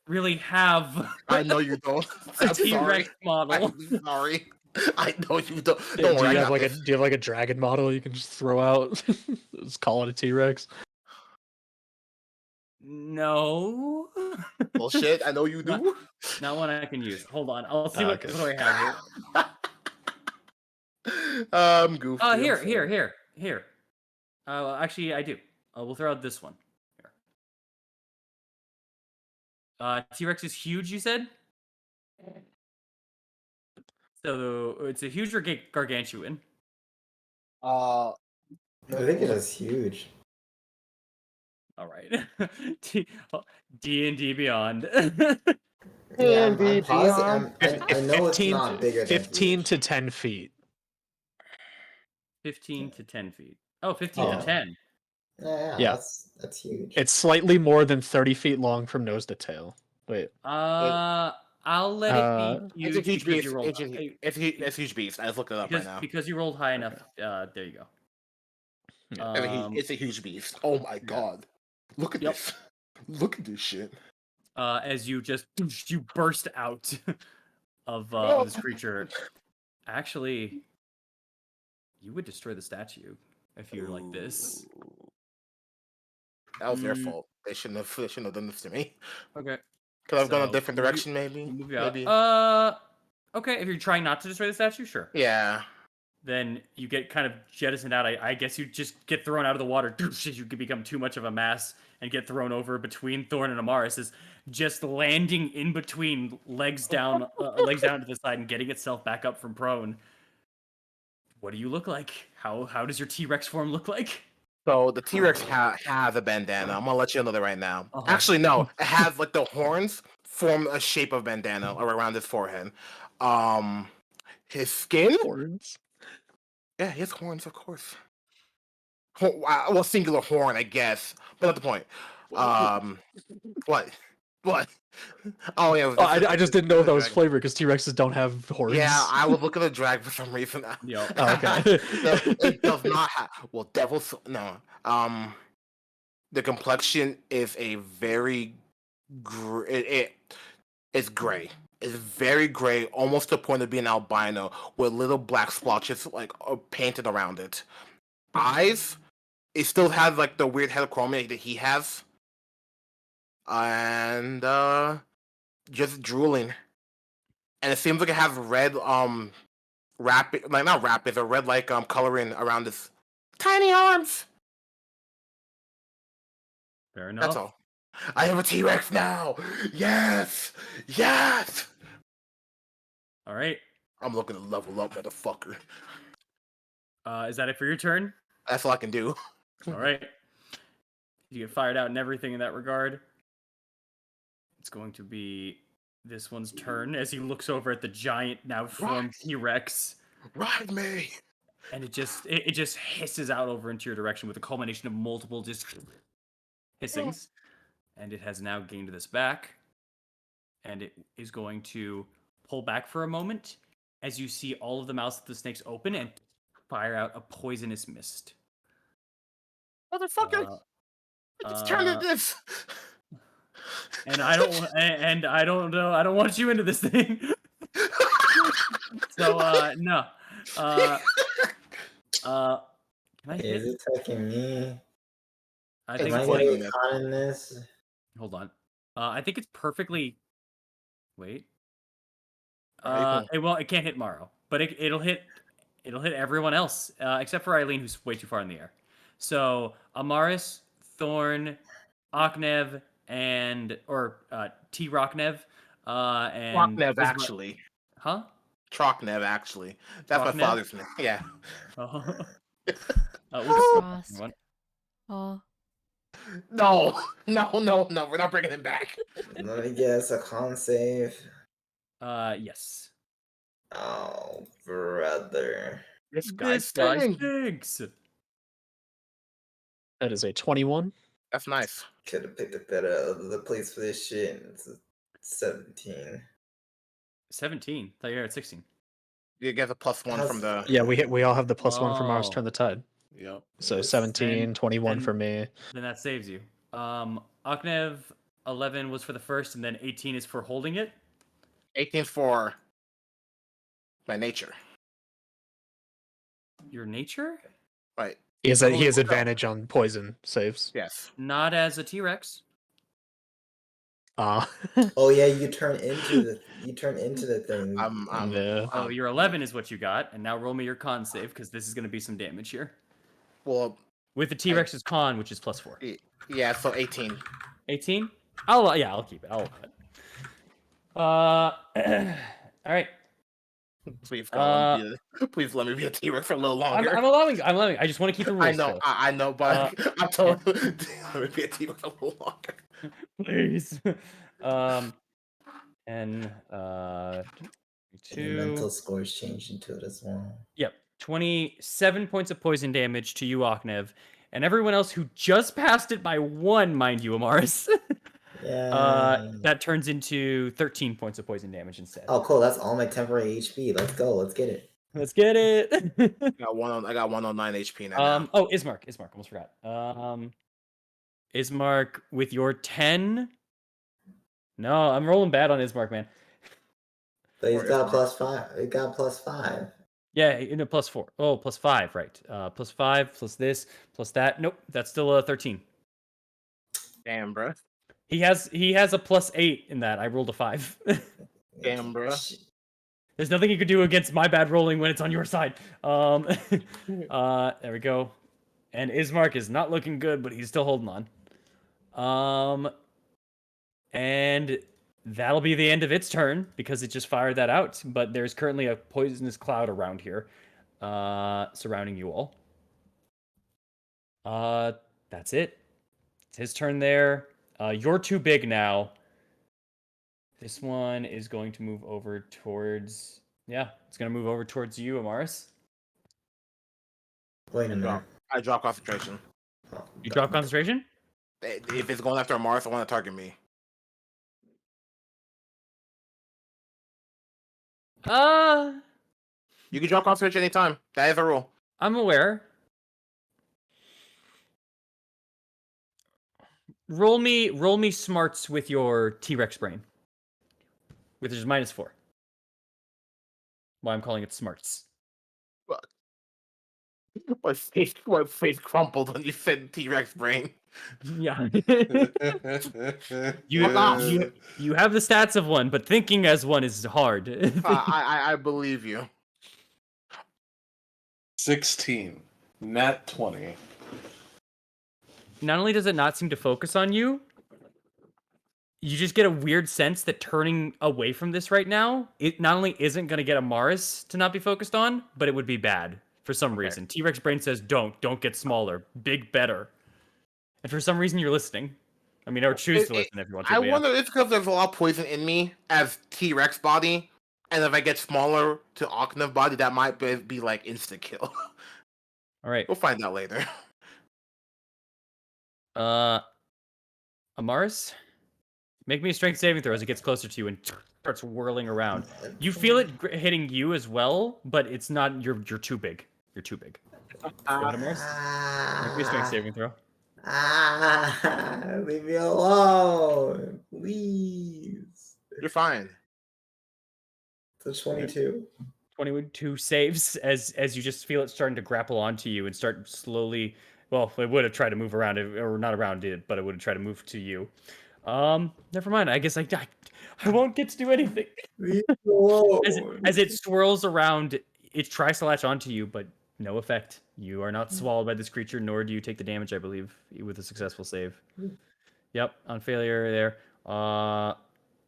S4: really have
S2: I know you don't.
S4: a
S2: I'm sorry.
S4: T-Rex model.
S2: I'm sorry. I know you don't.
S1: Yeah,
S2: Don't
S1: do
S2: worry.
S1: you
S2: I
S1: have
S2: got
S1: like
S2: this.
S1: do you have like a dragon model you can just throw out? Just call it a T-Rex.
S4: No.
S2: Bullshit. I know you
S4: Not-
S2: do.
S4: Not one I can use. Hold on, I'll see what
S1: Okay.
S4: do I have here.
S2: Goofy. I'm sorry.
S4: Here. Actually, I do. We'll throw out this one. Here. T-Rex is huge, you said? So it's a huge gargantuan.
S2: Uh,
S3: I think it is huge.
S4: All right. D&D Beyond.
S3: Yeah, I'm
S2: D&D
S3: positive.
S2: beyond.
S3: I know it's not bigger than
S1: 15
S3: huge.
S1: to 10 feet.
S4: 15 to 10 feet. Oh, 15
S3: Yeah.
S4: to 10.
S3: Yeah,
S1: Yeah.
S3: that's huge.
S1: It's slightly more than 30 feet long from nose to tail. Wait.
S4: I'll let it be
S2: It's a
S4: huge
S2: huge
S4: because
S2: beast.
S4: you rolled.
S2: It's a huge beast. I just looked it up right now.
S4: Because you rolled high enough. There you go.
S2: It's a huge beast. Oh my god. Look at
S4: Yep.
S2: this. Look at this shit.
S4: As you just you burst out of this creature. Actually, you would destroy the statue if you were like this.
S2: That was their fault. They shouldn't have done this to me.
S4: Okay.
S2: Could I've gone a
S4: So,
S2: different
S4: will you-
S2: direction, maybe?
S4: you move out.
S2: Maybe.
S4: Okay. If you're trying not to destroy the statue, sure.
S2: Yeah.
S4: Then you get kind of jettisoned out. I guess you just get thrown out of the water. You could become too much of a mass and get thrown over between Thorn and Amaris, is just landing in between, legs down to the side and getting itself back up from prone. What do you look like? How does your T-Rex form look like?
S2: So the T-Rex has a bandana. I'm gonna let you know that right now.
S4: Uh-huh.
S2: Actually, no. It has like the horns form a shape of bandana around his forehead. His skin.
S1: Horns.
S2: Yeah, he has horns, of course. Well, singular horn, I guess, but not the point. What? Oh yeah.
S1: Oh, I just didn't know if that was
S2: dragon.
S1: flavor because T-Rexes don't have horns.
S2: Yeah, I was looking at the drag for some reason.
S4: Yep.
S1: Oh, okay.
S2: It does not have. Well, devil's no. The complexion is a very it's gray. It's very gray, almost to the point of being albino, with little black splotches like painted around it. Eyes, it still has like the weird heterochromia that he has, and just drooling. And it seems like it has red rapid, like not rapids, or red like coloring around his tiny arms.
S4: Fair enough.
S2: That's all. I have a T-Rex now. Yes.
S4: All right.
S2: I'm looking to level up, motherfucker.
S4: Is that it for your turn?
S2: That's all I can do.
S4: All right. You get fired out and everything in that regard. It's going to be this one's turn as he looks over at the giant, now formed T-Rex.
S2: Ride me.
S4: And it just hisses out over into your direction with a culmination of multiple just hissings. And it has now gained this back. And it is going to pull back for a moment as you see all of the mouths of the snakes open and fire out a poisonous mist.
S2: Motherfucker. It's turn to this.
S4: And I don't want you into this thing. So no. Can I hit?
S3: Is it attacking me?
S4: I
S2: Am
S4: think
S3: Am I
S4: it's
S3: gonna
S4: like,
S3: get caught in this?
S4: hold on. I think it's perfectly. Wait.
S2: Alright,
S4: It can't hit Morrow, but it'll hit everyone else except for Eileen, who's way too far in the air. So Amaris, Thorn, Aknev, and T Rocknev, and
S2: Troknev, actually.
S4: Huh?
S2: Troknev, actually. That's
S4: Troknev?
S2: my father's name. Yeah.
S5: Frost.
S4: One.
S5: Oh,
S2: No. We're not bringing him back.
S3: Let me guess, a con save.
S4: Yes.
S3: Oh, brother.
S2: This guy
S4: This guy
S2: stinks.
S4: stinks.
S1: That is a 21.
S2: That's nice.
S3: Could have picked a better other place for this shit. It's a 17.
S4: 17. Thought you were at 16.
S2: You get a +1 from the.
S1: Yeah, we all have the +1 from ours. Turn the tide.
S6: Yep.
S1: So
S3: Yes.
S1: 17, 21
S4: then-
S1: for me.
S4: Then that saves you. Aknev, 11 was for the first, and then 18 is for holding it.
S2: 18 for my nature.
S4: Your nature?
S2: Right.
S1: He has
S2: Holy cow.
S1: advantage on poison saves.
S2: Yes.
S4: Not as a T-Rex.
S3: Oh yeah, you turn into the thing.
S1: Yeah.
S4: Oh, your 11 is what you got, and now roll me your con save, because this is going to be some damage here.
S2: Well,
S4: With the T-Rex's con, which is +4.
S2: yeah, so 18.
S4: 18? I'll keep it. I'll all right.
S2: Please, God, please let me be a T-Rex for a little longer.
S4: I'm allowing. I just want to keep the rules.
S2: I know,
S4: still.
S2: I know, but I'm told let me be a T-Rex for a little longer.
S4: Please. And
S3: Your
S4: 2.
S3: mental scores changed into it as well.
S4: Yep, 27 points of poison damage to you, Aknev, and everyone else who just passed it by 1, mind you, Amaris.
S3: Yeah.
S4: That turns into 13 points of poison damage instead.
S3: Oh, cool. That's all my temporary HP. Let's go. Let's get it.
S4: Let's get it.
S2: I got 109 HP now.
S4: Oh, Ismark, almost forgot. Ismark with your 10. No, I'm rolling bad on Ismark, man.
S3: But he's
S2: Or
S3: got
S2: Ismark.
S3: +5. He got +5.
S4: Yeah, in a +4. Oh, +5, right. +5 plus this plus that. Nope, that's still a 13.
S2: Damn, bro.
S4: He has a +8 in that. I rolled a 5.
S2: Damn, bro.
S4: There's nothing you could do against my bad rolling when it's on your side. There we go. And Ismark is not looking good, but he's still holding on. And that'll be the end of its turn because it just fired that out. But there's currently a poisonous cloud around here, surrounding you all. That's it. It's his turn there. You're too big now. This one is going to move over towards... Yeah, it's going to move over towards you, Amaris.
S3: Wait a minute.
S2: I drop concentration.
S3: Oh,
S4: You drop concentration?
S2: If it's going after Mars, I want to target me. You can drop concentration anytime. That is a rule.
S4: I'm aware. Roll me smarts with your T-Rex brain. Which is -4. Why I'm calling it smarts.
S2: My face crumpled when you said T-Rex brain.
S4: Yeah. You have the stats of one, but thinking as one is hard.
S2: I believe you.
S6: 16. Nat 20.
S4: Not only does it not seem to focus on you, you just get a weird sense that turning away from this right now, it not only isn't going to get Amaris to not be focused on, but it would be bad for some reason. T-Rex brain says, don't get smaller. Big better. And for some reason, you're listening. I mean, or choose to listen if you want to.
S2: I wonder if it's because there's a lot of poison in me as T-Rex body, and if I get smaller to Aknev body, that might be like insta kill.
S4: All right.
S2: We'll find out later.
S4: Amaris, make me a strength saving throw as it gets closer to you and starts whirling around. You feel it hitting you as well, but it's not. You're too big. You're too big. Go ahead, Amaris. Make me a strength saving throw.
S3: Leave me alone, please.
S2: You're fine.
S3: It's a 22.
S4: 22 saves as you just feel it starting to grapple onto you and start slowly. Well, it would have tried to move around it, or not around it, but it would have tried to move to you. Never mind. I guess I won't get to do anything.
S3: Leave me alone.
S4: As it swirls around, it tries to latch onto you, but no effect. You are not swallowed by this creature, nor do you take the damage, I believe, with a successful save. Yep, on failure there.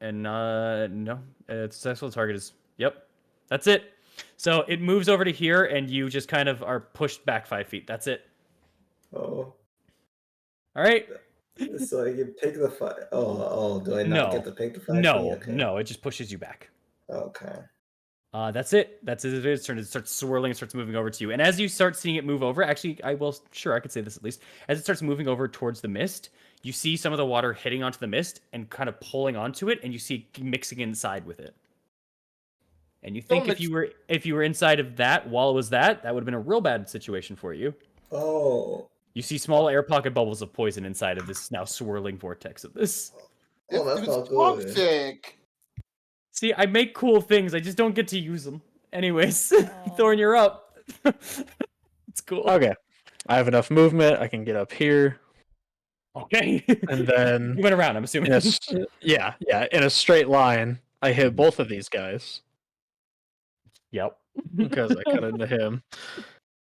S4: And no, successful target is, yep, that's it. So it moves over to here, and you just kind of are pushed back 5 feet. That's it.
S3: Oh.
S4: All right.
S3: So I can pick the fight. Oh, do I not get to pick the fight?
S4: No,
S3: Okay.
S4: no, it just pushes you back.
S3: Okay.
S4: That's it. That's it. It starts swirling, starts moving over to you. And as you start seeing it move over, actually, I could say this at least. As it starts moving over towards the mist, you see some of the water hitting onto the mist and kind of pulling onto it, and you see it mixing inside with it. And you think if you were inside of that while it was that would have been a real bad situation for you.
S3: Oh.
S4: You see small air pocket bubbles of poison inside of this now swirling vortex of this.
S3: Oh, that's
S2: It's
S3: not good.
S2: toxic.
S4: See, I make cool things. I just don't get to use them. Anyways,
S5: Aw.
S4: Thorn, you're up. It's cool.
S1: Okay. I have enough movement. I can get up here.
S4: Okay.
S1: And then
S4: You went around, I'm assuming.
S1: yeah, in a straight line, I hit both of these guys
S4: Yep.
S1: because I cut into him.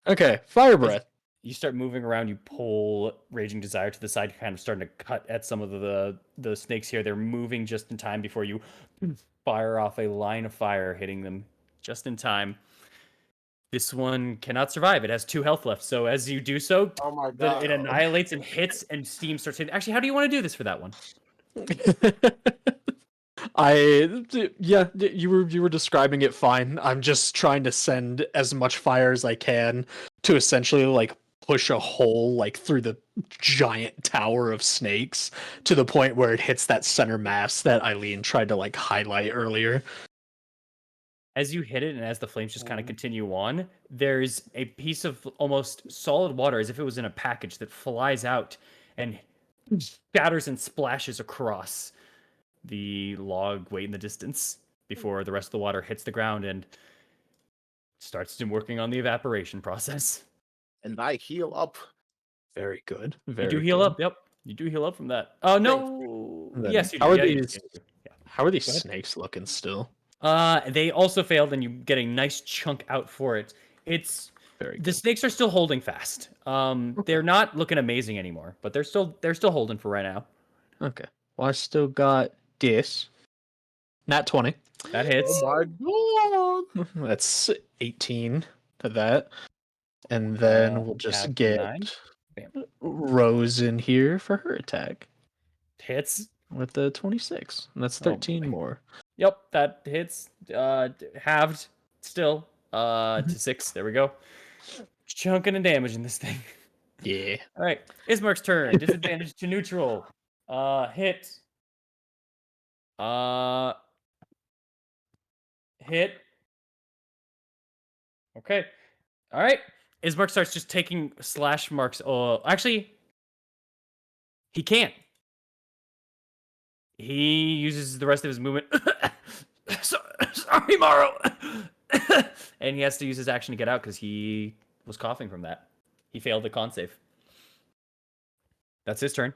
S1: Okay, fire breath.
S4: You start moving around, you pull Raging Desire to the side, kind of starting to cut at some of the snakes here. They're moving just in time before you fire off a line of fire, hitting them just in time. This one cannot survive. It has 2 health left. So as you do so,
S2: Oh my god.
S4: it annihilates and hits, and steam starts hitting. Actually, how do you want to do this for that one?
S1: You were describing it fine. I'm just trying to send as much fire as I can to essentially like push a hole like through the giant tower of snakes to the point where it hits that center mass that Eileen tried to like highlight earlier.
S4: As you hit it and as the flames just kind of continue on, there's a piece of almost solid water, as if it was in a package, that flies out and shatters and splashes across the log way in the distance before the rest of the water hits the ground and starts working on the evaporation process.
S2: And I heal up.
S1: Very good.
S4: You
S1: Very
S4: do heal
S1: good.
S4: up. Yep, you do heal up from that. Oh no!
S1: And then
S4: Yes, you do.
S1: How are
S4: Yeah, you
S1: these?
S4: do. Yeah.
S1: How are these
S4: Go ahead.
S1: snakes looking still?
S4: They also failed, and you get a nice chunk out for it. It's
S1: Very
S4: the
S1: good.
S4: snakes are still holding fast. They're not looking amazing anymore, but they're still holding for right now.
S1: Okay. Well, I still got this. Nat 20.
S4: That hits.
S2: Oh my god.
S1: That's 18 to that. And then we'll just
S4: add
S1: get
S4: 9. Bam.
S1: Rose in here for her attack
S4: Hits.
S1: with the 26. And that's
S4: Oh,
S1: 13
S4: boy.
S1: more.
S4: Yep, that hits. Halved still. To 6. There we go. Chunking and damaging this thing.
S1: Yeah.
S4: All right, Ismark's turn. Disadvantage to neutral. Hit. Hit. Okay. All right. Ismark starts just taking slash marks. Oh, actually, he can't. He uses the rest of his movement. Sorry, Morrow. And he has to use his action to get out because he was coughing from that. He failed the con save. That's his turn.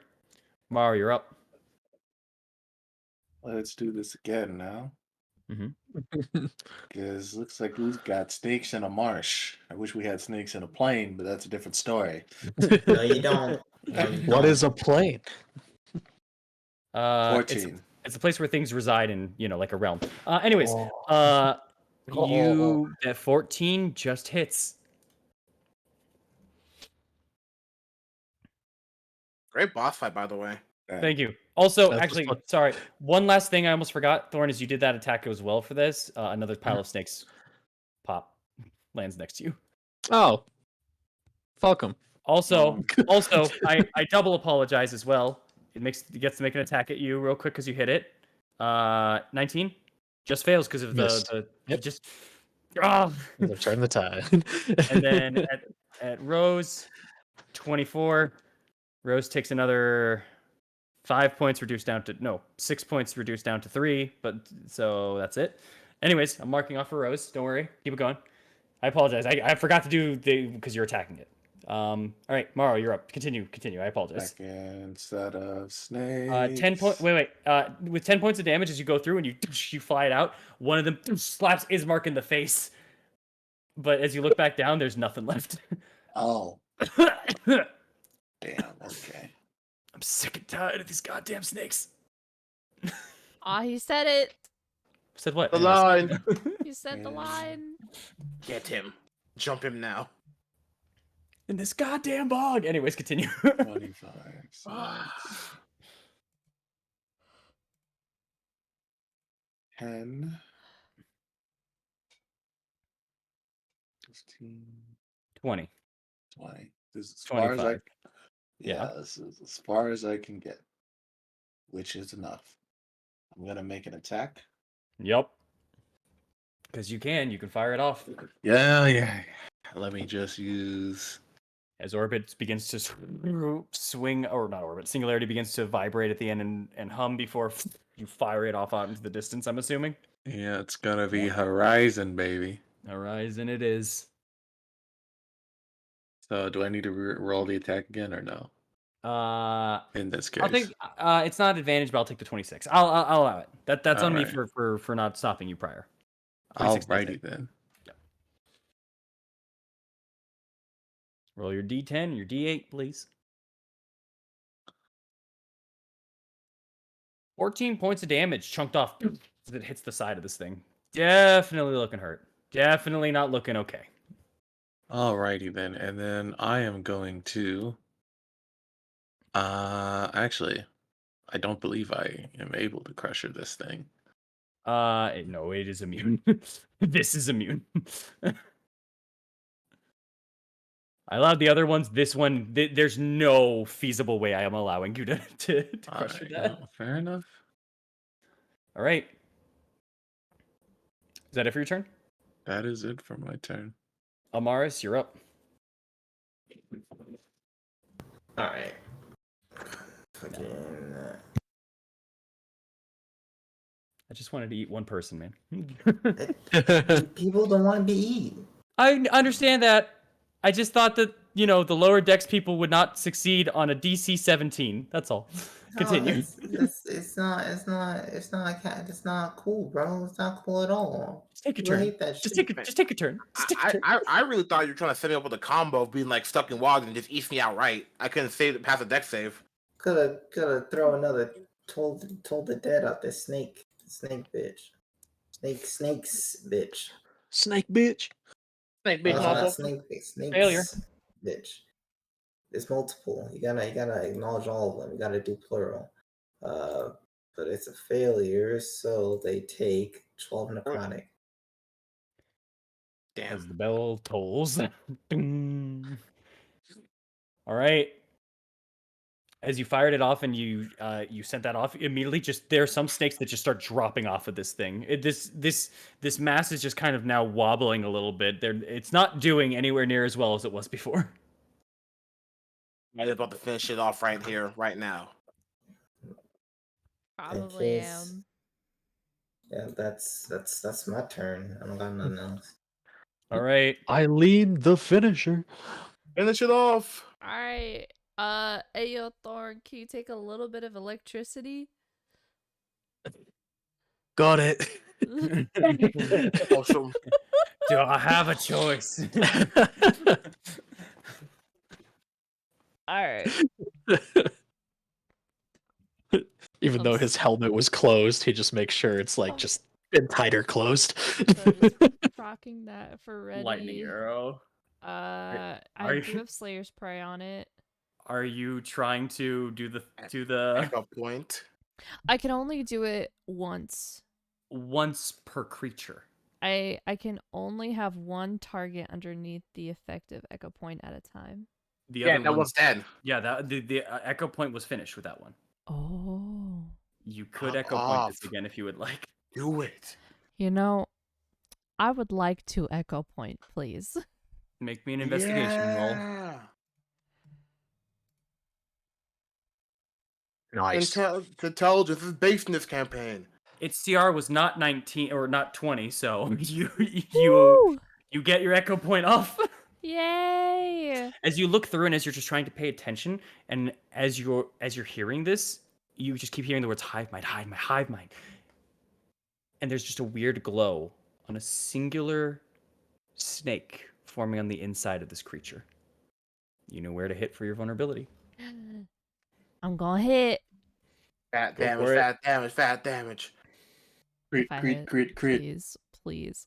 S4: Morrow, you're up.
S6: Let's do this again now.
S4: Mm-hmm.
S6: Because looks like we've got snakes in a marsh. I wish we had snakes in a plane, but that's a different story.
S3: No, you don't. No, you
S1: What
S3: don't.
S1: is a plane?
S4: It's
S6: 14.
S4: a place where things reside in, like a realm. Anyways,
S1: Oh.
S4: you at 14 just hits.
S2: Great boss fight, by the way.
S4: Thank you. Also,
S1: That's
S4: actually,
S1: what-
S4: sorry. One last thing I almost forgot, Thorn, is you did that attack as well for this. Another pile of snakes pop lands next to you.
S1: Oh. Fuck him.
S4: Also, I double apologize as well. It gets to make an attack at you real quick because you hit it. 19 just fails because of
S1: Missed.
S4: the
S1: Yep.
S4: just. Oh.
S1: Turn the tide.
S4: And then at Rose, 24. Rose takes another 5 points reduced down to 6 points reduced down to 3. But so that's it. Anyways, I'm marking off for Rose. Don't worry, keep it going. I apologize. I forgot to do because you're attacking it. All right, Morrow, you're up. Continue. I apologize.
S6: Second set of snakes.
S4: 10 point. Wait. With 10 points of damage as you go through and you fly it out, one of them slaps Ismark in the face. But as you look back down, there's nothing left.
S6: Oh, damn. Okay.
S4: I'm sick and tired of these goddamn snakes.
S5: He said it.
S4: Said what?
S2: The line.
S5: He said the line.
S2: Get him. Jump him now.
S4: In this goddamn bog. Anyways, continue.
S6: 25.
S2: Ah.
S6: 10. 15,
S4: 20.
S6: 20. This is as far as
S4: 25.
S6: yeah, this is as far as I can get, which is enough. I'm gonna make an attack.
S4: Yep. Because you can fire it off.
S6: Yeah. Let me just use.
S4: As orbit begins to swing, or not orbit, singularity begins to vibrate at the end and hum before you fire it off out into the distance, I'm assuming.
S6: Yeah, it's gonna be Horizon, baby.
S4: Horizon it is.
S6: So, do I need to roll the attack again or no? In this case,
S4: I'll take. It's not advantage, but I'll take the 26. I'll allow it. That's on me
S6: Alright.
S4: for not stopping you prior. 26 to
S6: Alrighty
S4: hit.
S6: then.
S4: Roll your D10, your D8, please. 14 points of damage chunked off as it hits the side of this thing. Definitely looking hurt. Definitely not looking okay.
S6: Alrighty then, and then I am going to. Actually, I don't believe I am able to crusher this thing.
S4: No, it is immune. This is immune. I allowed the other ones. This one, there's no feasible way I am allowing you to crush
S6: Alright,
S4: that.
S6: no, fair enough.
S4: All right. Is that it for your turn?
S6: That is it for my turn.
S4: Amaris, you're up.
S3: Alright. Fucking.
S4: I just wanted to eat one person, man.
S3: People don't want to be eaten.
S4: I understand that. I just thought that, the lower decks people would not succeed on a DC 17. That's all. Continue.
S3: It's not cool, bro. It's not cool at all.
S4: Just take a
S3: People
S4: turn.
S3: hate that
S4: Just
S3: shit.
S4: take a turn. Just take a turn.
S2: I really thought you were trying to set me up with a combo of being like stuck in water and just eats me outright. I couldn't save it past a deck save.
S3: Coulda throw another told the dead out this snake bitch. Snakes bitch.
S1: Snake bitch.
S2: Snake
S3: No,
S2: bitch
S3: it's not
S2: motherfucker.
S3: snakes
S4: Failure.
S3: bitch. There's multiple. You gotta acknowledge all of them. You gotta do plural. But it's a failure, so they take 12 necrotic.
S2: Damn.
S4: As the bell tolls. Ding. All right. As you fired it off and you sent that off, immediately there are some snakes that just start dropping off of this thing. This mass is just kind of now wobbling a little bit. It's not doing anywhere near as well as it was before.
S2: I'm about to finish it off right here, right now.
S5: Probably
S3: case-
S5: am.
S3: Yeah, that's my turn. I don't got nothing else.
S4: All right.
S1: Eileen, the finisher.
S2: Finish it off.
S5: Alright. Ayo Thorn, can you take a little bit of electricity?
S1: Got it.
S2: Awesome.
S4: Do I have a choice?
S5: Alright.
S1: Even though his helmet was closed, he just makes sure it's like
S5: Oh.
S1: just been tighter closed.
S5: So just rocking that for ready.
S4: Lightning arrow.
S5: I
S4: Are
S5: do
S4: you-
S5: have Slayer's Prey on it.
S4: Are you trying to do the
S2: Echo point.
S5: I can only do it once.
S4: once per creature?
S5: I can only have one target underneath the effective echo point at a time.
S4: The
S2: Yeah,
S4: other
S2: that
S4: one,
S2: one's dead.
S4: yeah, that the echo point was finished with that one.
S5: Oh.
S4: You could
S2: Fuck
S4: echo point this
S2: off.
S4: again if you would like.
S2: Do it.
S5: You know, I would like to echo point, please.
S4: Make me an investigation roll.
S2: Yeah.
S1: Nice.
S2: Intelligence is based in this campaign.
S4: Its CR was not 19 or not 20, so you
S5: Woo!
S4: get your echo point off.
S5: Yay!
S4: As you look through and as you're just trying to pay attention, and as you're hearing this, you just keep hearing the words hive mind, hive mind, hive mind. And there's just a weird glow on a singular snake forming on the inside of this creature. You know where to hit for your vulnerability.
S5: I'm gonna hit.
S2: Fat
S6: Go
S2: damage,
S6: for it.
S2: fat damage, fat damage.
S6: Crit,
S5: If I
S6: crit,
S5: hit,
S6: crit, crit.
S5: Please.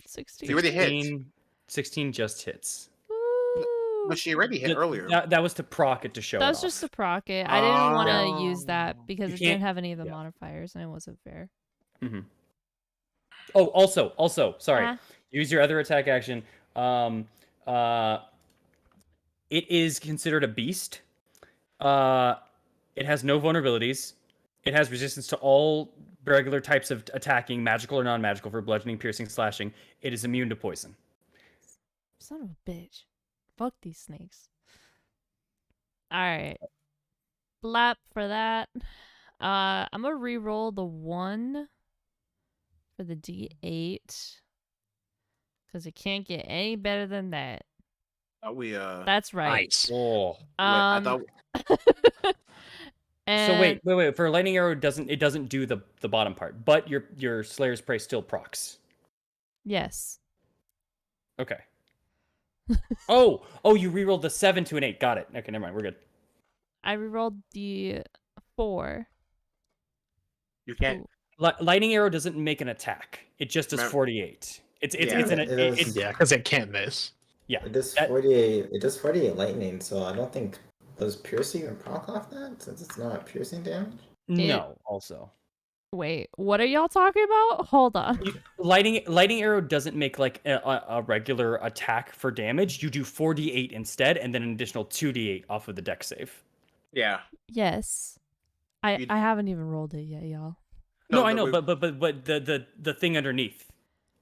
S5: 16.
S2: You already hit.
S4: 16 just hits.
S5: Woo!
S2: But she already hit earlier.
S4: That was to proc it to show
S5: That
S4: it
S5: was
S4: off.
S5: just a proc it. I didn't want to
S2: Oh.
S5: use that because
S4: You
S5: it didn't
S4: can't-
S5: have any of the
S4: yeah.
S5: modifiers and it wasn't fair.
S4: Mm-hmm. Oh, also, sorry.
S5: Ah.
S4: Use your other attack action. It is considered a beast. It has no vulnerabilities. It has resistance to all regular types of attacking, magical or non-magical, for bludgeoning, piercing, slashing. It is immune to poison.
S5: Son of a bitch. Fuck these snakes. Alright. Blap for that. I'm gonna re-roll the 1 for the D8. Because it can't get any better than that. That's right.
S1: Nice.
S4: Oh.
S2: I thought
S5: And
S4: So wait. For a lightning arrow, it doesn't do the bottom part, but your Slayer's Prey still procs.
S5: yes.
S4: Okay. oh, you rerolled the 7 to an 8. Got it. Okay, never mind. We're good.
S5: I re-rolled the 4.
S2: you can't.
S5: Ooh.
S4: Lightning arrow doesn't make an attack. It just does 48. It's
S1: Yeah, because it can't miss.
S4: yeah.
S3: It does
S4: that-
S3: 48. It does 48 lightning, so I don't think does piercing or proc off that since it's not piercing damage.
S4: No, also.
S5: Wait, what are y'all talking about? Hold on.
S4: Lightning arrow doesn't make like a regular attack for damage. You do 4d8 instead, and then an additional 2d8 off of the dex save.
S2: Yeah.
S5: Yes. I
S2: You'd-
S5: haven't even rolled it yet, y'all.
S4: No, I
S2: but
S4: know,
S2: we-
S4: but the thing underneath,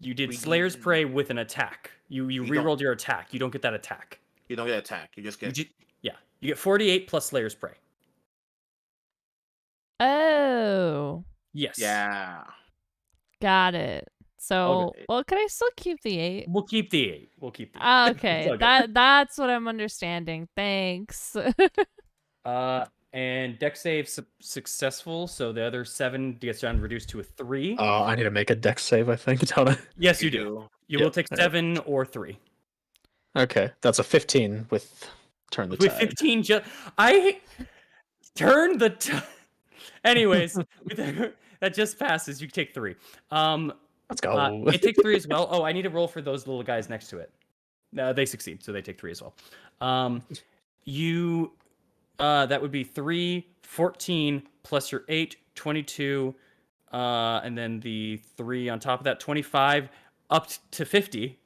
S4: you did
S2: We-
S4: Slayer's Prey with an attack. You
S2: don't-
S4: rerolled your attack. You don't get that attack.
S2: You don't get attack. You just get.
S4: You get 48 plus Slayer's Prey.
S5: Oh.
S4: Yes.
S2: Yeah.
S5: Got it. So,
S4: Okay.
S5: well, can I still keep the 8?
S4: We'll keep the 8. We'll keep the 8.
S5: Okay,
S4: It's all good.
S5: that's what I'm understanding. Thanks.
S4: And dex save successful, so the other 7 gets down reduced to a 3.
S1: I need to make a dex save, I think, don't I?
S4: Yes, you do. You will take 7 or 3.
S1: Okay, that's a 15 with turn the
S4: With
S1: tide.
S4: 15, I turn the. Anyways, that just passes. You take 3.
S1: Let's go.
S4: It takes 3 as well. Oh, I need to roll for those little guys next to it. They succeed, so they take 3 as well. That would be 3, 14 plus your 8, 22, and then the 3 on top of that, 25, up to 50.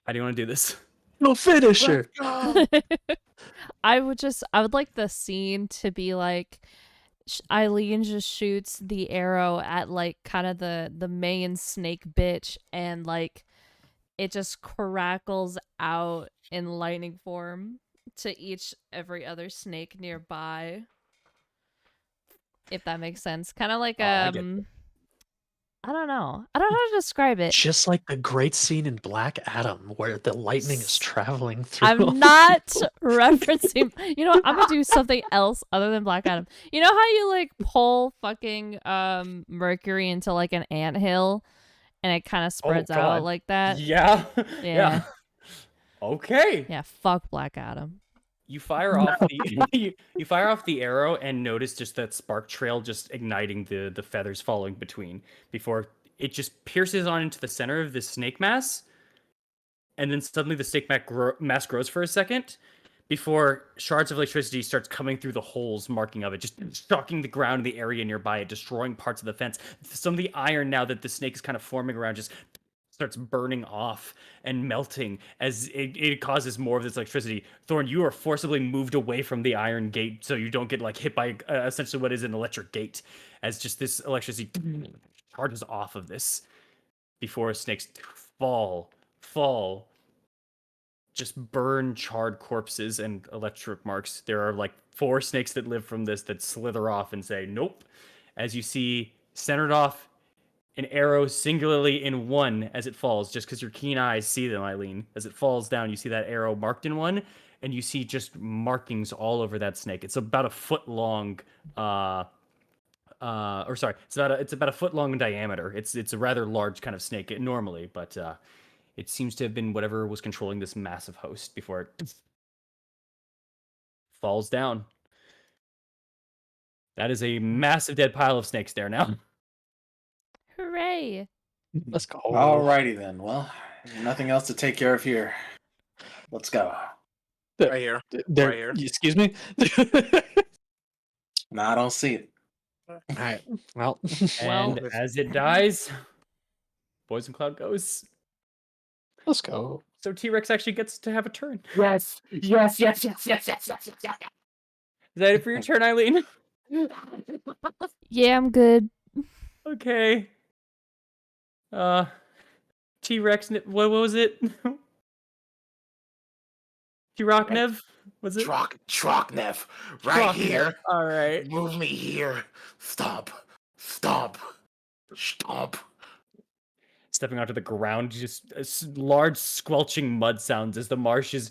S4: How do you want to do this?
S1: No finisher.
S5: I would like the scene to be like Eileen just shoots the arrow at like kind of the main snake bitch, and like it just crackles out in lightning form to every other snake nearby. If that makes sense. Kind of like
S4: I get it.
S5: I don't know. I don't know how to describe it.
S1: Just like the great scene in Black Adam where the lightning is traveling through. all
S5: I'm
S1: the
S5: not
S1: people.
S5: referencing. You know what? I'm gonna do something else other than Black Adam. You know how you like pull fucking Mercury into like an anthill, and it kind of spreads out
S4: God.
S5: like that.
S4: Yeah.
S5: Yeah.
S4: Okay.
S5: Yeah. Fuck Black Adam.
S4: You fire off the you fire off the arrow and notice just that spark trail just igniting the feathers falling between before it just pierces on into the center of this snake mass, and then suddenly the snake mass grows for a second before shards of electricity starts coming through the holes marking of it, just shocking the ground in the area nearby it, destroying parts of the fence. Some of the iron now that the snake is kind of forming around just starts burning off and melting as it causes more of this electricity. Thorn, you are forcibly moved away from the iron gate so you don't get like hit by essentially what is an electric gate, as just this electricity charges off of this before snakes fall, just burn charred corpses and electric marks. There are like 4 snakes that live from this that slither off and say nope, as you see centered off an arrow singularly in 1 as it falls, just because your keen eyes see them, Eileen. As it falls down, you see that arrow marked in 1, and you see just markings all over that snake. It's about a foot long, it's about a foot long in diameter. It's a rather large kind of snake normally, but it seems to have been whatever was controlling this massive host before it falls down. That is a massive dead pile of snakes there now.
S5: Hooray!
S1: Let's go.
S7: Alrighty then. Well, nothing else to take care of here. Let's go.
S2: Right here.
S1: There,
S2: Right here.
S1: Excuse me.
S7: No, I don't see it.
S1: All right. Well,
S4: And
S2: Well-
S4: as it dies, Poison Cloud goes.
S1: Let's go.
S4: So T-Rex actually gets to have a turn.
S2: Yes. Yes. Yes. Yes. Yes. Yes. Yes. Yes. Yes.
S4: Is that it for your turn, Eileen?
S5: Yeah, I'm good.
S4: Okay. T-Rex. What was it? T-Rocknev? Was it?
S2: Trocknev, right
S4: Trocknev.
S2: here.
S4: All right.
S2: Move me here. Stop. Stop. Stop.
S4: Stepping onto the ground, just large squelching mud sounds as the marsh is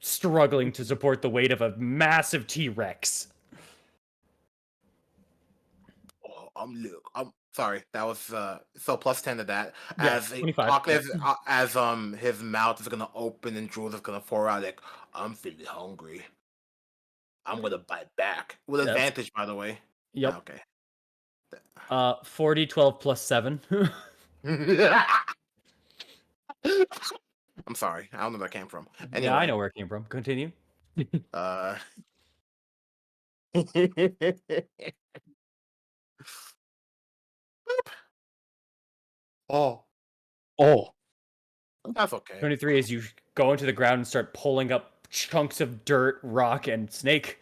S4: struggling to support the weight of a massive T-Rex.
S2: Oh, look. I'm sorry. That was so plus 10 to that.
S4: Yeah,
S2: As
S4: 25.
S2: as his mouth is gonna open and jewels is gonna pour out. Like, I'm feeling hungry. I'm gonna bite back with
S4: That's-
S2: advantage, by the way.
S4: Yep.
S2: Okay.
S4: 40, 12 plus 7.
S2: I'm sorry. I don't know where that came from. Anyway,
S4: Yeah, I know where it came from. Continue.
S2: Uh. oh,
S1: Oh,
S2: that's okay.
S4: 23 as you go into the ground and start pulling up chunks of dirt, rock, and snake.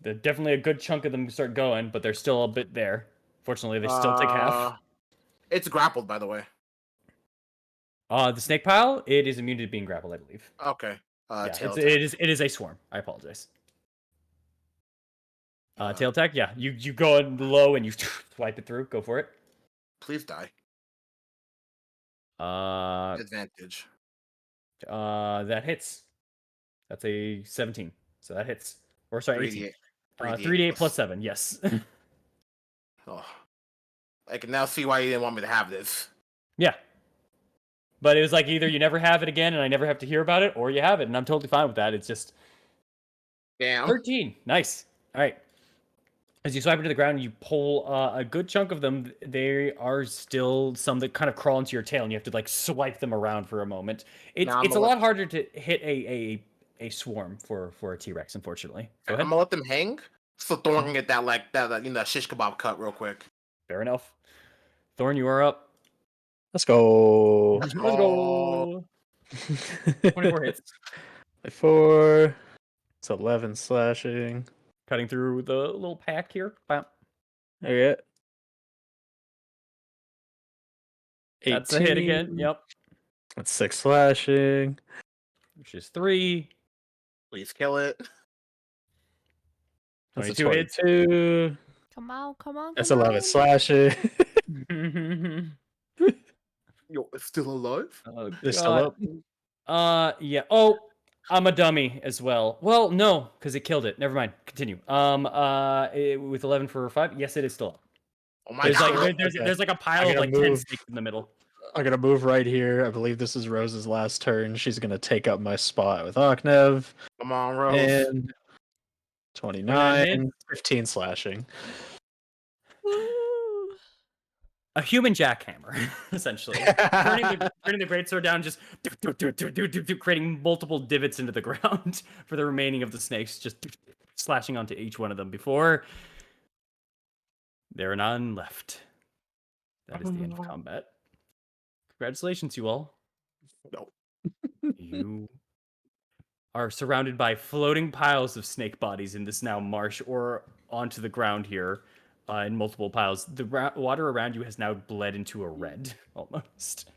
S4: Definitely a good chunk of them start going, but they're still a bit there. Fortunately, they still take half.
S2: It's grappled, by the way.
S4: The snake pile, it is immune to being grappled, I believe.
S2: Okay.
S4: Yeah,
S2: Tail
S4: it is a swarm. I apologize. Tail attack, yeah. You go in low and you swipe it through. Go for it.
S2: Please die. Advantage.
S4: That hits. That's a 17. So that hits. Or sorry, 18.
S2: 3d8.
S4: 3d8 plus 7, yes.
S2: Oh. I can now see why you didn't want me to have this.
S4: Yeah. But it was like either you never have it again and I never have to hear about it, or you have it, and I'm totally fine with that. It's just
S2: Damn.
S4: 13. Nice. All right. As you swipe into the ground, you pull a good chunk of them. There are still some that kind of crawl into your tail, and you have to like swipe them around for a moment. It's a lot harder to hit a swarm for a T-Rex, unfortunately. Go ahead.
S2: I'm gonna let them hang. So Thorn can get that shish kebab cut real quick.
S4: Fair enough. Thorn, you are up.
S1: let's go.
S4: Let's go. 24 hits.
S1: 4. It's 11 slashing.
S4: Cutting through the little pack here. Bam.
S1: Okay.
S4: That's a hit again. Yep.
S1: That's 6 slashing.
S4: Which is 3.
S2: Please kill it.
S1: That's
S4: 22
S1: a
S4: hits.
S1: 22.
S5: Come on, come on.
S1: That's
S5: come
S1: 11
S5: on.
S1: slashing.
S2: Yo, it's still alive?
S4: Oh,
S1: They're still
S4: God.
S1: up.
S4: Yeah. Oh, I'm a dummy as well. Well, no, because it killed it. Never mind. Continue. With 11 for 5, yes, it is still up.
S2: Oh my
S4: There's
S2: god.
S4: like there's like a pile of
S1: gotta
S4: like 10
S1: move.
S4: snakes in the middle.
S1: I'm gonna move right here. I believe this is Rose's last turn. She's gonna take up my spot with Oknev.
S2: Come on, Rose.
S1: And 29,
S4: hits.
S1: 15 slashing.
S5: Woo.
S4: A human jackhammer, essentially. turning the greatsword down, just creating multiple divots into the ground for the remaining of the snakes, just slashing onto each one of them before there are none left. That is the end of combat. Congratulations, you all.
S2: No.
S4: You are surrounded by floating piles of snake bodies in this now marsh or onto the ground here in multiple piles. The water around you has now bled into a red, almost.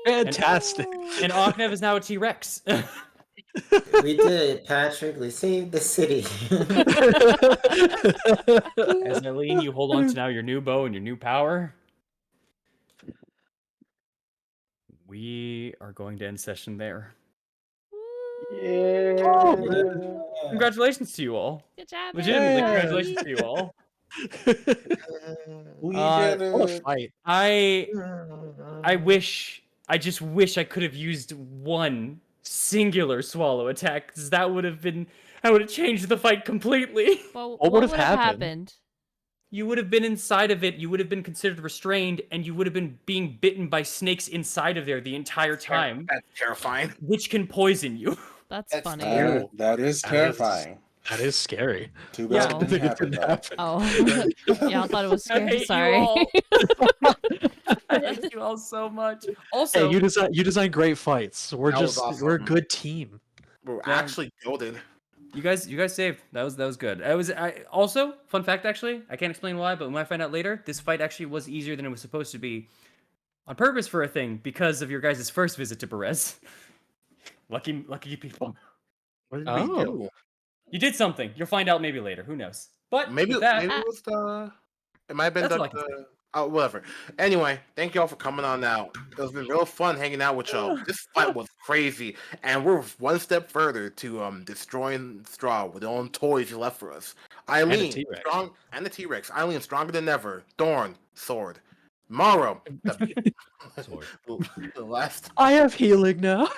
S1: Fantastic.
S4: And Oknev is now a T-Rex.
S3: We did it, Patrick. We saved the city.
S4: As Eileen, you hold on to now your new bow and your new power. We are going to end session there. Congratulations to you all.
S5: Good job.
S4: Legitimately,
S5: everybody.
S4: congratulations to you all.
S7: We
S4: Uh,
S7: did
S1: What a
S7: it.
S1: fight.
S4: I just wish I could have used one singular swallow attack, because that would have changed the fight completely.
S5: Well,
S1: What
S5: what
S1: would've
S5: would have
S1: happened?
S5: happened?
S4: You would have been inside of it, you would have been considered restrained, and you would have been being bitten by snakes inside of there the entire time,
S2: That's terrifying.
S4: which can poison you.
S5: That's
S7: That's
S5: funny.
S7: that is terrifying.
S1: That is scary.
S7: Too bad
S5: Yeah.
S7: it didn't happen though.
S5: Oh, yeah, I thought it was
S4: I
S5: scary.
S4: hate you
S5: Sorry.
S4: all. Thank you all so much. Also,
S1: Hey, you design great fights. We're
S2: That was
S1: we're a
S2: awesome.
S1: good team.
S2: We're
S4: Yeah.
S2: actually goaded.
S4: you guys saved. That was good. I also, fun fact actually, I can't explain why, but we might find out later. This fight actually was easier than it was supposed to be, on purpose for a thing, because of your guys' first visit to Perez. Lucky people.
S2: What did
S1: Oh.
S2: we do?
S4: You did something. You'll find out maybe later. Who knows? But
S2: Maybe
S4: with that,
S2: it was the. It might have been
S4: That's all I
S2: the.
S4: can say.
S2: Oh, whatever. Anyway, thank y'all for coming on out. It's been real fun hanging out with y'all. This fight was crazy, and we're one step further to destroying Strahd with the own toys he left for us. Eileen,
S4: T-Rex.
S2: strong, and the T-Rex. Eileen, stronger than ever. Thorn, sword. Morrow,
S4: Sword.
S2: the last.
S1: I have healing now.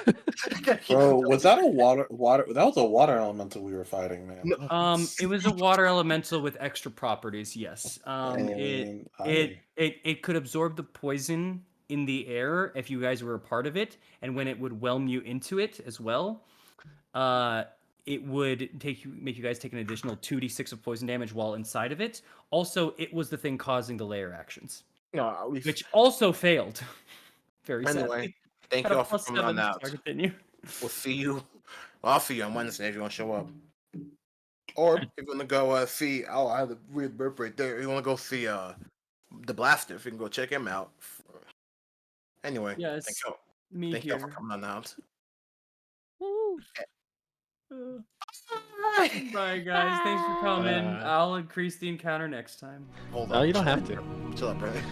S7: Bro, was that a water? That was a water elemental we were fighting, man.
S2: No,
S4: It was a water elemental with extra properties. Yes.
S7: And
S4: It could absorb the poison in the air if you guys were a part of it, and when it would whelm you into it as well, it would make you guys take an additional 2d6 of poison damage while inside of it. Also, it was the thing causing the layer actions,
S2: no,
S4: which also failed. Very sadly.
S2: Anyway, thank
S4: Had
S2: you
S4: a
S2: all for
S4: plus
S2: coming on
S4: 7
S2: out.
S4: target, didn't you?
S2: We'll see you. Well, I'll see you on Wednesday if you want to show up. Or if you want to go see, oh, I have the weird burp right there. If you want to go see the Blaster, if you can go check him out. Anyway,
S4: Yes,
S2: thank you.
S4: me
S2: Thank you all for
S4: here.
S2: coming on out.
S5: Woo.
S4: Bye, guys. Thanks for coming.
S1: Bye.
S4: I'll increase the encounter next time.
S2: Hold
S1: No,
S2: on.
S1: you don't have to.
S2: Chill up, brother.